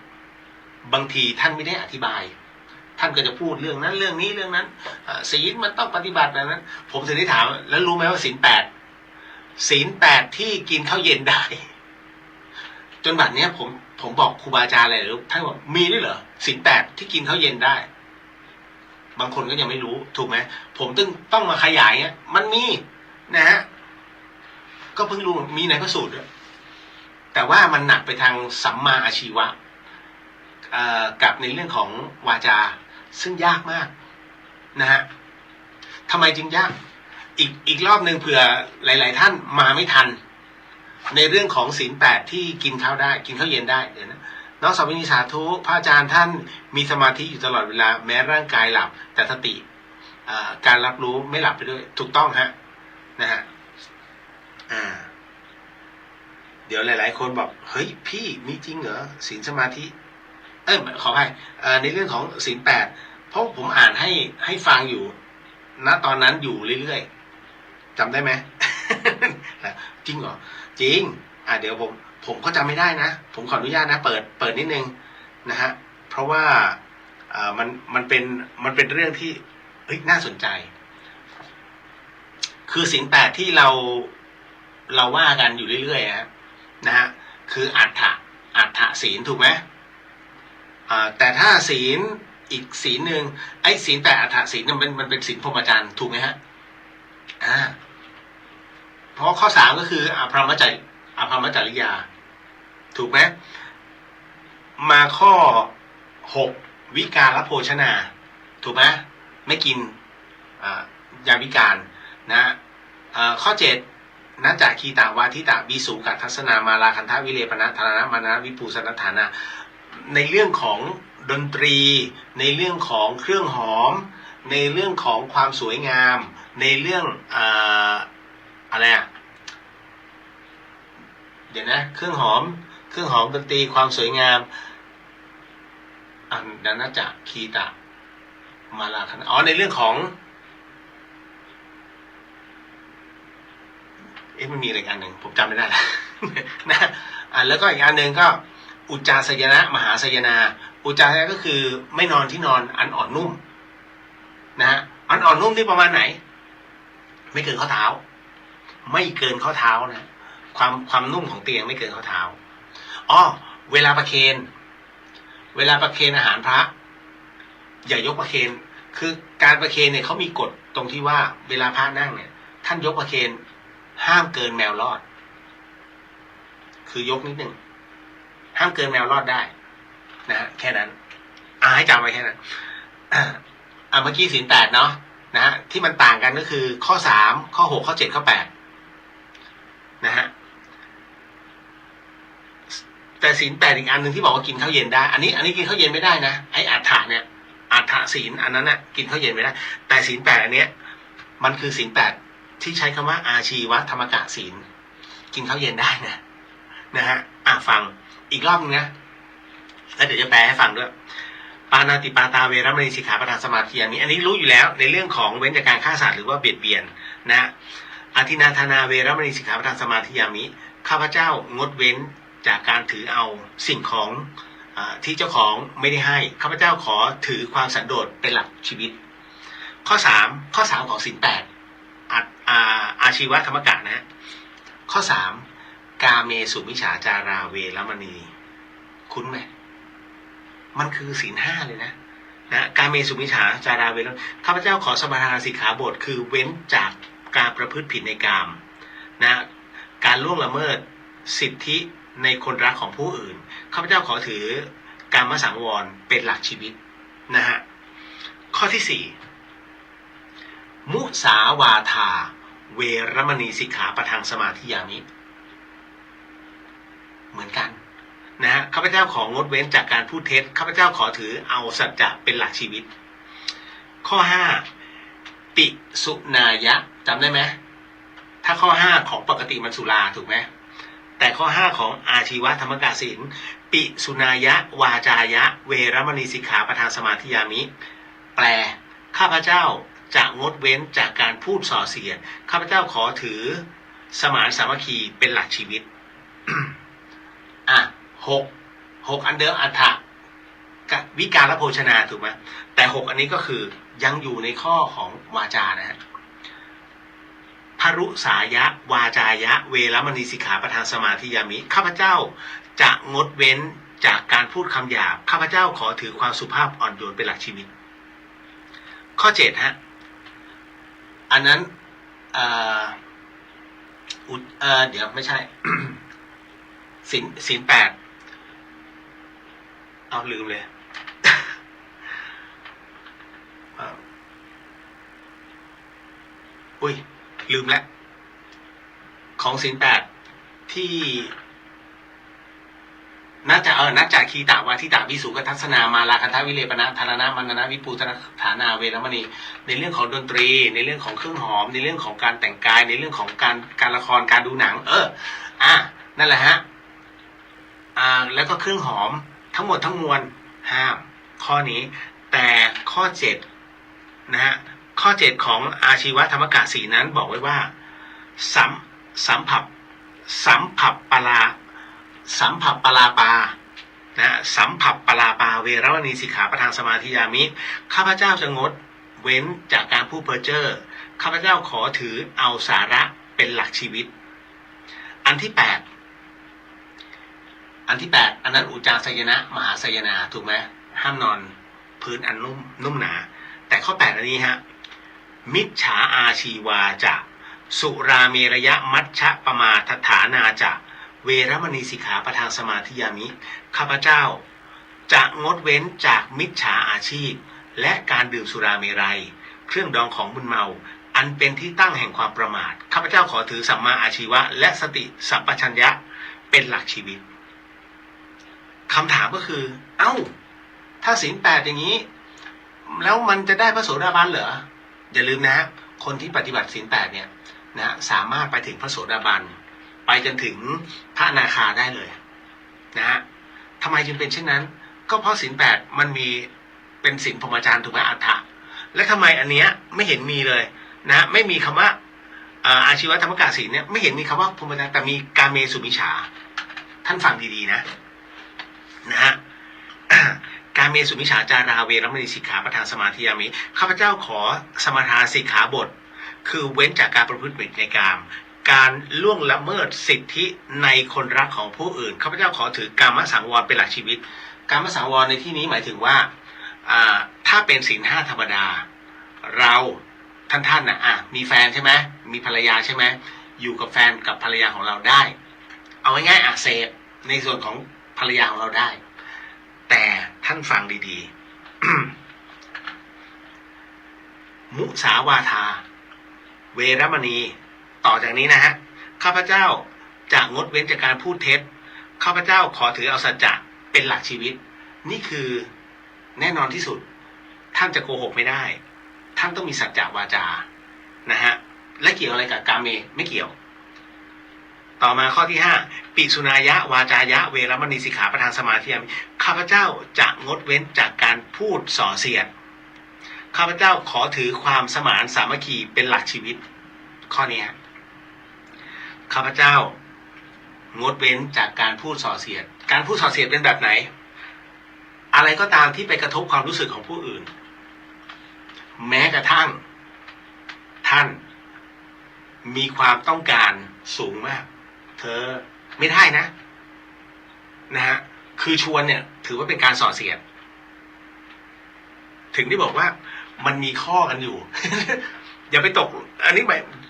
บางทีท่านไม่ได้อธิบายท่านก็จะพูดเรื่องนั้นเรื่องนี้เรื่องนั้นศีลมันต้องปฏิบัติแบบนั้นผมถึงได้ถามแล้วรู้ไหมว่าศีล8ที่กินข้าวเย็นได้จนบัดเนี้ยผมบอกครูบาอาจารย์อะไรหรือท่านบอกมีด้วยเหรอศีล8ที่กินข้าวเย็นได้บางคนก็ยังไม่รู้ถูกไหมผมต้องมาขยายเนี่ยมันมีนะฮะก็เพิ่งรู้มีในพระสูตรด้วยแต่ว่ามันหนักไปทางสัมมาอาชีวะกับในเรื่องของวาจาซึ่งยากมากนะฮะทำไมจึงยากอีกรอบหนึ่งเผื่อหลายๆท่านมาไม่ทันในเรื่องของศีล8ที่กินข้าวได้กินข้าวเย็นได้เดี๋ยวนะน้องสาวินีสาธุพระอาจารย์ท่านมีสมาธิอยู่ตลอดเวลาแม้ร่างกายหลับแต่สติการรับรู้ไม่หลับไปด้วยถูกต้องฮะนะฮะเดี๋ยวหลายๆคนบอกเฮ้ยพี่มีจริงเหรอศีลสมาธิขออภัยในเรื่องของศีล8เพราะผมอ่านให้ฟังอยู่ณตอนนั้นอยู่เรื่อยๆจำได้ไหม จริงเหรอจริงเดี๋ยวผมก็จำไม่ได้นะผมขออนุญาตนะเปิดนิดนึงนะฮะเพราะว่ามันเป็นเรื่องที่น่าสนใจคือศีล8ที่เราว่ากันอยู่เรื่อยๆนะฮะคืออัฏฐศีลถูกไหมแต่ถ้าศีลอีกศีลหนึ่งไอ้ศีล8อัฏฐศีลมันเป็นศีลพรหมจรรย์ถูกไหมฮะเพราะข้อ3ก็คืออภรรมจริยาถูกไหมมาข้อ6วิการโภชนาถูกไหมไม่กินยามวิการนะข้อ7นะจากคีตาวาทิตาวิสูกัทัศนามาลาคันทวิเลปนะธารณมานะวิปูสนฐานะในเรื่องของดนตรีในเรื่องของเครื่องหอมในเรื่องของความสวยงามในเรื่องอะไรเดี๋ยวนะเครื่องหอมดนตรีความสวยงามดันนะจากคีตามาลาคันในเรื่องของมันมีอะไรอันหนึ่งผมจำไม่ได้แล้ว นะแล้วก็อีกอันหนึ่งก็อุจจาสยนะมหาสยนาอุจจาสยนะก็คือไม่นอนที่นอนอันอ่อนนุ่มนะฮะอันอ่อนนุ่มนี่ประมาณไหนไม่เกินข้อเท้านะความนุ่มของเตียงไม่เกินข้อเท้าเวลาประเคนอาหารพระอย่ายกประเคนคือการประเคนเนี่ยเขามีกฎตรงที่ว่าเวลาพระนั่งเนี่ยท่านยกประเคนห้ามเกินแมวรอด คือยกนิดหนึ่งห้ามเกินแมวรอดได้นะฮะแค่นั้นให้จำไว้แค่นั้นเมื่อกี้ศีล 8เนาะนะฮะที่มันต่างกันก็คือข้อ3ข้อ6ข้อ7ข้อ8นะฮะแต่ศีล 8อีกอันหนึ่งที่บอกว่ากินข้าวเย็นได้อันนี้กินข้าวเย็นไม่ได้นะไอ้อัฏฐะเนี่ยอัฏฐศีลอันนั้นน่ะกินข้าวเย็นไม่ได้แต่ศีล 8อันเนี้ยมันคือศีล 8ที่ใช้คำว่าอาชีวธรรมกะศีลกินข้าวเย็นได้นะฮะฟังอีกรอบนึงนะแล้วเดี๋ยวจะแปลให้ฟังด้วยปานาติปาตาเวรมณีสิกขาปทานสมาธิอันนี้รู้อยู่แล้วในเรื่องของเว้นจากการฆ่าสัตว์หรือว่าเบียดเบียนนะอธินาธนาเวรมณีสิกขาปทานสมาธิยามิข้าพเจ้างดเว้นจากการถือเอาสิ่งของที่เจ้าของไม่ได้ให้ข้าพเจ้าขอถือความสันโดษเป็นหลักชีวิตข้อ3ของศีล 8อาชีวธรรมกะนะข้อ3กาเมสุมิจฉาจาราเวรมณีคุ้นไหมมันคือศีล 5เลยนะกาเมสุมิจฉาจาราเวรข้าพเจ้าขอสมาทานสิกขาบทคือเว้นจากการประพฤติผิดในกามนะการล่วงละเมิดสิทธิในคนรักของผู้อื่นข้าพเจ้าขอถือกามสังวรเป็นหลักชีวิตนะฮะข้อที่4มุสาวาทาเวรมณีสิกขาปทานสมาธิยามิเหมือนกันนะฮะข้าพเจ้าของดเว้นจากการพูดเท็จข้าพเจ้าขอถือเอาสัจจะเป็นหลักชีวิตข้อ5ปิสุนายะจำได้ไหมถ้าข้อ5ของปกติมันสุราถูกไหมแต่ข้อ5ของอาชีวธรรมกะศีลปิสุนายะวาจายะเวรมณีสิกขาปทานสมาธิยามิแปลข้าพเจ้าจะงดเว้นจากการพูดส่อเสียดข้าพเจ้าขอถือสมานสามัคคีเป็นหลักชีวิต 6อันเดิมอัฏฐะกับวิการโภชนาถูกไหมแต่6อันนี้ก็คือยังอยู่ในข้อของวาจานะฮะพรุสายะวาจายะเวรมณีสิกขาปทานสมาธิยามิข้าพเจ้าจะงดเว้นจากการพูดคำหยาบข้าพเจ้าขอถือความสุภาพอ่อนโยนเป็นหลักชีวิตข้อ7ฮะอันนั้นเดี๋ยวไม่ใช่ ศีล 8เอาลืมเลย อุ้ยลืมแล้วของศีล 8ที่น่าจะคีตาวาทิตาวิสุกทัศนามาลาคันทวิเลปนะธารณะมณนะวิปูตนะฐานาเวรมณีในเรื่องของดนตรีในเรื่องของเครื่องหอมในเรื่องของการแต่งกายในเรื่องของการละครการดูหนังนั่นแหละฮะแล้วก็เครื่องหอมทั้งหมดทั้งมวลห้ามข้อนี้แต่ข้อ7นะฮะข้อ7ของอาชีวธรรมกะศีลนั้นบอกไว้ว่าสัมผับปลาปานะสัมผับปลาปาเวรมณีสิกขาปทานสมาธิยามิข้าพเจ้าจะงดเว้นจากการพูดเพ้อเจ้อข้าพเจ้าขอถือเอาสาระเป็นหลักชีวิตอันที่8อันนั้นอุจจาสยนะมหาสยนาถูกไหมห้ามนอนพื้นอันนุ่มหนาแต่ข้อ8อันนี้ฮะมิจฉาอาชีวาจะสุราเมรยะมัชฌะปมาทฐานาจะเวรมณีสิกขาปทานสมาธิยามิข้าพเจ้าจะงดเว้นจากมิจฉาอาชีพและการดื่มสุราเมรัยเครื่องดองของมึนเมาอันเป็นที่ตั้งแห่งความประมาทข้าพเจ้าขอถือสัมมาอาชีวะและสติสัมปชัญญะเป็นหลักชีวิตคำถามก็คือถ้าศีล 8อย่างนี้แล้วมันจะได้พระโสดาบันเหรออย่าลืมนะฮะคนที่ปฏิบัติศีล 8เนี่ยนะสามารถไปถึงพระโสดาบันไปจนถึงพระอนาคาได้เลยนะฮะทำไมจึงเป็นเช่นนั้นก็เพราะศีล 8มันมีเป็นศีลพรหมจรรย์ถูกไหมอัฏฐะและทำไมอันเนี้ยไม่เห็นมีเลยนะไม่มีคำว่าอาชีวธรรมกะศีลเนี่ยไม่เห็นมีคำว่าพรหมจรรย์แต่มีกาเมสุมิจฉาท่านฟังดีๆนะฮะ กาเมสุมิจฉาจาราเวรมณีสิกขาปทานสมาธิยามิข้าพเจ้าขอสมาทานสิกขาบทคือเว้นจากการประพฤติผิดในกามการล่วงละเมิดสิทธิในคนรักของผู้อื่นข้าพเจ้าขอถือกามสังวรเป็นหลักชีวิตกามสังวรในที่นี้หมายถึงว่าถ้าเป็นศีล 5ธรรมดาเราท่านมีแฟนใช่ไหมมีภรรยาใช่ไหมอยู่กับแฟนกับภรรยาของเราได้ เอาง่ายๆเสพในส่วนของภรรยาของเราได้ แต่ท่านฟังดีๆ มุสาวาทาเวรมณีต่อจากนี้นะฮะข้าพเจ้าจะงดเว้นจากการพูดเท็จข้าพเจ้าขอถือเอาสัจจะเป็นหลักชีวิตนี่คือแน่นอนที่สุดท่านจะโกหกไม่ได้ท่านต้องมีสัจจะวาจานะฮะและเกี่ยวอะไรกับกาเมไม่เกี่ยวต่อมาข้อที่5ปิสุนายะวาจายะเวรมณีสิกขาประธานสมาธิข้าพเจ้าจะงดเว้นจากการพูดส่อเสียดข้าพเจ้าขอถือความสมานสามัคคีเป็นหลักชีวิตข้อนี้ข้าพเจ้างดเว้นจากการพูดส่อเสียดการพูดส่อเสียดเป็นแบบไหนอะไรก็ตามที่ไปกระทบความรู้สึกของผู้อื่นแม้กระทั่งท่านมีความต้องการสูงมากเธอไม่ได้นะฮะคือชวนเนี่ยถือว่าเป็นการส่อเสียดถึงได้บอกว่ามันมีข้อกันอยู่ อย่าไปตกอันนี้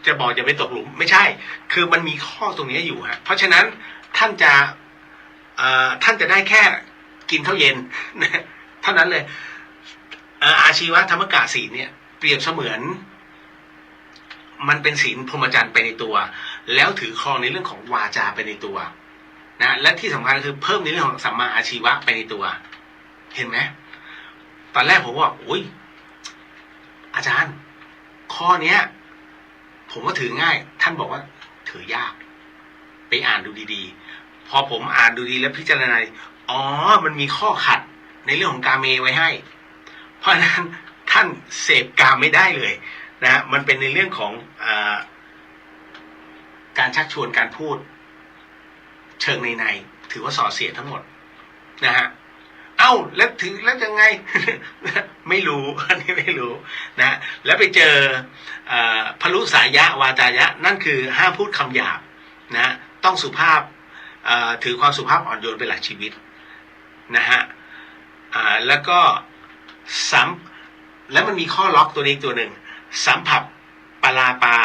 จะบอกอย่าไปตกหลุมไม่ใช่คือมันมีข้อตรงนี้อยู่ฮะเพราะฉะนั้นท่านจะได้แค่กินข้าวเย็น เท่านั้นเลยอาชีวธรรมกะศีลเนี่ยเปรียบเสมือนมันเป็นศีลพรหมจรรย์ไปในตัวแล้วถือครองในเรื่องของวาจาไปในตัวนะและที่สำคัญคือเพิ่มในเรื่องของสัมมาอาชีวะไปในตัวเห็นไหมตอนแรกผมว่าอุ้ยอาจารย์ข้อเนี้ยผมก็ถือง่ายท่านบอกว่าถือยากไปอ่านดูดีๆพอผมอ่านดูดีแล้วพิจารณาอ๋อมันมีข้อขัดในเรื่องของกาเมไว้ให้เพราะนั้นท่านเสพกามไม่ได้เลยนะมันเป็นในเรื่องของการชักชวนการพูดเชิงในถือว่าส่อเสียดทั้งหมดนะฮะเอ้าแล้วถือแล้วยังไง ไม่รู้อันนี้ไม่รู้นะแล้วไปเจอพลุสายะวาจายะนั่นคือห้ามพูดคำหยาบนะต้องสุภาพถือความสุภาพอ่อนโยนเป็นหลักชีวิตนะฮะแล้วก็แล้วมันมีข้อล็อกตัวนี้ตัวหนึ่งสัมผัสปลาปา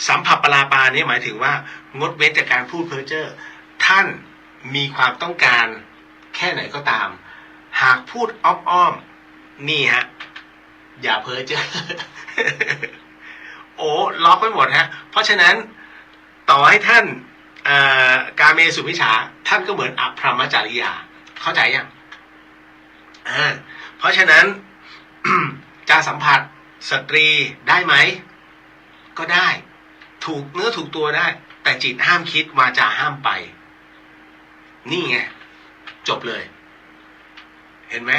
สัมผัสปลาปาเนี่ยหมายถึงว่างดเว้นจากการพูดเพ้อเจ้อท่านมีความต้องการแค่ไหนก็ตามหากพูดอ้อมนี่ฮะอย่าเพ้อเจ้อ โอ้ล็อกไปหมดฮะเพราะฉะนั้นต่อให้ท่านกาเมสุมิจฉาท่านก็เหมือนอภรรมจริยาเข้าใจยังเพราะฉะนั้น จะสัมผัสสตรีได้ไหมก็ได้ถูกเนื้อถูกตัวได้แต่จิตห้ามคิดวาจาห้ามไปนี่ไงจบเลยเห็นไหม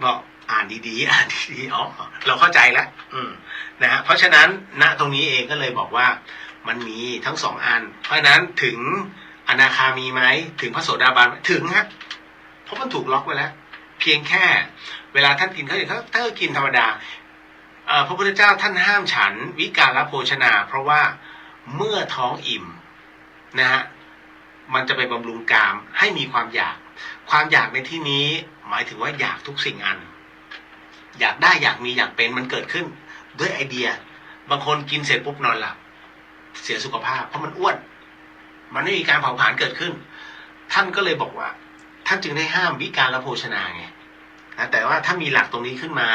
บอกอ่านดีๆอ่านดีๆอ๋อเราเข้าใจแล้วนะฮะเพราะฉะนั้นณตรงนี้เองก็เลยบอกว่ามันมีทั้งสองอันเพราะฉะนั้นถึงอนาคามีไหมถึงพระโสดาบันถึงฮะเพราะมันถูกล็อกไว้แล้วเพียงแค่เวลาท่านกินเขาถ้ากินธรรมดาพระพุทธเจ้าท่านห้ามฉันวิกาลโภชนาเพราะว่าเมื่อท้องอิ่มนะฮะมันจะไปบำรุงกามให้มีความอยากในที่นี้หมายถึงว่าอยากทุกสิ่งอันอยากได้อยากมีอยากเป็นมันเกิดขึ้นด้วยไอเดียบางคนกินเสร็จปุ๊บนอนหลับเสียสุขภาพเพราะมันอ้วนมันไม่มีการเผาผลาญเกิดขึ้นท่านก็เลยบอกว่าท่านจึงได้ห้ามวิกาลโภชนาไงนะแต่ว่าถ้ามีหลักตรงนี้ขึ้นมา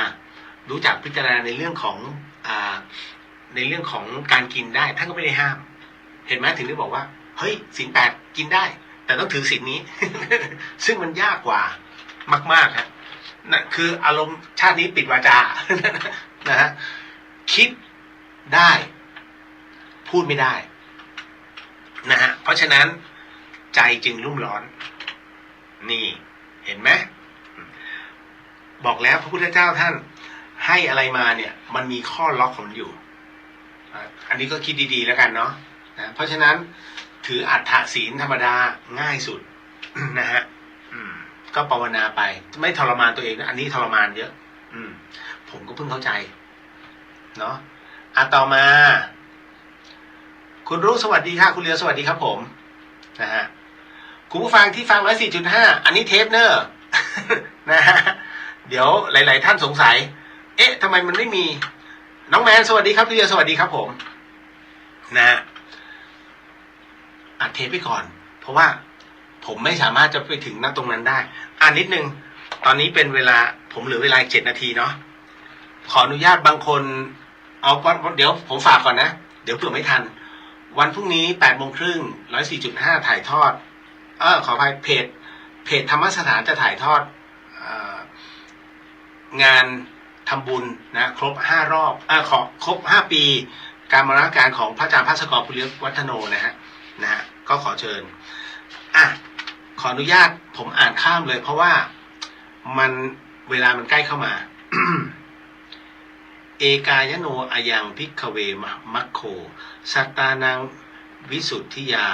รู้จักพิจารณาในเรื่องของการกินได้ท่านก็ไม่ได้ห้ามเห็นไหมถึงได้บอกว่าเฮ้ยศีล 8กินได้แต่ต้องถือศีลนี้ ซึ่งมันยากกว่ามากๆครับนั่นคืออารมณ์ชาตินี้ปิดวาจา นะฮะคิดได้พูดไม่ได้นะฮะเพราะฉะนั้นใจจึงรุ่มร้อนนี่เห็นไหมบอกแล้วพระพุทธเจ้าท่านให้อะไรมาเนี่ยมันมีข้อล็อกของมันอยู่อันนี้ก็คิดดีๆแล้วกันเนาะนะเพราะฉะนั้นถืออัฏฐศีลธรรมดาง่ายสุด นะฮะก็ภาวนาไปไม่ทรมานตัวเองนะอันนี้ทรมานเยอะผมก็เพิ่งเข้าใจเนาะต่อมาคุณรุ่งสวัสดีค่ะคุณเลียวสวัสดีครับผมนะฮะคุณผู้ฟังที่ฟังไว้ 4.5 อันนี้เทปเนอร์ นะฮะเดี๋ยวหลายๆท่านสงสัยเอ๊ะทำไมมันไม่มีน้องแมนสวัสดีครับพี่เลียวสวัสดีครับผมนะอัดเทปไปก่อน เพราะว่าผมไม่สามารถจะไปถึงณตรงนั้นได้นิดนึงตอนนี้เป็นเวลาผมเหลือเวลา7 นาทีเนาะขออนุญาตบางคนเอาเดี๋ยวผมฝากก่อนนะเดี๋ยวเผื่อไม่ทันวันพรุ่งนี้8:30 104.5 ถ่ายทอดขออภัยเพจธรรมสถานจะถ่ายทอดงานทำบุญนะครบ5 รอบครบ5 ปีการมรณการของพระอาจารย์ภาสกร ภูริวัฒโนนะฮะก็ขอเชิญขออนุญาตผมอ่านข้ามเลยเพราะว่าเวลามันใกล้เข้ามา เอกายโนอายังภิกขเวมัคโคสัตตานังวิสุทธิยา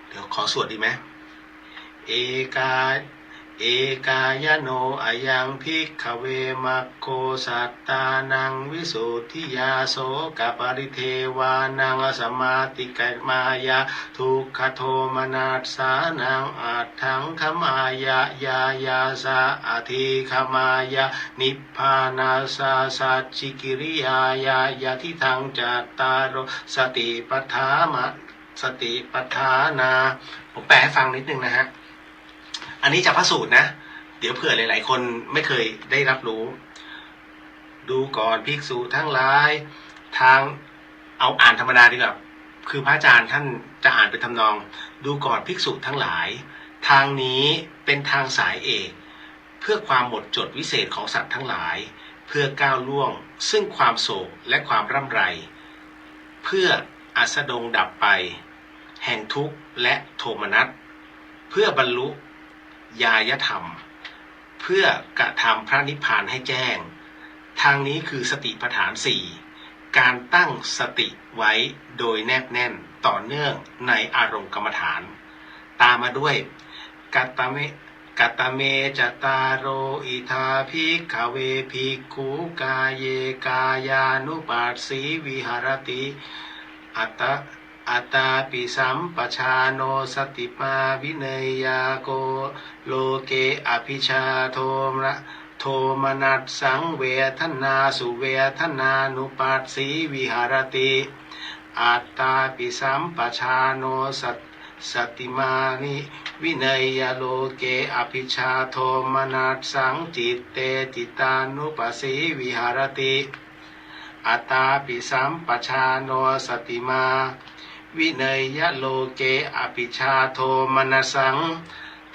เดี๋ยวขอสวดดีไหมเอกายโนอายังภิกขเวมัคโคสัตตานังวิสุทธิยาโสกปริเทวานังสมาติกมายาทุกขโทมนัสสานังอัตถังขมายายาสาอธิขมายานิพพานาสาสัจจิกิริยายาทิทังจัตตารโสติปัฏฐานาผมแปลให้ฟังนิดนึงนะฮะอันนี้จากพระสูตรนะเดี๋ยวเผื่อหลายๆคนไม่เคยได้รับรู้ดูก่อนภิกษุทั้งหลายทางเอาอ่านธรรมดาดีกว่าคือพระอาจารย์ท่านจะอ่านเป็นทำนองดูก่อนภิกษุทั้งหลายทางนี้เป็นทางสายเอกเพื่อความหมดจดวิเศษของสัตว์ทั้งหลายเพื่อก้าวล่วงซึ่งความโศกและความร่ำไรเพื่ออัสดงดับไปแห่งทุกข์และโทมนัสเพื่อบรรลุญายธรรมเพื่อกระทำพระนิพพานให้แจ้งทางนี้คือสติปัฏฐาน 4การตั้งสติไว้โดยแนบแน่นต่อเนื่องในอารมณ์กรรมฐานตามมาด้วยกัตตเมจตารโรอิทาภิกขเวภิกขุกายเยกายานุปัสสีวิหรติอัตตาปิสัมปชาโนสติมาวิเนยยาโกโลเกอภิชาโทมนัสสังเวทนาสุเวทนานุปัสสีวิหรติอัตตาปิสัมปชาโนสติมานิวิเนยยโลเกอภิชาโทมนัสสังจิตเตจิตานุปัสสีวิหรติอัตตาปิสัมปชาโนสติมาวิเนยยะโลเกอภิชาโทมนัสสัง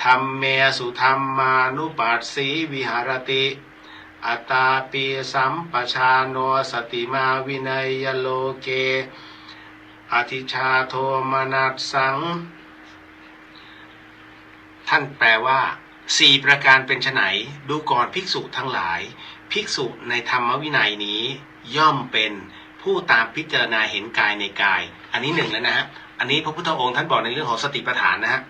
ธัมเมสุธัมมานุปัสสีวิหรติอัตตาปิสัมปชาโนสติมาวิเนยยะโลเกอภิชาโทมนัสสังท่านแปลว่า4ประการเป็นไฉนดูก่อนภิกษุทั้งหลายภิกษุในธรรมวินัยนี้ย่อมเป็นผู้ตามพิจารณาเห็นกายในกายอันนี้1แล้วนะฮะอันนี้พระพุทธองค์ท่านบอกในเรื่องของสติปัฏฐานนะฮะ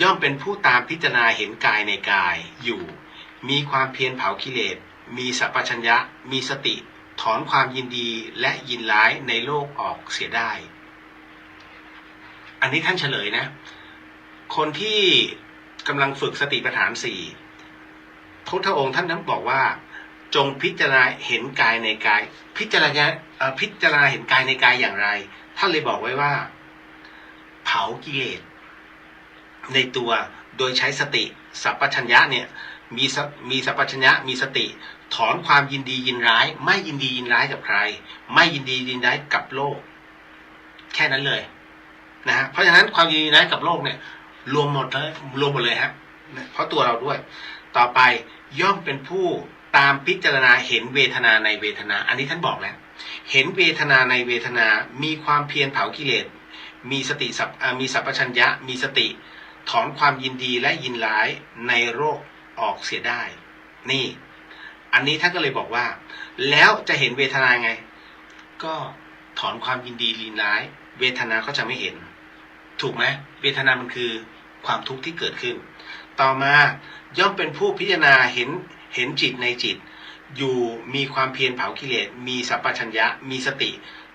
ย่อมเป็นผู้ตามพิจารณาเห็นกายในกายอยู่มีความเพียรเผากิเลสมีสัพพัญญะมีสติถอนความยินดีและยินร้ายในโลกออกเสียได้อันนี้ท่านเฉลยนะคนที่กำลังฝึกสติปัฏฐาน4พระพุทธองค์ท่านนั้นบอกว่าจงพิจารณาเห็นกายในกายพิจารณาเห็นกายในกายอย่างไรท่านเลยบอกไว้ว่าเผากิเลสในตัวโดยใช้สติสัพพัญญะเนี่ยมีสัพพัญญะมีสติถอนความยินดียินร้ายไม่ยินดียินร้ายกับใครไม่ยินดียินร้ายกับโลกแค่นั้นเลยนะฮะเพราะฉะนั้นความยินดียินร้ายกับโลกเนี่ยรวมหมดเลยฮะเพราะตัวเราด้วยต่อไปย่อมเป็นผู้ตามพิจารณาเห็นเวทนาในเวทนาอันนี้ท่านบอกแล้วเห็นเวทนาในเวทนามีความเพียรเผากิเลสมีสติมีสัพพัญญะมีสติถอนความยินดีและยินร้ายในโลกออกเสียได้นี่อันนี้ท่านก็เลยบอกว่าแล้วจะเห็นเวทนาไงก็ถอนความยินดียินร้ายเวทนาก็จะไม่เห็นถูกไหมเวทนามันคือความทุกข์ที่เกิดขึ้นต่อมาย่อมเป็นผู้พิจารณาเห็นจิตในจิตอยู่มีความเพียรเผากิเลสมีสัพพัญญะมีสติ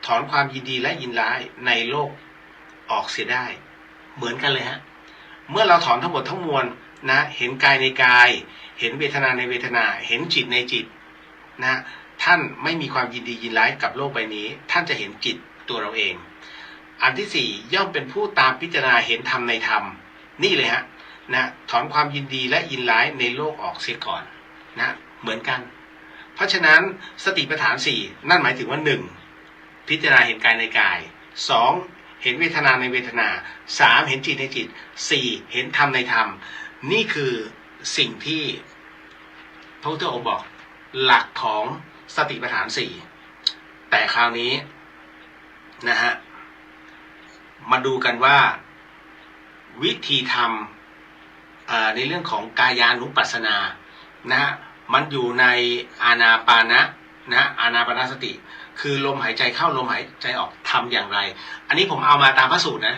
ถอนความยินดีและยินร้ายในโลกออกเสียได้เหมือนกันเลยฮะเมื่อเราถอนทั้งหมดทั้งมวลนะเห็นกายในกายเห็นเวทนาในเวทนาเห็นจิตในจิตนะท่านไม่มีความยินดียินร้ายกับโลกใบนี้ท่านจะเห็นจิตตัวเราเอง อันที่ 4ย่อมเป็นผู้ตามพิจารณาเห็นธรรมในธรรมนี่เลยฮะนะถอนความยินดีและยินร้ายในโลกออกเสียก่อนนะเหมือนกันเพราะฉะนั้นสติปัฏฐาน4นั่นหมายถึงว่า1พิจารณาเห็นกายในกาย2เห็นเวทนาในเวทนา3เห็นจิตในจิต4เห็นธรรมในธรรมนี่คือสิ่งที่พระพุทธองค์บอกหลักของสติปัฏฐาน4แต่คราวนี้นะฮะมาดูกันว่าวิธีทำในเรื่องของกายานุปัสสนานะฮะมันอยู่ในอานาปานะนะอานาปานสติคือลมหายใจเข้าลมหายใจออกทำอย่างไรอันนี้ผมเอามาตามพระสูตรนะ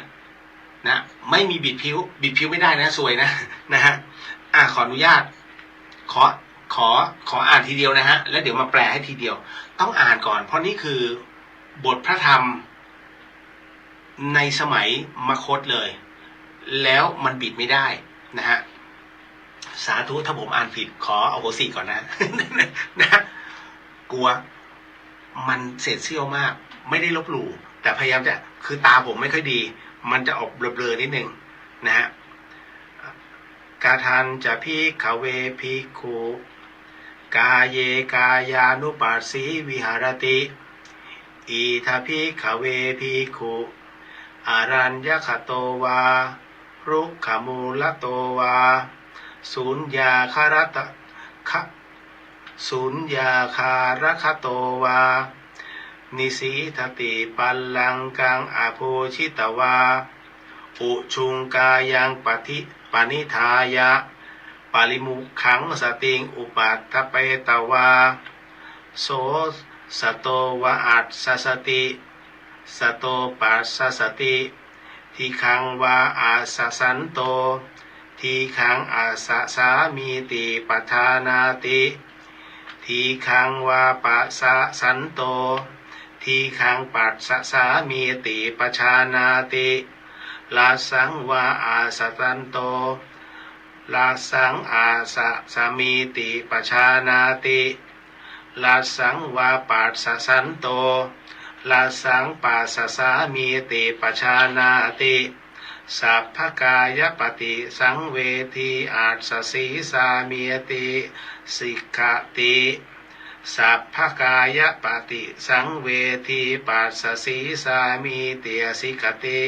ไม่มีบิดผิวไม่ได้นะซวยนะฮะขออนุญาตขออ่านทีเดียวนะฮะแล้วเดี๋ยวมาแปลให้ทีเดียวต้องอ่านก่อนเพราะนี่คือบทพระธรรมในสมัยมคธเลยแล้วมันบิดไม่ได้นะฮะสาธุถ้าผมอ่านผิดขออโหสิก่อนนะ นะกลัวมันเศษเสี้ยวมากไม่ได้ลบหลู่แต่พยายามจะคือตาผมไม่ค่อยดีมันจะออกเบลอๆนิดนึงนะฮะกาทันจะพิกขเวภิกขุกาเยกายานุปัสสีวิหารติอิทาภิกขเวภิกขุอารัญญคโตวารุขมูลโตวาสุญญาคารตะสุญญาคารคโตวานิสีทติปัลลังกังอโภชิตวาอุชุงกายังปณิทายะปาลิมุขังสติงอุปัตถเปตวาโสสโตวะอัสสติสโตปัสสติทีขังวาอาสสันโตทีขังอาสสามีติปัฏฐานาติทีขังวาปัสสสันโตทีขังปัสสามีติปัฏฐานาติลาสังวาอาสสันโตลาสังอาสสามีติปัฏฐานาติลาสังวาปัสสสันโตลาสังปัสสสามีติปัฏฐานาติสัพพกายปฏิสังเวทีอาสสีสามีติสิกขติสัพพกายปฏิสังเวทีปัสสสีสามีติสิกขติ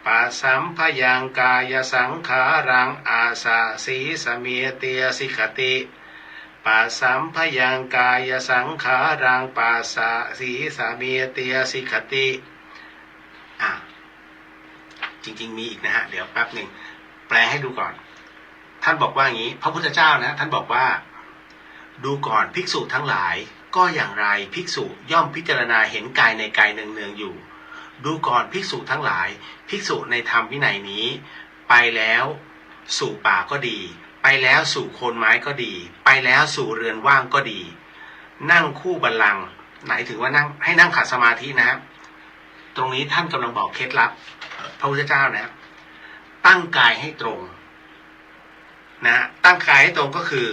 ปัสสัมภยังกายสังขารังอาสาสีสามีติสิกขติปัสสัมภยังกายสังขารังปัสสะสีสามีติสิกขติจริงๆมีอีกนะฮะเดี๋ยวแป๊บหนึ่งแปลให้ดูก่อนท่านบอกว่าอย่างนี้พระพุทธเจ้านะท่านบอกว่าดูก่อนภิกษุทั้งหลายก็อย่างไรภิกษุย่อมพิจารณาเห็นกายในกายเนืองๆอยู่ดูก่อนภิกษุทั้งหลายภิกษุในธรรมวินัยนี้ไปแล้วสู่ป่าก็ดีไปแล้วสู่โคนไม้ก็ดีไปแล้วสู่เรือนว่างก็ดีนั่งคู่บัลลังก์หมายถึงว่านั่งให้นั่งขัดสมาธินะครับตรงนี้ท่านกำลังบอกเคล็ดลับพระพุทธเจ้านะครับตั้งกายให้ตรงนะตั้งกายให้ตรงก็คือ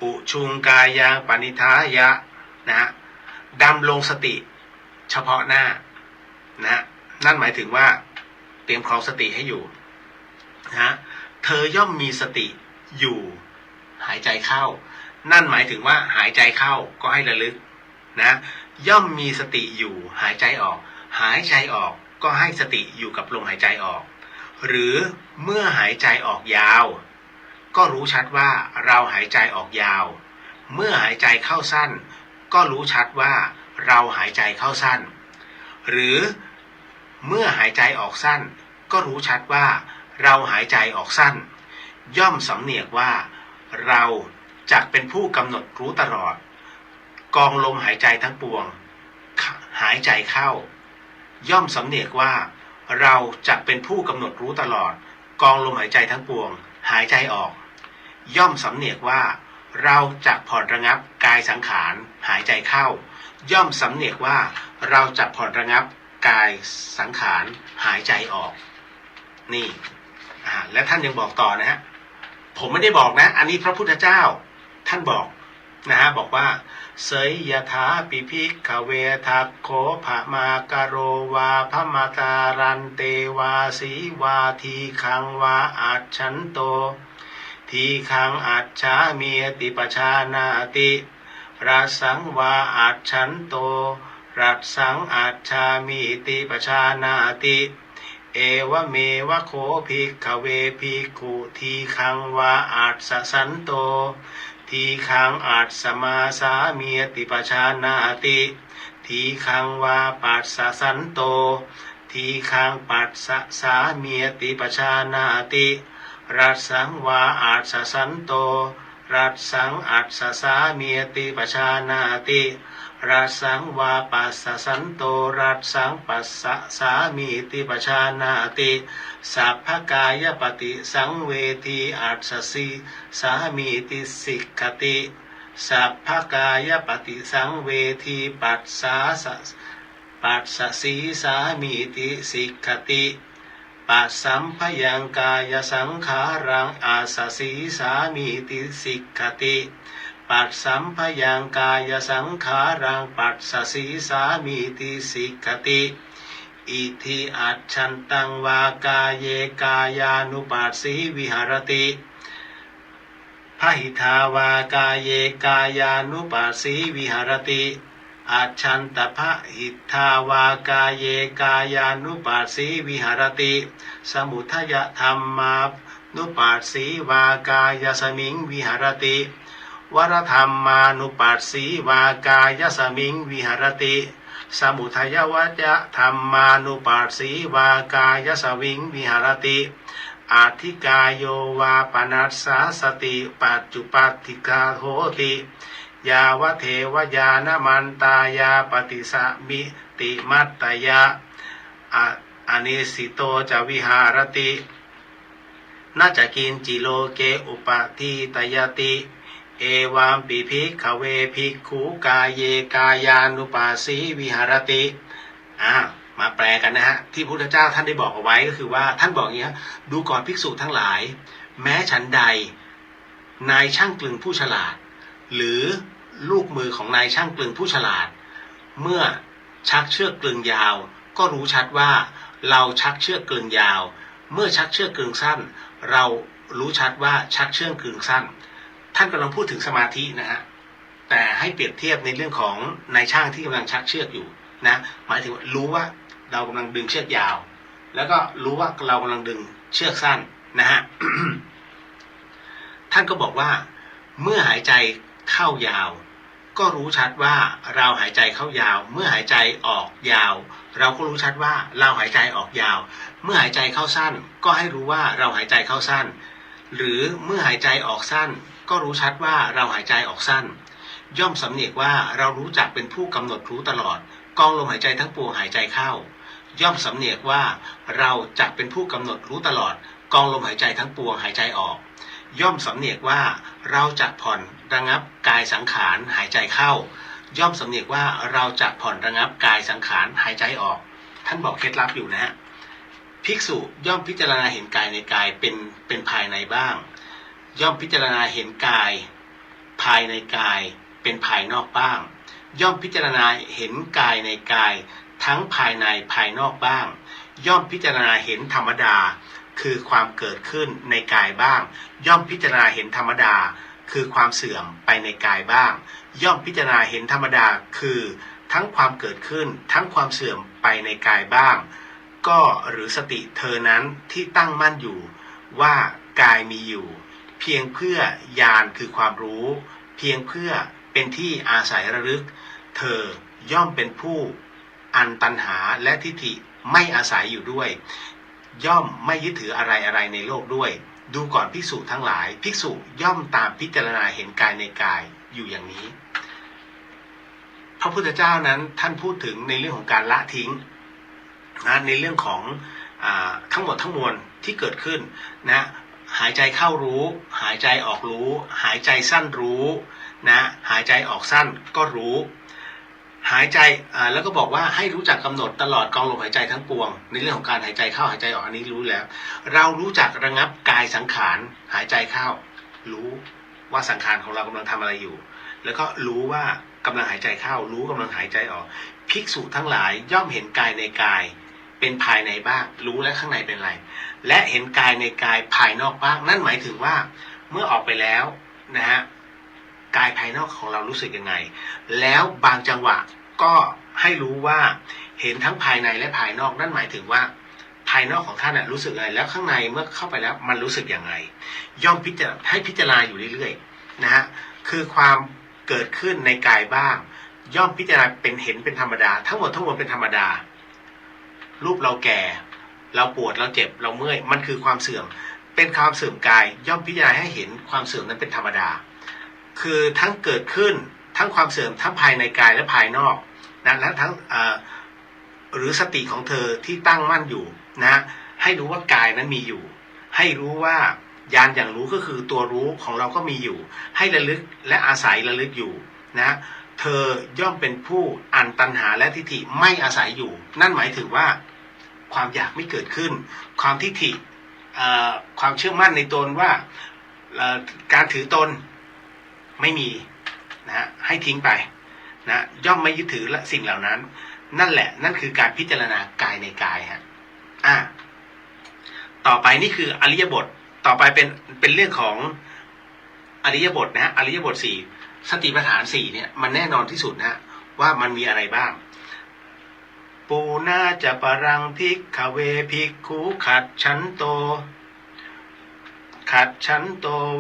อุชุงกายังปณิธายะนะดำลงสติเฉพาะหน้านะนั่นหมายถึงว่าเตรียมครองสติให้อยู่นะเธอย่อมมีสติอยู่หายใจเข้านั่นหมายถึงว่าหายใจเข้าก็ให้ระลึกนะย่อมมีสติอยู่หายใจออกหายใจออกก็ให้สติอยู่กับลมหายใจออกหรือเมื่อหายใจออกยาวก็รู้ชัดว่าเราหายใจออกยาวเมื่อหายใจเข้าสั้นก็รู้ชัดว่าเราหายใจเข้าสั้นหรือเมื่อหายใจออกสั้นก็รู้ชัดว่าเราหายใจออกสั้นย่อมสำเนียกว่าเราจักเป็นผู้กำหนดรู้ตลอดกองลมหายใจทั้งปวงหายใจเข้าย่อมสำเนียกว่าเราจักเป็นผู้กำหนดรู้ตลอดกองลมหายใจทั้งปวงหายใจออกย่อมสำเนียกว่าเราจักผ่อนระงับกายสังขารหายใจเข้าย่อมสำเนียกว่าเราจักผ่อนระงับกายสังขารหายใจออกนี่และท่านยังบอกต่อนะฮะผมไม่ได้บอกนะอันนี้พระพุทธเจ้าท่านบอก นะฮะบอกว่าเสยยถาปิภิกขเวทักโขภมากโรวาพมาตารันเตวาสีวาทีขังวาอัจฉันโตทีขังอัจฉามีติปชานาติรัสสังวาอัจฉันโตรัสสังอัจฉามีติปชานาติเอวเมวะโคภิกขเวภิกขุทีขังวาอัจสสันโตทีขังอัจสมาสามีติปชานาติทีขังวาปัสสะสันโตทีขังปัสสะสามีติปชานาติรัสสังวาอัจสสันโตรัสสังอัจสสามีติปชานาติรัสสังวาปัสสะสันโตรัสสังปัสสะสามีติปชานาติสัพพกายปฏิสังเวทีอัสสสีสามีติสิกขติสัพพกายปฏิสังเวทีปัสสะสีสามีติสิกขติปัสสัมภยังกายสังขารังอาสสีสามีติสิกขติปัสสัมภยังกายสังขารังปัสสสีสามีติสิกขติอิทิอัจฉันตังวากายเยกายานุปัสสีวิหารติพหิทาวากายเยกายานุปัสสีวิหารติอัจฉันตพหิทาวากายเยกายานุปัสสีวิหารติสมุทัยธรรมานุปัสสีวากายสมิงวิหารติวรธรรมานุปัสสีวากายสมิงวิหารติสมุทัยวัจธรรมานุปัสสีวากายสมิงวิหารติอาทิกายโยวาปนัสสาสติปัจจุปัฏฐิกาโหติยาวเทวยานมันตายาปฏิสมิติมัตตยาอเนสิโตจะวิหารตินาจกินจิโลเกอุปติตยติเอวามปิภิกขเวภิกขุกายเยกายานุปัสสีวิหารติมาแปลกันนะฮะที่พระพุทธเจ้าท่านได้บอกเอาไว้ก็คือว่าท่านบอกอย่างนี้ดูก่อนภิกษุทั้งหลายแม้ฉันใดนายช่างกลึงผู้ฉลาดหรือลูกมือของนายช่างกลึงผู้ฉลาดเมื่อชักเชือกกลึงยาวก็รู้ชัดว่าเราชักเชือกกลึงยาวเมื่อชักเชือกกลึงสั้นเรารู้ชัดว่าชักเชือกกลึงสั้นท่านกำลังพูดถึงสมาธินะฮะแต่ให้เปรียบเทียบในเรื่องของนายช่างที่กำลังชักเชือกอยู่นะหมายถึงว่ารู้ว่าเรากำลังดึงเชือกยาวแล้วก็รู้ว่าเรากำลังดึงเชือกสั้นนะฮะ ท่านก็บอกว่าเมื่อหายใจเข้ายาวก็รู้ชัดว่าเราหายใจเข้ายาวเมื่อหายใจออกยาวเราก็รู้ชัดว่าเราหายใจออกยาวเมื่อหายใจเข้าสั้นก็ให้รู้ว่าเราหายใจเข้าสั้นหรือเมื่อหายใจออกสั้นก็รู้ชัดว่าเราหายใจออกสั้นย่อมสำเนียกว่าเรารู้จักเป็นผู้กำหนดรู้ตลอดกองลมหายใจทั้งปวงหายใจเข้าย่อมสำเนียกว่าเราจักเป็นผู้กำหนดรู้ตลอดกองลมหายใจทั้งปวงหายใจออกย่อมสำเนียกว่าเราจักผ่อนระงับกายสังขารหายใจเข้าย่อมสำเนียกว่าเราจักผ่อนระงับกายสังขารหายใจออกท่านบอกเคล็ดลับอยู่นะฮะภิกษุย่อมพิจารณาเห็นกายในกายเป็นภายในบ้างย่อมพิจารณาเห็นกายภายในกายเป็นภายนอกบ้างย่อมพิจารณาเห็นกายในกายทั้งภายในภายนอกบ้างย่อมพิจารณาเห็นธรรมดาคือความเกิดขึ้นในกายบ้างย่อมพิจารณาเห็นธรรมดาคือความเสื่อมไปในกายบ้างย่อมพิจารณาเห็นธรรมดาคือทั้งความเกิดขึ้นทั้งความเสื่อมไปในกายบ้างก็หรือสติเธอนั้นที่ตั้งมั่นอยู่ว่ากายมีอยู่เพียงเพื่อญาณคือความรู้เพียงเพื่อเป็นที่อาศัยระลึกเธอย่อมเป็นผู้อันตัณหาและทิฏฐิไม่อาศัยอยู่ด้วยย่อมไม่ยึดถืออะไรในโลกด้วยดูก่อนภิกษุทั้งหลายภิกษุย่อมตามพิจารณาเห็นกายในกายอยู่อย่างนี้พระพุทธเจ้านั้นท่านพูดถึงในเรื่องของการละทิ้งนะในเรื่องของทั้งหมดทั้งมวลที่เกิดขึ้นนะหายใจเข้ารู้หายใจออกรู้หายใจสั้นรู้นะหายใจออกสั้นก็รู้หายใจแล้วก็บอกว่าให้รู้จักกำหนดตลอดกองลมหายใจทั้งปวงในเรื่องของการหายใจเข้าหายใจออกอันนี้รู้แล้วเรารู้จักระงับกายสังขารหายใจเข้ารู้ว่าสังขารของเรากำลังทำอะไรอยู่ แล้วก็รู้ว่ากำลังหายใจเข้ารู้กำลังหายใจออกภิกษุทั้งหลายย่อมเห็นกายในกายเป็นภายในบ้างรู้และข้างในเป็นไรและเห็นกายในกายภายนอกบ้างนั่นหมายถึงว่าเมื่อออกไปแล้วนะฮะกายภายนอกของเรารู้สึกยังไงแล้วบางจังหวะก็ให้รู้ว่าเห็นทั้งภายในและภายนอกนั่นหมายถึงว่าภายนอกของท่านรู้สึกอะไรแล้วข้างในเมื่อเข้าไปแล้วมันรู้สึกยังไงย่อมพิจารณาให้พิจารณาอยู่เรื่อยๆนะฮะคือความเกิดขึ้นในกายบ้างย่อมพิจารณาเป็นเห็นเป็นธรรมดาทั้งหมดเป็นธรรมดารูปเราแก่เราปวดเราเจ็บเราเมื่อยมันคือความเสื่อมเป็นความเสื่อมกายย่อมพิจารณาให้เห็นความเสื่อมนั้นเป็นธรรมดาคือทั้งเกิดขึ้นทั้งความเสื่อมทั้งภายในกายและภายนอกนะและทั้งหรือสติของเธอที่ตั้งมั่นอยู่นะให้รู้ว่ากายนั้นมีอยู่ให้รู้ว่าญาณอย่างรู้ก็คือตัวรู้ของเราก็มีอยู่ให้ระลึกและอาศัยระลึกอยู่นะเธอย่อมเป็นผู้อันตัณหาและทิฏฐิไม่อาศัยอยู่นั่นหมายถึงว่าความอยากไม่เกิดขึ้นความทิฏฐิความเชื่อมั่นในตนว่าการถือตนไม่มีนะให้ทิ้งไปนะย่อมไม่ยึดถือสิ่งเหล่านั้นนั่นแหละนั่นคือการพิจารณากายในกายฮะต่อไปนี่คืออริยบทต่อไปเป็นเรื่องของอริยบทนะฮะอริยบทสี่สติปัฏฐานสี่เนี่ยมันแน่นอนที่สุดนะว่ามันมีอะไรบ้างปูนาจะปรังภิกขเวภิกขุขัดฉันโต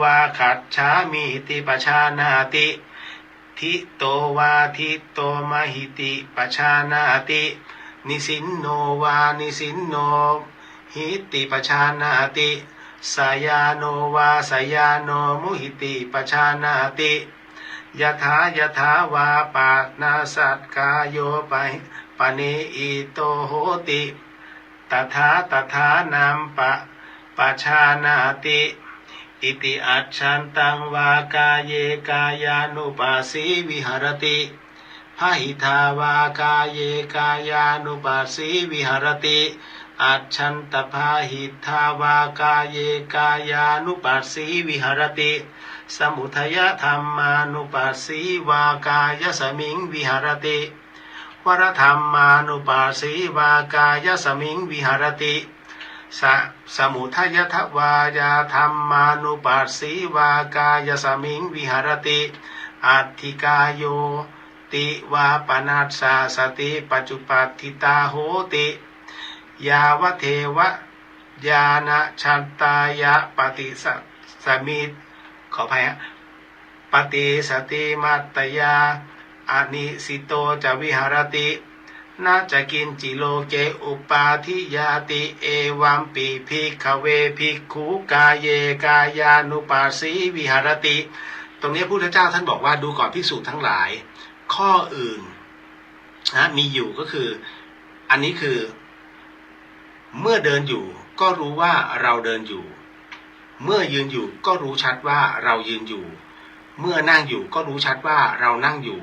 วาขัดฉามิติปชานาติทิโตวาทิโตมหิติปชานาตินิสินโนวานิสินโนหิติปชานาติสายาโนวาสายาโนมุหิติปชานาติยถาวาปานาสัตกายโยปะเนอิโตโหติตถานัมปชานาติอิติอัจฉันตังวากาเยกายานุปัสสีวิหรติพหิทาวากาเยกายานุปัสสีวิหรติอัจฉันตพาหิทาวากาเยกายานุปัสสีวิหรติสมุทัยธรรมานุปัสสีวากายสมิงวิหรติวรธรรมานุปัสสีวากายสมิงวิหรติสมุทัยทวายาธรรมานุปัสสีวากายสมิงวิหรติอัตถิกายโยติวาปนัสสะสติปัจจุปัฏฐิตาโหติยาวเทวญาณชันตายะปฏิสมิขออภัยฮะปฏิสติมัตตยาอนิสิโตจะวิหรตินาจะกินจิโลเกอุปาทิยาติเอวัมปีภิกขเวภิกขุกายเยกายานุปัสสีวิหรติตรงนี้พระพุทธเจ้าท่านบอกว่าดูก่อนภิกษุทั้งหลายข้ออื่นนะมีอยู่ก็คืออันนี้คือเมื่อเดินอยู่ก็รู้ว่าเราเดินอยู่เมื่อยืนอยู่ก็รู้ชัดว่าเรายืนอยู่เมื่อนั่งอยู่ก็รู้ชัดว่าเรานั่งอยู่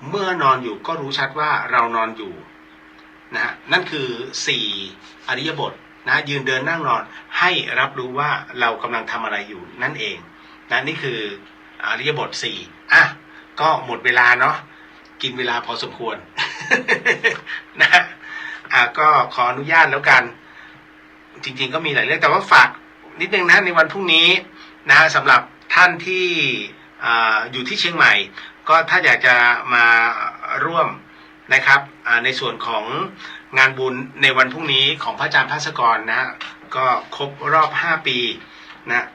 เมื่อนอนอยู่ก็รู้ชัดว่าเรานอนอยู่นะนั่นคือ4อริยบทนะยืนเดินนั่งนอนให้รับรู้ว่าเรากำลังทำอะไรอยู่นั่นเองนะนี่คืออริยบท4ก็หมดเวลาเนาะกินเวลาพอสมควร นะก็ขออนุญาตแล้วกันจริงๆก็มีหลายเรื่องแต่ว่าฝากนิดนึงนะในวันพรุ่งนี้นะสำหรับท่านที่อยู่ที่เชียงใหม่ก็ถ้าอยากจะมาร่วมนะครับในส่วนของงานบุญในวันพรุ่งนี้ของพระอาจารย์ภาสกรนะก็ครบรอบ5ปีนะ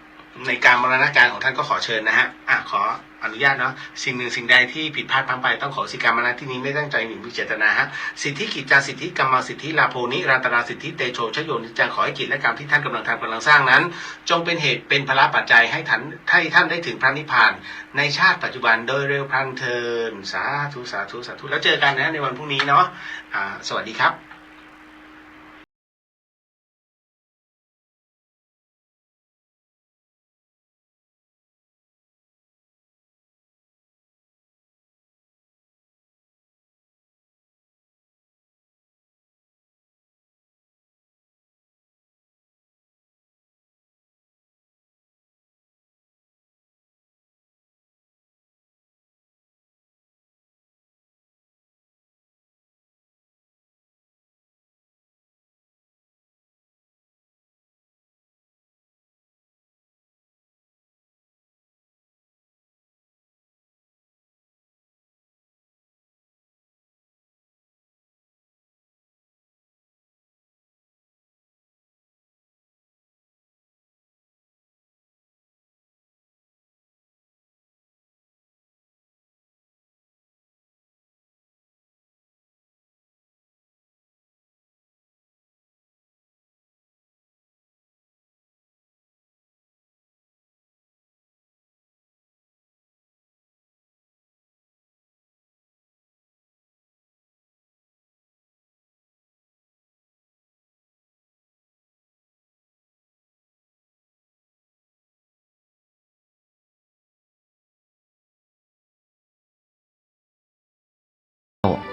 ในการมรณการของท่านก็ขอเชิญนะฮะขออนุญาตเนาะสิ่งหนึ่งสิ่งใดที่ผิดพลาดพลั้งไปต้องขอสิกรรมนะที่นี้ไม่ตั้งใจหมิ่นวิเจตนาฮะสิทธิกิจจาสิทธิกรรมสิทธิลาโภนิรันตราสิทธิเตโชชโยนิจังขอให้กิจและกรรมที่ท่านกำลังทำกำลังสร้างนั้นจงเป็นเหตุเป็นพละปัจจัยให้ท่านได้ถึงพระนิพพานในชาติปัจจุบันโดยเร็วพลันเทินสาธุสาธุสาธุแล้วเจอกันนะในวันพรุ่งนี้เนาะสวัสดีครับ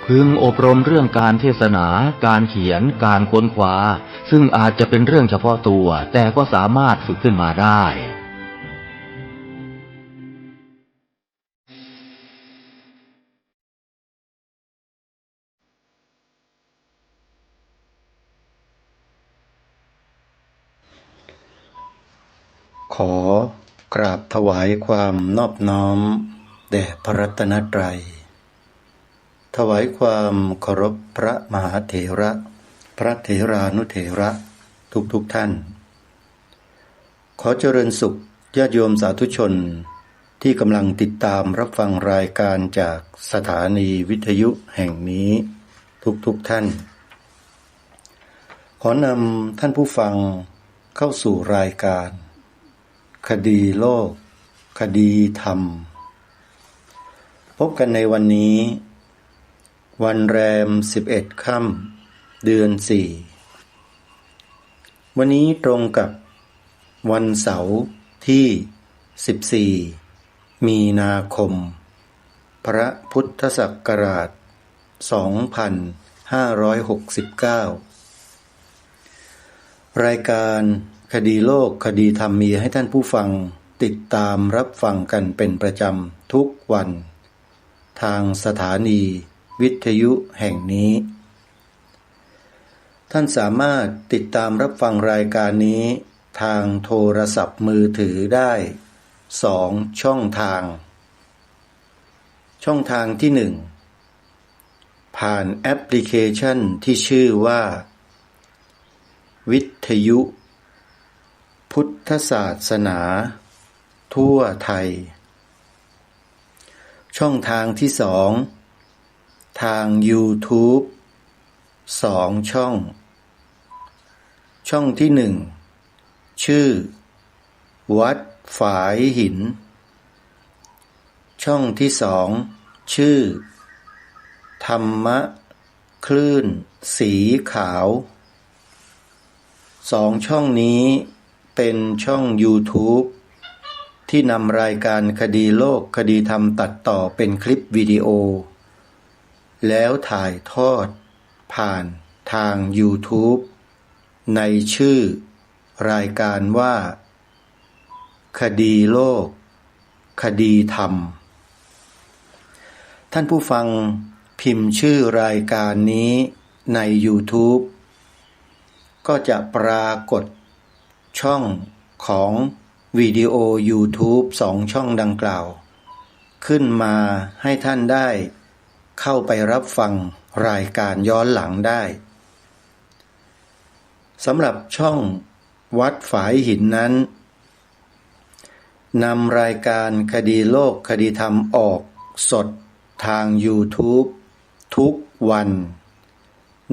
พึงอบรมเรื่องการเทศนา การเขียน การค้นคว้าซึ่งอาจจะเป็นเรื่องเฉพาะตัวแต่ก็สามารถฝึกขึ้นมาได้ ขอกราบถวายความนอบน้อมแด่พระรัตนตรัยถวายความเคารพพระมหาเถระพระเถรานุเถระทุกท่านขอเจริญสุขญาติโยมสาธุชนที่กำลังติดตามรับฟังรายการจากสถานีวิทยุแห่งนี้ทุกท่านขอนำท่านผู้ฟังเข้าสู่รายการคดีโลกคดีธรรมพบกันในวันนี้วันแรม11 ค่ำเดือน 4วันนี้ตรงกับวันเสาร์ที่14มีนาคมพระพุทธศักราช2569รายการคดีโลกคดีธรรมมีให้ท่านผู้ฟังติดตามรับฟังกันเป็นประจำทุกวันทางสถานีวิทยุแห่งนี้ท่านสามารถติดตามรับฟังรายการนี้ทางโทรศัพท์มือถือได้2 ช่องทางช่องทางที่1ผ่านแอปพลิเคชันที่ชื่อว่าวิทยุพุทธศาสนาทั่วไทยช่องทางที่2ทาง YouTube 2 ช่องช่องที่1ชื่อวัดฝายหินช่องที่2ชื่อธรรมะคลื่นสีขาว2 ช่องนี้เป็นช่อง YouTube ที่นำรายการคดีโลกคดีธรรมตัดต่อเป็นคลิปวิดีโอแล้วถ่ายทอดผ่านทาง YouTube ในชื่อรายการว่าคดีโลกคดีธรรมท่านผู้ฟังพิมพ์ชื่อรายการนี้ใน YouTube ก็จะปรากฏช่องของวิดีโอ YouTube 2 ช่องดังกล่าวขึ้นมาให้ท่านได้เข้าไปรับฟังรายการย้อนหลังได้สำหรับช่องวัดฝายหินนั้นนำรายการคดีโลกคดีธรรมออกสดทาง YouTube ทุกวัน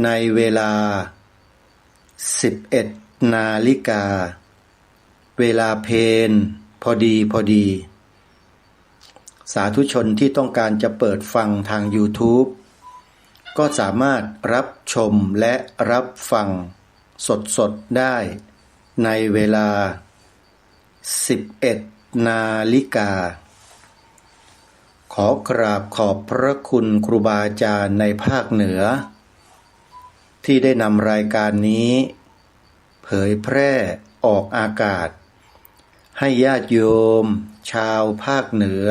ในเวลา 11 นาฬิกาเวลาเพลพอดีสาธุชนที่ต้องการจะเปิดฟังทาง YouTube ก็สามารถรับชมและรับฟังสดได้ในเวลา 11 นาฬิกาขอกราบขอบพระคุณครูบาอาจารย์ในภาคเหนือที่ได้นำรายการนี้เผยแพร่ออกอากาศให้ญาติโยมชาวภาคเหนือ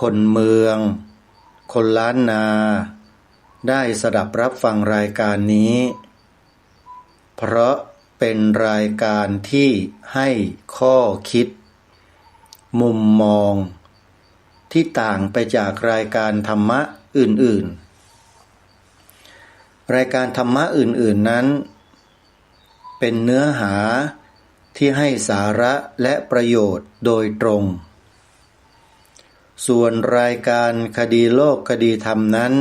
คนเมืองคนล้านนาได้สดับรับฟังรายการนี้เพราะเป็นรายการที่ให้ข้อคิดมุมมองที่ต่างไปจากรายการธรรมะอื่นๆรายการธรรมะอื่นๆนั้นเป็นเนื้อหาที่ให้สาระและประโยชน์โดยตรงส่วนรายการคดีโลกคดีธรรมนั้น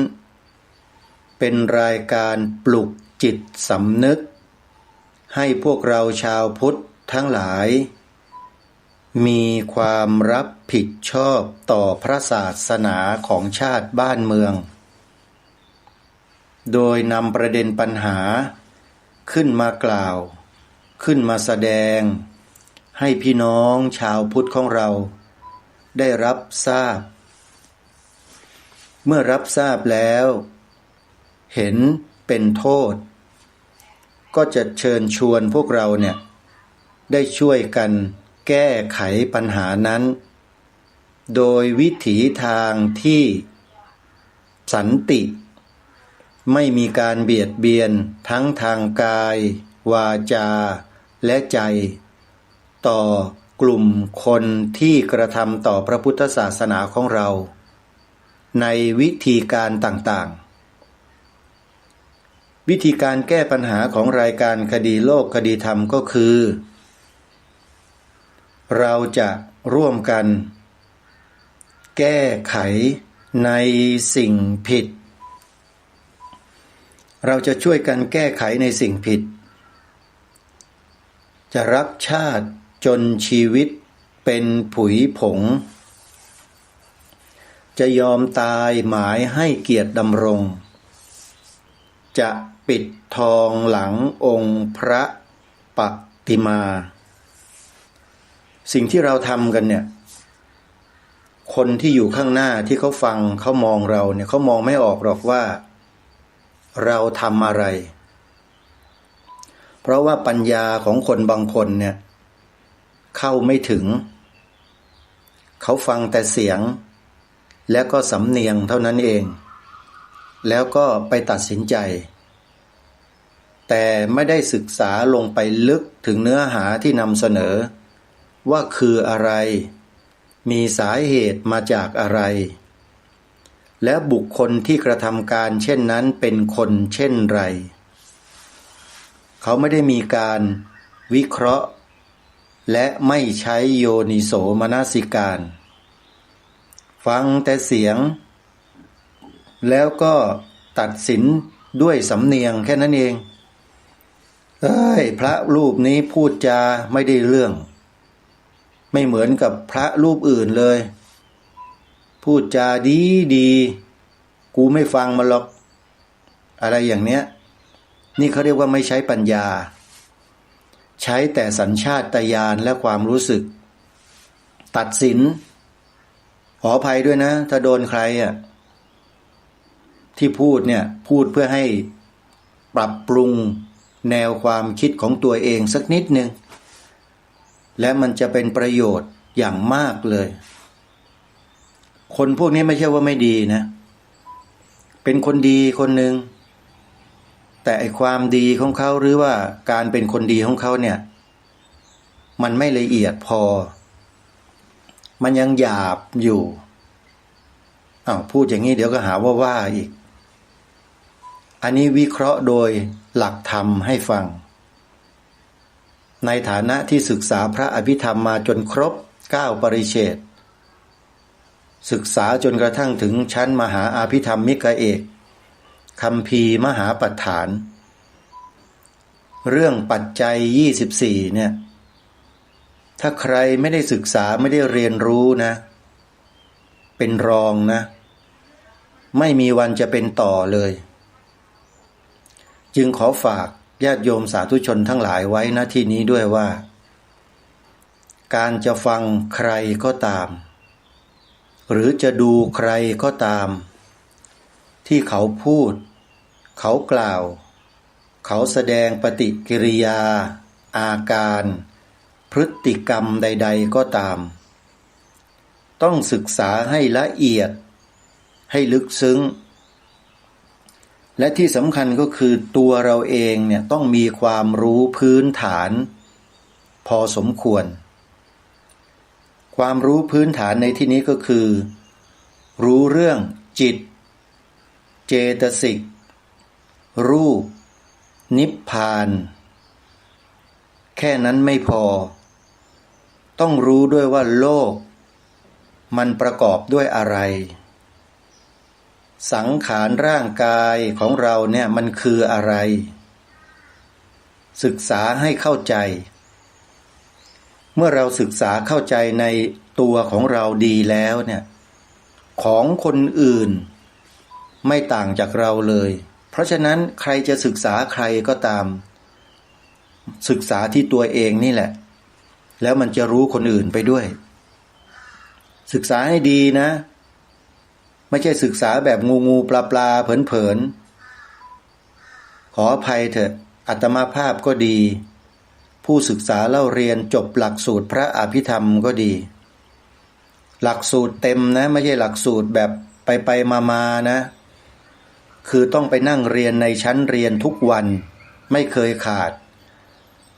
เป็นรายการปลุกจิตสำนึกให้พวกเราชาวพุทธทั้งหลายมีความรับผิดชอบต่อพระศาสนาของชาติบ้านเมืองโดยนำประเด็นปัญหาขึ้นมากล่าวขึ้นมาแสดงให้พี่น้องชาวพุทธของเราได้รับทราบ เมื่อรับทราบแล้วเห็นเป็นโทษก็จะเชิญชวนพวกเราเนี่ยได้ช่วยกันแก้ไขปัญหานั้นโดยวิถีทางที่สันติไม่มีการเบียดเบียนทั้งทางกายวาจาและใจต่อกลุ่มคนที่กระทำต่อพระพุทธศาสนาของเราในวิธีการต่างๆวิธีการแก้ปัญหาของรายการคดีโลกคดีธรรมก็คือเราจะร่วมกันแก้ไขในสิ่งผิดเราจะช่วยกันแก้ไขในสิ่งผิดจะรักชาติจนชีวิตเป็นผุยผงจะยอมตายหมายให้เกียรติดำรงจะปิดทองหลังองค์พระปฏิมาสิ่งที่เราทำกันเนี่ยคนที่อยู่ข้างหน้าที่เขาฟังเขามองเราเนี่ยเขามองไม่ออกหรอกว่าเราทำอะไรเพราะว่าปัญญาของคนบางคนเนี่ยเข้าไม่ถึงเขาฟังแต่เสียงแล้วก็สำเนียงเท่านั้นเองแล้วก็ไปตัดสินใจแต่ไม่ได้ศึกษาลงไปลึกถึงเนื้อหาที่นำเสนอว่าคืออะไรมีสาเหตุมาจากอะไรและบุคคลที่กระทำการเช่นนั้นเป็นคนเช่นไรเขาไม่ได้มีการวิเคราะห์และไม่ใช้โยนิโสมนสิการฟังแต่เสียงแล้วก็ตัดสินด้วยสำเนียงแค่นั้นเองพระรูปนี้พูดจาไม่ได้เรื่องไม่เหมือนกับพระรูปอื่นเลยพูดจาดีกูไม่ฟังมันหรอกอะไรอย่างเนี้ยนี่เขาเรียกว่าไม่ใช้ปัญญาใช้แต่สัญชาตญาณและความรู้สึกตัดสินขออภัยด้วยนะถ้าโดนใครที่พูดเนี่ยพูดเพื่อให้ปรับปรุงแนวความคิดของตัวเองสักนิดนึงและมันจะเป็นประโยชน์อย่างมากเลยคนพวกนี้ไม่ใช่ว่าไม่ดีนะเป็นคนดีคนหนึ่งแต่ไอ้ความดีของเขาหรือว่าการเป็นคนดีของเขาเนี่ยมันไม่ละเอียดพอมันยังหยาบอยู่พูดอย่างนี้เดี๋ยวก็หาว่าอีกอันนี้วิเคราะห์โดยหลักธรรมให้ฟังในฐานะที่ศึกษาพระอภิธรรมมาจนครบ9ปริเฉดศึกษาจนกระทั่งถึงชั้นมหาอภิธรรมมิกเอกคัมภีร์มหาปัฏฐานเรื่องปัจจัย24เนี่ยถ้าใครไม่ได้ศึกษาไม่ได้เรียนรู้นะเป็นรองนะไม่มีวันจะเป็นต่อเลยจึงขอฝากญาติโยมสาธุชนทั้งหลายไว้ณที่นี้ด้วยว่าการจะฟังใครก็ตามหรือจะดูใครก็ตามที่เขาพูดเขากล่าวเขาแสดงปฏิกิริยาอาการพฤติกรรมใดๆก็ตามต้องศึกษาให้ละเอียดให้ลึกซึ้งและที่สำคัญก็คือตัวเราเองเนี่ยต้องมีความรู้พื้นฐานพอสมควรความรู้พื้นฐานในที่นี้ก็คือรู้เรื่องจิตเจตสิกรูปนิพพานแค่นั้นไม่พอต้องรู้ด้วยว่าโลกมันประกอบด้วยอะไรสังขารร่างกายของเราเนี่ยมันคืออะไรศึกษาให้เข้าใจเมื่อเราศึกษาเข้าใจในตัวของเราดีแล้วเนี่ยของคนอื่นไม่ต่างจากเราเลยเพราะฉะนั้นใครจะศึกษาใครก็ตามศึกษาที่ตัวเองนี่แหละแล้วมันจะรู้คนอื่นไปด้วยศึกษาให้ดีนะ ไม่ใช่ศึกษาแบบงูปลาเผินขออภัยเถอะอาตมาภาพก็ดีผู้ศึกษาเล่าเรียนจบหลักสูตรพระอภิธรรมก็ดีหลักสูตรเต็มนะไม่ใช่หลักสูตรแบบไปมานะคือต้องไปนั่งเรียนในชั้นเรียนทุกวันไม่เคยขาด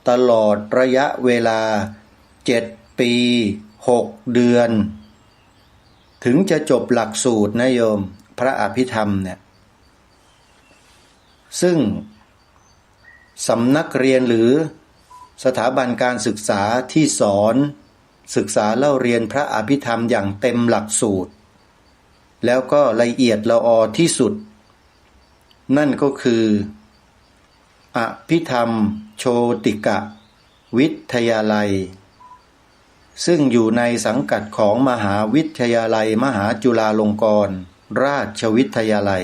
ตลอดระยะเวลา7 ปี6 เดือนถึงจะจบหลักสูตรนะโยมพระอภิธรรมเนี่ยซึ่งสำนักเรียนหรือสถาบันการศึกษาที่สอนศึกษาเล่าเรียนพระอภิธรรมอย่างเต็มหลักสูตรแล้วก็ละเอียดละออที่สุดนั่นก็คืออภิธรรมโชติกวิทยาลัยซึ่งอยู่ในสังกัดของมหาวิทยาลัยมหาจุฬาลงกรณราชวิทยาลัย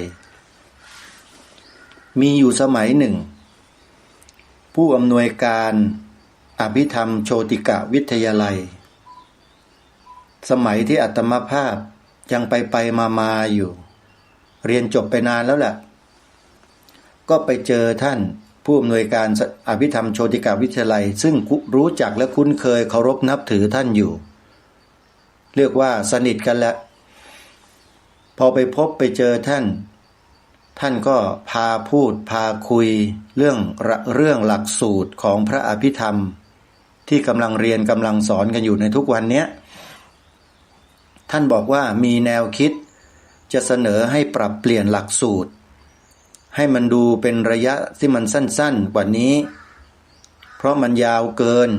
มีอยู่สมัยหนึ่งผู้อำนวยการอภิธรรมโชติกวิทยาลัยสมัยที่อาตมาภาพยังไปมาอยู่เรียนจบไปนานแล้วแหละก็ไปเจอท่านผู้อำนวยการอภิธรรมโชติกวิทยาลัยซึ่งรู้จักและคุ้นเคยเคารพนับถือท่านอยู่เรียกว่าสนิทกันแล้วพอไปพบไปเจอท่านก็พาพูดพาคุยเรื่องหลักสูตรของพระอภิธรรมที่กำลังเรียนกำลังสอนกันอยู่ในทุกวันนี้ท่านบอกว่ามีแนวคิดจะเสนอให้ปรับเปลี่ยนหลักสูตรให้มันดูเป็นระยะที่มันสั้นๆกว่านี้เพราะมันยาวเกิน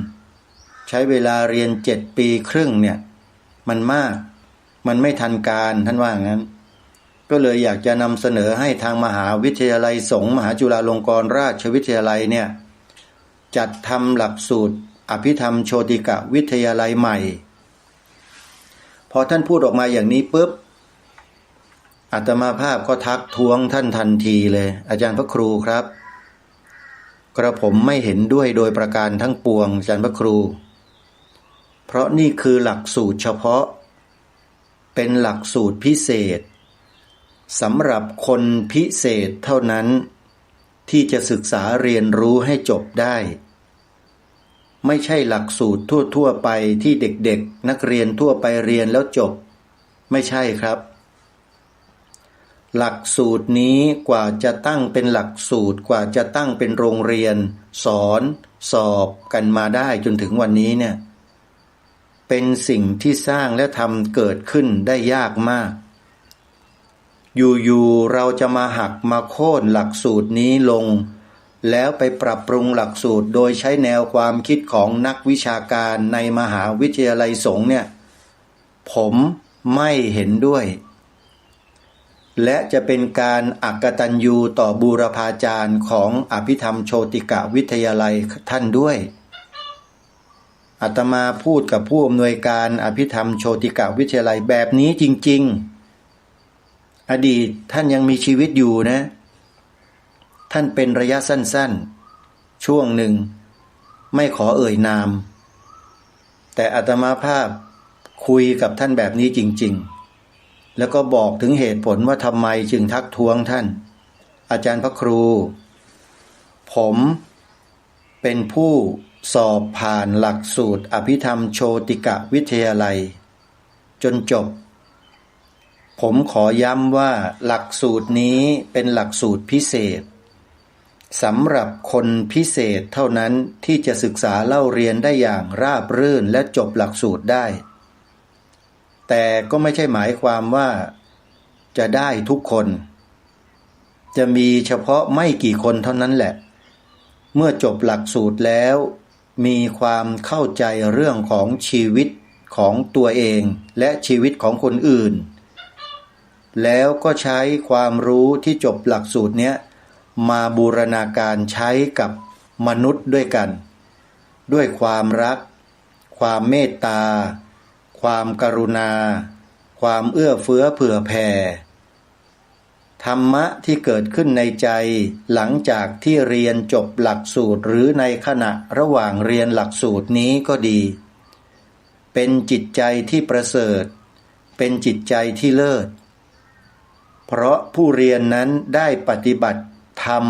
ใช้เวลาเรียน7 ปีครึ่งเนี่ยมันมากมันไม่ทันการท่านว่างั้นก็เลยอยากจะนำเสนอให้ทางมหาวิทยาลัยสงฆ์มหาจุฬาลงกรณราชวิทยาลัยเนี่ยจัดทำหลักสูตรอภิธรรมโชติกวิทยาลัยใหม่พอท่านพูดออกมาอย่างนี้ปุ๊บอาตมาภาพก็ทักท้วงท่านทันทีเลยอาจารย์พระครูครับกระผมไม่เห็นด้วยโดยประการทั้งปวงอาจารย์พระครูเพราะนี่คือหลักสูตรเฉพาะเป็นหลักสูตรพิเศษสำหรับคนพิเศษเท่านั้นที่จะศึกษาเรียนรู้ให้จบได้ไม่ใช่หลักสูตรทั่วไปที่เด็กๆนักเรียนทั่วไปเรียนแล้วจบไม่ใช่ครับหลักสูตรนี้กว่าจะตั้งเป็นหลักสูตรกว่าจะตั้งเป็นโรงเรียนสอนสอบกันมาได้จนถึงวันนี้เนี่ยเป็นสิ่งที่สร้างและทำเกิดขึ้นได้ยากมากอยู่ๆเราจะมาหักมาโค่นหลักสูตรนี้ลงแล้วไปปรับปรุงหลักสูตรโดยใช้แนวความคิดของนักวิชาการในมหาวิทยาลัยสงฆ์เนี่ยผมไม่เห็นด้วยและจะเป็นการอกตัญญูต่อบูรพาจารย์ของอภิธรรมโชติกวิทยาลัยท่านด้วยอาตมาพูดกับผู้อำนวยการอภิธรรมโชติกวิทยาลัยแบบนี้จริงๆอดีตท่านยังมีชีวิตอยู่นะท่านเป็นระยะสั้นๆช่วงหนึ่งไม่ขอเอ่ยนามแต่อาตมาภาพคุยกับท่านแบบนี้จริงๆแล้วก็บอกถึงเหตุผลว่าทำไมจึงทักท้วงท่านอาจารย์พระครูผมเป็นผู้สอบผ่านหลักสูตรอภิธรรมโชติกวิทยาลัยจนจบผมขอย้ำว่าหลักสูตรนี้เป็นหลักสูตรพิเศษสำหรับคนพิเศษเท่านั้นที่จะศึกษาเล่าเรียนได้อย่างราบรื่นและจบหลักสูตรได้แต่ก็ไม่ใช่หมายความว่าจะได้ทุกคนจะมีเฉพาะไม่กี่คนเท่านั้นแหละเมื่อจบหลักสูตรแล้วมีความเข้าใจเรื่องของชีวิตของตัวเองและชีวิตของคนอื่นแล้วก็ใช้ความรู้ที่จบหลักสูตรเนี้ยมาบูรณาการใช้กับมนุษย์ด้วยกันด้วยความรักความเมตตาความกรุณาความเอื้อเฟื้อเผื่อแผ่ธรรมะที่เกิดขึ้นในใจหลังจากที่เรียนจบหลักสูตรหรือในขณะระหว่างเรียนหลักสูตรนี้ก็ดีเป็นจิตใจที่ประเสริฐเป็นจิตใจที่เลิศ เพราะผู้เรียนนั้นได้ปฏิบัติธรรม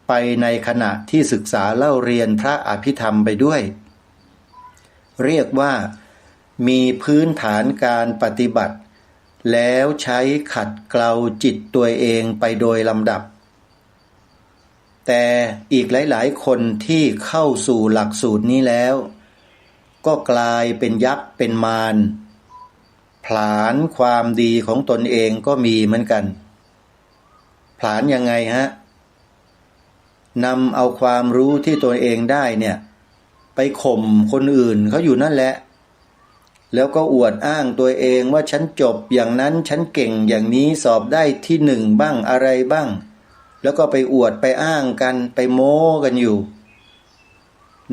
ไปในขณะที่ศึกษาเล่าเรียนพระอภิธรรมไปด้วยเรียกว่ามีพื้นฐานการปฏิบัติแล้วใช้ขัดเกลาจิตตัวเองไปโดยลำดับแต่อีกหลายๆคนที่เข้าสู่หลักสูตรนี้แล้วก็กลายเป็นยักษ์เป็นมารผลาญความดีของตนเองก็มีเหมือนกันผลาญยังไงฮะนำเอาความรู้ที่ตัวเองได้เนี่ยไปข่มคนอื่นเขาอยู่นั่นแหละแล้วก็อวดอ้างตัวเองว่าฉันจบอย่างนั้นฉันเก่งอย่างนี้สอบได้ที่หนึ่งบ้างอะไรบ้างแล้วก็ไปอวดไปอ้างกันไปโม้กันอยู่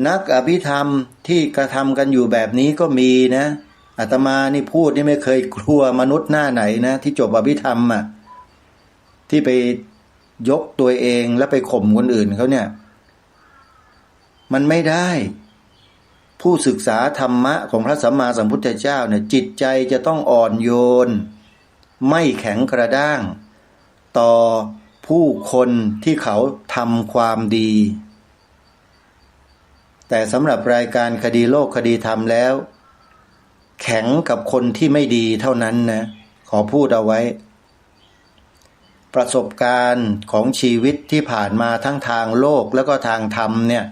นักอภิธรรมที่กระทำกันอยู่แบบนี้ก็มีนะอาตมานี่พูดนี่ไม่เคยกลัวมนุษย์หน้าไหนนะที่จบอภิธรรมอ่ะที่ไปยกตัวเองแล้วไปข่มคนอื่นเขาเนี่ยมันไม่ได้ผู้ศึกษาธรรมะของพระสัมมาสัมพุทธเจ้าเนี่ยจิตใจจะต้องอ่อนโยนไม่แข็งกระด้างต่อผู้คนที่เขาทำความดีแต่สำหรับรายการคดีโลกคดีธรรมแล้วแข็งกับคนที่ไม่ดีเท่านั้นนะขอพูดเอาไว้ประสบการณ์ของชีวิตที่ผ่านมาทั้งทางโลกแล้วก็ทางธรรมเนี่ย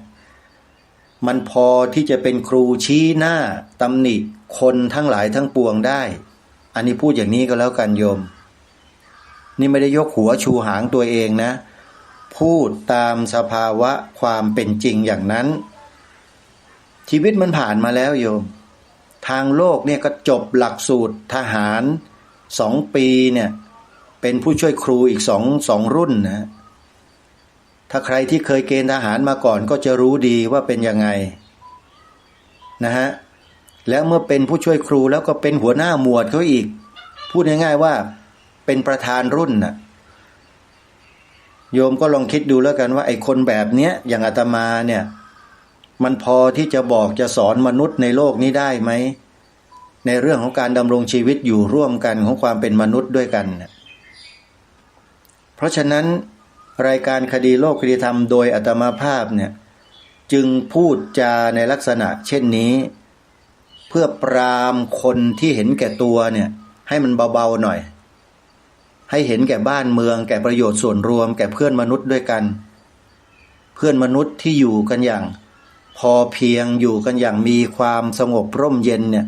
มันพอที่จะเป็นครูชี้หน้าตำหนิคนทั้งหลายทั้งปวงได้อันนี้พูดอย่างนี้ก็แล้วกันโยมนี่ไม่ได้ยกหัวชูหางตัวเองนะพูดตามสภาวะความเป็นจริงอย่างนั้นชีวิตมันผ่านมาแล้วโยมทางโลกเนี่ยก็จบหลักสูตรทหาร2 ปีเนี่ยเป็นผู้ช่วยครูอีกสองรุ่นนะถ้าใครที่เคยเกณฑ์ทหารมาก่อนก็จะรู้ดีว่าเป็นยังไงนะฮะแล้วเมื่อเป็นผู้ช่วยครูแล้วก็เป็นหัวหน้าหมวดเขาอีกพูดง่ายๆว่าเป็นประธานรุ่นน่ะโยมก็ลองคิดดูแล้วกันว่าไอ้คนแบบเนี้ยอย่างอาตมาเนี่ยมันพอที่จะบอกจะสอนมนุษย์ในโลกนี้ได้ไหมในเรื่องของการดำรงชีวิตอยู่ร่วมกันของความเป็นมนุษย์ด้วยกันเพราะฉะนั้นรายการคดีโลกคดีธรรมโดยอาตมาภาพเนี่ยจึงพูดจาในลักษณะเช่นนี้เพื่อปรามคนที่เห็นแก่ตัวเนี่ยให้มันเบาๆหน่อยให้เห็นแก่บ้านเมืองแก่ประโยชน์ส่วนรวมแก่เพื่อนมนุษย์ด้วยกันเพื่อนมนุษย์ที่อยู่กันอย่างพอเพียงอยู่กันอย่างมีความสงบร่มเย็นเนี่ย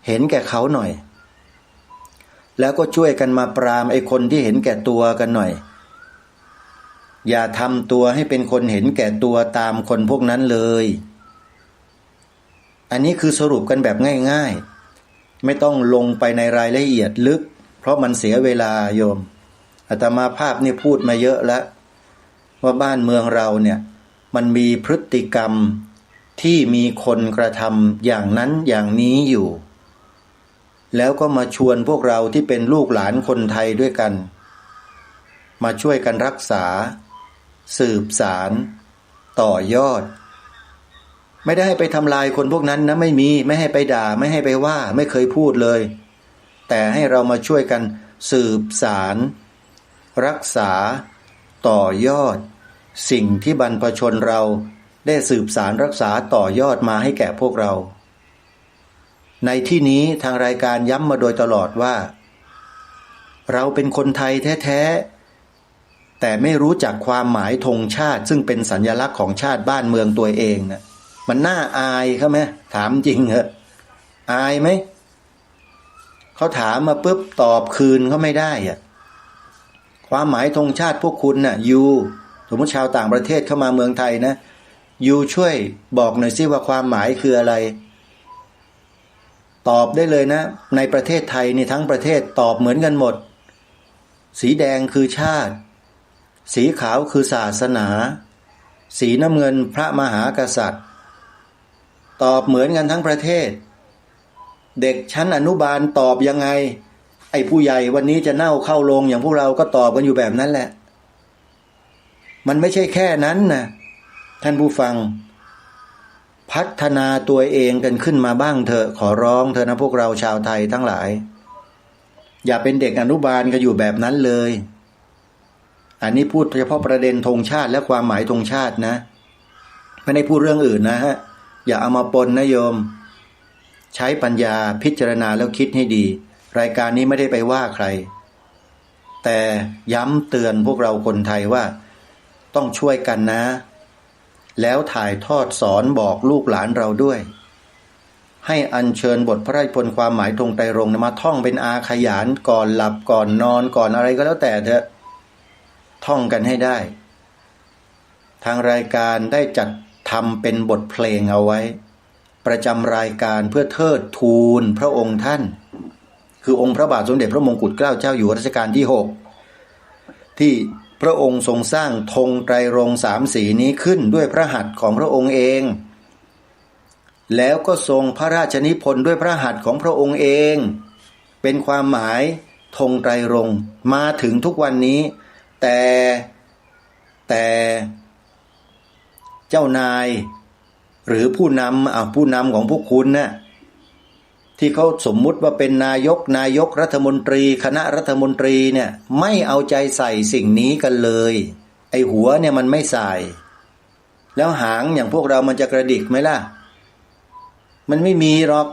เห็นแก่เขาหน่อยแล้วก็ช่วยกันมาปรามไอ้คนที่เห็นแก่ตัวกันหน่อยอย่าทำตัวให้เป็นคนเห็นแก่ตัวตามคนพวกนั้นเลยอันนี้คือสรุปกันแบบง่ายๆไม่ต้องลงไปในรายละเอียดลึกเพราะมันเสียเวลาโยมอาตมาภาพนี่พูดมาเยอะแล้วว่าบ้านเมืองเราเนี่ยมันมีพฤติกรรมที่มีคนกระทำอย่างนั้นอย่างนี้อยู่แล้วก็มาชวนพวกเราที่เป็นลูกหลานคนไทยด้วยกันมาช่วยกันรักษาสืบสารต่อยอดไม่ได้ให้ไปทำลายคนพวกนั้นนะไม่ให้ไปด่าไม่ให้ไปว่าไม่เคยพูดเลยแต่ให้เรามาช่วยกันสืบสารรักษาต่อยอดสิ่งที่บรรพชนเราได้สืบสารรักษาต่อยอดมาให้แก่พวกเราในที่นี้ทางรายการย้ำมาโดยตลอดว่าเราเป็นคนไทยแท้ๆแต่ไม่รู้จักความหมายธงชาติซึ่งเป็นสัญลักษณ์ของชาติบ้านเมืองตัวเองนะมันน่าอายเขาไหมถามจริงเหรออายไหมเขาถามมาปุ๊บตอบคืนเขาไม่ได้อะความหมายธงชาติพวกคุณน่ะยูสมมติชาวต่างประเทศเข้ามาเมืองไทยนะยูช่วยบอกหน่อยสิว่าความหมายคืออะไรตอบได้เลยนะในประเทศไทยนี่ทั้งประเทศตอบเหมือนกันหมดสีแดงคือชาติสีขาวคือศาสนาสีน้ำเงินพระมหากษัตริย์ตอบเหมือนกันทั้งประเทศเด็กชั้นอนุบาลตอบยังไงไอ้ผู้ใหญ่วันนี้จะเน่าเข้าโรงอย่างพวกเราก็ตอบกันอยู่แบบนั้นแหละมันไม่ใช่แค่นั้นนะท่านผู้ฟังพัฒนาตัวเองกันขึ้นมาบ้างเถอะขอร้องเถอะนะพวกเราชาวไทยทั้งหลาย อย่าเป็นเด็กอนุบาลก็อยู่แบบนั้นเลยอันนี้พูดเฉพาะประเด็นธงชาติและความหมายธงชาตินะไม่ได้พูดเรื่องอื่นนะฮะอย่าเอามาปนนะโยมใช้ปัญญาพิจารณาแล้วคิดให้ดีรายการนี้ไม่ได้ไปว่าใครแต่ย้ำเตือนพวกเราคนไทยว่าต้องช่วยกันนะแล้วถ่ายทอดสอนบอกลูกหลานเราด้วยให้อัญเชิญบทพระราชนิพนธ์ความหมายธงไตรรงค์มาท่องเป็นอาขยานก่อนหลับก่อนนอนก่อนอะไรก็แล้วแต่เถอะท่องกันให้ได้ทางรายการได้จัดทำเป็นบทเพลงเอาไว้ประจำรายการเพื่อเทิดทูนพระองค์ท่านคือองค์พระบาทสมเด็จพระมงกุฎเกล้าเจ้าอยู่หัวรัชกาลที่6ที่พระองค์ทรงสร้างธงไตรรงค์3 สีนี้ขึ้นด้วยพระหัตถ์ของพระองค์เองแล้วก็ทรงพระราชนิพนธ์ด้วยพระหัตถ์ของพระองค์เองเป็นความหมายธงไตรรงค์มาถึงทุกวันนี้แต่เจ้านายหรือผู้นำของพวกคุณน่ะที่เขาสมมุติว่าเป็นนายกรัฐมนตรีคณะรัฐมนตรีเนี่ยไม่เอาใจใส่สิ่งนี้กันเลยไอ้หัวเนี่ยมันไม่ใส่แล้วหางอย่างพวกเรามันจะกระดิกไหมล่ะมันไม่มีหรอก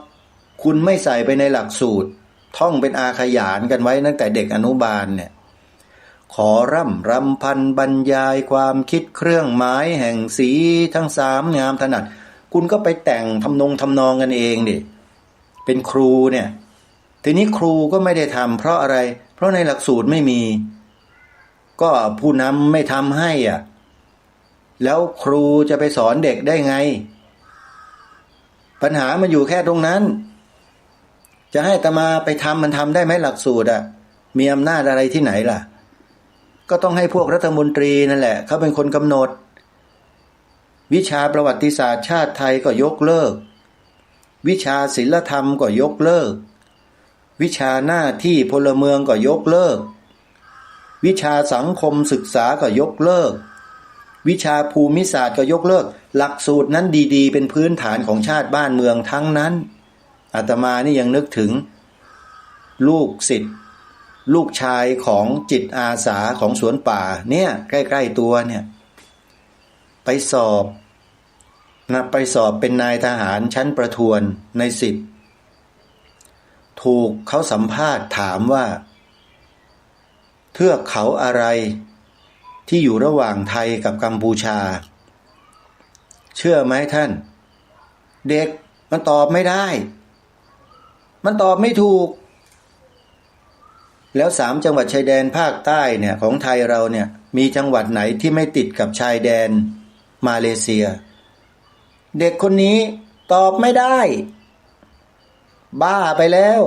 คุณไม่ใส่ไปในหลักสูตรท่องเป็นอาขยานกันไว้ตั้งแต่เด็กอนุบาลเนี่ยขอรำพันบรรยายความคิดเครื่องหมายแห่งสีทั้ง3งามถนัดคุณก็ไปแต่งทำนองกันเองดิเป็นครูเนี่ยทีนี้ครูก็ไม่ได้ทำเพราะอะไรเพราะในหลักสูตรไม่มีก็ผู้นำไม่ทำให้อ่ะแล้วครูจะไปสอนเด็กได้ไงปัญหามันอยู่แค่ตรงนั้นจะให้อาตมาไปทำมันทำได้ไหมหลักสูตรอ่ะมีอำนาจอะไรที่ไหนล่ะก็ต้องให้พวกรัฐมนตรีนั่นแหละเขาเป็นคนกำหนดวิชาประวัติศาสตร์ชาติไทยก็ยกเลิกวิชาศิลธรรมก็ยกเลิกวิชาหน้าที่พลเมืองก็ยกเลิกวิชาสังคมศึกษาก็ยกเลิกวิชาภูมิศาสตร์ก็ยกเลิกหลักสูตรนั้นดีๆเป็นพื้นฐานของชาติบ้านเมืองทั้งนั้นอาตมานี่ยังนึกถึงลูกศิษย์ลูกชายของจิตอาสาของสวนป่าเนี่ยใกล้ๆตัวเนี่ยไปสอบเป็นนายทหารชั้นประทวนใน10ถูกเขาสัมภาษณ์ถามว่าเทือกเขาอะไรที่อยู่ระหว่างไทยกับกัมพูชาเชื่อไหมท่านเด็กมันตอบไม่ได้มันตอบไม่ถูกแล้ว3จังหวัดชายแดนภาคใต้เนี่ยของไทยเราเนี่ยมีจังหวัดไหนที่ไม่ติดกับชายแดนมาเลเซียเด็กคนนี้ตอบไม่ได้บ้าไปแล้ว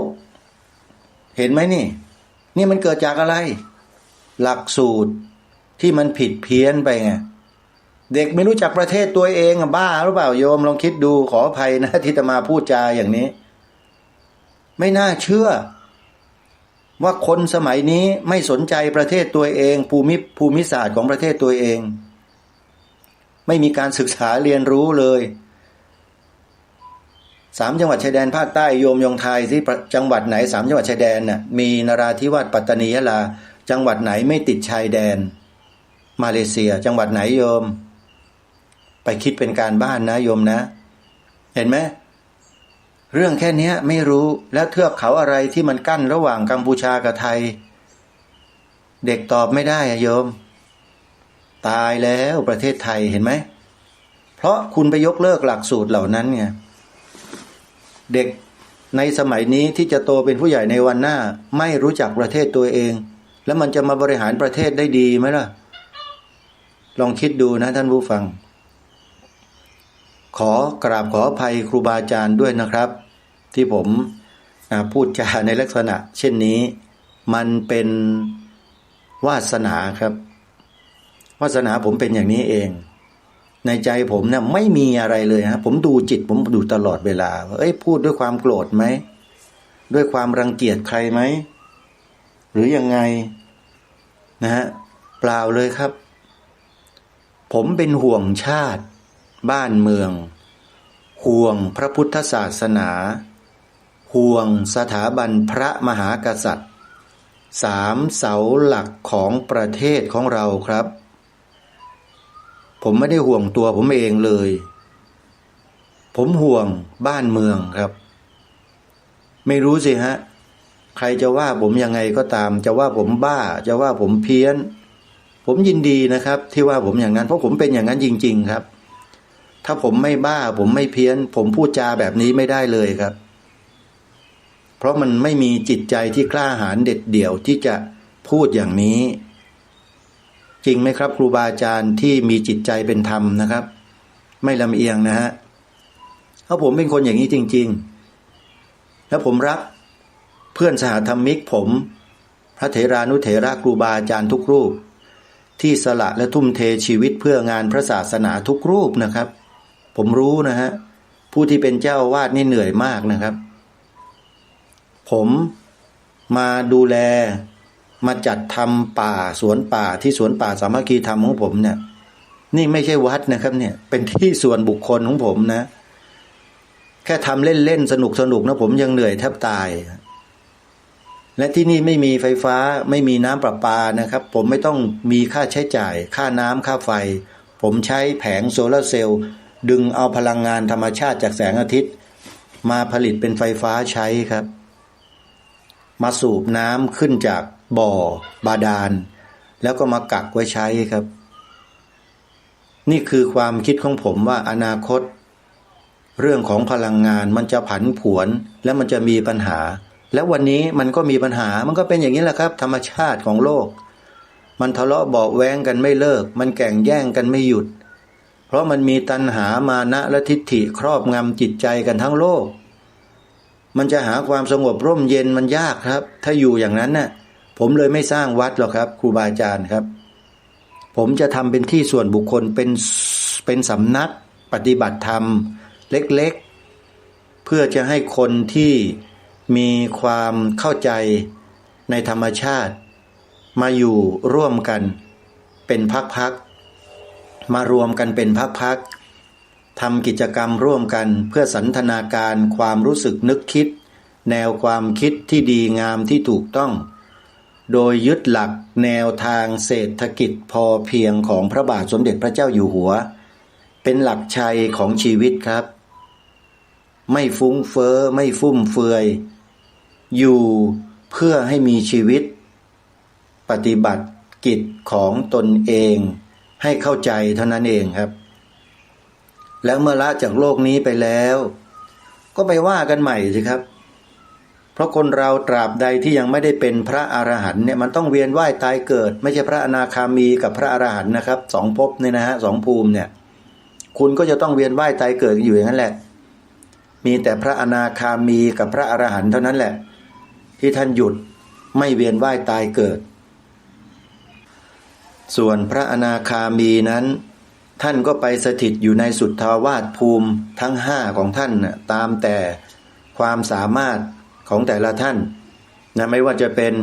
เห็นไหมนี่มันเกิดจากอะไรหลักสูตรที่มันผิดเพี้ยนไปไงเด็กไม่รู้จักประเทศตัวเองบ้าหรือเปล่าโยมลองคิดดูขออภัยนะที่อาตมาพูดจาอย่างนี้ไม่น่าเชื่อว่าคนสมัยนี้ไม่สนใจประเทศตัวเองภูมิศาสตร์ของประเทศตัวเองไม่มีการศึกษาเรียนรู้เลย3จังหวัดชายแดนภาคใต้โยมยองทายสิจังหวัดไหน3จังหวัดชายแดนน่ะมีนราธิวาสปัตตานียะลาจังหวัดไหนไม่ติดชายแดนมาเลเซียจังหวัดไหนโยมไปคิดเป็นการบ้านนะโยมนะเห็นไหมเรื่องแค่นี้ไม่รู้แล้วเทือกเขาอะไรที่มันกั้นระหว่างกัมพูชากับไทยเด็กตอบไม่ได้โยมตายแล้วประเทศไทยเห็นไหมเพราะคุณไปยกเลิกหลักสูตรเหล่านั้นไงเด็กในสมัยนี้ที่จะโตเป็นผู้ใหญ่ในวันหน้าไม่รู้จักประเทศตัวเองแล้วมันจะมาบริหารประเทศได้ดีไหมล่ะลองคิดดูนะท่านผู้ฟังขอกราบขออภัยครูบาอาจารย์ด้วยนะครับที่ผมพูดจาในลักษณะเช่นนี้มันเป็นวาสนาครับวาสนาผมเป็นอย่างนี้เองในใจผมเนี่ยไม่มีอะไรเลยฮะผมดูจิตผมดูตลอดเวลาว่าพูดด้วยความโกรธไหมด้วยความรังเกียจใครไหมหรือยังไงนะฮะเปล่าเลยครับผมเป็นห่วงชาติบ้านเมืองห่วงพระพุทธศาสนาห่วงสถาบันพระมหากษัตริย์ 3 เสาหลักของประเทศของเราครับ ผมไม่ได้ห่วงตัวผมเองเลย ผมห่วงบ้านเมืองครับไม่รู้สิฮะใครจะว่าผมยังไงก็ตามจะว่าผมบ้าจะว่าผมเพี้ยนผมยินดีนะครับที่ว่าผมอย่างนั้นเพราะผมเป็นอย่างนั้นจริงๆครับถ้าผมไม่บ้าผมไม่เพี้ยนผมพูดจาแบบนี้ไม่ได้เลยครับเพราะมันไม่มีจิตใจที่กล้าหาญเด็ดเดี่ยวที่จะพูดอย่างนี้จริงไหมครับครูบาอาจารย์ที่มีจิตใจเป็นธรรมนะครับไม่ลำเอียงนะฮะเพราะผมเป็นคนอย่างนี้จริงๆแล้วผมรักเพื่อนสหธรรมิกผมพระเถรานุเถระครูบาอาจารย์ทุกรูปที่สละและทุ่มเทชีวิตเพื่องานพระศาสนาทุกรูปนะครับผมรู้นะฮะผู้ที่เป็นเจ้าอาวาสนี่เหนื่อยมากนะครับผมมาดูแลมาจัดทำป่าสวนป่าที่สวนป่าสามัคคีธรรมของผมเนี่ยนี่ไม่ใช่วัดนะครับเนี่ยเป็นที่ส่วนบุคคลของผมนะแค่ทำเล่นๆสนุกๆนะผมยังเหนื่อยแทบตายและที่นี่ไม่มีไฟฟ้าไม่มีน้ำประปานะครับผมไม่ต้องมีค่าใช้จ่ายค่าน้ำค่าไฟผมใช้แผงโซลาร์เซลล์ดึงเอาพลังงานธรรมชาติจากแสงอาทิตย์มาผลิตเป็นไฟฟ้าใช้ครับมาสูบน้ำขึ้นจากบ่อบาดาลแล้วก็มากักไว้ใช้ครับนี่คือความคิดของผมว่าอนาคตเรื่องของพลังงานมันจะผันผวนและมันจะมีปัญหาแล้ววันนี้มันก็มีปัญหามันก็เป็นอย่างนี้แหละครับธรรมชาติของโลกมันทะเลาะเบาะแว้งกันไม่เลิกมันแข่งแย่งกันไม่หยุดเพราะมันมีตัณหามานะและทิฏฐิครอบงำจิตใจกันทั้งโลกมันจะหาความสงบร่มเย็นมันยากครับถ้าอยู่อย่างนั้นน่ะผมเลยไม่สร้างวัดหรอกครับครูบาอาจารย์ครับผมจะทำเป็นที่ส่วนบุคคลเป็นสำนักปฏิบัติธรรมเล็กๆเพื่อจะให้คนที่มีความเข้าใจในธรรมชาติมาอยู่ร่วมกันเป็นพักๆมารวมกันเป็นพักๆทำกิจกรรมร่วมกันเพื่อสันทนาการความรู้สึกนึกคิดแนวความคิดที่ดีงามที่ถูกต้องโดยยึดหลักแนวทางเศรษฐกิจพอเพียงของพระบาทสมเด็จพระเจ้าอยู่หัวเป็นหลักชัยของชีวิตครับไม่ฟุ้งเฟ้อไม่ฟุ่มเฟือยอยู่เพื่อให้มีชีวิตปฏิบัติกิจของตนเองให้เข้าใจเท่านั้นเองครับแล้วเมื่อละจากโลกนี้ไปแล้วก็ไปว่ากันใหม่สิครับเพราะคนเราตราบใดที่ยังไม่ได้เป็นพระอรหันต์เนี่ยมันต้องเวียนว่ายตายเกิดไม่ใช่พระอนาคามีกับพระอรหันต์นะครับ2 ภพเนี่ยนะฮะ2 ภูมิเนี่ยคุณก็จะต้องเวียนว่ายตายเกิดอยู่อย่างนั้นแหละมีแต่พระอนาคามีกับพระอรหันต์เท่านั้นแหละที่ท่านหยุดไม่เวียนว่ายตายเกิดส่วนพระอนาคามีนั้นท่านก็ไปสถิตอยู่ในสุทธาวาสภูมิทั้ง5ของท่านนะตามแต่ความสามารถของแต่ละท่านนะไม่ว่าจะเป็น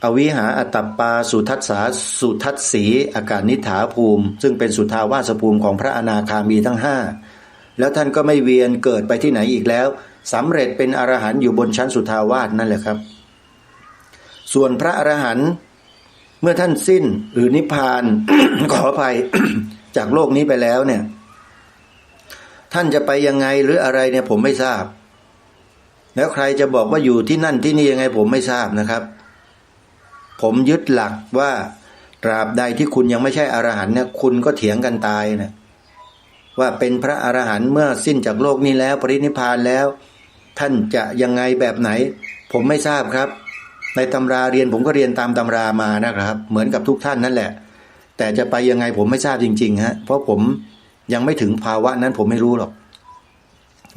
อวิหาอัตตปาสุทัสสาสุทัสสีอากาศนิฐาภูมิซึ่งเป็นสุทธาวาสภูมิของพระอนาคามีทั้ง5แล้วท่านก็ไม่เวียนเกิดไปที่ไหนอีกแล้วสำเร็จเป็นอรหันต์อยู่บนชั้นสุทธาวาสนั่นแหละครับส่วนพระอรหันต์เมื่อท่านสิ้นหรือนิพพาน ขออภัย จากโลกนี้ไปแล้วเนี่ยท่านจะไปยังไงหรืออะไรเนี่ยผมไม่ทราบแล้วใครจะบอกว่าอยู่ที่นั่นที่นี่ยังไงผมไม่ทราบนะครับผมยึดหลักว่าตราบใดที่คุณยังไม่ใช่อรหันต์เนี่ยคุณก็เถียงกันตายนะว่าเป็นพระอรหันต์เมื่อสิ้นจากโลกนี้แล้วปรินิพพานแล้วท่านจะยังไงแบบไหนผมไม่ทราบครับในตำราเรียนผมก็เรียนตามตำรามานะครับเหมือนกับทุกท่านนั่นแหละแต่จะไปยังไงผมไม่ทราบจริงๆฮะเพราะผมยังไม่ถึงภาวะนั้นผมไม่รู้หรอก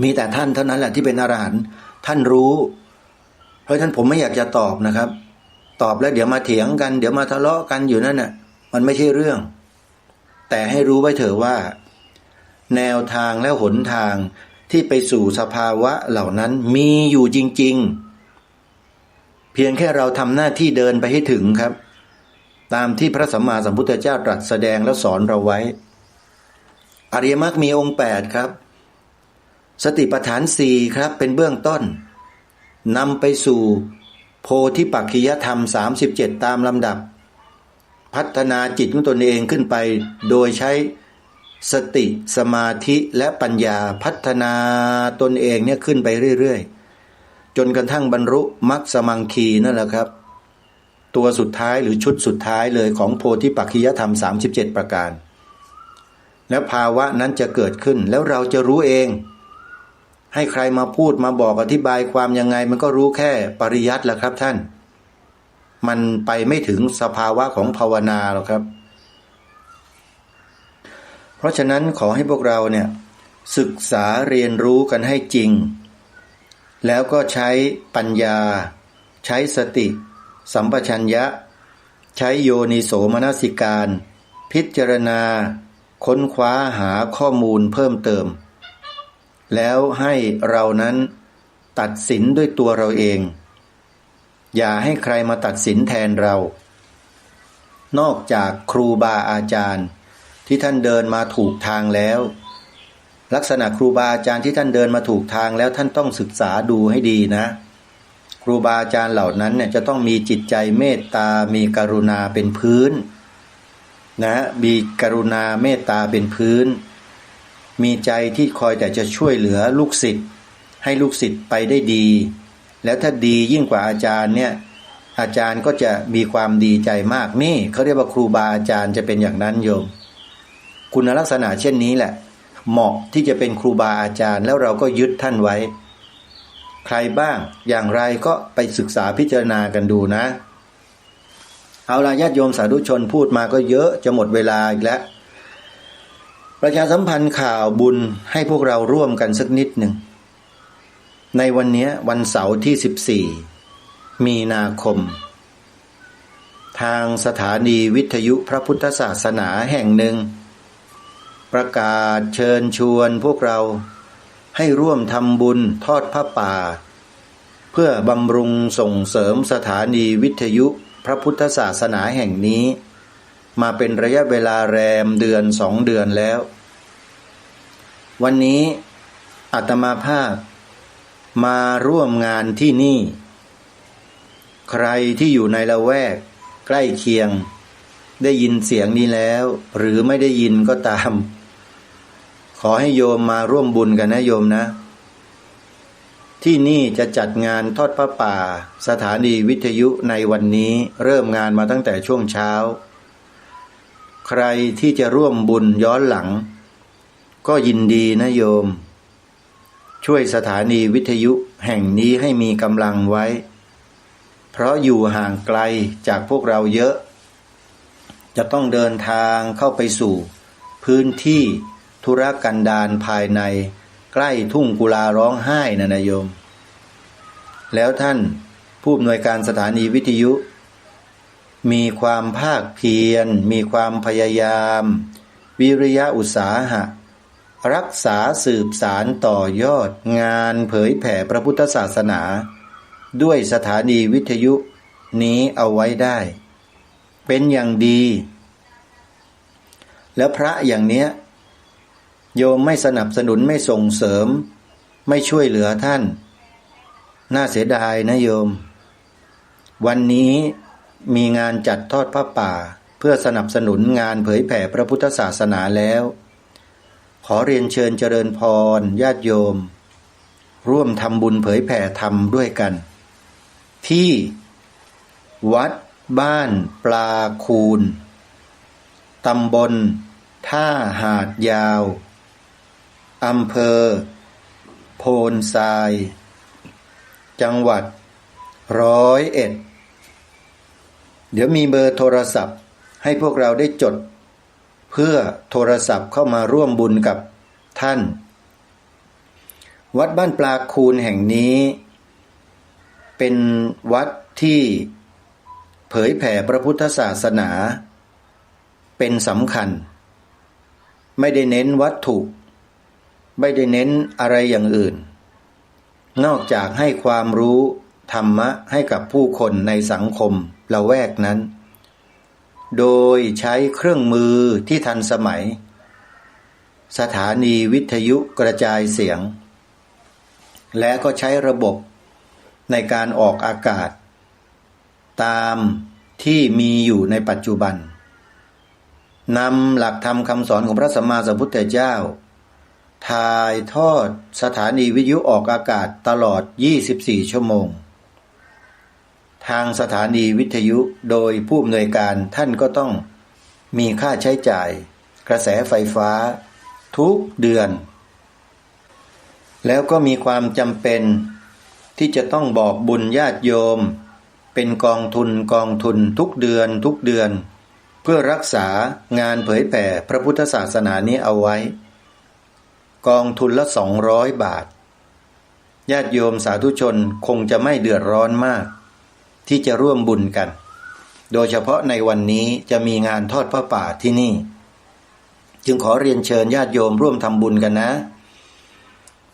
มีแต่ท่านเท่านั้นแหละที่เป็นอรหันต์ท่านรู้เพราะฉะนั้นผมไม่อยากจะตอบนะครับตอบแล้วเดี๋ยวมาเถียงกันเดี๋ยวมาทะเลาะกันอยู่นั่นน่ะมันไม่ใช่เรื่องแต่ให้รู้ไว้เถอะว่าแนวทางและหนทางที่ไปสู่สภาวะเหล่านั้นมีอยู่จริงๆเพียงแค่เราทำหน้าที่เดินไปให้ถึงครับตามที่พระสัมมาสัมพุทธเจ้าตรัสแสดงและสอนเราไว้อริยมรรคมีองค์8ครับสติปัฏฐาน4ครับเป็นเบื้องต้นนำไปสู่ โพธิปักขิยธรรม37ตามลำดับพัฒนาจิตของตนเองขึ้นไปโดยใช้สติสมาธิและปัญญาพัฒนาตนเองเนี่ยขึ้นไปเรื่อยๆจนกระทั่งบรรลุมรรคสมังคีนั่นแหละครับตัวสุดท้ายหรือชุดสุดท้ายเลยของโพธิปักขิยธรรม37ประการแล้วภาวะนั้นจะเกิดขึ้นแล้วเราจะรู้เองให้ใครมาพูดมาบอกอธิบายความยังไงมันก็รู้แค่ปริยัติแหละครับท่านมันไปไม่ถึงสภาวะของภาวนาหรอกครับเพราะฉะนั้นขอให้พวกเราเนี่ยศึกษาเรียนรู้กันให้จริงแล้วก็ใช้ปัญญาใช้สติสัมปชัญญะใช้โยนิโสมนสิการพิจารณาค้นคว้าหาข้อมูลเพิ่มเติมแล้วให้เรานั้นตัดสินด้วยตัวเราเองอย่าให้ใครมาตัดสินแทนเรานอกจากครูบาอาจารย์ที่ท่านเดินมาถูกทางแล้วลักษณะครูบาอาจารย์ที่ท่านเดินมาถูกทางแล้วท่านต้องศึกษาดูให้ดีนะครูบาอาจารย์เหล่านั้นเนี่ยจะต้องมีจิตใจเมตตามีกรุณาเป็นพื้นนะมีกรุณาเมตตาเป็นพื้นมีใจที่คอยแต่จะช่วยเหลือลูกศิษย์ให้ลูกศิษย์ไปได้ดีแล้วถ้าดียิ่งกว่าอาจารย์เนี่ยอาจารย์ก็จะมีความดีใจมากนี่เขาเรียกว่าครูบาอาจารย์จะเป็นอย่างนั้นโยมคุณลักษณะเช่นนี้แหละเหมาะที่จะเป็นครูบาอาจารย์แล้วเราก็ยึดท่านไว้ใครบ้างอย่างไรก็ไปศึกษาพิจารณากันดูนะเอาล่ะญาติโยมสาธุชนพูดมาก็เยอะจะหมดเวลาอีกแล้วประชาสัมพันธ์ข่าวบุญให้พวกเราร่วมกันสักนิดหนึ่งในวันนี้วันเสาร์ที่14มีนาคมทางสถานีวิทยุพระพุทธศาสนาแห่งหนึ่งประกาศเชิญชวนพวกเราให้ร่วมทำบุญทอดผ้าป่าเพื่อบำรุงส่งเสริมสถานีวิทยุพระพุทธศาสนาแห่งนี้มาเป็นระยะเวลาแรมเดือน2 เดือนแล้ววันนี้อาตมาภาพมาร่วมงานที่นี่ใครที่อยู่ในละแวกใกล้เคียงได้ยินเสียงนี้แล้วหรือไม่ได้ยินก็ตามขอให้โยมมาร่วมบุญกันนะโยมนะที่นี่จะจัดงานทอดผ้าป่าสถานีวิทยุในวันนี้เริ่มงานมาตั้งแต่ช่วงเช้าใครที่จะร่วมบุญย้อนหลังก็ยินดีนะโยมช่วยสถานีวิทยุแห่งนี้ให้มีกำลังไว้เพราะอยู่ห่างไกลจากพวกเราเยอะจะต้องเดินทางเข้าไปสู่พื้นที่ธุรกันดารภายในใกล้ทุ่งกุลาร้องไห้นะโยมแล้วท่านผู้อำนวยการสถานีวิทยุมีความภาคเพียรมีความพยายามวิริยะอุตสาหะรักษาสืบสารต่อยอดงานเผยแผ่พระพุทธศาสนาด้วยสถานีวิทยุนี้เอาไว้ได้เป็นอย่างดีแล้วพระอย่างเนี้ยโยมไม่สนับสนุนไม่ส่งเสริมไม่ช่วยเหลือท่านน่าเสียดายนะโยมวันนี้มีงานจัดทอดผ้าป่าเพื่อสนับสนุนงานเผยแผ่พระพุทธศาสนาแล้วขอเรียนเชิญเจริญพรญาติโยมร่วมทำบุญเผยแผ่ธรรมด้วยกันที่วัดบ้านปลาคูนตำบลท่าหาดยาวอำเภอโพนทรายจังหวัด101เดี๋ยวมีเบอร์โทรศัพท์ให้พวกเราได้จดเพื่อโทรศัพท์เข้ามาร่วมบุญกับท่านวัดบ้านปลาคูนแห่งนี้เป็นวัดที่เผยแผ่พระพุทธศาสนาเป็นสำคัญไม่ได้เน้นวัตถุไม่ได้เน้นอะไรอย่างอื่นนอกจากให้ความรู้ธรรมะให้กับผู้คนในสังคมละแวกนั้นโดยใช้เครื่องมือที่ทันสมัยสถานีวิทยุกระจายเสียงและก็ใช้ระบบในการออกอากาศ ตามที่มีอยู่ในปัจจุบันนำหลักธรรมคำสอนของพระสัมมาสัมพุทธเจ้าถ่ายทอดสถานีวิทยุออกอากาศตลอด24ชั่วโมงทางสถานีวิทยุโดยผู้อำนวยการท่านก็ต้องมีค่าใช้จ่ายกระแสไฟฟ้าทุกเดือนแล้วก็มีความจำเป็นที่จะต้องบอกบุญญาติโยมเป็นกองทุนทุกเดือนเพื่อรักษางานเผยแผ่พระพุทธศาสนานี้เอาไว้กองทุนละ200 บาทญาติโยมสาธุชนคงจะไม่เดือดร้อนมากที่จะร่วมบุญกันโดยเฉพาะในวันนี้จะมีงานทอดพระป่าที่นี่จึงขอเรียนเชิญญาติโยมร่วมทำบุญกันนะ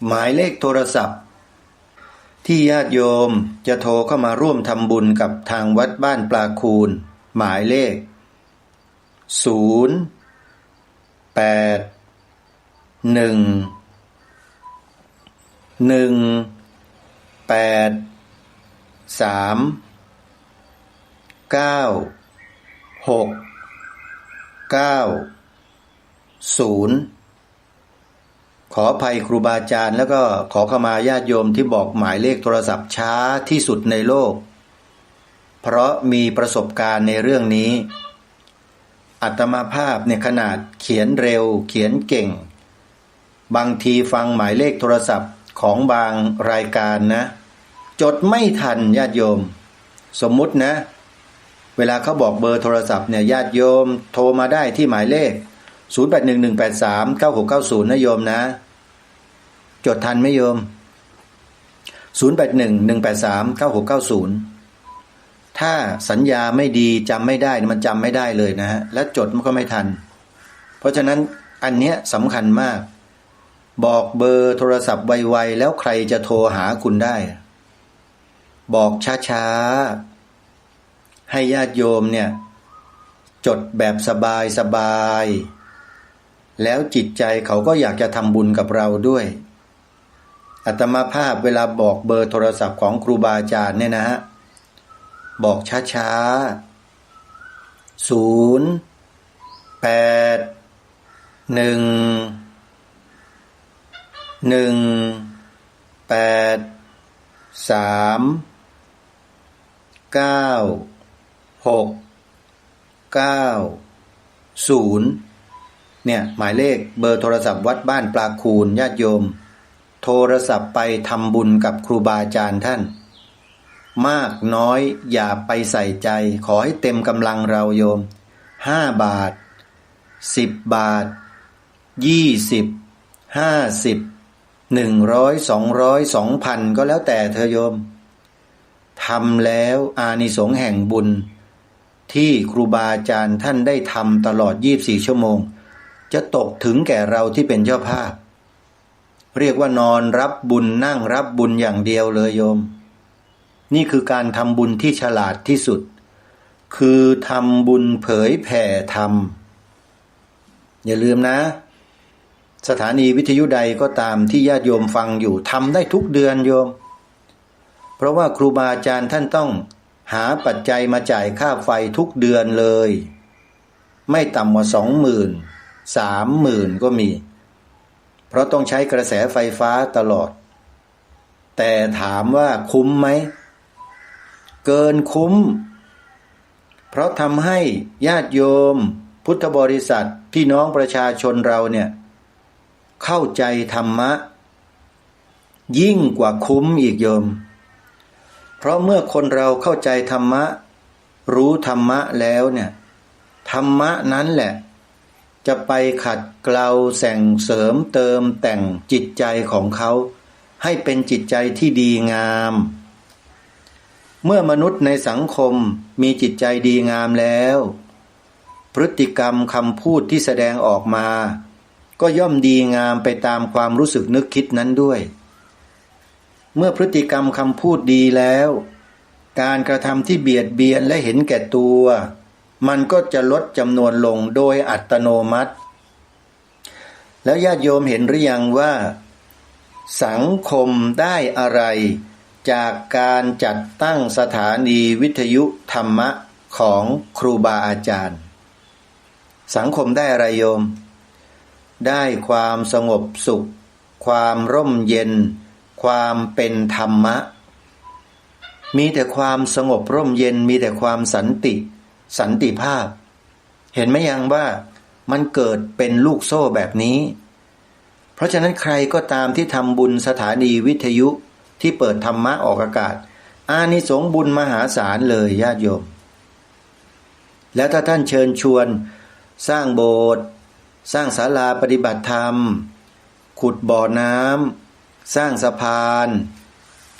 หมายเลขโทรศัพท์ที่ญาติโยมจะโทรเข้ามาร่วมทำบุญกับทางวัดบ้านปลาคูนหมายเลขขออภัยครูบาอาจารย์แล้วก็ขอเข้ามาญาติโยมที่บอกหมายเลขโทรศัพท์ช้าที่สุดในโลกเพราะมีประสบการณ์ในเรื่องนี้อาตมาภาพในขนาดเขียนเร็วเขียนเก่งบางทีฟังหมายเลขโทรศัพท์ของบางรายการนะจดไม่ทันญาติโยมสมมุตินะเวลาเขาบอกเบอร์โทรศัพท์เนี่ยญาติโยมโทรมาได้ที่หมายเลข0811839690นะโยมนะจดทันไหมโยม0811839690ถ้าสัญญาไม่ดีจำไม่ได้มันจำไม่ได้เลยนะฮะและจดมันก็ไม่ทันเพราะฉะนั้นอันเนี้ยสำคัญมากบอกเบอร์โทรศัพท์ไวๆแล้วใครจะโทรหาคุณได้บอกช้าๆให้ญาติโยมเนี่ยจดแบบสบายๆแล้วจิตใจเขาก็อยากจะทำบุญกับเราด้วยอาตมาภาพเวลาบอกเบอร์โทรศัพท์ของครูบาอาจารย์เนี่ยนะฮะบอกช้าๆเนี่ยหมายเลขเบอร์โทรศัพท์วัดบ้านปลาคูนญาติโยมโทรศัพท์ไปทำบุญกับครูบาอาจารย์ท่านมากน้อยอย่าไปใส่ใจขอให้เต็มกำลังเราโยม5 บาท10 บาท20 50 100 200 2,000ก็แล้วแต่เธอโยมทำแล้วอานิสงส์แห่งบุญที่ครูบาอาจารย์ท่านได้ทำตลอด24ชั่วโมงจะตกถึงแก่เราที่เป็นเจ้าภาพเรียกว่านอนรับบุญนั่งรับบุญอย่างเดียวเลยโยมนี่คือการทำบุญที่ฉลาดที่สุดคือทำบุญเผยแผ่ธรรมอย่าลืมนะสถานีวิทยุใดก็ตามที่ญาติโยมฟังอยู่ทำได้ทุกเดือนโยมเพราะว่าครูบาอาจารย์ท่านต้องหาปัจจัยมาจ่ายค่าไฟทุกเดือนเลยไม่ต่ำกว่า 20,000 30,000 ก็มีเพราะต้องใช้กระแสไฟฟ้าตลอดแต่ถามว่าคุ้มไหมเกินคุ้มเพราะทำให้ญาติโยมพุทธบริษัทพี่น้องประชาชนเราเนี่ยเข้าใจธรรมะยิ่งกว่าคุ้มอีกโยมเพราะเมื่อคนเราเข้าใจธรรมะรู้ธรรมะแล้วเนี่ยธรรมะนั้นแหละจะไปขัดเกลาแส่งเสริมเติมแต่งจิตใจของเขาให้เป็นจิตใจที่ดีงามเมื่อมนุษย์ในสังคมมีจิตใจดีงามแล้วพฤติกรรมคำพูดที่แสดงออกมาก็ย่อมดีงามไปตามความรู้สึกนึกคิดนั้นด้วยเมื่อพฤติกรรมคำพูดดีแล้วการกระทำที่เบียดเบียนและเห็นแก่ตัวมันก็จะลดจำนวนลงโดยอัตโนมัติแล้วญาติโยมเห็นหรือยังว่าสังคมได้อะไร จากการจัดตั้งสถานีวิทยุธรรมะของครูบาอาจารย์สังคมได้อะไรโยมได้ความสงบสุขความร่มเย็นความเป็นธรรมะมีแต่ความสงบร่มเย็นมีแต่ความสันติภาพเห็นไหมยังว่ามันเกิดเป็นลูกโซ่แบบนี้เพราะฉะนั้นใครก็ตามที่ทำบุญสถานีวิทยุที่เปิดธรรมะออกอากาศอานิสงส์บุญมหาศาลเลยญาติโยมแล้วถ้าท่านเชิญชวนสร้างโบสถ์สร้างศาลาปฏิบัติธรรมขุดบ่อน้ำสร้างสะพาน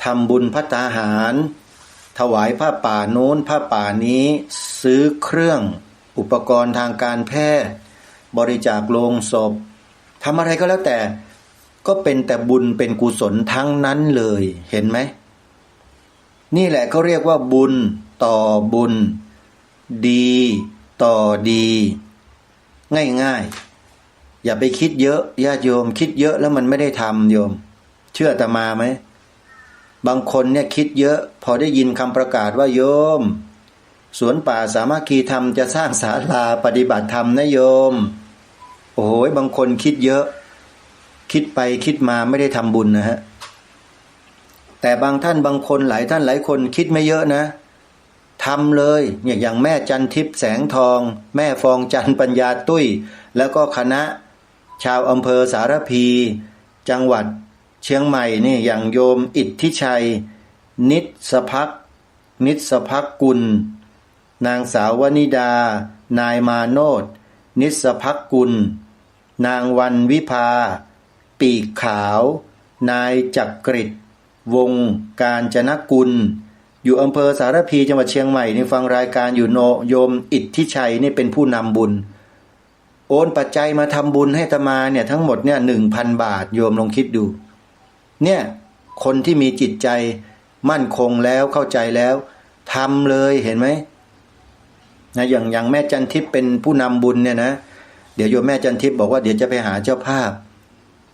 ทำบุญภัตตาหารถวายผ้าป่าโน้นผ้าป่านี้ซื้อเครื่องอุปกรณ์ทางการแพทย์บริจาคโลงศพทำอะไรก็แล้วแต่ก็เป็นแต่บุญเป็นกุศลทั้งนั้นเลยเห็นไหมนี่แหละเขาเรียกว่าบุญต่อบุญดีต่อดีง่ายๆอย่าไปคิดเยอะญาติโยมคิดเยอะแล้วมันไม่ได้ทำโยมเชื่ออาตมาไหมบางคนเนี่ยคิดเยอะพอได้ยินคำประกาศว่าโยมสวนป่าสามัคคีธรรมจะสร้างศาลาปฏิบัติธรรมนะโยมโอ้โหบางคนคิดเยอะคิดไปคิดมาไม่ได้ทำบุญนะฮะแต่บางท่านบางคนหลายท่านหลายคนคิดไม่เยอะนะทำเลยเนี่ยอย่างแม่จันทิพย์แสงทองแม่ฟองจันปัญญาตุ้ยแล้วก็คณะชาวอำเภอสารพีจังหวัดเชียงใหม่นี่อย่างโยมอิทธิชัยนิสภักกุลนางสาววนิดานายมาโนดนิสภักกุลนางวันวิภาปีกขาวนายจักริดวงกาญจนกุลอยู่อำเภอสารพีจังหวัดเชียงใหม่นี่ฟังรายการอยู่โยมอิทธิชัยนี่เป็นผู้นำบุญโอนปัจจัยมาทำบุญให้อาตมาเนี่ยทั้งหมดเนี่ย 1,000 บาทโยมลองคิดดูเนี่ยคนที่มีจิตใจมั่นคงแล้วเข้าใจแล้วทำเลยเห็นไหมนะอย่างแม่จันทิพย์เป็นผู้นำบุญเนี่ยนะเดี๋ยวโยมแม่จันทิพย์บอกว่าเดี๋ยวจะไปหาเจ้าภาพ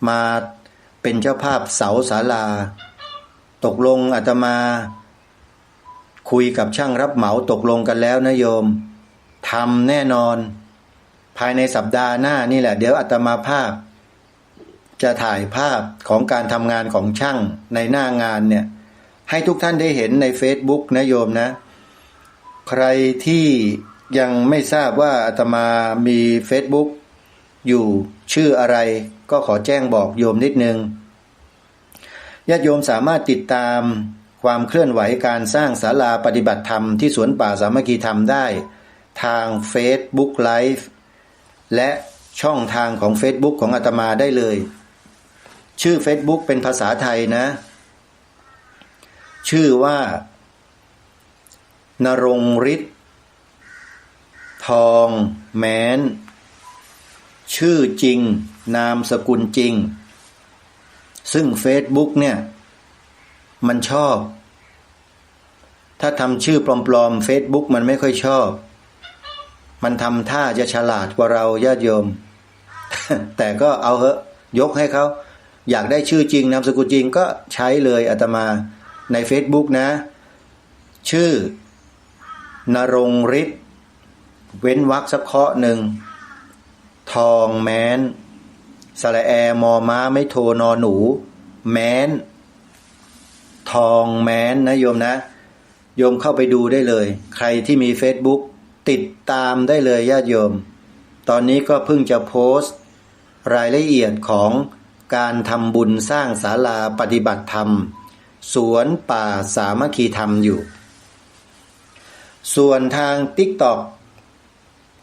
มาเป็นเจ้าภาพเสาศาลาตกลงอาตมาคุยกับช่างรับเหมาตกลงกันแล้วนะโยมทำแน่นอนภายในสัปดาห์หน้านี่แหละเดี๋ยวอาตมาภาพจะถ่ายภาพของการทำงานของช่างในหน้างานเนี่ยให้ทุกท่านได้เห็นใน Facebook นะโยมนะใครที่ยังไม่ทราบว่าอาตมามี Facebook อยู่ชื่ออะไรก็ขอแจ้งบอกโยมนิดนึงญาติโยมสามารถติดตามความเคลื่อนไหวการสร้างศาลาปฏิบัติธรรมที่สวนป่าสามัคคีธรรมได้ทาง Facebook Live และช่องทางของ Facebook ของอาตมาได้เลยชื่อ Facebook เป็นภาษาไทยนะชื่อว่านรงฤทธิ์ทองแม้นชื่อจริงนามสกุลจริงซึ่ง Facebook เนี่ยมันชอบถ้าทำชื่อปลอมๆ Facebook มันไม่ค่อยชอบมันทำท่าจะฉลาดกว่าเราญาติโยม แต่ก็เอาเหอะยกให้เขาอยากได้ชื่อจริงนามสกุลจริงก็ใช้เลยอาตมาใน Facebook นะชื่อนรงฤทธิ์เว้นวรรคสักเคาะหนึ่งทองแม้นสระแอมอม้าไม่โทนอหนูแม้นทองแม้นนะโยมนะโยมเข้าไปดูได้เลยใครที่มี Facebook ติดตามได้เลยญาติโยมตอนนี้ก็เพิ่งจะโพสต์รายละเอียดของการทำบุญสร้างศาลาปฏิบัติธรรมสวนป่าสามัคคีธรรมอยู่ส่วนทาง TikTok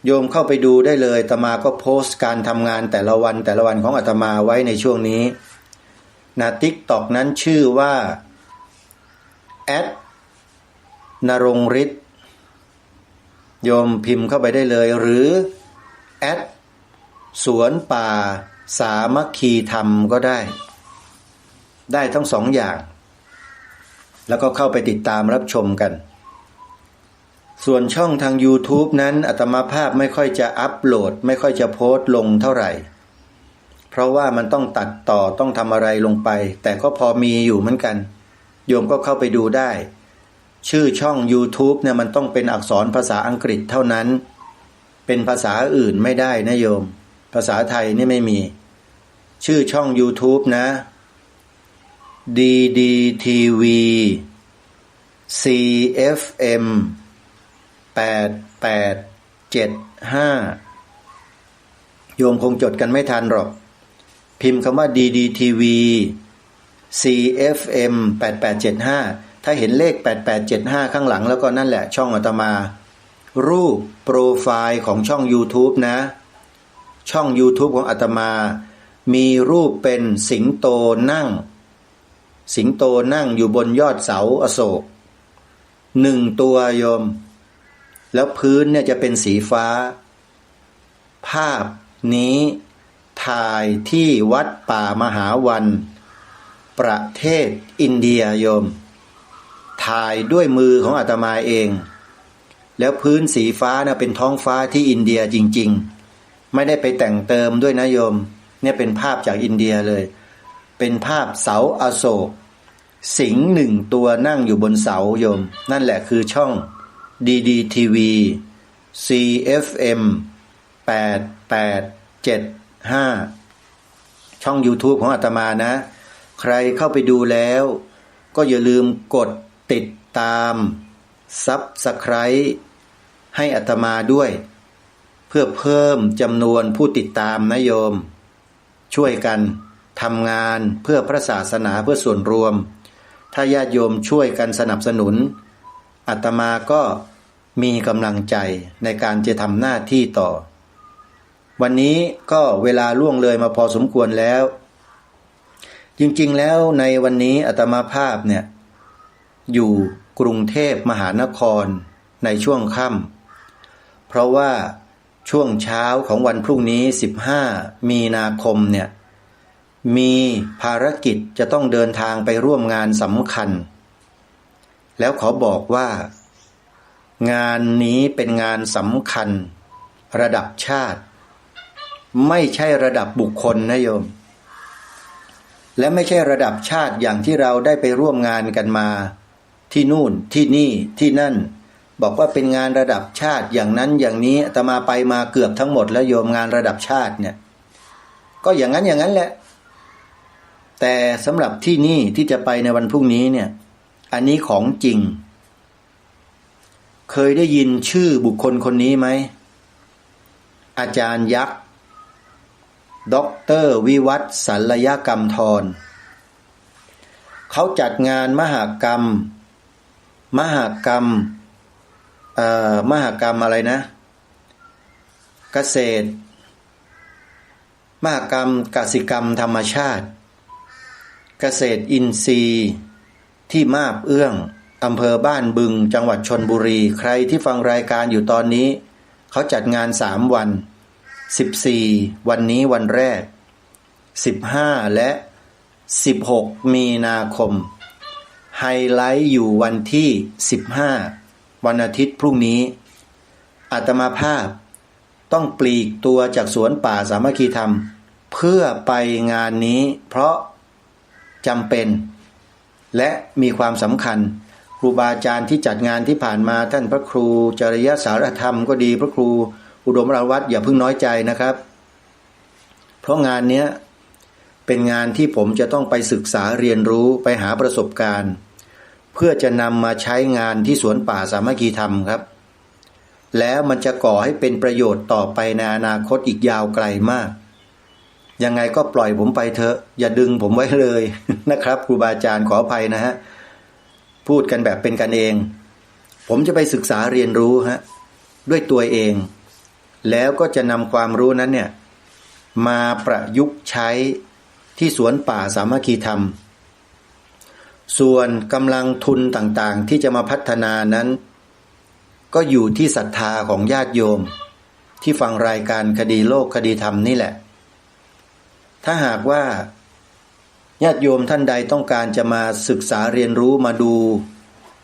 โยมเข้าไปดูได้เลยอาตมาก็โพสต์การทำงานแต่ละวันของอาตมาไว้ในช่วงนี้นะ TikTok นั้นชื่อว่านรงฤทธิ์โยมพิมพ์เข้าไปได้เลยหรือสวนป่าสามัคคีธรรมก็ได้ทั้งสองอย่างแล้วก็เข้าไปติดตามรับชมกันส่วนช่องทาง YouTube นั้นอาตมาภาพไม่ค่อยจะอัปโหลดไม่ค่อยจะโพสต์ลงเท่าไหร่เพราะว่ามันต้องตัดต่อต้องทำอะไรลงไปแต่ก็พอมีอยู่เหมือนกัน โยมก็เข้าไปดูได้ชื่อช่อง YouTube เนี่ยมันต้องเป็นอักษรภาษาอังกฤษเท่านั้นเป็นภาษาอื่นไม่ได้นะโยมภาษาไทยนี่ไม่มีชื่อช่อง YouTube นะ DDTV CFM 8875โยมคงจดกันไม่ทันหรอกพิมพ์คำว่า DDTV CFM 8875ถ้าเห็นเลข8875ข้างหลังแล้วก็นั่นแหละช่องอาตมารูปโปรไฟล์ของช่อง YouTube นะช่อง YouTube ของอาตมามีรูปเป็นสิงโตนั่งอยู่บนยอดเสาอโศก1ตัวโยมแล้วพื้นเนี่ยจะเป็นสีฟ้าภาพนี้ถ่ายที่วัดป่ามหาวันประเทศอินเดียโยมถ่ายด้วยมือของอาตมาเองแล้วพื้นสีฟ้านะเป็นท้องฟ้าที่อินเดียจริงๆไม่ได้ไปแต่งเติมด้วยนะโยมเนี่ยเป็นภาพจากอินเดียเลยเป็นภาพเสาอโศกสิงห์1ตัวนั่งอยู่บนเสาโยมนั่นแหละคือช่อง DDTV CFM 8875ช่อง YouTube ของอาตมานะใครเข้าไปดูแล้วก็อย่าลืมกดติดตาม Subscribe ให้อาตมาด้วยเพื่อเพิ่มจำนวนผู้ติดตามนะโยมช่วยกันทำงานเพื่อพระศาสนาเพื่อส่วนรวมถ้าญาติโยมช่วยกันสนับสนุนอาตมาก็มีกำลังใจในการจะทำหน้าที่ต่อวันนี้ก็เวลาล่วงเลยมาพอสมควรแล้วจริงๆแล้วในวันนี้อาตมาภาพเนี่ยอยู่กรุงเทพมหานครในช่วงค่ำเพราะว่าช่วงเช้าของวันพรุ่งนี้15มีนาคมเนี่ยมีภารกิจจะต้องเดินทางไปร่วมงานสำคัญแล้วขอบอกว่างานนี้เป็นงานสำคัญระดับชาติไม่ใช่ระดับบุคคลนะโยมและไม่ใช่ระดับชาติอย่างที่เราได้ไปร่วมงานกันมาที่นู่นที่นี่ที่นั่นบอกว่าเป็นงานระดับชาติอย่างนั้นอย่างนี้อาตมาไปมาเกือบทั้งหมดแล้วโยมงานระดับชาติเนี่ยก็อย่างนั้นแหละแต่สำหรับที่นี่ที่จะไปในวันพรุ่งนี้เนี่ยอันนี้ของจริงเคยได้ยินชื่อบุคคลคนนี้ไหมอาจารย์ยักษ์ด็อกเตอร์วิวัฒน์สัลยกรรมธรเขาจัดงานมหกรรมอะไรนะเกษตรมหกรรมกสิกรรมธรรมชาติเกษตรอินทรีย์ที่มาบเอื้องอำเภอบ้านบึงจังหวัดชลบุรีใครที่ฟังรายการอยู่ตอนนี้เขาจัดงาน3วัน14วันนี้วันแรก15และ16มีนาคมไฮไลท์อยู่วันที่15วันอาทิตย์พรุ่งนี้อาตมาภาพต้องปลีกตัวจากสวนป่าสามัคคีธรรมเพื่อไปงานนี้เพราะจำเป็นและมีความสำคัญครูบาอาจารย์ที่จัดงานที่ผ่านมาท่านพระครูจริยสารธรรมก็ดีพระครูอุดมราวัฒน์อย่าเพิ่งน้อยใจนะครับเพราะงานนี้เป็นงานที่ผมจะต้องไปศึกษาเรียนรู้ไปหาประสบการณ์เพื่อจะนำมาใช้งานที่สวนป่าสามัคคีธรรมครับแล้วมันจะก่อให้เป็นประโยชน์ต่อไปในอนาคตอีกยาวไกลมากยังไงก็ปล่อยผมไปเถอะอย่าดึงผมไว้เลยนะครับครูบาอาจารย์ขออภัยนะฮะพูดกันแบบเป็นกันเองผมจะไปศึกษาเรียนรู้ด้วยตัวเองแล้วก็จะนำความรู้นั้นเนี่ยมาประยุกต์ใช้ที่สวนป่าสามัคคีธรรมส่วนกำลังทุนต่างๆที่จะมาพัฒนานั้นก็อยู่ที่ศรัทธาของญาติโยมที่ฟังรายการคดีโลกคดีธรรมนี่แหละถ้าหากว่าญาติโยมท่านใดต้องการจะมาศึกษาเรียนรู้มาดู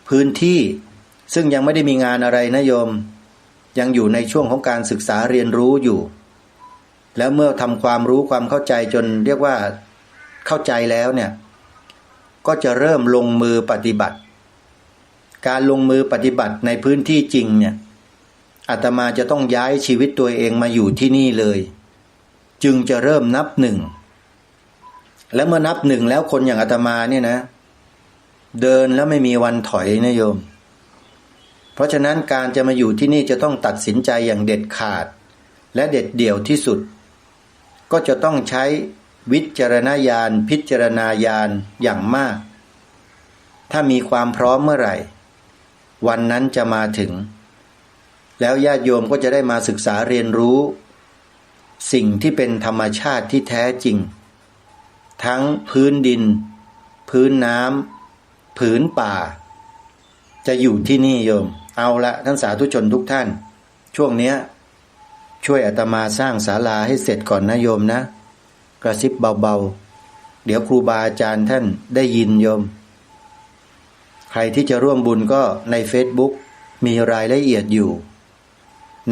พื้นที่ซึ่งยังไม่ได้มีงานอะไรนะโยมยังอยู่ในช่วงของการศึกษาเรียนรู้อยู่แล้วเมื่อทำความรู้ความเข้าใจจนเรียกว่าเข้าใจแล้วเนี่ย ก็จะเริ่มลงมือปฏิบัติการลงมือปฏิบัติในพื้นที่จริงเนี่ยอาตมาจะต้องย้ายชีวิตตัวเองมาอยู่ที่นี่เลยจึงจะเริ่มนับหนึ่งและเมื่อนับหนึ่งแล้วคนอย่างอาตมาเนี่ยนะเดินแล้วไม่มีวันถอยนะโยมเพราะฉะนั้นการจะมาอยู่ที่นี่จะต้องตัดสินใจอย่างเด็ดขาดและเด็ดเดี่ยวที่สุดก็จะต้องใช้วิจารณญาณพิจารณญาณอย่างมากถ้ามีความพร้อมเมื่อไหร่วันนั้นจะมาถึงแล้วญาติโยมก็จะได้มาศึกษาเรียนรู้สิ่งที่เป็นธรรมชาติที่แท้จริงทั้งพื้นดินพื้นน้ำผืนป่าจะอยู่ที่นี่โยมเอาละท่านสาธุชนทุกท่านช่วงเนี้ยช่วยอาตมาสร้างศาลาให้เสร็จก่อนนะโยมนะกระซิบเบาๆเดี๋ยวครูบาอาจารย์ท่านได้ยินโยมใครที่จะร่วมบุญก็ใน Facebook มีรายละเอียดอยู่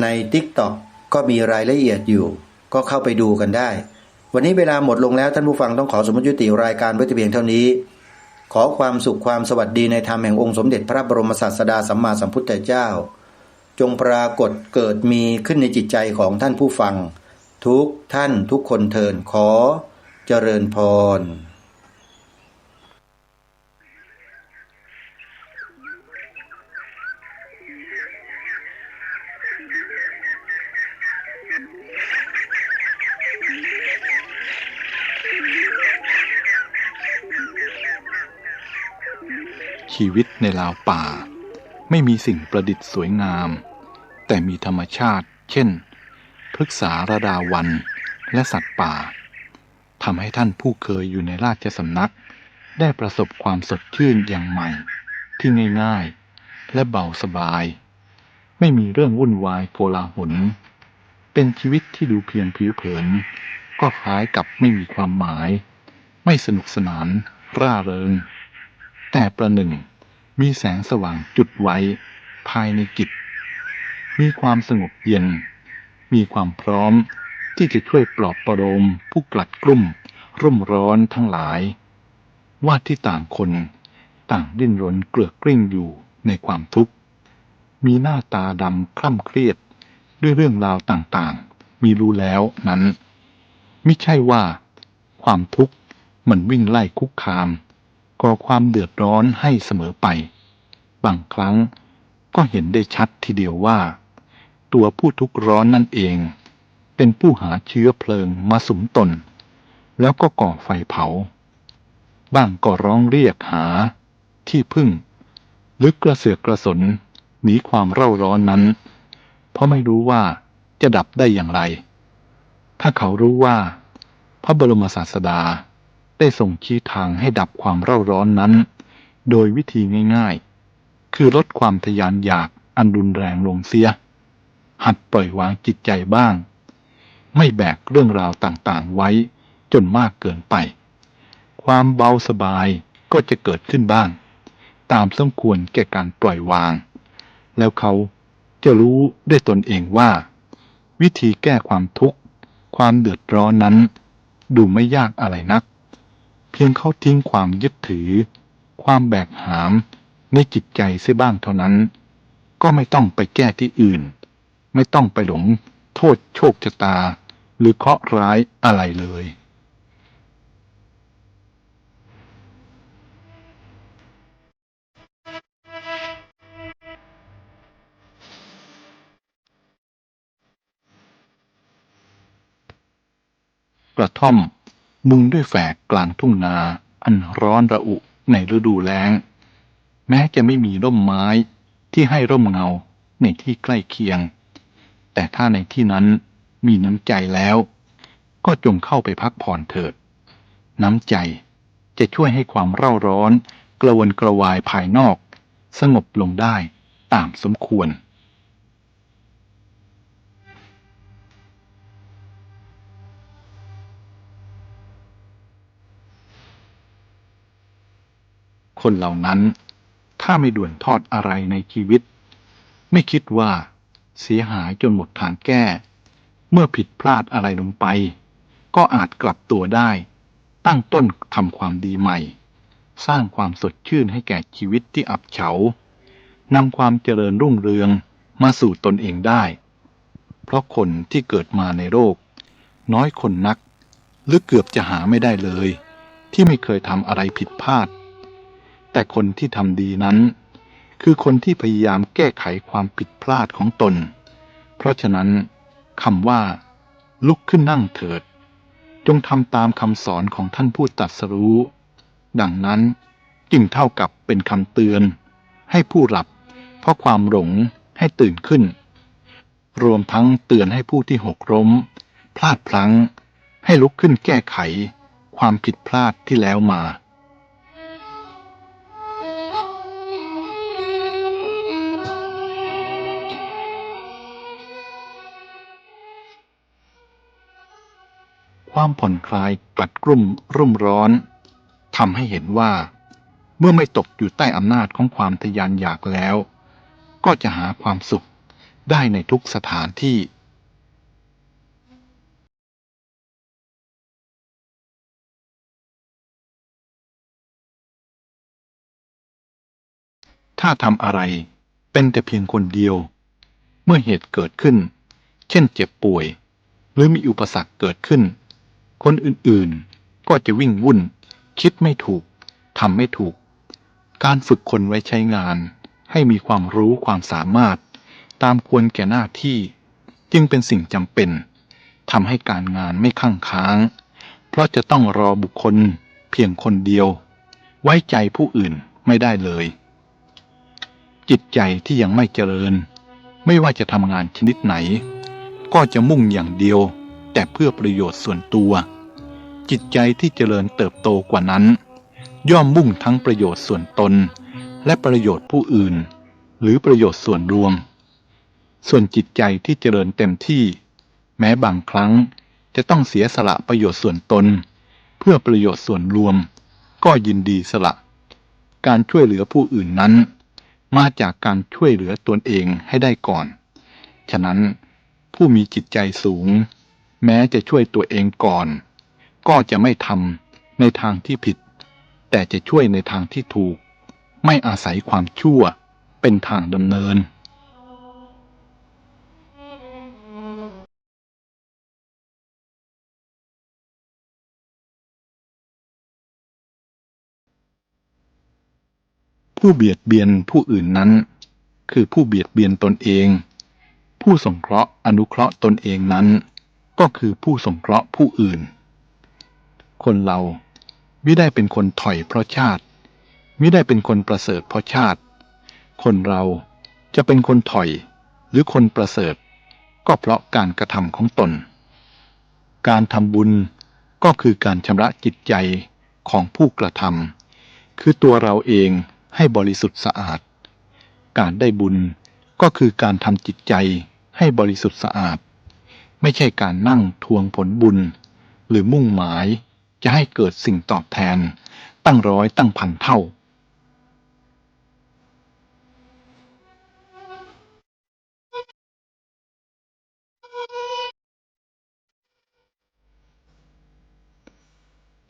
ใน TikTok ก็มีรายละเอียดอยู่ก็เข้าไปดูกันได้วันนี้เวลาหมดลงแล้วท่านผู้ฟังต้องขอสมมุติยุติรายการไว้แต่เพียงเท่านี้ขอความสุขความสวัสดีในธรรมแห่งองค์สมเด็จพระบรมศาสดาสัมมาสัมพุทธเจ้าจงปรากฏเกิดมีขึ้นในจิตใจของท่านผู้ฟังทุกท่านทุกคนเทินขอเจริญพรชีวิตในราวป่าไม่มีสิ่งประดิษฐ์สวยงามแต่มีธรรมชาติเช่นพฤกษาระดาวันและสัตว์ป่าทำให้ท่านผู้เคยอยู่ในราชสำนักได้ประสบความสดชื่นอย่างใหม่ที่ง่ายๆและเบาสบายไม่มีเรื่องวุ่นวายโกลาหลเป็นชีวิตที่ดูเพียงผิวเผินก็คล้ายกับไม่มีความหมายไม่สนุกสนานร่าเริงแต่ประหนึ่งมีแสงสว่างจุดไว้ภายในจิตมีความสงบเย็นมีความพร้อมที่จะช่วยปลอบประโลมผู้กลัดกลุ้มร่มร้อนทั้งหลายว่าที่ต่างคนต่างดิ้นรนเกลือกกลิ้งอยู่ในความทุกข์มีหน้าตาดำคล่ำเครียดด้วยเรื่องราวต่างๆมีรู้แล้วนั้นมิใช่ว่าความทุกข์มันวิ่งไล่คุกคามก่อความเดือดร้อนให้เสมอไปบางครั้งก็เห็นได้ชัดทีเดียวว่าตัวผู้ทุกข์ร้อนนั่นเองเป็นผู้หาเชื้อเพลิงมาสุมตนแล้วก็ก่อไฟเผาบ้างก็ร้องเรียกหาที่พึ่งหรือกระเสือกกระสนหนีความเร่าร้อนนั้นเพราะไม่รู้ว่าจะดับได้อย่างไรถ้าเขารู้ว่าพระบรมศาสดาได้ทรงชี้ทางให้ดับความเร่าร้อนนั้นโดยวิธีง่ายๆคือลดความทยานอยากอันรุนแรงลงเสียหัดปล่อยวางจิตใจบ้างไม่แบกเรื่องราวต่างๆไว้จนมากเกินไปความเบาสบายก็จะเกิดขึ้นบ้างตามสมควรแก่การปล่อยวางแล้วเขาจะรู้ด้วยตนเองว่าวิธีแก้ความทุกข์ความเดือดร้อนนั้นดูไม่ยากอะไรนักเพียงเขาทิ้งความยึดถือความแบกหามในจิตใจเสียบ้างเท่านั้นก็ไม่ต้องไปแก้ที่อื่นไม่ต้องไปหลงโทษโชคชะตาหรือเคราะห์ร้ายอะไรเลยกระท่อมมุงด้วยแฝกกลางทุ่งนาอันร้อนระอุในฤดูแล้งแม้จะไม่มีร่มไม้ที่ให้ร่มเงาในที่ใกล้เคียงแต่ถ้าในที่นั้นมีน้ำใจแล้วก็จงเข้าไปพักผ่อนเถิดน้ำใจจะช่วยให้ความเร่าร้อนกระวนกระวายภายนอกสงบลงได้ตามสมควรคนเหล่านั้นถ้าไม่ด่วนทอดอะไรในชีวิตไม่คิดว่าเสียหายจนหมดทางแก้เมื่อผิดพลาดอะไรลงไปก็อาจกลับตัวได้ตั้งต้นทำความดีใหม่ สร้างความสดชื่นให้แก่ชีวิตที่อับเฉานำความเจริญรุ่งเรืองมาสู่ตนเองได้ เพราะคนที่เกิดมาในโลกน้อยคนนักหรือเกือบจะหาไม่ได้เลยที่ไม่เคยทำอะไรผิดพลาดแต่คนที่ทำดีนั้นคือคนที่พยายามแก้ไขความผิดพลาดของตนเพราะฉะนั้นคำว่าลุกขึ้นนั่งเถิดจงทำตามคำสอนของท่านผู้ตรัสรู้ดังนั้นจึงเท่ากับเป็นคำเตือนให้ผู้หลับเพราะความหลงให้ตื่นขึ้นรวมทั้งเตือนให้ผู้ที่หกล้มพลาดพลั้งให้ลุกขึ้นแก้ไขความผิดพลาดที่แล้วมาความผ่อนคลายกลัดกลุ่มรุ่มร้อนทำให้เห็นว่าเมื่อไม่ตกอยู่ใต้อำนาจของความทะยานอยากแล้วก็จะหาความสุขได้ในทุกสถานที่ถ้าทำอะไรเป็นแต่เพียงคนเดียวเมื่อเหตุเกิดขึ้นเช่นเจ็บป่วยหรือมีอุปสรรคเกิดขึ้นคนอื่นๆก็จะวิ่งวุ่นคิดไม่ถูกทำไม่ถูกการฝึกคนไว้ใช้งานให้มีความรู้ความสามารถตามควรแก่หน้าที่จึงเป็นสิ่งจำเป็นทำให้การงานไม่คั่งค้างเพราะจะต้องรอบุคคลเพียงคนเดียวไว้ใจผู้อื่นไม่ได้เลยจิตใจที่ยังไม่เจริญไม่ว่าจะทำงานชนิดไหนก็จะมุ่งอย่างเดียวแต่เพื่อประโยชน์ส่วนตัวจิตใจที่เจริญเติบโตกว่านั้นย่อมมุ่งทั้งประโยชน์ส่วนตนและประโยชน์ผู้อื่นหรือประโยชน์ส่วนรวมส่วนจิตใจที่เจริญเต็มที่แม้บางครั้งจะต้องเสียสละประโยชน์ส่วนตนเพื่อประโยชน์ส่วนรวมก็ยินดีสละการช่วยเหลือผู้อื่นนั้นมาจากการช่วยเหลือตนเองให้ได้ก่อนฉะนั้นผู้มีจิตใจสูงแม้จะช่วยตัวเองก่อนก็จะไม่ทำในทางที่ผิดแต่จะช่วยในทางที่ถูกไม่อาศัยความชั่วเป็นทางดำเนินผู้เบียดเบียนผู้อื่นนั้นคือผู้เบียดเบียนตนเองผู้สงเคราะห์อนุเคราะห์ตนเองนั้นก็คือผู้สงเคราะห์ผู้อื่นคนเรามิได้เป็นคนถอยเพราะชาติมิได้เป็นคนประเสริฐเพราะชาติคนเราจะเป็นคนถอยหรือคนประเสริฐก็เพราะการกระทำของตนการทำบุญก็คือการชำระจิตใจของผู้กระทำคือตัวเราเองให้บริสุทธิ์สะอาดการได้บุญก็คือการทำจิตใจให้บริสุทธิ์สะอาดไม่ใช่การนั่งทวงผลบุญหรือมุ่งหมายจะให้เกิดสิ่งตอบแทนตั้งร้อยตั้งพันเท่า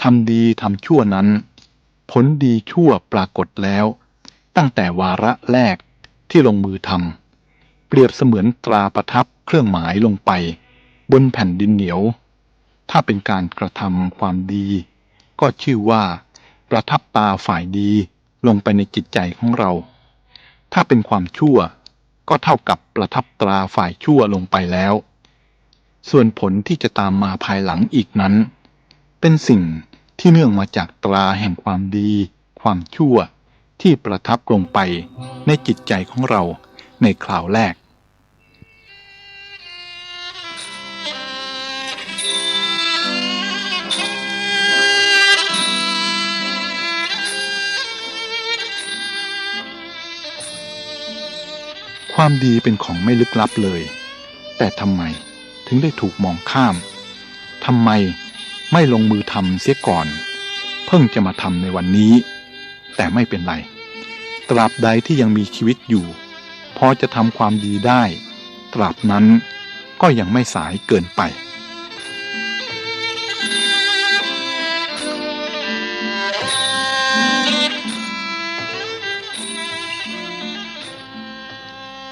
ทำดีทำชั่วนั้นผลดีชั่วปรากฏแล้วตั้งแต่วาระแรกที่ลงมือทำเปรียบเสมือนตราประทับเครื่องหมายลงไปบนแผ่นดินเหนียวถ้าเป็นการกระทำความดีก็ชื่อว่าประทับตาฝ่ายดีลงไปในจิตใจของเราถ้าเป็นความชั่วก็เท่ากับประทับตราฝ่ายชั่วลงไปแล้วส่วนผลที่จะตามมาภายหลังอีกนั้นเป็นสิ่งที่เนื่องมาจากตราแห่งความดีความชั่วที่ประทับลงไปในจิตใจของเราในคราวแรกความดีเป็นของไม่ลึกลับเลยแต่ทำไมถึงได้ถูกมองข้ามทำไมไม่ลงมือทำเสียก่อนเพิ่งจะมาทำในวันนี้แต่ไม่เป็นไรตราบใดที่ยังมีชีวิตอยู่พอจะทำความดีได้ตราบนั้นก็ยังไม่สายเกินไป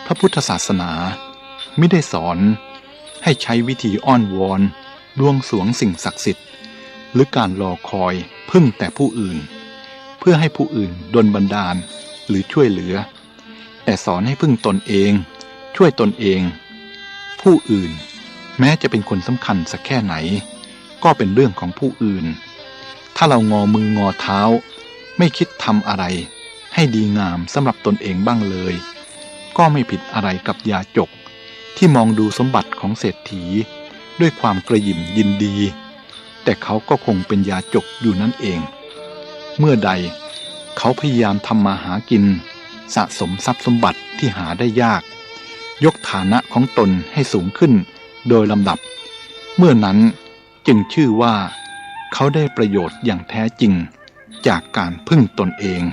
พระพุทธศาสนาไม่ได้สอนให้ใช้วิธีอ้อนวอนบวงสรวงสิ่งศักดิ์สิทธิ์หรือการรอคอยพึ่งแต่ผู้อื่นเพื่อให้ผู้อื่นดลบันดาลหรือช่วยเหลือแต่สอนให้พึ่งตนเองช่วยตนเองผู้อื่นแม้จะเป็นคนสำคัญสักแค่ไหนก็เป็นเรื่องของผู้อื่นถ้าเรางอมืองอเท้าไม่คิดทำอะไรให้ดีงามสำหรับตนเองบ้างเลยก็ไม่ผิดอะไรกับยาจกที่มองดูสมบัติของเศรษฐีด้วยความกระหยิ่มยินดีแต่เขาก็คงเป็นยาจกอยู่นั่นเองเมื่อใดเขาพยายามทำมาหากินสะสมทรัพย์สมบัติที่หาได้ยากยกฐานะของตนให้สูงขึ้นโดยลำดับเมื่อนั้นจึงชื่อว่าเขาได้ประโยชน์อย่างแท้จริงจากการพึ่งตนเอง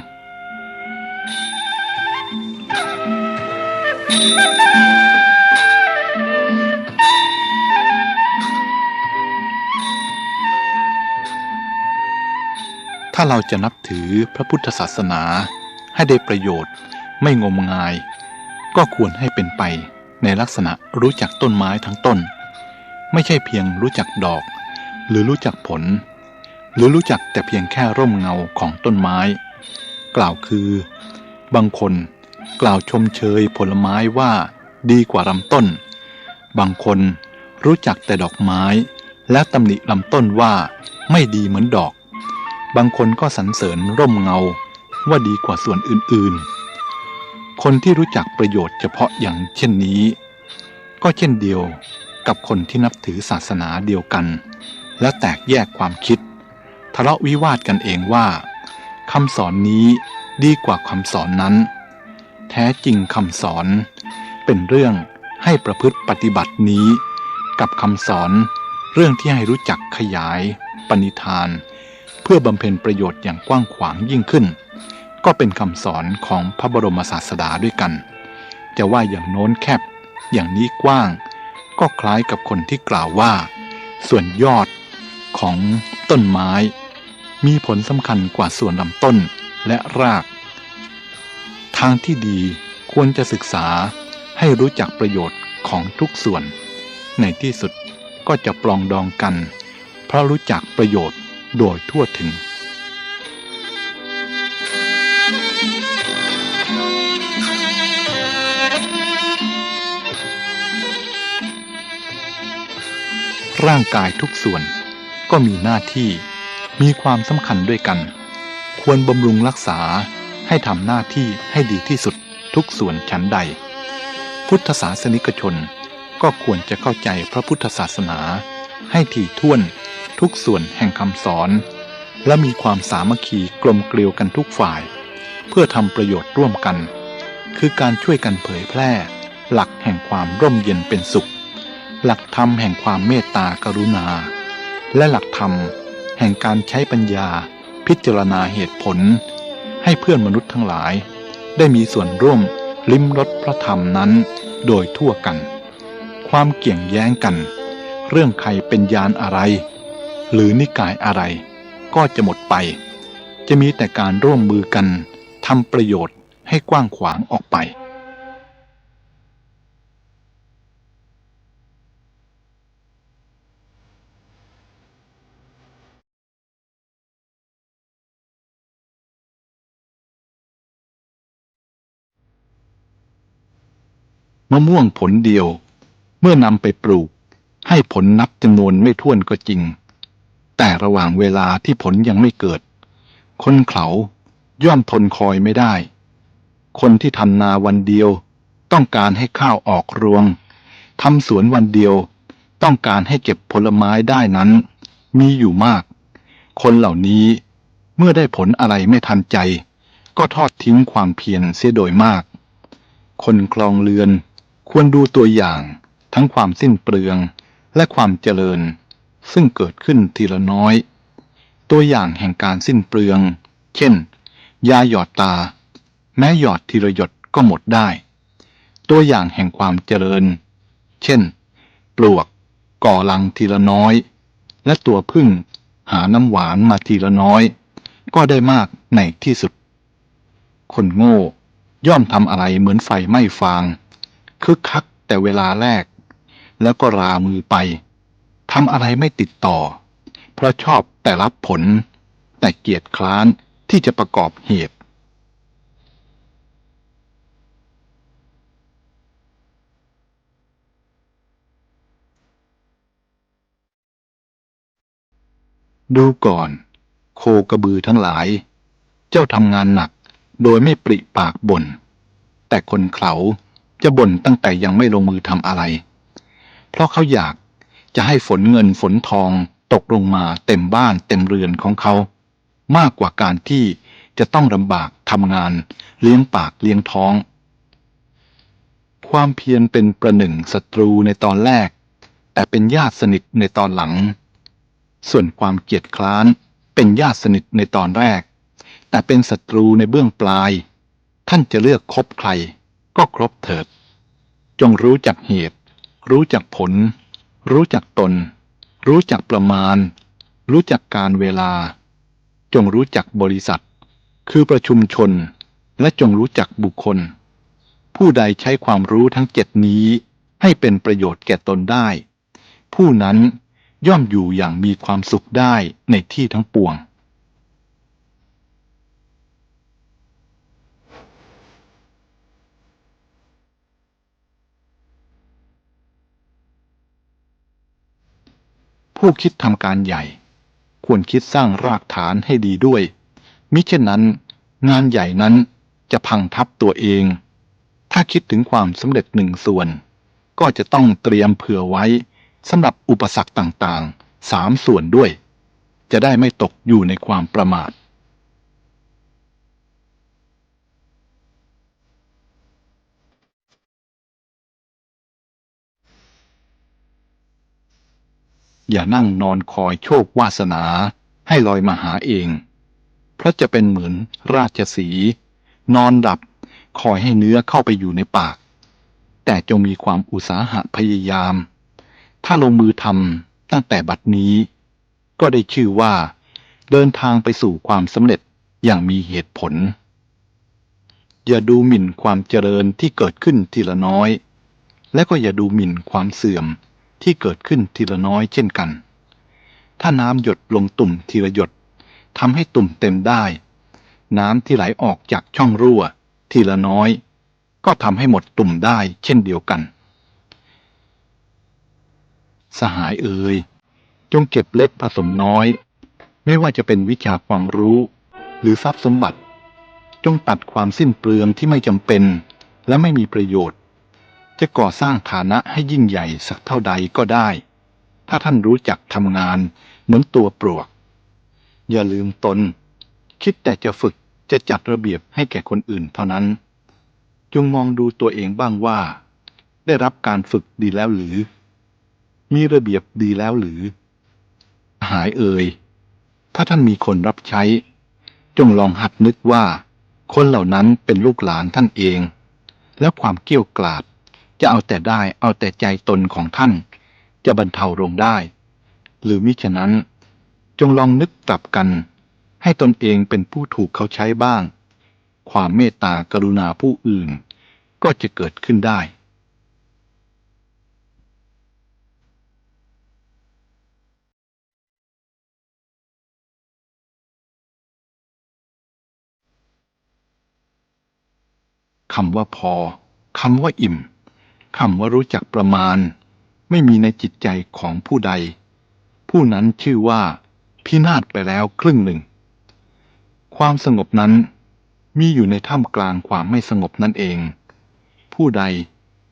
ถ้าเราจะนับถือพระพุทธศาสนาให้ได้ประโยชน์ไม่งมงายก็ควรให้เป็นไปในลักษณะรู้จักต้นไม้ทั้งต้นไม่ใช่เพียงรู้จักดอกหรือรู้จักผลหรือรู้จักแต่เพียงแค่ร่มเงาของต้นไม้กล่าวคือบางคนกล่าวชมเชยผลไม้ว่าดีกว่าลำต้นบางคนรู้จักแต่ดอกไม้และตำหนิลำต้นว่าไม่ดีเหมือนดอกบางคนก็สรรเสริญร่มเงาว่าดีกว่าส่วนอื่นๆคนที่รู้จักประโยชน์เฉพาะอย่างเช่นนี้ก็เช่นเดียวกับคนที่นับถือศาสนาเดียวกันและแตกแยกความคิดทะเลาะวิวาทกันเองว่าคำสอนนี้ดีกว่าคำสอนนั้นแท้จริงคำสอนเป็นเรื่องให้ประพฤติปฏิบัตินี้กับคำสอนเรื่องที่ให้รู้จักขยายปณิธานเพื่อบำเพ็ญประโยชน์อย่างกว้างขวางยิ่งขึ้นก็เป็นคำสอนของพระบรมศาสดาด้วยกันจะว่าอย่างโน้นแคบอย่างนี้กว้างก็คล้ายกับคนที่กล่าวว่าส่วนยอดของต้นไม้มีผลสำคัญกว่าส่วนลำต้นและรากทางที่ดีควรจะศึกษาให้รู้จักประโยชน์ของทุกส่วนในที่สุดก็จะปรองดองกันเพราะรู้จักประโยชน์โดยทั่วถึงร่างกายทุกส่วนก็มีหน้าที่มีความสำคัญด้วยกันควรบำรุงรักษาให้ทำหน้าที่ให้ดีที่สุดทุกส่วนฉันใดพุทธศาสนิกชนก็ควรจะเข้าใจพระพุทธศาสนาให้ถี่ถ้วนทุกส่วนแห่งคำสอนและมีความสามัคคีกลมเกลียวกันทุกฝ่ายเพื่อทำประโยชน์ร่วมกันคือการช่วยกันเผยแพร่หลักแห่งความร่มเย็นเป็นสุขหลักธรรมแห่งความเมตตากรุณาและหลักธรรมแห่งการใช้ปัญญาพิจารณาเหตุผลให้เพื่อนมนุษย์ทั้งหลายได้มีส่วนร่วมลิ้มรสพระธรรมนั้นโดยทั่วกันความเกี่ยงแย้งกันเรื่องใครเป็นญาณอะไรหรือนิกายอะไรก็จะหมดไปจะมีแต่การร่วมมือกันทำประโยชน์ให้กว้างขวางออกไปมะม่วงผลเดียวเมื่อนำไปปลูกให้ผลนับจำนวนไม่ถ้วนก็จริงแต่ระหว่างเวลาที่ผลยังไม่เกิดคนเขาย่อมทนคอยไม่ได้คนที่ทำนาวันเดียวต้องการให้ข้าวออกรวงทำสวนวันเดียวต้องการให้เก็บผลไม้ได้นั้นมีอยู่มากคนเหล่านี้เมื่อได้ผลอะไรไม่ทันใจก็ทอดทิ้งความเพียรเสียโดยมากคนคลองเรือนควรดูตัวอย่างทั้งความสิ้นเปลืองและความเจริญซึ่งเกิดขึ้นทีละน้อยตัวอย่างแห่งการสิ้นเปลืองเช่นยาหยอดตาแม้หยอดทีละหยดก็หมดได้ตัวอย่างแห่งความเจริญเช่นปลวกก่อรังทีละน้อยและตัวผึ้งหาน้ำหวานมาทีละน้อยก็ได้มากในที่สุดคนโง่ย่อมทำอะไรเหมือนไฟไหม้ฟาง คึกคักแต่เวลาแรกแล้วก็รามือไปทำอะไรไม่ติดต่อเพราะชอบแต่รับผลแต่เกียจคร้านที่จะประกอบเหตุดูก่อนโคกระบือทั้งหลายเจ้าทำงานหนักโดยไม่ปริปากบ่นแต่คนเขาจะบ่นตั้งแต่ยังไม่ลงมือทำอะไรเพราะเขาอยากจะให้ฝนเงินฝนทองตกลงมาเต็มบ้านเต็มเรือนของเขามากกว่าการที่จะต้องลำบากทำงานเลี้ยงปากเลี้ยงท้องความเพียรเป็นประหนึ่งศัตรูในตอนแรกแต่เป็นญาติสนิทในตอนหลังส่วนความเกียจคร้านเป็นญาติสนิทในตอนแรกแต่เป็นศัตรูในเบื้องปลายท่านจะเลือกคบใครก็ครบเถิดจงรู้จักเหตุรู้จักผลรู้จักตนรู้จักประมาณรู้จักการเวลาจงรู้จักบริษัทคือประชุมชนและจงรู้จักบุคคลผู้ใดใช้ความรู้ทั้ง7นี้ให้เป็นประโยชน์แก่ตนได้ผู้นั้นย่อมอยู่อย่างมีความสุขได้ในที่ทั้งปวงผู้คิดทำการใหญ่ควรคิดสร้างรากฐานให้ดีด้วยมิเช่นนั้นงานใหญ่นั้นจะพังทับตัวเองถ้าคิดถึงความสำเร็จ1 ส่วนก็จะต้องเตรียมเผื่อไว้สำหรับอุปสรรคต่างๆ3 ส่วนด้วยจะได้ไม่ตกอยู่ในความประมาทอย่านั่งนอนคอยโชควาสนาให้ลอยมาหาเองเพราะจะเป็นเหมือนราชสีห์นอนหลับคอยให้เนื้อเข้าไปอยู่ในปากแต่จงมีความอุตสาหะพยายามถ้าลงมือทำตั้งแต่บัดนี้ก็ได้ชื่อว่าเดินทางไปสู่ความสำเร็จอย่างมีเหตุผลอย่าดูหมิ่นความเจริญที่เกิดขึ้นทีละน้อยและก็อย่าดูหมิ่นความเสื่อมที่เกิดขึ้นทีละน้อยเช่นกันถ้าน้ำหยดลงตุ่มทีละหยดทำให้ตุ่มเต็มได้น้ำที่ไหลออกจากช่องรั่วทีละน้อยก็ทำให้หมดตุ่มได้เช่นเดียวกันสหายเอ่ยจงเก็บเล็กผสมน้อยไม่ว่าจะเป็นวิชาความรู้หรือทรัพย์สมบัติจงตัดความสิ้นเปลืองที่ไม่จำเป็นและไม่มีประโยชน์จะก่อสร้างฐานะให้ยิ่งใหญ่สักเท่าใดก็ได้ถ้าท่านรู้จักทำงานเหมือนตัวปลวกอย่าลืมตนคิดแต่จะฝึกจะจัดระเบียบให้แก่คนอื่นเท่านั้นจงมองดูตัวเองบ้างว่าได้รับการฝึกดีแล้วหรือมีระเบียบดีแล้วหรือหายเอ่ยถ้าท่านมีคนรับใช้จงลองหัดนึกว่าคนเหล่านั้นเป็นลูกหลานท่านเองแล้วความเกรี้ยวกราดจะเอาแต่ได้เอาแต่ใจตนของท่านจะบรรเทาลงได้หรือมิฉะนั้นจงลองนึกกลับกันให้ตนเองเป็นผู้ถูกเขาใช้บ้างความเมตตากรุณาผู้อื่นก็จะเกิดขึ้นได้คำว่าพอคำว่าอิ่มคำว่ารู้จักประมาณไม่มีในจิตใจของผู้ใดผู้นั้นชื่อว่าพินาศไปแล้วครึ่งหนึ่งความสงบนั้นมีอยู่ในท่ามกลางความไม่สงบนั่นเองผู้ใด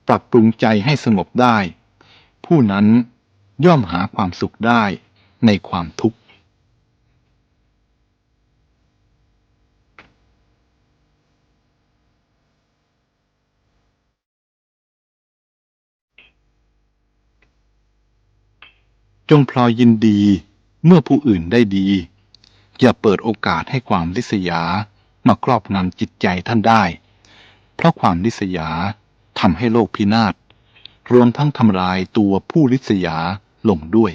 ปรับปรุงใจให้สงบได้ผู้นั้นย่อมหาความสุขได้ในความทุกข์จงพลอยยินดีเมื่อผู้อื่นได้ดีอย่าเปิดโอกาสให้ความริษยามาครอบงำจิตใจท่านได้เพราะความริษยาทำให้โลกพินาศรวมทั้งทำลายตัวผู้ริษยาลงด้วย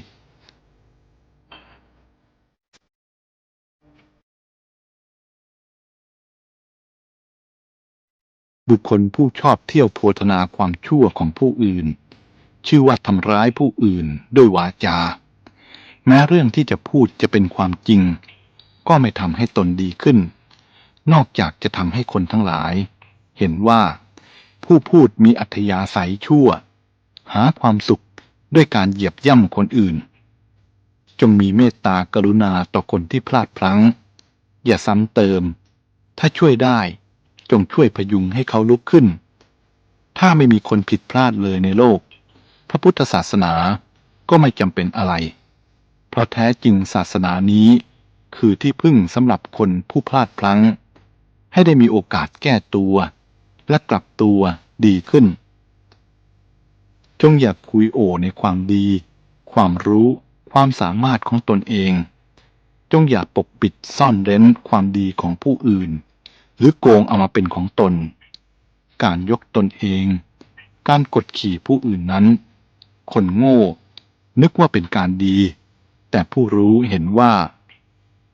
บุคคลผู้ชอบเที่ยวโพธนาความชั่วของผู้อื่นชื่อว่าทำร้ายผู้อื่นด้วยวาจาแม้เรื่องที่จะพูดจะเป็นความจริงก็ไม่ทำให้ตนดีขึ้นนอกจากจะทำให้คนทั้งหลายเห็นว่าผู้พูดมีอัธยาศัยชั่วหาความสุขด้วยการเหยียบย่ำคนอื่นจงมีเมตตากรุณาต่อคนที่พลาดพลั้งอย่าซ้ำเติมถ้าช่วยได้จงช่วยพยุงให้เขาลุกขึ้นถ้าไม่มีคนผิดพลาดเลยในโลกพระพุทธศาสนาก็ไม่จำเป็นอะไรเพราะแท้จริงศาสนานี้คือที่พึ่งสำหรับคนผู้พลาดพลั้งให้ได้มีโอกาสแก้ตัวและกลับตัวดีขึ้นจงอย่าคุยโอ่ในความดีความรู้ความสามารถของตนเองจงอย่าปกปิดซ่อนเร้นความดีของผู้อื่นหรือโกงเอามาเป็นของตนการยกตนเองการกดขี่ผู้อื่นนั้นคนโง่นึกว่าเป็นการดีแต่ผู้รู้เห็นว่า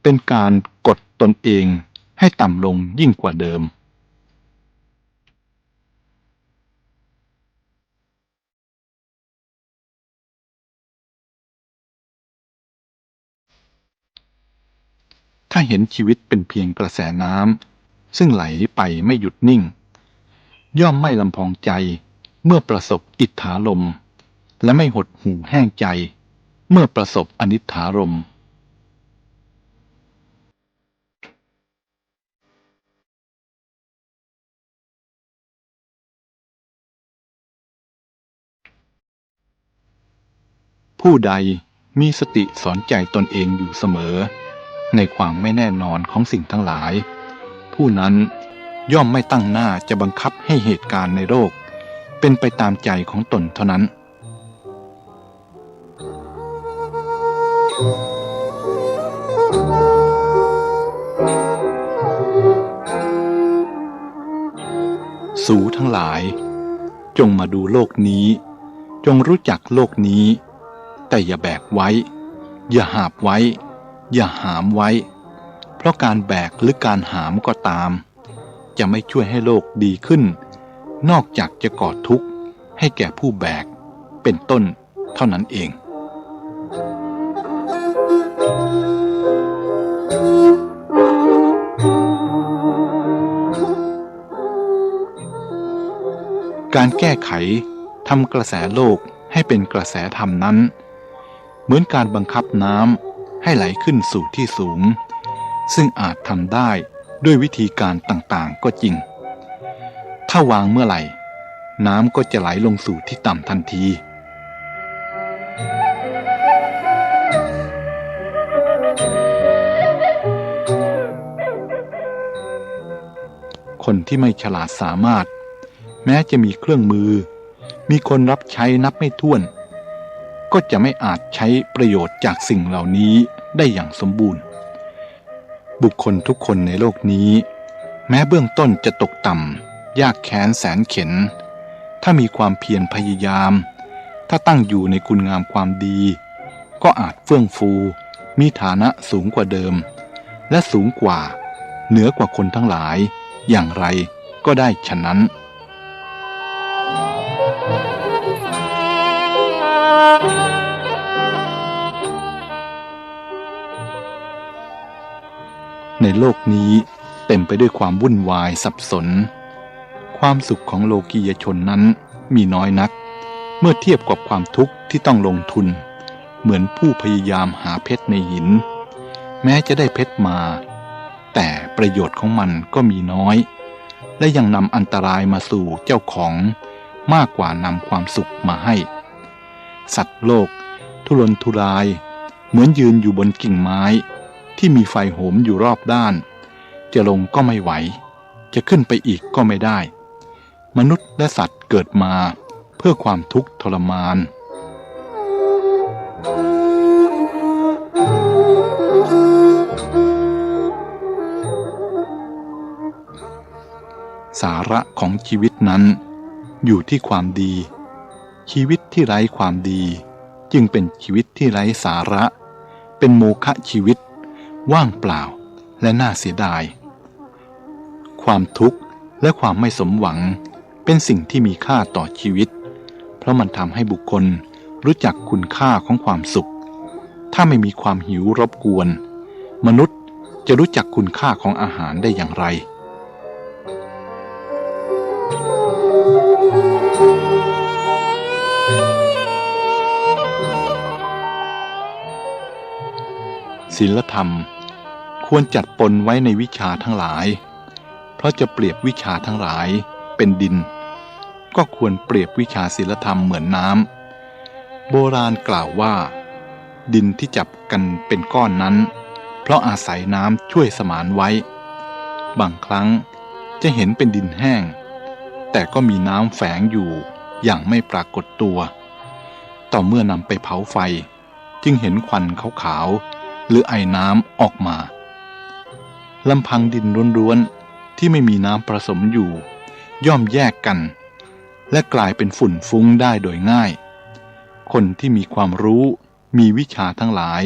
เป็นการกดตนเองให้ต่ำลงยิ่งกว่าเดิมถ้าเห็นชีวิตเป็นเพียงกระแสน้ำซึ่งไหลไปไม่หยุดนิ่งย่อมไม่ลำพองใจเมื่อประสบอิทธาลมและไม่หดหู่แห้งใจเมื่อประสบอนิทธารมผู้ใดมีสติสอนใจตนเองอยู่เสมอในความไม่แน่นอนของสิ่งทั้งหลายผู้นั้นย่อมไม่ตั้งหน้าจะบังคับให้เหตุการณ์ในโลกเป็นไปตามใจของตนเท่านั้นสู่ทั้งหลายจงมาดูโลกนี้จงรู้จักโลกนี้แต่อย่าแบกไว้อย่าหาบไว้อย่าหามไว้เพราะการแบกหรือการหามก็ตามจะไม่ช่วยให้โลกดีขึ้นนอกจากจะก่อทุกข์ให้แก่ผู้แบกเป็นต้นเท่านั้นเองการแก้ไขทำกระแสโลกให้เป็นกระแสธรรมนั้นเหมือนการบังคับน้ำให้ไหลขึ้นสู่ที่สูงซึ่งอาจทำได้ด้วยวิธีการต่างๆก็จริงถ้าวางเมื่อไหร่น้ำก็จะไหลลงสู่ที่ต่ำทันทีคนที่ไม่ฉลาดสามารถแม้จะมีเครื่องมือมีคนรับใช้นับไม่ถ้วนก็จะไม่อาจใช้ประโยชน์จากสิ่งเหล่านี้ได้อย่างสมบูรณ์บุคคลทุกคนในโลกนี้แม้เบื้องต้นจะตกต่ำยากแค้นแสนเข็ญถ้ามีความเพียรพยายามถ้าตั้งอยู่ในคุณงามความดีก็อาจเฟื่องฟูมีฐานะสูงกว่าเดิมและสูงกว่าเหนือกว่าคนทั้งหลายอย่างไรก็ได้ฉะนั้นในโลกนี้เต็มไปด้วยความวุ่นวายสับสนความสุขของโลกียชนนั้นมีน้อยนักเมื่อเทียบกับความทุกข์ที่ต้องลงทุนเหมือนผู้พยายามหาเพชรในหินแม้จะได้เพชรมาแต่ประโยชน์ของมันก็มีน้อยและยังนำอันตรายมาสู่เจ้าของมากกว่านำความสุขมาให้สัตว์โลกทุรนทุรายเหมือนยืนอยู่บนกิ่งไม้ที่มีไฟโหมอยู่รอบด้านจะลงก็ไม่ไหวจะขึ้นไปอีกก็ไม่ได้มนุษย์และสัตว์เกิดมาเพื่อความทุกข์ทรมานสาระของชีวิตนั้นอยู่ที่ความดีชีวิตที่ไร้ความดีจึงเป็นชีวิตที่ไร้สาระเป็นโมฆะชีวิตว่างเปล่าและน่าเสียดายความทุกข์ และความไม่สมหวังเป็นสิ่งที่มีค่าต่อชีวิตเพราะมันทำให้บุคคลรู้จักคุณค่าของความสุขถ้าไม่มีความหิวรบกวนมนุษย์จะรู้จักคุณค่าของอาหารได้อย่างไรศีลธรรมควรจัดปนไว้ในวิชาทั้งหลายเพราะจะเปรียบวิชาทั้งหลายเป็นดินก็ควรเปรียบวิชาศีลธรรมเหมือนน้ำโบราณกล่าวว่าดินที่จับกันเป็นก้อนนั้นเพราะอาศัยน้ำช่วยสมานไว้บางครั้งจะเห็นเป็นดินแห้งแต่ก็มีน้ำแฝงอยู่อย่างไม่ปรากฏตัวต่อเมื่อนำไปเผาไฟจึงเห็นควันขาวๆหรือไอน้ำออกมาลำพังดินล้วนๆที่ไม่มีน้ำผสมอยู่ย่อมแยกกันและกลายเป็นฝุ่นฟุ้งได้โดยง่ายคนที่มีความรู้มีวิชาทั้งหลาย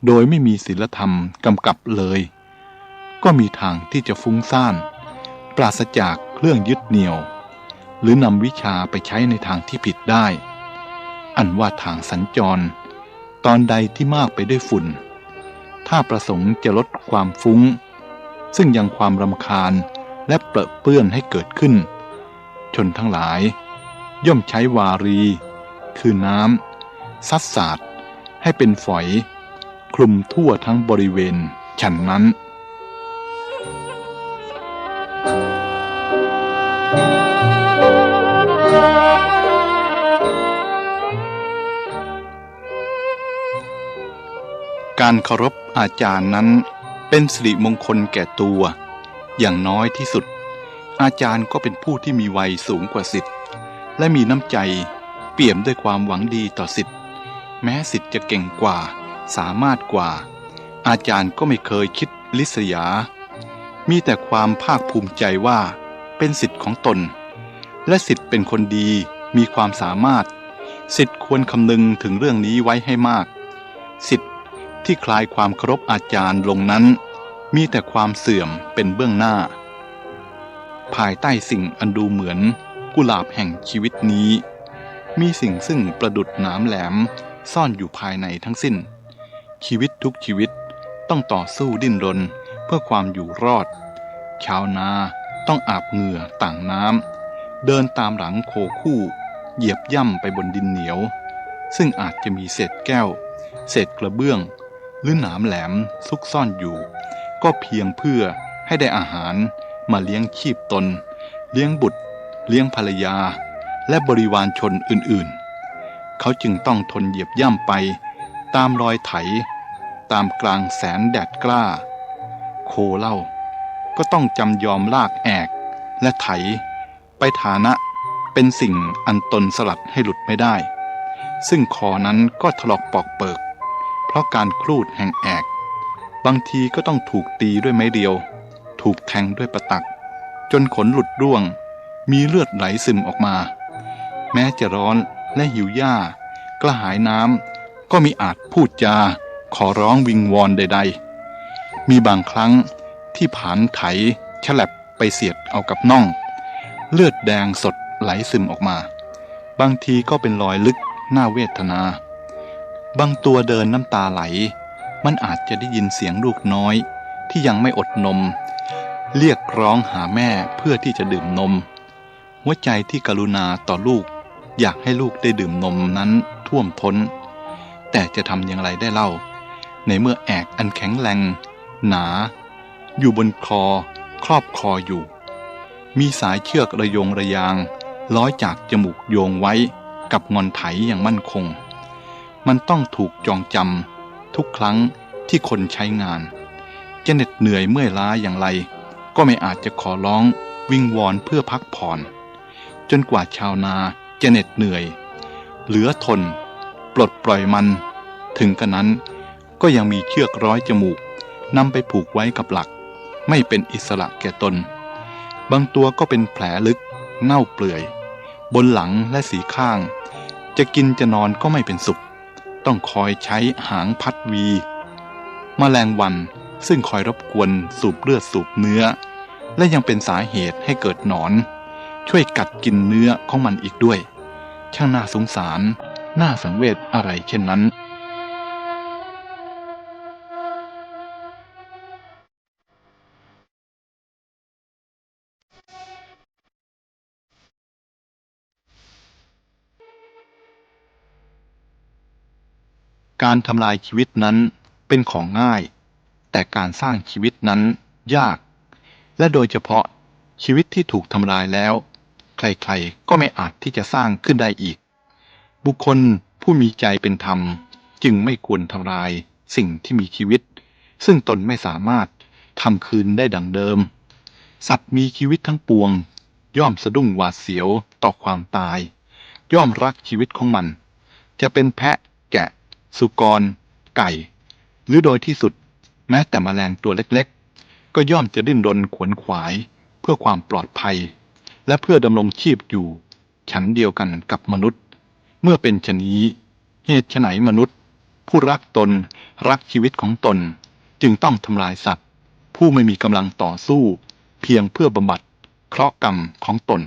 โดยไม่มีศีลธรรมกำกับเลยก็มีทางที่จะฟุ้งซ่านปราศจากเครื่องยึดเหนี่ยวหรือนำวิชาไปใช้ในทางที่ผิดได้อันว่าทางสัญจรตอนใดที่มากไปด้วยฝุ่นถ้าประสงค์จะลดความฟุ้งซึ่งยังความรำคาญและเปรอะเปื้อนให้เกิดขึ้นชนทั้งหลายย่อมใช้วารีคือน้ำซัดสาดให้เป็นฝอยคลุมทั่วทั้งบริเวณฉันนั้นการเคารพอาจารย์นั้นเป็นสิริมงคลแก่ตัวอย่างน้อยที่สุดอาจารย์ก็เป็นผู้ที่มีวัยสูงกว่าศิษย์และมีน้ำใจเปี่ยมด้วยความหวังดีต่อศิษย์แม้ศิษย์จะเก่งกว่าสามารถกว่าอาจารย์ก็ไม่เคยคิดลิษยามีแต่ความภาคภูมิใจว่าเป็นศิษย์ของตนและศิษย์เป็นคนดีมีความสามารถศิษย์ควรคำนึงถึงเรื่องนี้ไว้ให้มากศิษย์ที่คลายความเคารพอาจารย์ลงนั้นมีแต่ความเสื่อมเป็นเบื้องหน้าภายใต้สิ่งอันดูเหมือนกุหลาบแห่งชีวิตนี้มีสิ่งซึ่งประดุจหนามแหลมซ่อนอยู่ภายในทั้งสิ้นชีวิตทุกชีวิตต้องต่อสู้ดิ้นรนเพื่อความอยู่รอดชาวนาต้องอาบเหงื่อต่างน้ำเดินตามหลังโคคู่เหยียบย่ำไปบนดินเหนียวซึ่งอาจจะมีเศษแก้วเศษกระเบื้องหรือหนามแหลมซุกซ่อนอยู่ก็เพียงเพื่อให้ได้อาหารมาเลี้ยงชีพตนเลี้ยงบุตรเลี้ยงภรรยาและบริวารชนอื่นๆเขาจึงต้องทนเหยียบย่ำไปตามรอยไถตามกลางแสนแดดกล้าโคเล่าก็ต้องจำยอมลากแอกและไถไปฐานะเป็นสิ่งอันตนสลัดให้หลุดไม่ได้ซึ่งคอนั้นก็ถลอกปอกเปิกเพราะการครูดแห่งแอกบางทีก็ต้องถูกตีด้วยไม้เรียวถูกแทงด้วยประตักจนขนหลุดร่วงมีเลือดไหลซึมออกมาแม้จะร้อนและหิวหญ้ากระหายน้ำก็มิอาจพูดจาขอร้องวิงวอนใดๆมีบางครั้งที่ผานไถฉลับไปเสียดเอากับน่องเลือดแดงสดไหลซึมออกมาบางทีก็เป็นรอยลึกน่าเวทนาบางตัวเดินน้ำตาไหลมันอาจจะได้ยินเสียงลูกน้อยที่ยังไม่อดนมเรียกร้องหาแม่เพื่อที่จะดื่มนมหัวใจที่กรุณาต่อลูกอยากให้ลูกได้ดื่มนมนั้นท่วมท้นแต่จะทำอย่างไรได้เล่าในเมื่อแอกอันแข็งแรงหนาอยู่บนคอครอบคออยู่มีสายเชือกระยงระยางร้อยจากจมูกโยงไว้กับงอนไถอย่างมั่นคงมันต้องถูกจองจำทุกครั้งที่คนใช้งานจะเหน็ดเหนื่อยเมื่อยล้าอย่างไรก็ไม่อาจจะขอร้องวิงวอนเพื่อพักผ่อนจนกว่าชาวนาจะเหน็ดเหนื่อยเหลือทนปลดปล่อยมันถึงกระนั้นก็ยังมีเชือกร้อยจมูกนำไปผูกไว้กับหลักไม่เป็นอิสระแก่ตนบางตัวก็เป็นแผลลึกเน่าเปื่อยบนหลังและสีข้างจะกินจะนอนก็ไม่เป็นสุขต้องคอยใช้หางพัดวีแมลงวันซึ่งคอยรบกวนสูบเลือดสูบเนื้อ และยังเป็นสาเหตุให้เกิดหนอนช่วยกัดกินเนื้อของมันอีกด้วยช่างน่าสงสารน่าสังเวชอะไรเช่นนั้นการทำลายชีวิตนั้นเป็นของง่ายแต่การสร้างชีวิตนั้นยากและโดยเฉพาะชีวิตที่ถูกทำลายแล้วใครๆก็ไม่อาจที่จะสร้างขึ้นได้อีกบุคคลผู้มีใจเป็นธรรมจึงไม่ควรทำลายสิ่งที่มีชีวิตซึ่งตนไม่สามารถทำคืนได้ดังเดิมสัตว์มีชีวิตทั้งปวงย่อมสะดุ้งหวาดเสียวต่อความตายย่อมรักชีวิตของมันจะเป็นแพะแกะสุกรไก่หรือโดยที่สุดแม้แต่แมลงตัวเล็กๆก็ย่อมจะดิ้นรนขวนขวายเพื่อความปลอดภัยและเพื่อดำรงชีพอยู่ฉันเดียวกันกับมนุษย์เมื่อเป็นชะนี้เหตุไฉนมนุษย์ผู้รักตนรักชีวิตของตนจึงต้องทำลายสัตว์ผู้ไม่มีกำลังต่อสู้เพียงเพื่อบำบัดเคราะห์กรรมของตน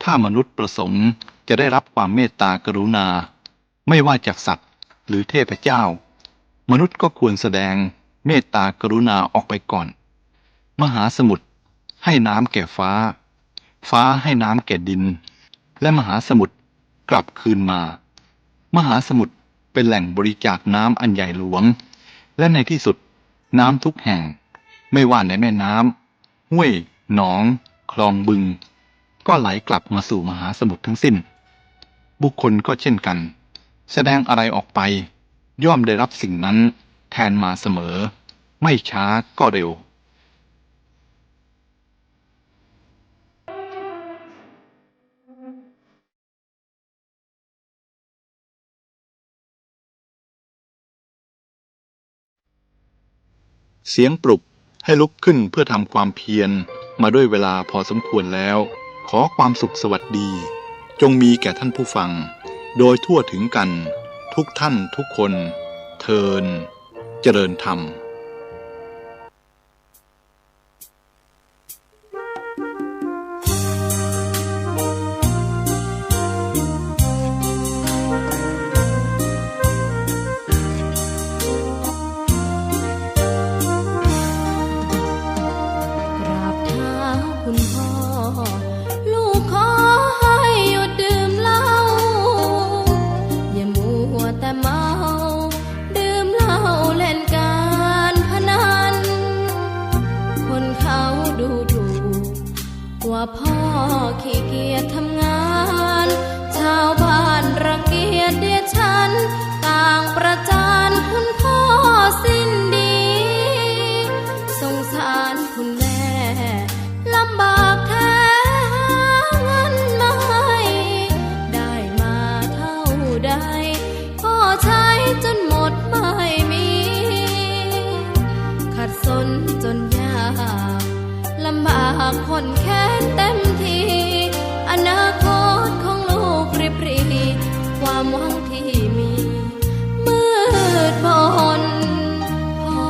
ถ้ามนุษย์ประสงค์จะได้รับความเมตตากรุณาไม่ว่าจากสัตว์หรือเทพเจ้ามนุษย์ก็ควรแสดงเมตตากรุณาออกไปก่อนมหาสมุทรให้น้ำแก่ฟ้าฟ้าให้น้ำแก่ดินและมหาสมุทรกลับคืนมามหาสมุทรเป็นแหล่งบริจาคน้ำอันใหญ่หลวงและในที่สุดน้ำทุกแห่งไม่ว่าในแม่น้ำห้วยหนองคลองบึงก็ไหลกลับมาสู่มหาสมุทรทั้งสิ้นบุคคลก็เช่นกันแสดงอะไรออกไปย่อมได้รับสิ่งนั้นแทนมาเสมอไม่ช้าก็เร็วเสียงปลุกให้ลุกขึ้นเพื่อทำความเพียรมาด้วยเวลาพอสมควรแล้วขอความสุขสวัสดีจงมีแก่ท่านผู้ฟังโดยทั่วถึงกันทุกท่านทุกคนเทินเจริญธรรมว่าพ่อขี้เกียจทำงานชาวบ้านรังเกียจเดียฉันต่างประจานคุณพ่อสิ้นดีสงสารคุณแม่ลำบากแท้หาเงินมาให้ได้มาเท่าใดก็ใช้จนหมดไม่มีขัดสนจนยากลำบากคนแค้นเต็มทีอนาคตของลูกริบหรี่ความหวังที่มีมืดมนพ่อ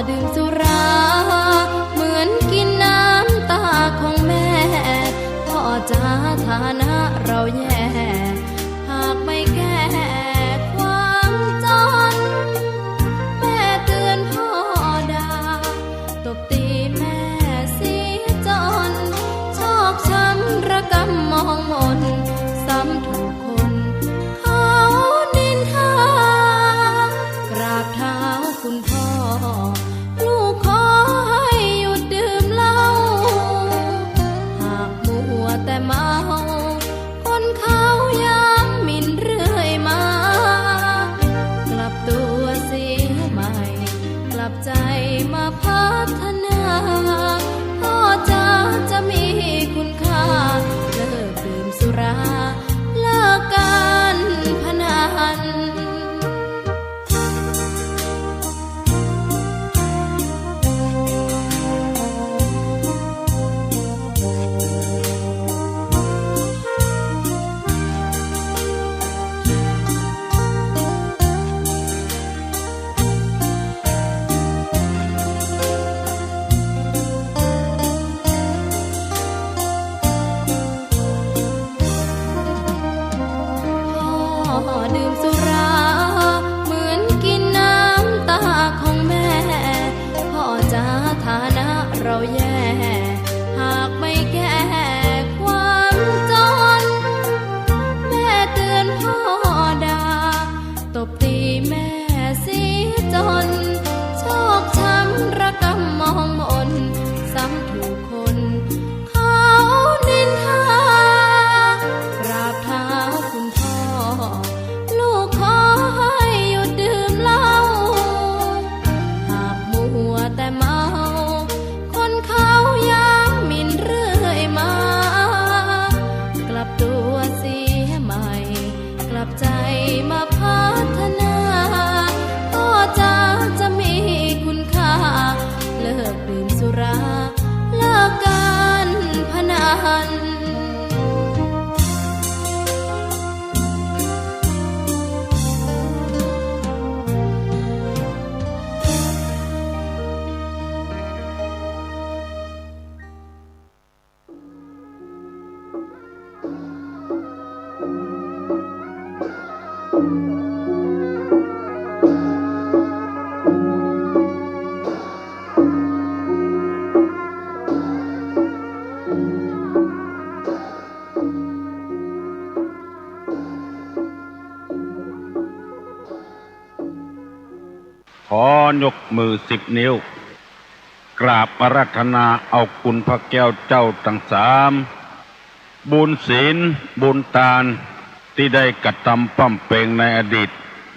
ดื่มสุราเหมือนกินน้ำตาของแม่พ่อจ๋าฐานะเราแย่หากไม่แก้ความจนแม่เตือนพ่อด่าตบตีแม่ชอกช้ำระกำมองมนซ้ำถูกคนเขานินทากราบเท้าคุณพ่อลูกขอให้หยุดดื่มเหล้าหากมัวแต่เมาคนเขาย้ำหมิ่นเรื่อยมากลับตัวเสียใหม่กลับใจมาพัฒนาพ่อจะมีคุณค่าเลิกดื่มสุราเลิกการพนัน อยกมือ10 นิ้วกราบอาราธนาเอาคุณพระแก้วเจ้าทั้ง3บุญศีลบุญทานที่ได้กระทำปั้มเปงในอดีต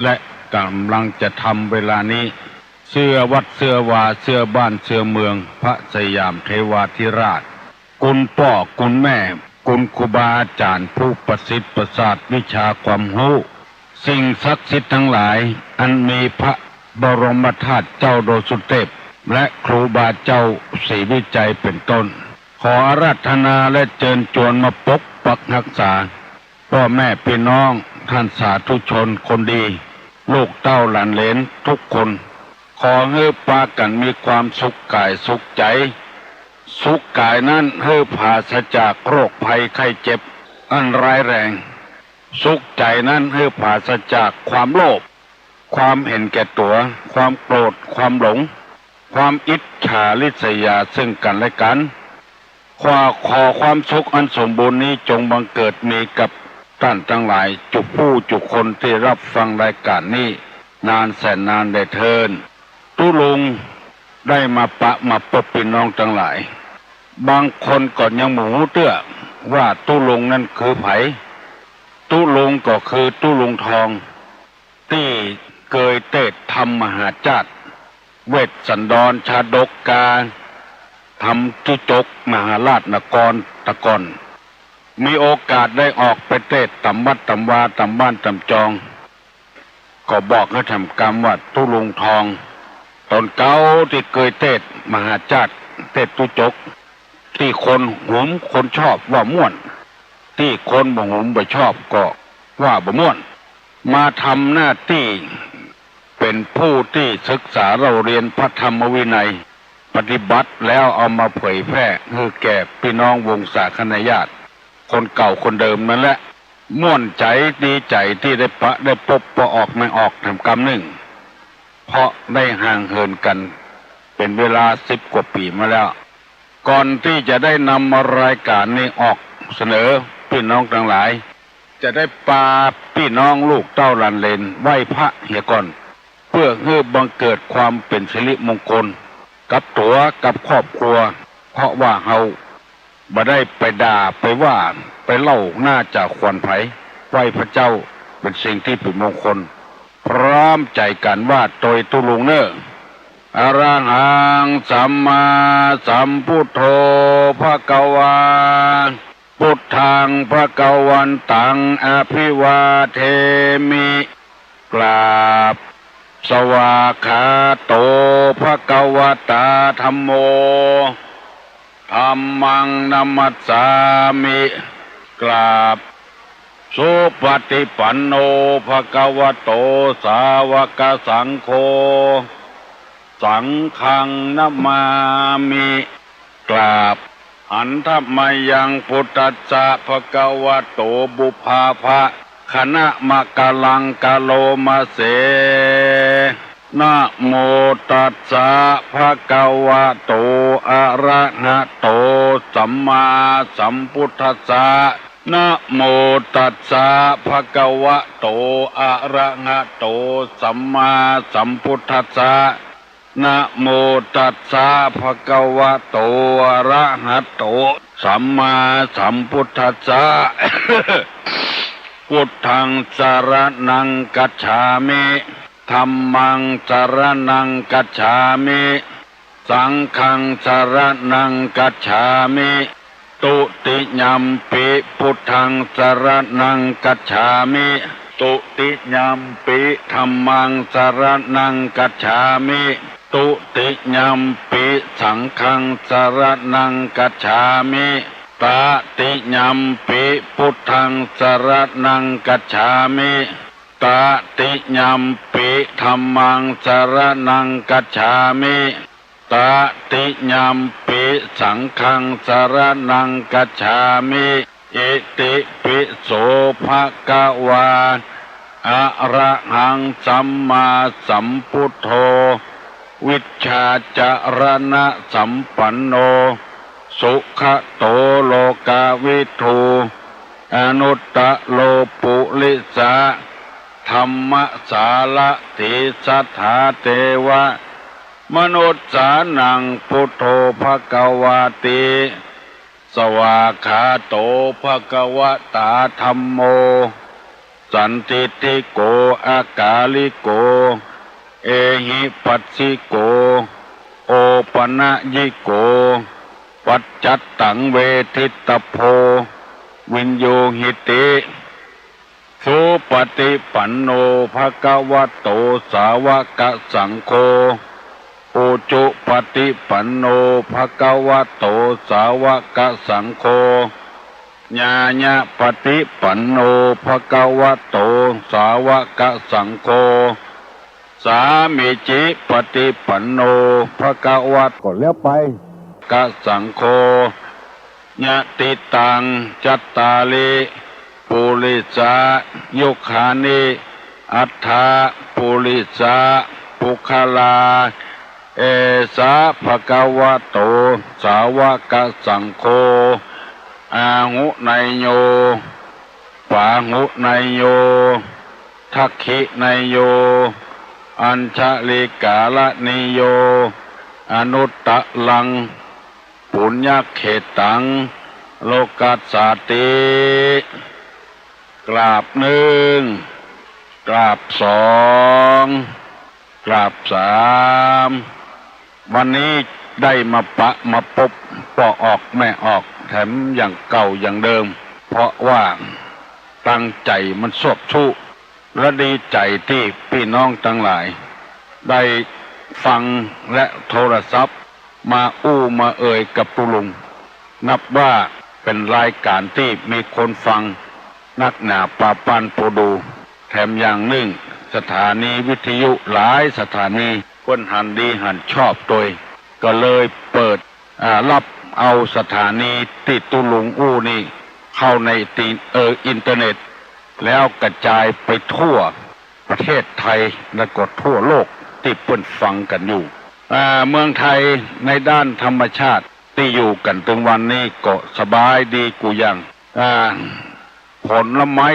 และกำลังจะทำเวลานี้เสื้อวัดเสื้อวาเสื้อบ้านเสื้อเมืองพระสยามเทวาธิราชคุณพ่อคุณแม่คุณครูบาอาจารย์ผู้ประสิทธิ์ประสาทวิชาความรู้สิ่งศักดิ์สิทธิ์ทั้งหลายอันมีพระบรมธาตุเจ้าโดสุเทพและครูบาเจ้าศรีวิจัยเป็นต้นขออาราธนาและเชิญชวนมาปกปักรักษาพ่อแม่พี่น้องท่านสาธุชนคนดีลูกเต้าหลานเหลนทุกคนขอให้ปากันมีความสุขกายสุขใจสุขกายนั้นให้ปราศจากโรคภัยไข้เจ็บอันร้ายแรงสุขใจนั้นให้ปราศจากความโลภความเห็นแก่ตัวความโกรธความหลงความอิจฉาริษยาซึ่งกันและกันขอความสุขอันสมบูรณ์นี้จงบังเกิดมีกับท่านทั้งหลายจุกผู้จุกคนที่รับฟังรายการนี้นานแสนนานได้เทินตุลุงได้มาพบพี่น้องทั้งหลายบางคนก่อนยังหมูเตื้อว่าตุลุงนั้นคือไผตุลุงก็คือตุลุงทองที่เคยเทศธรรมมหาจารย์เวทสันดรชาดกกาทำจุจกมหาราชนครตะกอนมีโอกาสได้ออกไปเทศตำวัดตำวาตำบ้านตำจองก็บอกให้ทำกรรมว่าตุลุงทองตนเก่าที่เคยเทศมหาจารย์เทศจุจกที่คนหุมคนชอบว่าม่วนที่คนบ่หุมบ่ชอบก็ว่าบ่ม่วนมาทำหน้าที่เป็นผู้ที่ศึกษาเราเรียนพระธรรมวินัยปฏิบัติแล้วเอามาเผยแพร่ให้แก่พี่น้องวงศาคณาญาติคนเก่าคนเดิมนั่นแหละม่วนใจดีใจที่ได้พบออกไม่ออกทำกรรมหนึ่งเพราะได้ห่างเหินกันเป็นเวลา10 กว่าปีมาแล้วก่อนที่จะได้นำรายการนี้ออกเสนอพี่น้องทั้งหลายจะได้ปาพี่น้องลูกเต้าหลานเหลนไหว้พระเหียก่อนเพื่อให้บังเกิดความเป็นสิริมงคลกับตัวกับครอบครัวเพราะว่าเฮาบ่ได้ไปด่าไปว่าไปเล่าหน้าจากขวัญไผไหว้พระเจ้าเป็นสิ่งที่เป็นมงคลพร้อมใจกันว่าโดยตุลุงเนออะระหังสัมมาสัมพุทโธภควาพุทธังภควันตังอภิวาเทมิกราบสวากขาโตภควตาธัมโมธัมมังนัมมัสสามิกราบสุปฏิปันโนภควโตสาวกสังโฆสังฆังนัมมามิกราบอันธรรมยังพุทธัสสะภควโตบุพาภะคณะมะกะลังกะโลมาเสนะโมตัสสะภะคะวะโตอะระหะโตสัมมาสัมพุทธัสสะนะโมตัสสะภะคะวะโตอะระหะโตสัมมาสัมพุทธัสสะนะโมตัสสะภะคะวะโตอะระหะโตสัมมาสัมพุทธัสสะ พุทธังสรณังกัจฉามิธัมมังสรณังกัจฉามิสังฆังสรณังกัจฉามิตุติยัมปิพุทธังสรณังกัจฉามิตุติยัมปิธัมมังสรณังกัจฉามิตุติยัมปิสังฆังสรณังกัจฉามิตติยัมปิพุทธังสรณังกัจฉามิตติยัมปิธัมมังสรณังกัจฉามิตติยัมปิสังฆังสรณังกัจฉามิอิติปิโสภะคะวาอะระหังสัมมาสัมพุทโธวิชชาจารณะสัมปันโนสุขโตโลกาวิทูอนุตตะโลปุลิสะ ธรรมสารติสัทธาเทวะมนุษย์สานังพุทโธภควาติสวากขาโตภควตาธัมโมสันติติโกอากาลิโกเอหิปัสสิโกโอปนะยิโกปัจจัตตังเวทิตโพวินโยหิติสุปฏิปันโนภควโตสาวกสังโฆอุจุปฏิปันโนภควโตสาวกสังโฆญาญะปฏิปันโนภควโตสาวกสังโฆสามิจิปฏิปันโนภควโตก็แล้วไปกสังโฆญาติตังจัตตาลิปุริสายุคานิอัฏฐาปุริสาปุคลาเอสาภควโตสาวกสังโฆอาหุไนโยปาหุไนโยทักขิไนโยอัญชลิกาลนิโยอนุตตะลังปุญญเขตังโลกัสสาติกราบหนึ่งกราบสองกราบสามวันนี้ได้มาพบพ่อออกแม่ออกแถมอย่างเก่าอย่างเดิมเพราะว่าตั้งใจมันสวบสู้และดีใจที่พี่น้องทั้งหลายได้ฟังและโทรศัพท์มามาเอ่ยกับตุลุงนับว่าเป็นรายการที่มีคนฟังนักหนาปาปันโปดูแถมอย่างหนึ่งสถานีวิทยุหลายสถานีคนหันดีหันชอบโดยก็เลยเปิดรับเอาสถานีติดตุลุงนี่เข้าในอินเทอร์เน็ตแล้วกระจายไปทั่วประเทศไทยและก็ทั่วโลกที่เพิ่นฟังกันอยู่เมืองไทยในด้านธรรมชาติที่อยู่กันถึงวันนี้ก็สบายดีกูยังผลไม้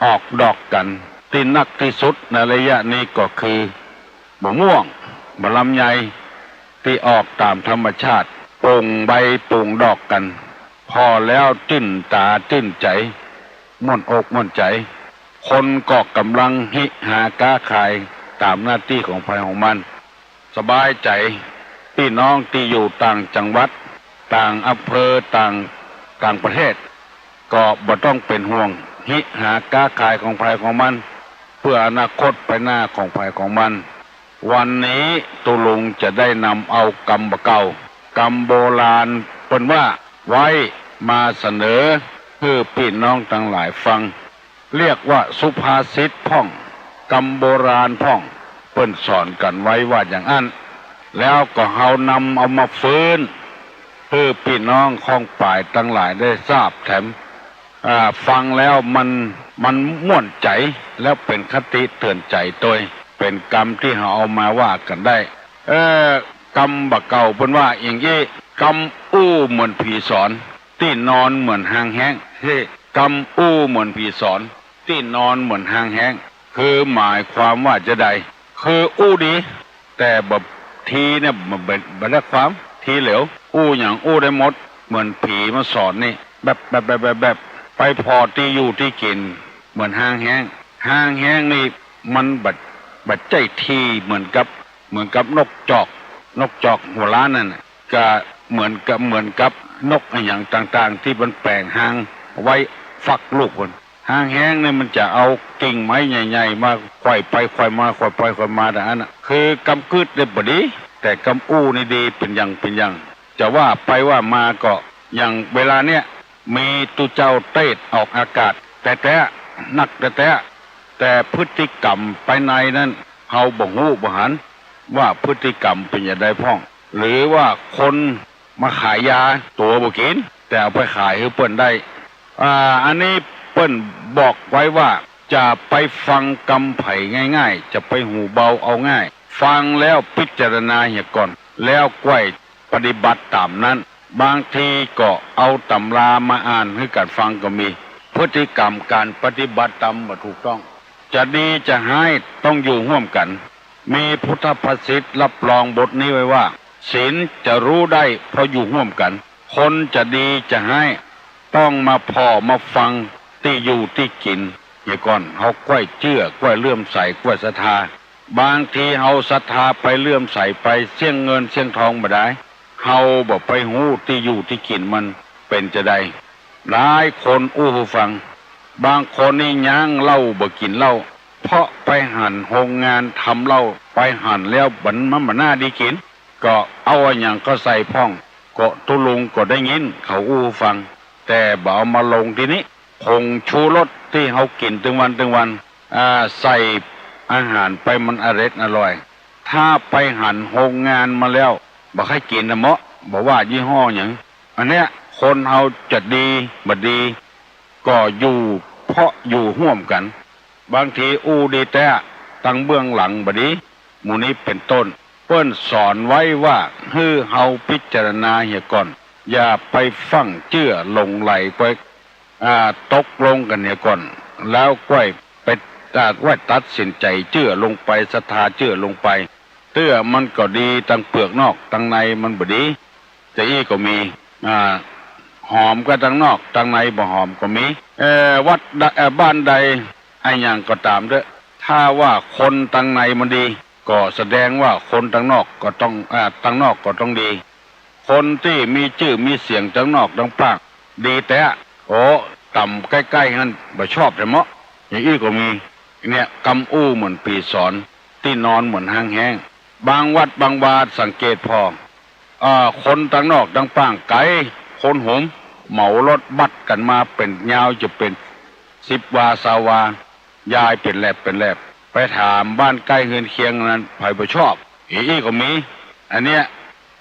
ออกดอกกันที่นักที่สุดในระยะนี้ก็คือมะม่วงมะลำไยที่ออกตามธรรมชาติปลูกใบปลูกดอกกันพอแล้วจื้นตาจื้นใจม่วนอกม่วนใจคนก็กำลังหาค้าขายตามหน้าที่ของภายของมันสบายใจพี่น้องที่อยู่ต่างจังหวัดต่างอำเภอต่างประเทศก็บ่ต้องเป็นห่วงหาค้าขายของภายของมันเพื่ออนาคตไปหน้าของภายของมันวันนี้ตุลุงจะได้นำเอากรรมเก่ากรรมโบราณเป็นว่าไว้มาเสนอเพื่อพี่น้องทั้งหลายฟังเรียกว่าสุภาษิตพ่องกรรมโบราณพ่องเปิ้นสอนกันไว้ว่าอย่างนั้นแล้วก็เฮานำเอามาฟื้นเพื่อพี่น้องของฝ่ายทั้งหลายได้ทราบแถมฟังแล้วมันม่วนใจแล้วเป็นคติเตือนใจตัวเป็นกรรมที่เราเอามาว่ากันได้กรรมบะเก่าเป็นว่าอย่างนี้กรรมเหมือนผีสอนที่นอนเหมือนหางแห้งกรรมเหมือนผีสอนที่นอนเหมือนหางแห้งคือหมายความว่าจะได้คือดีแต่แบบทีเนี่ยมันได้ความทีเหลวอย่างได้หมดเหมือนผีมาสอนนี่แบบไปพอที่อยู่ที่กินเหมือนหางแห้งนี่มันบัดใจทีเหมือนกับนกจอกหัวล้านนั่นก็เหมือนกับนกอย่างต่างๆที่มันแปลงหางไว้ฟักลูกคนหางแห้งเนี่ยมันจะเอากิ่งไม้ใหญ่ๆมาควายไปควายมาควายไปควายมาแต่อันน่ะคือกำกึดได้บ่ดีแต่กำนี่ดีเป็นอย่างจะว่าไปว่ามาก็อย่างเวลาเนี้ยมีตุเจ้าเตดออกอากาศแต่นักแต่พฤติกรรมภายในนั้นเฮาบ่ฮู้บ่หันว่าพฤติกรรมเป็นอย่างใดพ้องหรือว่าคนมาขายยาตัวบ่กินแต่เอาไปขายให้เปิ้นได้อันนี้เปิ้นบอกไว้ว่าจะไปฟังกำไผ่ง่ายๆจะไปหูเบาเอาง่ายฟังแล้วพิจารณาเหี่ยก่อนแล้วก้อยปฏิบัติตามนั้นบางทีก็เอาตำรามาอ่านให้กันฟังก็มีพฤติกรรมการปฏิบัติตามบ่ถูกต้อง จะดีจะร้ายต้องอยู่ร่วมกัน มีพุทธภาษิตรับรองบทนี้ไว้ว่าศีลจะรู้ได้เพราะอยู่ร่วมกันคนจะดีจะร้ายต้องมาพ่อมาฟังที่อยู่ที่กินอย่างก่อนเฮาก้อยเชื่อก้อยเลื่อมใสก้อยศรัทธาบางทีเฮาศรัทธาไปเลื่อมใสไปเสี่ยงเงินเสี่ยงทองบ่ได้เฮาบ่ไปหู้ที่อยู่ที่กินมันเป็นจะได้หลายคนอู้หูฟังบางคนนี่ย่างเหล้าบ่กินเหล้าเพราะไปหั่นโรงงานทำเหล้าไปหั่นแล้วบันมันบ่น่าดีกินก็เอาอย่างก็ใส่พ่องก็ตุลุงก็ได้ยินเขาอู้หูฟังแต่บ่เอามาลงทีนี้ผงชูรสที่เฮากินถึงวันใส่อาหารไปมันอร่อยถ้าไปหั่นโรงงานมาแล้วบ่ให้กินนะเหมาะบ่ว่ายี่ห้อหยังอันเนี้ยคนเฮาจะดีบ่ดีก็อยู่เพราะอยู่ร่วมกันบางทีอู้ดีแต่ตั้งเบื้องหลังบ่ดีหมู่นี้เป็นต้นเปิ้นสอนไว้ว่าให้เฮาพิจารณาเหียก่อนอย่าไปฟังเชื่อลงไหลไปตกลงกันเนี่ยก่อนแล้วก้อยไปว่าตัดสินใจเชื่อลงไปศรัทธาเชื่อลงไปเตื้อมันก็ดีตั้งเปลือกนอกตั้งในมันบ่ดีแต่อีก็มีหอมก็ตั้งนอกตั้งในบ่หอมก็มีวัดบ้านใดไอ้หยังก็ตามเด้อถ้าว่าคนตั้งในมันดีก็แสดงว่าคนตั้งนอกก็ต้องตั้งนอกก็ต้องดีคนที่มีชื่อมีเสียงตั้งนอกตั้งปากดีแต่โอ้ต่ำใกล้ๆนั่นบ่ชอบแต่เหมาะอย่างอี้ก็มีเนี่ยกำอู้เหมือนปีสอนที่นอนเหมือนหางแห้งบางวัดบางวาสังเกตพอคนตั้งนอกตั้งป้างไกลคนหมเหมารถบัดกันมาเป็นยาวจะเป็น10 วา20 วายายเป็นแลบไปถามบ้านใกล้เฮือนเคียงนั้นไผบ่ชอบอีก็มีอันเนี้ย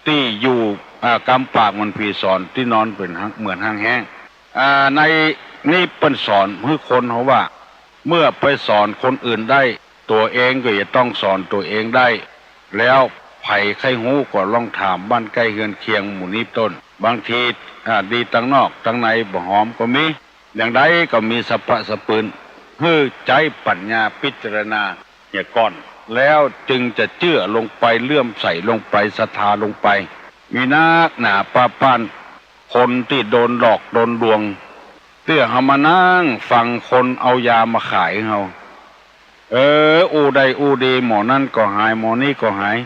ที่อยู่กำปากมันปีสอนที่นอนเป็นเหมือนหางแห้งในนี่เป็นสอนให้คนเขาว่าเมื่อไปสอนคนอื่นได้ตัวเองก็จะต้องสอนตัวเองได้แล้วไผ่ไข้หูก็ลองถามบ้านใกล้เฮือนเคียงหมู่นี้ต้นบางทีดีตั้งนอกตั้งในบ่หอมก็มีอย่างใดก็มีสะพะสะปืนให้ใจปัญญาพิจารณาเนี่ยก่อนแล้วจึงจะเชื่อลงไปเลื่อมใสลงไปศรัทธาลงไปมีนักหนาป้าป้านคนที่โดนหลอกโดนลวงเตื้อเฮามานั่งฟังคนเอายามาขายเฮาอู้ใดอู้ดีหมอนั่นก็หายหมอนี่ก็หาย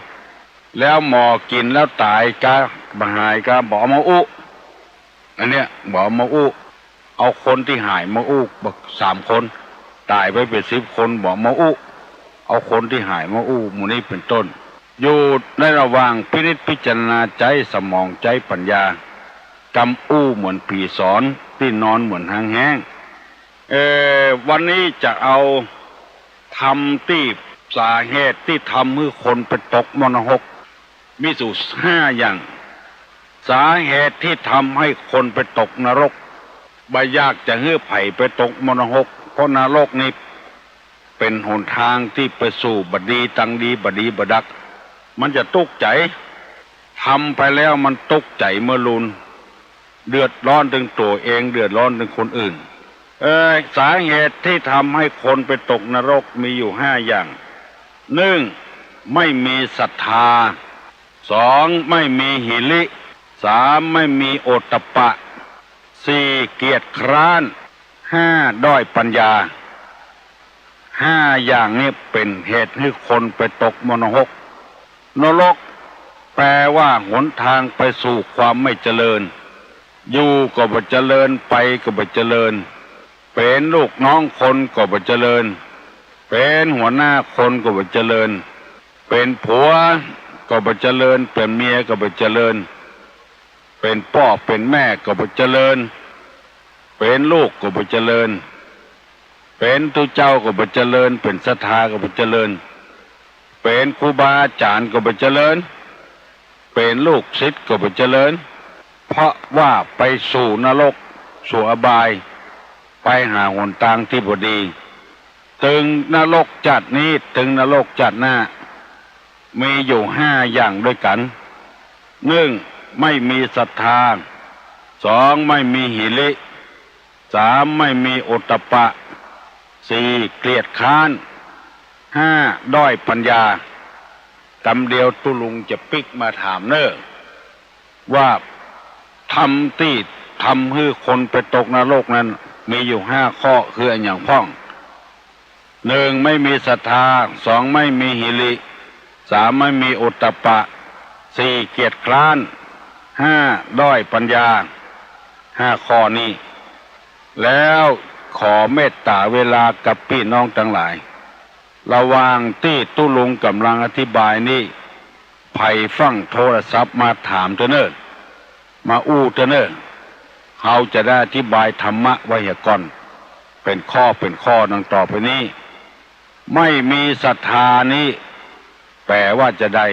แล้วหมอกินแล้วตายก็บ่หายก็บอกมาอู้อันเนี้ยบอกมาอู้เอาคนที่หายมาอู้บัก3 คนตายไปเป็น10 คนบอกมาอู้เอาคนที่หายมาอู้หมู่นี้เป็นต้นอยู่ในระหว่างพินิจพิจารณาใจสมองใจปัญญากำอู้เหมือนผีสอนที่นอนเหมือนหางแห้งวันนี้จะเอาทำที่สาเหตุที่ทำให้คนไปตกมรณะมีสู่5 อย่างสาเหตุที่ทำให้คนไปตกนรกบ่ยากจะให้ไผไปตกมรณะเพราะนรกนี้เป็นหนทางที่ไปสู่บัดดีตังดีบัดดีบัดดักมันจะตกใจทำไปแล้วมันตกใจเมื่อลุนเดือดร้อนถึงตัวเองเดือดร้อนถึงคนอื่นสาเหตุที่ทำให้คนไปตกนรกมีอยู่5 อย่าง 1. ไม่มีศรัทธา 2. ไม่มีหิริ 3. ไม่มีโอตตัปปะ 4. เกียจคร้าน 5. ด้อยปัญญา 5 อย่างนี้เป็นเหตุให้คนไปตกมรณะนรกแปลว่าหนทางไปสู่ความไม่เจริญอยู่ก็บ่เจริญไปก็บ่เจริญเป็นลูกน้องคนก็บ่เจริญเป็นหัวหน้าคนก็บ่เจริญเป็นผัวก็บ่เจริญเป็นเมียก็บ่เจริญเป็นพ่อเป็นแม่ก็บ่เจริญเป็นลูกก็บ่เจริญเป็นตุเจ้าก็บ่เจริญเป็นศรัทธาก็บ่เจริญเป็นครูบาอาจารย์ก็บ่เจริญเป็นลูกศิษย์ก็บ่เจริญเพราะว่าไปสู่นรกสู่อบายไปหาหนทางที่บ่ดีถึงนรกจัดนี้ถึงนรกจัดหน้ามีอยู่5 อย่างด้วยกัน 1. ไม่มีศรัทธา 2. ไม่มีหิริ 3. ไม่มีโอตตัปปะ 4. เกลียดค้าน 5. ด้อยปัญญากำเดียวตุลุงจะปิกมาถามเนอว่าทำที่ทำให้คนไปตกนรกนั้นมีอยู่5 ข้อคืออันอย่างพ้อง 1. ไม่มีศรัทธา 2. ไม่มีหิริ 3. ไม่มีโอตตัปปะ 4. เกียจคร้าน 5. ด้อยปัญญา 5 ข้อนี้แล้วขอเมตตาเวลากับพี่น้องทั้งหลายระหว่างที่ตุลุงกำลังอธิบายนี้ไผ่ฟังโทรศัพท์มาถามเถอะเนอมาอู้เถอะเนอเขาจะได้อธิบายธรรมะไวยากรณ์เป็นข้อดังต่อไปนี้ไม่มีศรัทธานี้แปลว่าจะได้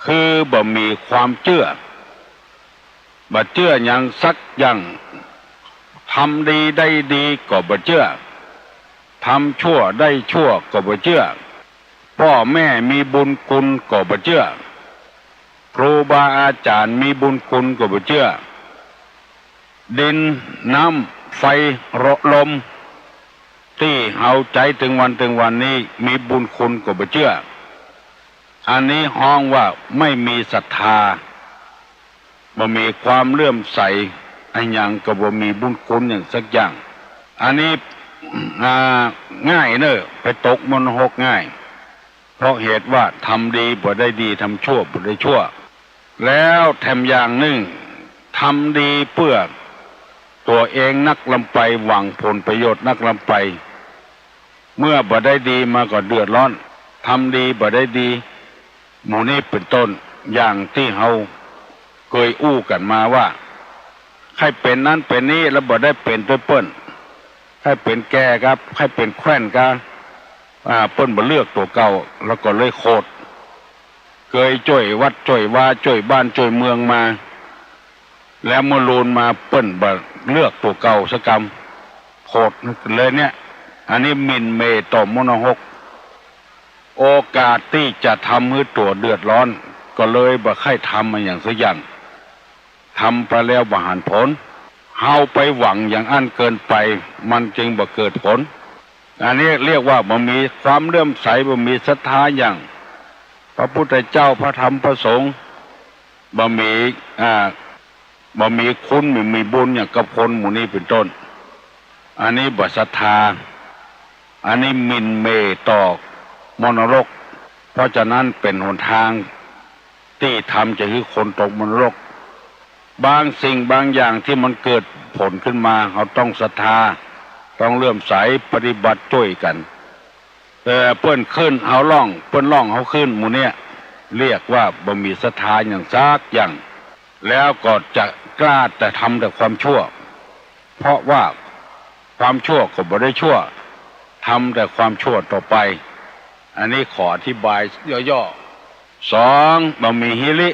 คือบ่มีความเชื่อบ่เชื่ออย่างสักอย่างทำดีได้ดีก็บ่เชื่อทำชั่วได้ชั่วก็บ่เชื่อพ่อแม่มีบุญคุณก็บ่เชื่อครูบาอาจารย์มีบุญคุณก็บ่เชื่อดินน้ำไฟลมที่เอาใจถึงวันนี้มีบุญคุณก็บ่เชื่ออันนี้ห้องว่าไม่มีศรัทธาบ่มีความเลื่อมใสอันอย่างก็บ่มีบุญคุณอย่างสักอย่างอันนี้ง่ายเนอะไปตกมนหกง่ายเพราะเหตุว่าทำดีบ่ได้ดีทำชั่วบ่ได้ชั่วแล้วแถมอย่างหนึ่งทำดีเพื่อตัวเองนักลำไปหวังผลประโยชน์นักลำไปเมื่อบ่ได้ดีมาก็เดือดร้อนทำดีบ่ได้ดีหมู่นี้เป็นต้นอย่างที่เฮาเคยอู้กันมาว่าให้เป็นนั้นเป็นนี้แล้วบ่ได้เป็นด้วยเปิ้นให้เป็นแก่ครับให้เป็นแคว้นกันเปิ้นบ่เลือกตัวเก่าแล้วก็เลยโคตรเคยจ่วยวัดจ่วยว่าจ่วยบ้านจ่วยเมืองมาแล้วมาลูนมาเปิ้นบ่เลือกตัวเก่าสักกรรมโคตรเลยเนี่ยอันนี้หมิ่นเมต่อมนหกโอกาสที่จะทำให้ตัวเดือดร้อนก็เลยบ่ค่อยทำมาอย่างสักอย่างทำไปแล้วบ่หันผลเฮาไปหวังอย่างอันเกินไปมันจึงบ่เกิดผลอันนี้เรียกว่าบ่มีความเลื่อมใสบ่มีศรัทธาอย่างพระพุทธเจ้าพระธรรมพระสงฆ์บ่มีคุณไม่มีบุญอย่างกับคนหมู่นี้เป็นต้นอันนี้บ่ศรัทธาอันนี้หมิ่นเมต่อมนรกเพราะฉะนั้นเป็นหนทางที่ทำจะให้คนตกมนรกบางสิ่งบางอย่างที่มันเกิดผลขึ้นมาเขาต้องศรัทธาต้องเลื่อมใสปฏิบัติช่วยกันแต่เปิ้นขึ้นเอาล่องเปิ้นล่องเขาขึ้นหมู่เนี้ยเรียกว่าบ่มีศรัทธาอย่างซักอย่างแล้วก็จะกล้าแต่ทำแต่ความชั่วเพราะว่าความชั่วก็บ่ได้ชั่วทำแต่ความชั่วต่อไปอันนี้ขออธิบายย่อๆ 2. บ่มีหิริ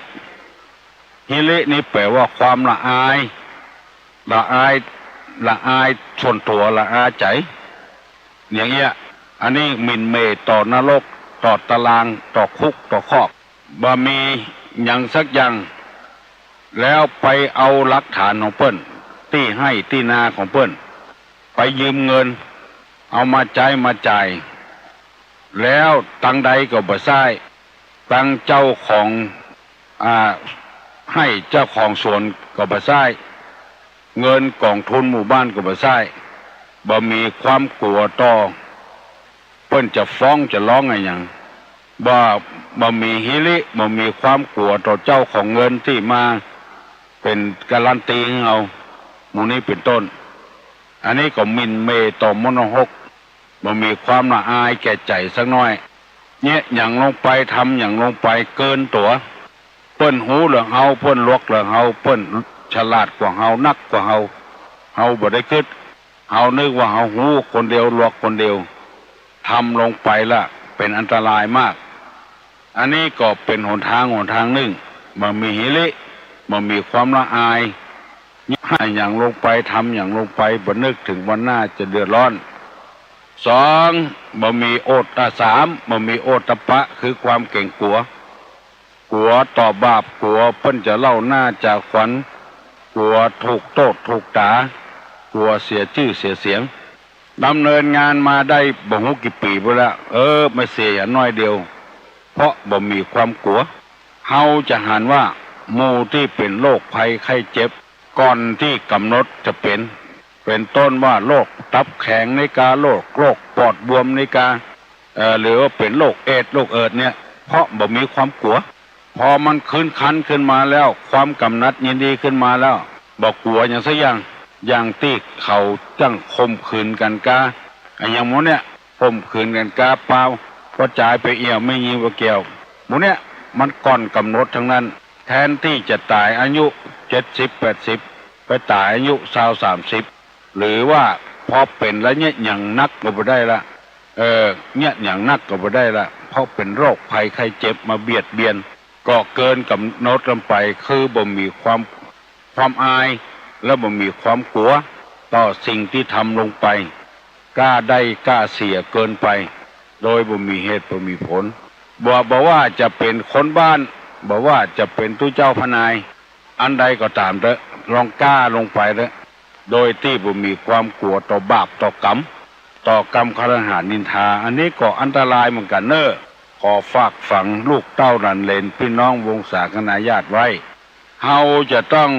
นี่แปลว่าความละอายส่วนตัวละอายใจอย่างเงี้ยอันนี้หมิ่นเมต่อนรกต่อตารางต่อคุกต่อคอกบ่มีอย่างสักอย่างแล้วไปเอาหลักฐานของเปิ้นที่ให้ที่นาของเปิ้นไปยืมเงินเอามาจ่ายแล้วตังใดก็บ่ใช้ตังเจ้าของให้เจ้าของสวนก็บ่ใช้เงินกองทุนหมู่บ้านก็บ่ใช้บ่มีความกลัวต่อเปิ้นจะฟ้องจะร้องอะไรอย่างบ่มีหิริบ่มีความกลัวต่อเจ้าของเงินที่มาเป็นการันตีให้เอาหมู่นี้เป็นต้นอันนี้ก็หมิ่นเมต่อมนหกบ่มีความละอายแก่ใจสักน้อยเนี่ยอย่างลงไปทำอย่างลงไปเกินตัวเปิ้นหูเรื่องเฮาเปิ้นลวกเรื่องเฮาเปิ้นฉลาดกว่าเฮานักกว่าเฮาบ่ได้คิดเฮานึกว่าเฮาหูคนเดียวลวกคนเดียวทำลงไปละเป็นอันตรายมากอันนี้ก็เป็นหนทางหนึ่งบ่มีหิริบ่มีความละอายอย่างลงไปทำอย่างลงไปบ่นึกถึงวันหน้าจะเดือดร้อน 2. บ่มีโอตตะ 3. บ่มีโอตตัปปะคือความเก่งกลัวต่อบาปกลัวเพิ่นจะเล่าหน้าจากขวัญกลัวถูกโทษถูกด่ากลัวเสียชื่อเสียเสียง ดำเนินงานมาได้บ่ฮู้กี่ปีไปแล้วไม่เสียอย่างน้อยเดียวเพราะบ่มีความกลัวเฮาจะหันว่าหมู่ที่เป็นโรคภัยไข้เจ็บก่อนที่กำหนดจะเป็นต้นว่าโรคตับแข็งในกาโรคปอดบวมในกาหรือว่าเป็นโรคเอดส์โรคเอิดเนี่ยเพราะบ่มีความกลัวพอมันคันขึ้นมาแล้วความกำนัดยินดีขึ้นมาแล้วบ่กลัวอย่างซะอย่างที่เขาจังข่มขืนกันกาอย่างหมู่เนี่ยข่มขืนกันกาเปล่าก็จ่ายไปเอี่ยวไม่ยิงบ่เกี่ยวหมู่เนี่ยมันก่อนกำหนดทั้งนั้นแทนที่จะตายอายุ70-80ไปตายอายุ20-30หรือว่าพอเป็นแล้วเนี่ยอย่างนักก็บ่ได้ละเนี่ยอย่างนักก็บ่ได้ละเพราะเป็นโรคภัยไข้เจ็บมาเบียดเบียนก็เกินกำหนดลงไปคือบ่มีความอายและบ่มีความกลัวต่อสิ่งที่ทำลงไปกล้าได้กล้าเสียเกินไปโดยบ่มีเหตุบ่มีผลบ่ว่าจะเป็นคนบ้านบ่ว่าจะเป็นตู้เจ้าพนายอันใดก็ตามเถอะลองกล้าลงไปเถอะโดยที่บ่มีความกลัวต่อบาปต่อกรรมคฤหัสถ์นินทาอันนี้ก็อันตรายเหมือนกันขอฝากฝังลูกเต้าหลานเหลนพี่น้องวงศาคณาญาติไว้เฮาจะต้อง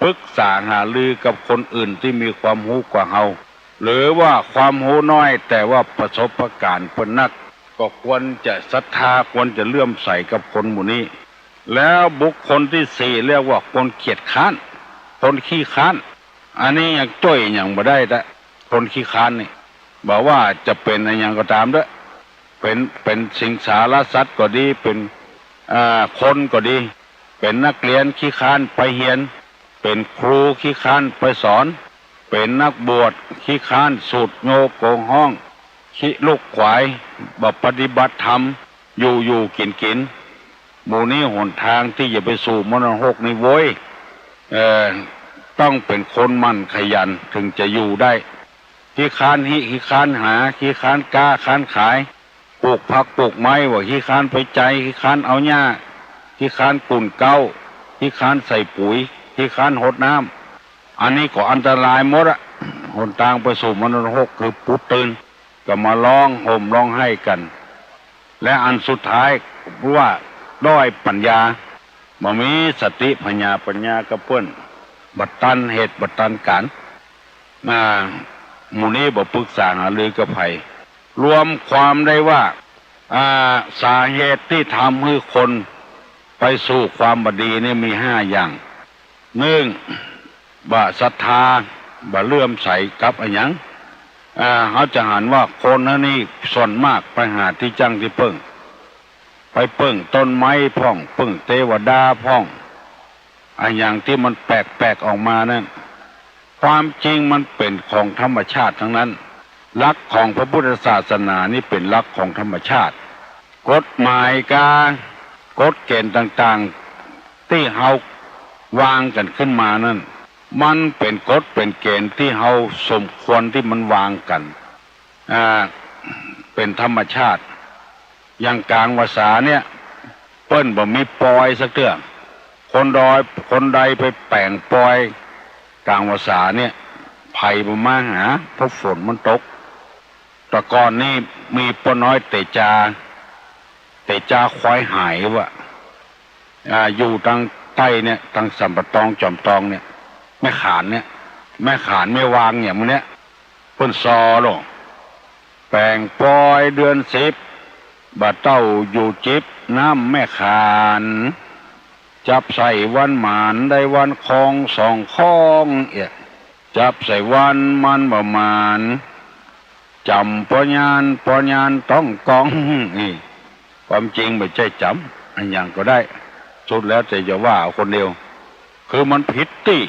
ปรึกษาหารือกับคนอื่นที่มีความรู้กว่าเฮาหรือว่าความรู้น้อยแต่ว่าประสบการณ์เพิ่นนักก็ควรจะศรัทธาควรจะเลื่อมใสกับคนหมู่นี้แล้วบุคคลที่สี่เรียกว่าคนเกียจค้านคนขี้ค้านอันนี้ยังจ้อยยังบ่ได้แต่คนขี้ค้านนี่บอกว่าจะเป็นอะไรยังก็ตามเด้อเป็นสิงสารสัตว์ก็ดีเป็นคนก็ดีเป็นนักเรียนขี้ค้านไปเรียนเป็นครูขี้ค้านไปสอนเป็นนักบวชขี้ค้านสูดโยโกงห้องขี้ลูกขวายบ่ปฏิบัติธรรมอยู่กินหมู่นี้หนทางที่จะไปสู่มรณะหกนี่โว้ยต้องเป็นคนมั่นขยันถึงจะอยู่ได้ขี้ค้านขี้ค้านหาขี้ค้านกล้าค้านขายปลูกผักปลูกไม้ว่าขี้ค้านไปใจขี้ค้านเอาหญ้าขี้ค้านกุ่นเก้าขี้ค้านใส่ปุ๋ยขี้ค้านหดน้ำอันนี้ก็อันตรายหมดหนทางไปสู่มรณะหกคือปุตตื่นก็มาร้องห่มร้องไห้กันและอันสุดท้ายว่าด้อยปัญญาบ่มีสติปัญญากับเพิ่นบัดตันเหตุบัดตันการหมู่นี้บ่ปรึกษาหารือกับไผรวมความได้ว่าสาเหตุที่ทำให้คนไปสู่ความบดีนี่มี5อย่าง1บ่ศรัทธาบ่เลื่อมใสกับอันหยังเขาจะหันว่าคนนี่ส่วนมากไปหาที่จังที่พึ่งไปพึ่งต้นไม้พ่องพึ่งเทวดาพ่องอันอย่างที่มันแปลกออกมานั่นความจริงมันเป็นของธรรมชาติทั้งนั้นหลักของพระพุทธศาสนานี่เป็นหลักของธรรมชาติกฎหมายกฎเกณฑ์ต่างๆที่เฮาวางกันขึ้นมานั่นมันเป็นกฎเป็นเกณฑ์ที่เฮาสมควรที่มันวางกันเป็นธรรมชาติอย่างกลางภาษาเนี่ยเปิ้นบ่มีปอยสักเทื่อคนใดไปแปลงปอยกลางภาษาเนี่ยภัยบ่มาหาเพราะฝนมันตกแต่ก่อนนี่มีป้าน้อยเตจาควายหายว่ะอยู่ทางใต้เนี่ยทางสัมปะตองจอมตองเนี่ยแม่ขานไม่วางเนี่ยมันเนี่ยเพิ่นซอลงแปลงปอยเดือน10บ่เต้าอยู่จิบน้ำแม่ขานจับใส่วันหมานได้วันคอง2ข้องจับใส่วันมันประมาณจำปญานต้องกองนี่ความจริงไม่ใช่จำอันอย่างก็ได้สุดแล้วแต่จะว่าเอาคนเดียวคือมันผิดที่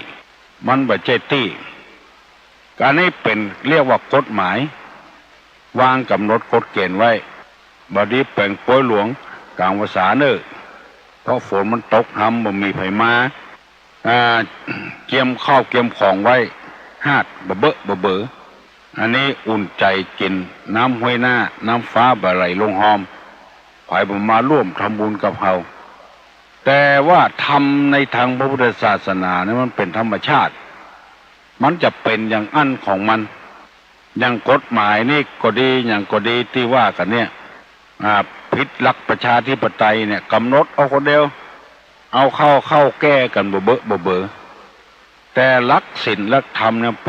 มันไม่ใช่ที่การนี้เป็นเรียกว่ากฎหมายวางกำหนดกฎเกณฑ์ไว้บัดนี้แปลงป่วยหลวงกลางภาษาเพราะฝนมันตกทำบ่มีไผมาเกียมข้าวเกียมของไว้หาดบะเบออันนี้อุ่นใจกินน้ำห้วยหน้าน้ำฟ้าบะไหลลงหอมไผบ่มาร่วมทำบุญกับเฮาแต่ว่าทำในทางพระพุทธศาสนาเนี่ยมันเป็นธรรมชาติมันจะเป็นอย่างอั้นของมัน อย่างกฎหมายนี่ก็ดีอย่างก็ดีที่ว่ากันเนี่ยพิษหลักประชาธิปไตยเนี่ยกำหนดเอาคนเดียวเอาเข้าแก้กันบ่เบ้อแต่หลักศีลหลักธรรมเนี่ยเ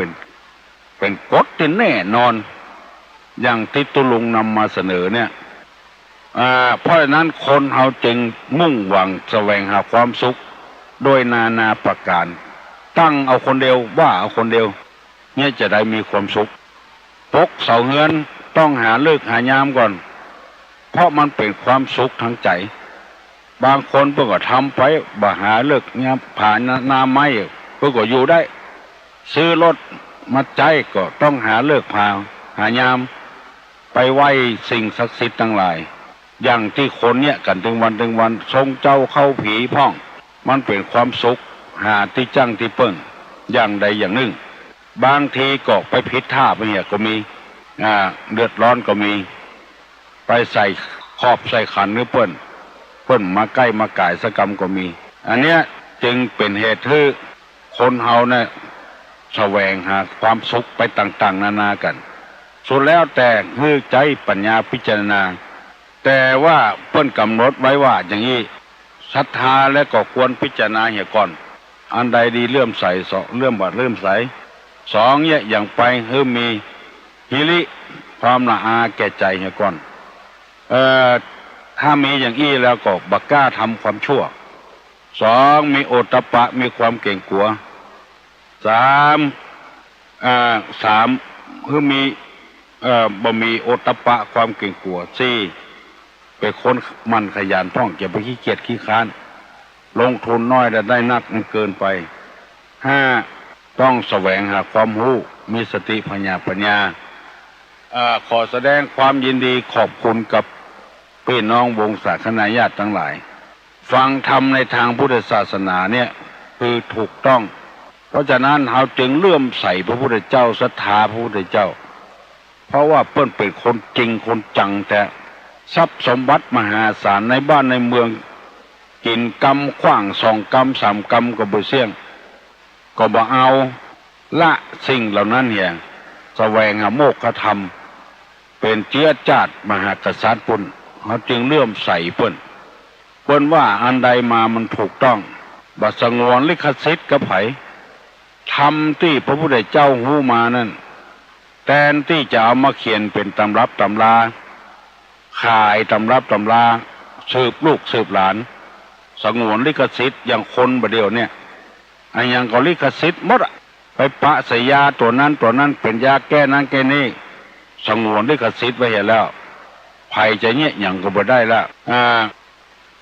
ป็นกฎที่แน่นอนอย่างที่ตุลุงนำมาเสนอเนี่ยเพราะฉะนั้นคนเขาจึงมุ่งหวังแสวงหาความสุขโดยนาประการตั้งเอาคนเดียวว่าเอาคนเดียวเนี่ยจะได้มีความสุขปกเสาเฮือนต้องหาเลิกหายามก่อนเพราะมันเป็นความสุขทางใจบางคนเพื่อก็ทำไปบ่หาเลิกยามผ่านนาไม้เพื่อก็อยู่ได้ซื้อรถมาใจก็ต้องหาเลิกพาหายามไปไหว้สิ่งศักดิ์สิทธิ์ทั้งหลายอย่างที่คนเนี่ยกันถึงวันทรงเจ้าเข้าผีพ่องมันเป็นความสุขหาที่จังที่เปิ้งอย่างใดอย่างหนึ่งบางทีก็ไปผิดท่าไปเนี่ยก็มีเดือดร้อนก็มีไปใส่ครอบใส่ขันหรือเปิ้นมาใกล้มาก่ายสกรรมก็มีอันเนี้ยจึงเป็นเหตุที่คนเฮาเนี่ยแสวงหาความสุขไปต่างๆนานากันสุดแล้วแต่ฮือใจปัญญาพิจารณาแต่ว่าเปิ้นกำหนดไว้ว่าอย่างนี้ศรัทธาและก็ควรพิจารณาเหี่ยก่อนอันใดดีเลื่อมใสเลื่อมบาดเลื่อมใสสองเนี่ยอย่างไปฮือมีหิริความละอาแก่ใจเหี่ยก่อนถ้ามีอย่างอี้แล้วก็บักกล้าทำความชั่วสองมีโอตตัปปะมีความเก่งกลัวสามคือมีบ่มีโอตตัปปะความเก่งกลัวสี่เป็นคนมันขยันท่องอย่าไปขี้เกียจขี้ค้านลงทุนน้อยแต่ได้นักมันเกินไปห้าต้องแสวงหาความรู้มีสติปัญญาขอแสดงความยินดีขอบคุณกับพี่น้องวงศาคณาญาติทั้งหลายฟังธรรมในทางพุทธศาสนาเนี่ยคือถูกต้องเพราะฉะนั้นเราจึงเลื่อมใสพระพุทธเจ้าศรัทธาพระพุทธเจ้าเพราะว่าเปิ้นเป็นคนจริงคนจังแต่ทรัพย์สมบัติมหาศาลในบ้านในเมืองกินกำขว้าง2 กำ 3 กำก็บ่เสี่ยงก็บ่เอาละสิ่งเหล่านั้นเนี่ยแสวงหาโมกขธรรมเป็นเชื้อชาติมหากษัตริย์ปุ่นเขาจึงเลื่อมใสเปิ้นว่าอันใดมามันถูกต้องบ่สงวนลิขสิทธิ์กับไผธรรมที่พระพุทธเจ้าฮู้มานั่นแทนที่จะเอามาเขียนเป็นตำรับตำราขายตำรับตำราสืบลูกสืบหลานสงวนลิขสิทธิ์อย่างคนประเดี๋ยวเนี่ยอันยังก็ลิขสิทธิ์หมดไปปะใส่ยาตัวนั้นเป็นยาแก้นั้นแก้นี้สงวนลิขสิทธิ์ไว้แล้วไผจะเนี่ยอย่างก็บ่ได้ละ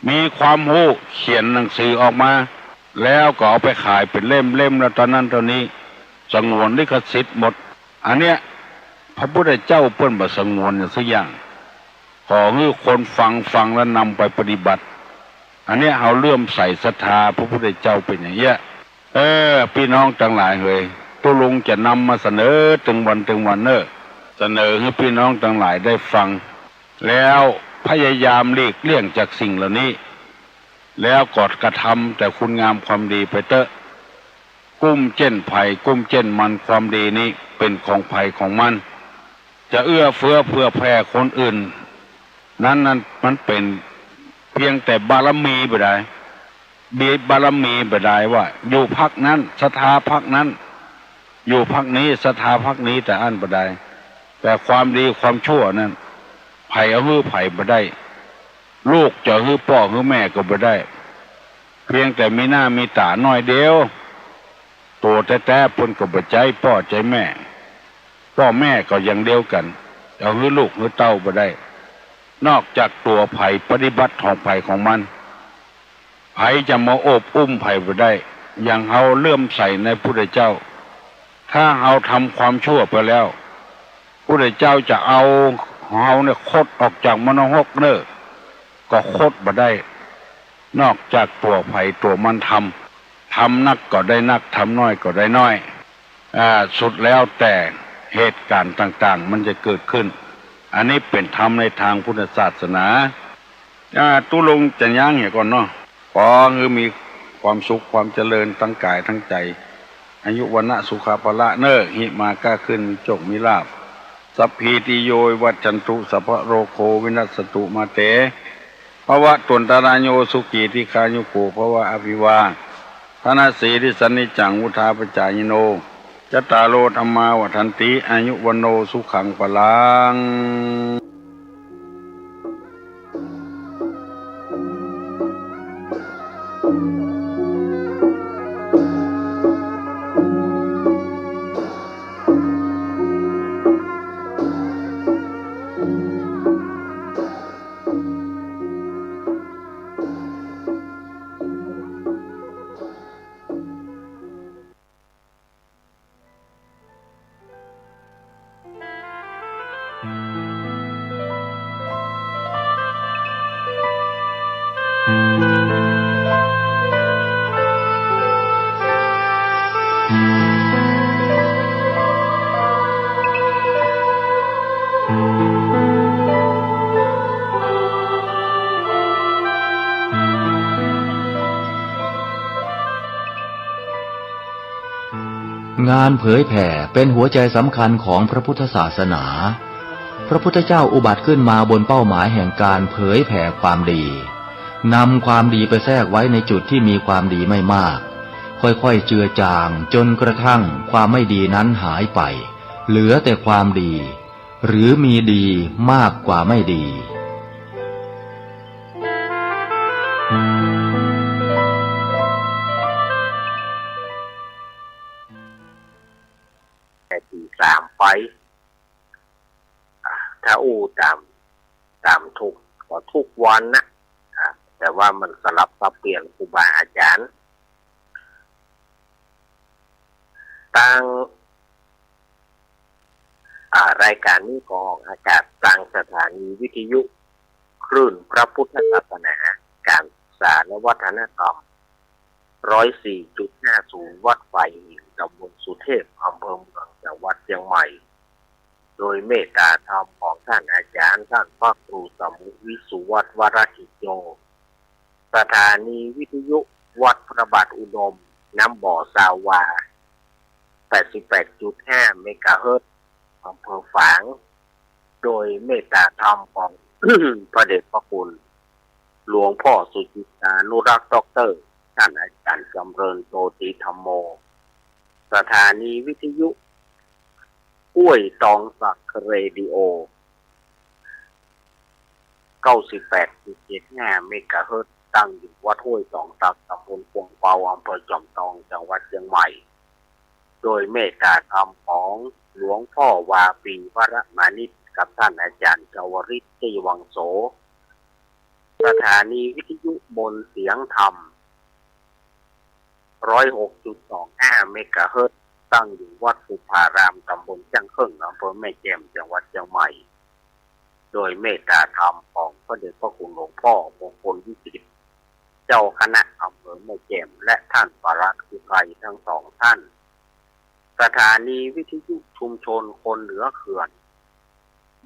มีความรู้เขียนหนังสือออกมาแล้วก็เอาไปขายเป็นเล่มแล้วตอนนั้นตอนนี้สงวนลิขสิทธิ์หมดอันเนี้ยพระพุทธเจ้าเปิ้นบ่สงวนอย่างสักอย่างขอให้คนฟังแล้วนำไปปฏิบัติอันนี้เฮาเลื่อมใสศรัทธาพระพุทธเจ้าเป็นอย่างเงี้ยพี่น้องทั้งหลายเฮ้ยตุลุงจะนำมาเสนอถึงวันเสนอให้พี่น้องทั้งหลายได้ฟังแล้วพยายามหลีกเลี่ยงจากสิ่งเหล่านี้แล้วกอดกระทำแต่คุณงามความดีไปเถอะกุ้มเจ้นไผ่กุ้มเจ้นมันความดีนี้เป็นของไผ่ของมันจะเอื้อเฟื้อเพื่อแผ่คนอื่นนั้นมันเป็นเพียงแต่บารมีบ่ได้บารมีบ่ได้ว่าอยู่พรรคนั้นศรัทธาพรรคนั้นอยู่พรรคนี้ศรัทธาพรรคนี้แต่อันบ่ได้แต่ความดีความชั่วนั้นไผ่เอาฮื้อไผ่บ่ได้ลูกจะฮื้อพ่อฮื้อแม่ก็บ่ได้เพียงแต่มีหน้ามีตาน้อยเดียวตัวแท้ๆเพิ่นก็บ่ใจพ่อใจแม่พ่อแม่ก็อย่างเดียวกันเอาฮื้อลูกฮื้อเต้าบ่ได้นอกจากตัวไผ่ปฏิบัติของไผ่ของมันไผ่จะมาโอบอุ้มไผ่บ่ได้อย่างเฮาเลื่อมใสในพุทธเจ้าถ้าเฮาทำความชั่วไปแล้วพุทธเจ้าจะเอาเฮาเนี่ยคดออกจากมโนหกเน้อก็คดบ่ได้นอกจากตัวไผ่ตัวมันทำนักก็ได้นักทำน้อยก็ได้น้อยสุดแล้วแต่เหตุการณ์ต่างๆมันจะเกิดขึ้นอันนี้เป็นธรรมในทางพุทธศาสนาตุลงจะย่างเหี่ยก่อนเนาะขอคือมีความสุขความเจริญทั้งกายทั้งใจอายุวันนะสุขภาละเน้อหิมาก้าขึ้นมีโชคมีลาภ สัพพีติโยวัจจันตุสัพพะโรโควินัสสตุมาเตภวะตุนตรายโยสุขีติคายุโกภวะอภิวาทนาสีริสนิจังวุธาปจายโนจตารโลธรรมาวัฏันติอายุวันโนสุขังปะลังงานเผยแผ่เป็นหัวใจสำคัญของพระพุทธศาสนา พระพุทธเจ้าอุบัติขึ้นมาบนเป้าหมายแห่งการเผยแผ่ความดีนำความดีไปแทรกไว้ในจุดที่มีความดีไม่มากค่อยๆเจือจางจนกระทั่งความไม่ดีนั้นหายไปเหลือแต่ความดีหรือมีดีมากกว่าไม่ดี3 ไปถ้าอู้ตามทุกก็ทุกวันนะแต่ว่ามันสลับสับเปลี่ยนครูบาอาจารย์ตั้งรายการนี้ก็ออกอากาศทางสถานีวิทยุคลื่นพระพุทธศาสนาการศึกษาและวัฒนธรรม 104.50 วัดไฟหินตำบลสุเทพอำเภอเมืองจังหวัดเชียงใหม่โดยเมตตาธรรมของท่านอาจารย์ท่านพระครูสมุวิสุวัฒน์วรกิจโยสถานีวิทยุวัดพระบาทอุดมน้ำบ่อสาวา 88.5 เมกะเฮิรตซ์อำเภอฝางโดยเมตตาธรรมของ พระเดชพระคุณหลวงพ่อสุจิตานุรักษ์ด็อกเตอร์ท่านอาจารย์จำเริญโตติธรรมโมสถานีวิทยุห้วยตองสักเรดิโอ 98.75 เมกะเฮิรตซ์ตั้งอยู่วัดห้วยตองสักตำบลกวงเปาอำเภอจอมทองจังหวัดเชียงใหม่โดยเมตตาธรรมของหลวงพ่อวาปีวรมานิชกับท่านอาจารย์ชวริตติวังโสสถานีวิทยุมนต์เสียงธรรม 106.25 เมกะเฮิรตซ์ตั้งอยู่วัดสุภารามตำบลจังเครื่องอำเภอแม่แจ่มจังหวัดเชียงใหม่โดยเมตตาธรรมของพระเดชพระคุณหลวงพ่อมงคลวิจิตรเจ้าคณะอำเภอแม่แจ่มและท่านปลัดอุทัยทั้งสองท่านสถานีวิทยุชุมชนคนเหนือเขื่อน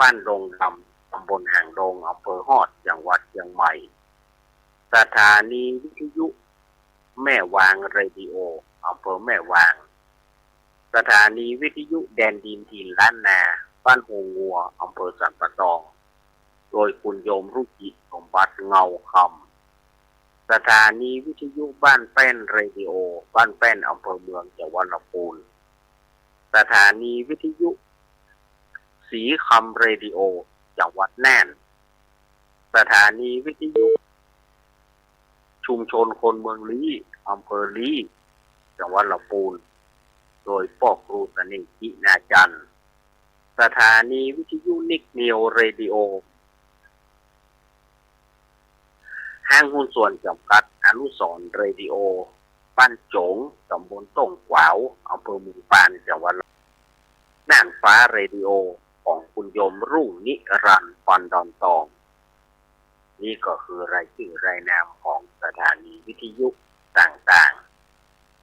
บ้านดงดำตำบลหางดงอำเภอฮอดจังหวัดเชียงใหม่สถานีวิทยุแม่วางเรดิโออำเภอแม่วางสถานีวิทยุแดนดินถิ่นล้านนาบ้านหงงัวอำเภอสันปะตองโดยคุณโยมรุจิสมบัติเงาคำสถานีวิทยุบ้านแป้นเรดิโอบ้านแป้นอำเภอเมืองจังหวัดลำพูนสถานีวิทยุสีคำเรดิโอจังหวัดน่านสถานีวิทยุชุมชนคนเมืองลี้อำเภอลี้จังหวัดลำพูนโดยพ่อครูสนิทกินาจันทร์สถานีวิทยุนิกเนียวเรดิโอห้างหุ้นส่วนจำกัดอนุสรณ์เรดิโอบ้านโจงตำบลต้งกวาวอำเภอเมืองปานจังหวัดน่านฟ้าเรดิโอของคุณโยมรุ่งนิรันดร์ปันดอนตองนี่ก็คือรายชื่อรายนามของสถานีวิทยุต่าง